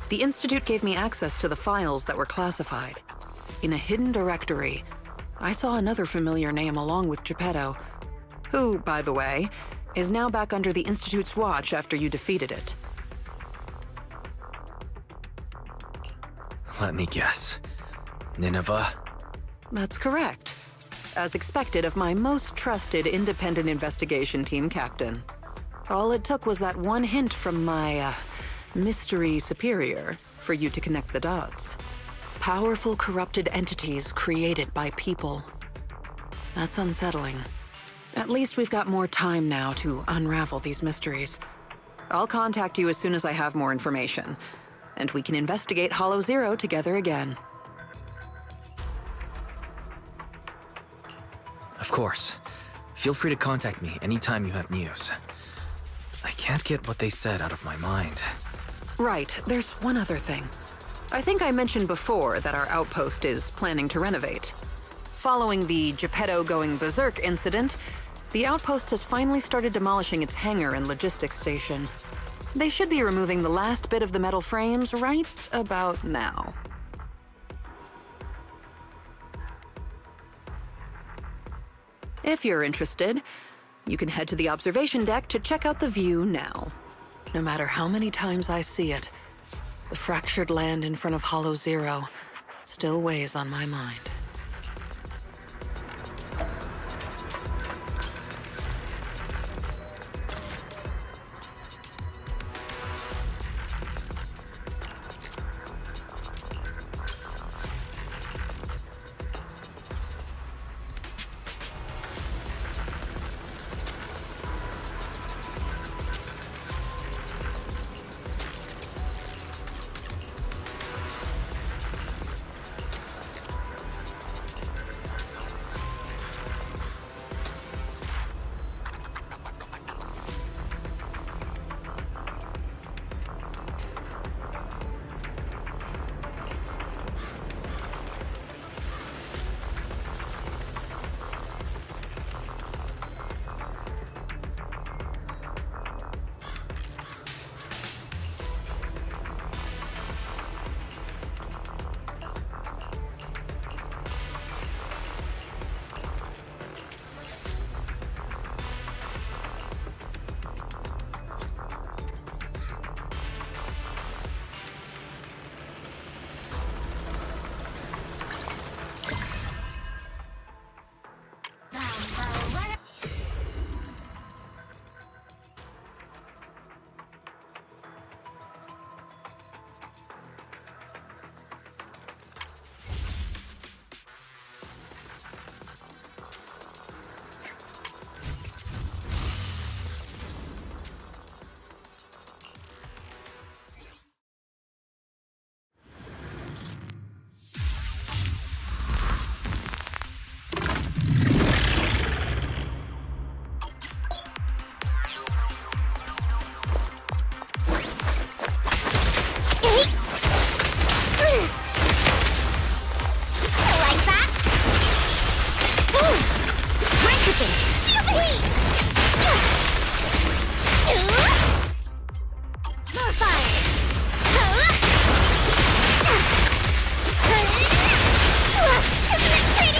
the Institute gave me access to the files that were classified. In a hidden directory, I saw another familiar name along with Geppetto, who, by the way, is now back under the Institute's watch after you defeated it. Let me guess. Nineveh? That's correct. As expected of my most trusted independent investigation team captain. All it took was that one hint from my, mystery superior for you to connect the dots. Powerful corrupted entities created by people. That's unsettling. At least we've got more time now to unravel these mysteries. I'll contact you as soon as I have more information, and we can investigate Hollow Zero together again. Of course. Feel free to contact me anytime you have news. I can't get what they said out of my mind. Right, there's one other thing. I think I mentioned before that our outpost is planning to renovate. Following the Geppetto going berserk incident, the outpost has finally started demolishing its hangar and logistics station. They should be removing the last bit of the metal frames right about now. If you're interested, you can head to the observation deck to check out the view now. No matter how many times I see it, the fractured land in front of Hollow Zero still weighs on my mind.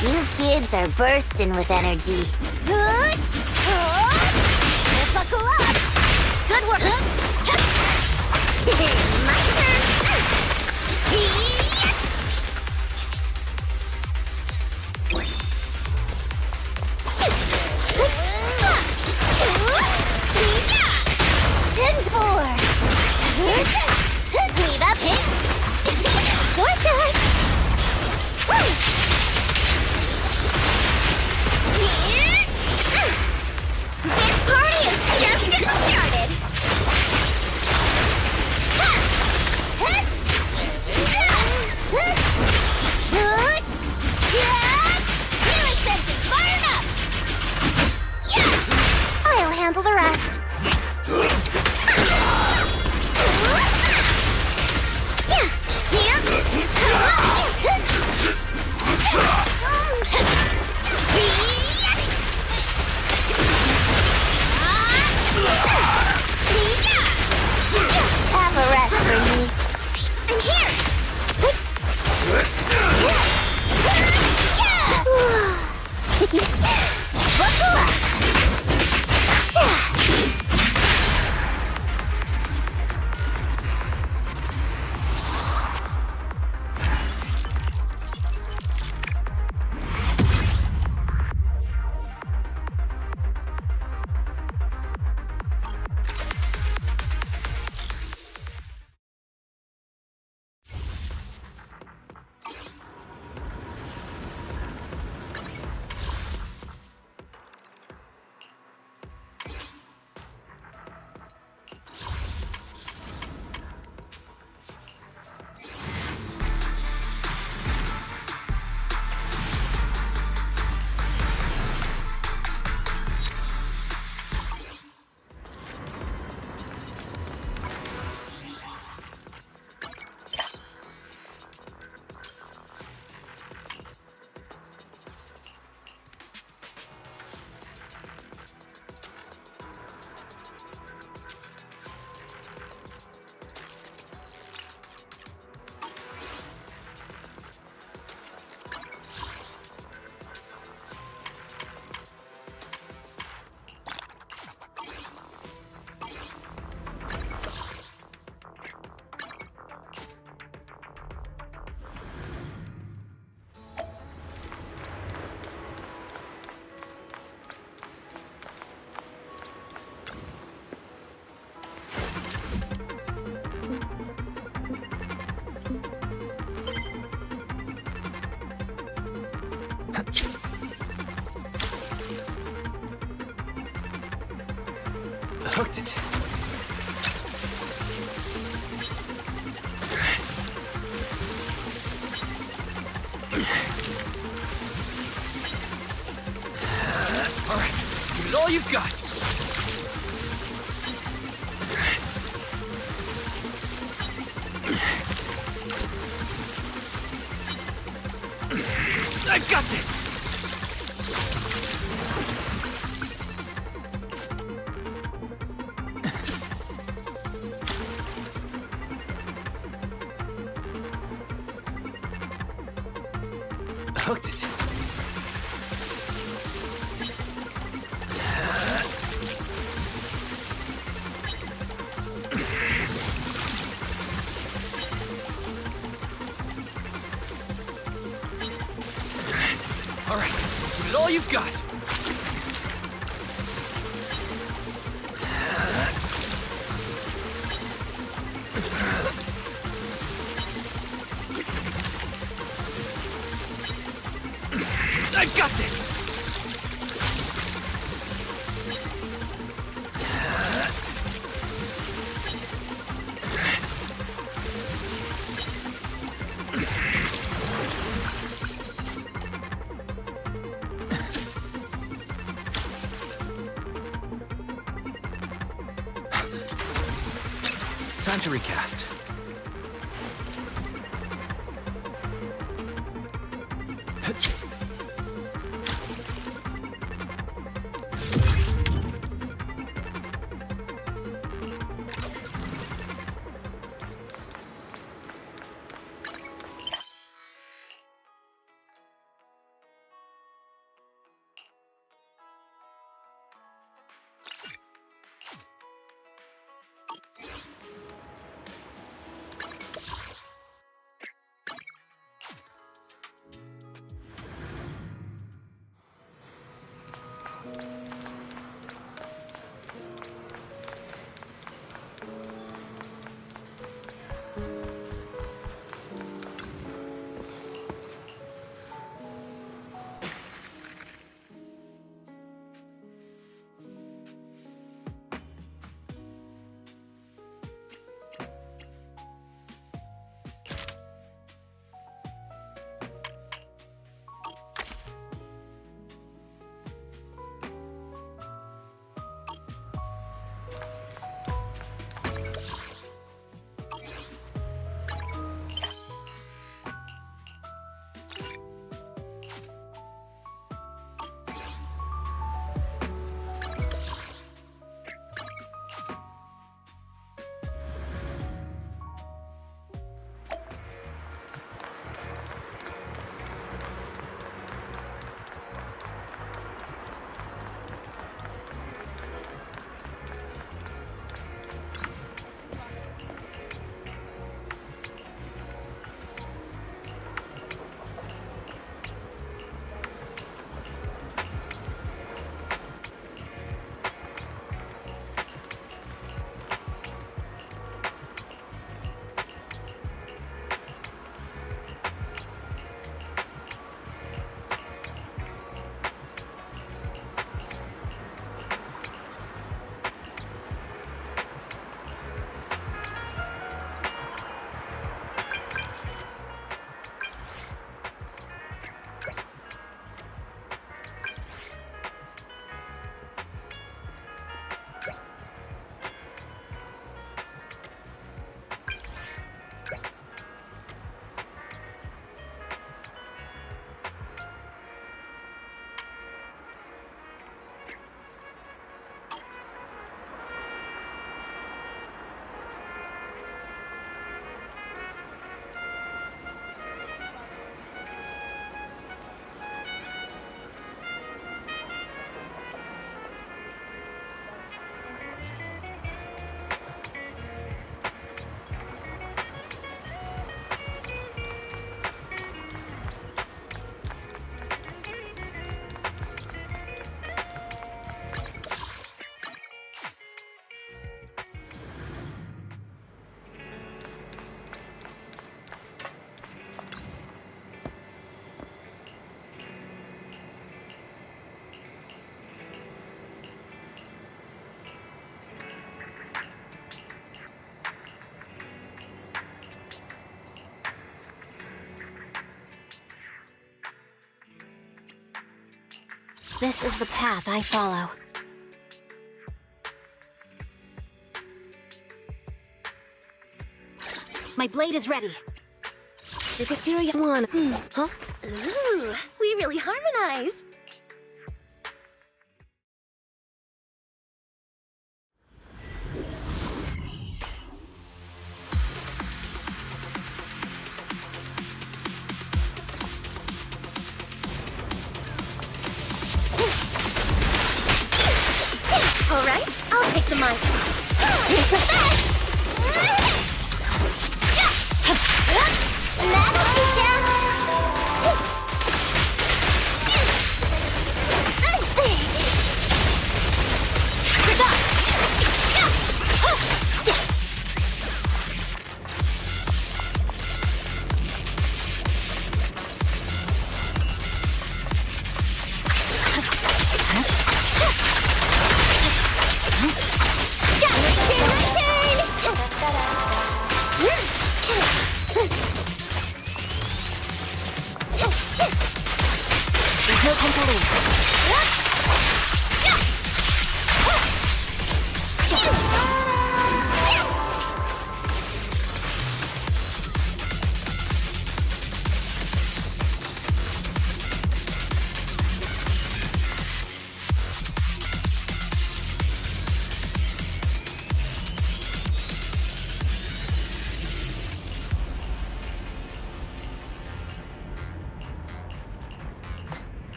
You kids are bursting with energy. Good. Buckle up. Good work. My turn. Leave up him. Your turn. This party is just getting started! Buckle up! Hooked it. All right, give it all you've got. I've got this. Hooked it. All right, give it all you've got. I've got this! Time to recast. This is the path I follow. My blade is ready. Superior one. Huh? Ooh, we really harmonize. All right, I'll take the mic. It's the best!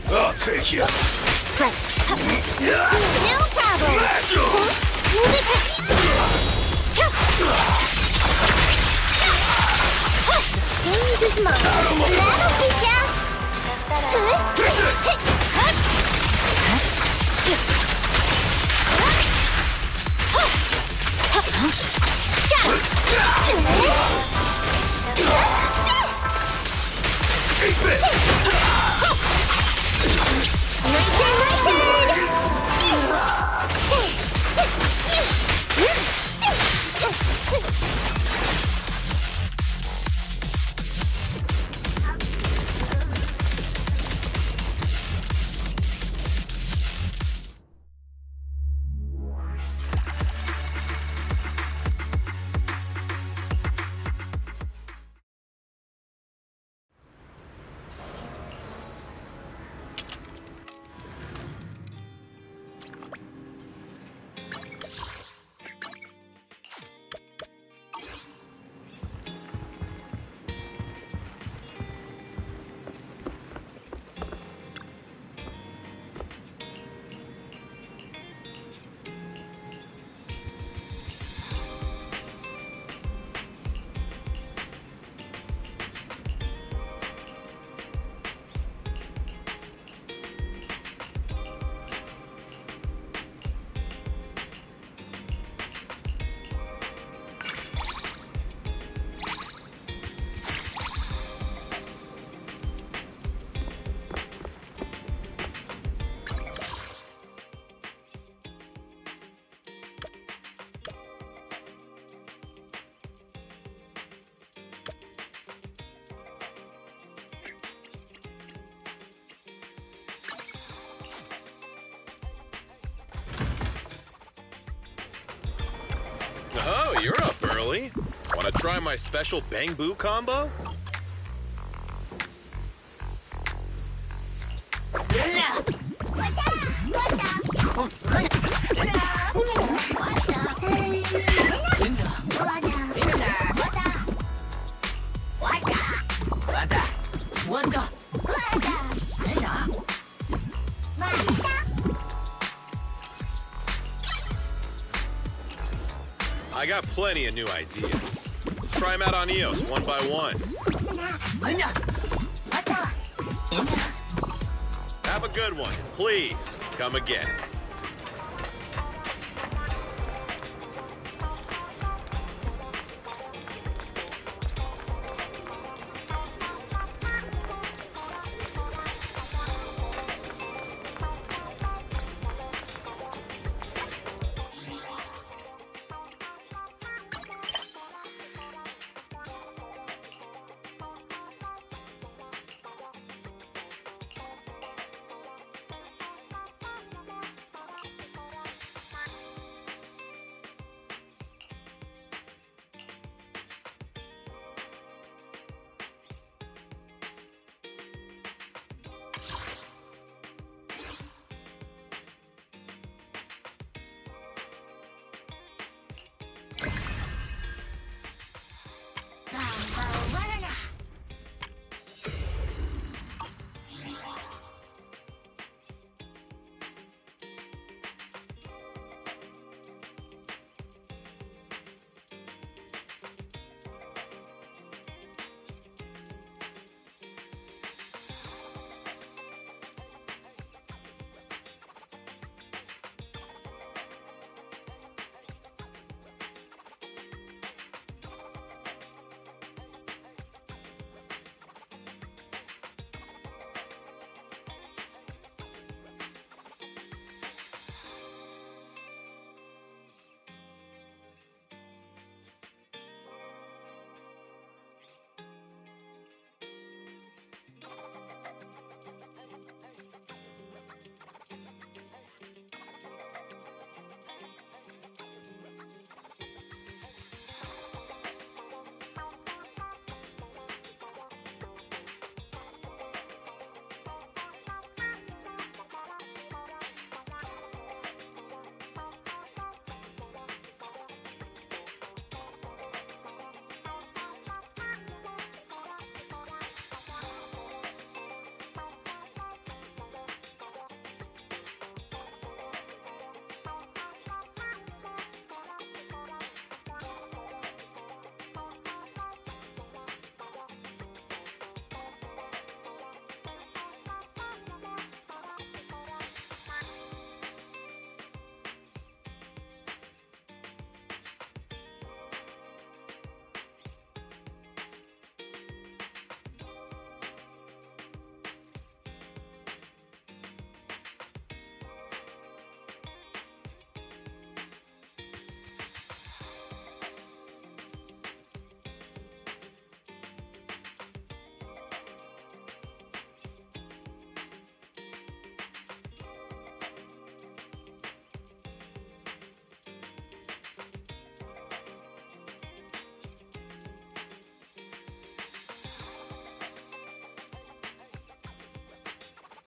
I'll take you. No problem. Move it to... Stage is mine. That'll teach ya. My turn! Oh, you're up early. Want to try my special Bang Boo combo? I got plenty of new ideas. Let's try them out on EOS one by one. Have a good one. Please, come again.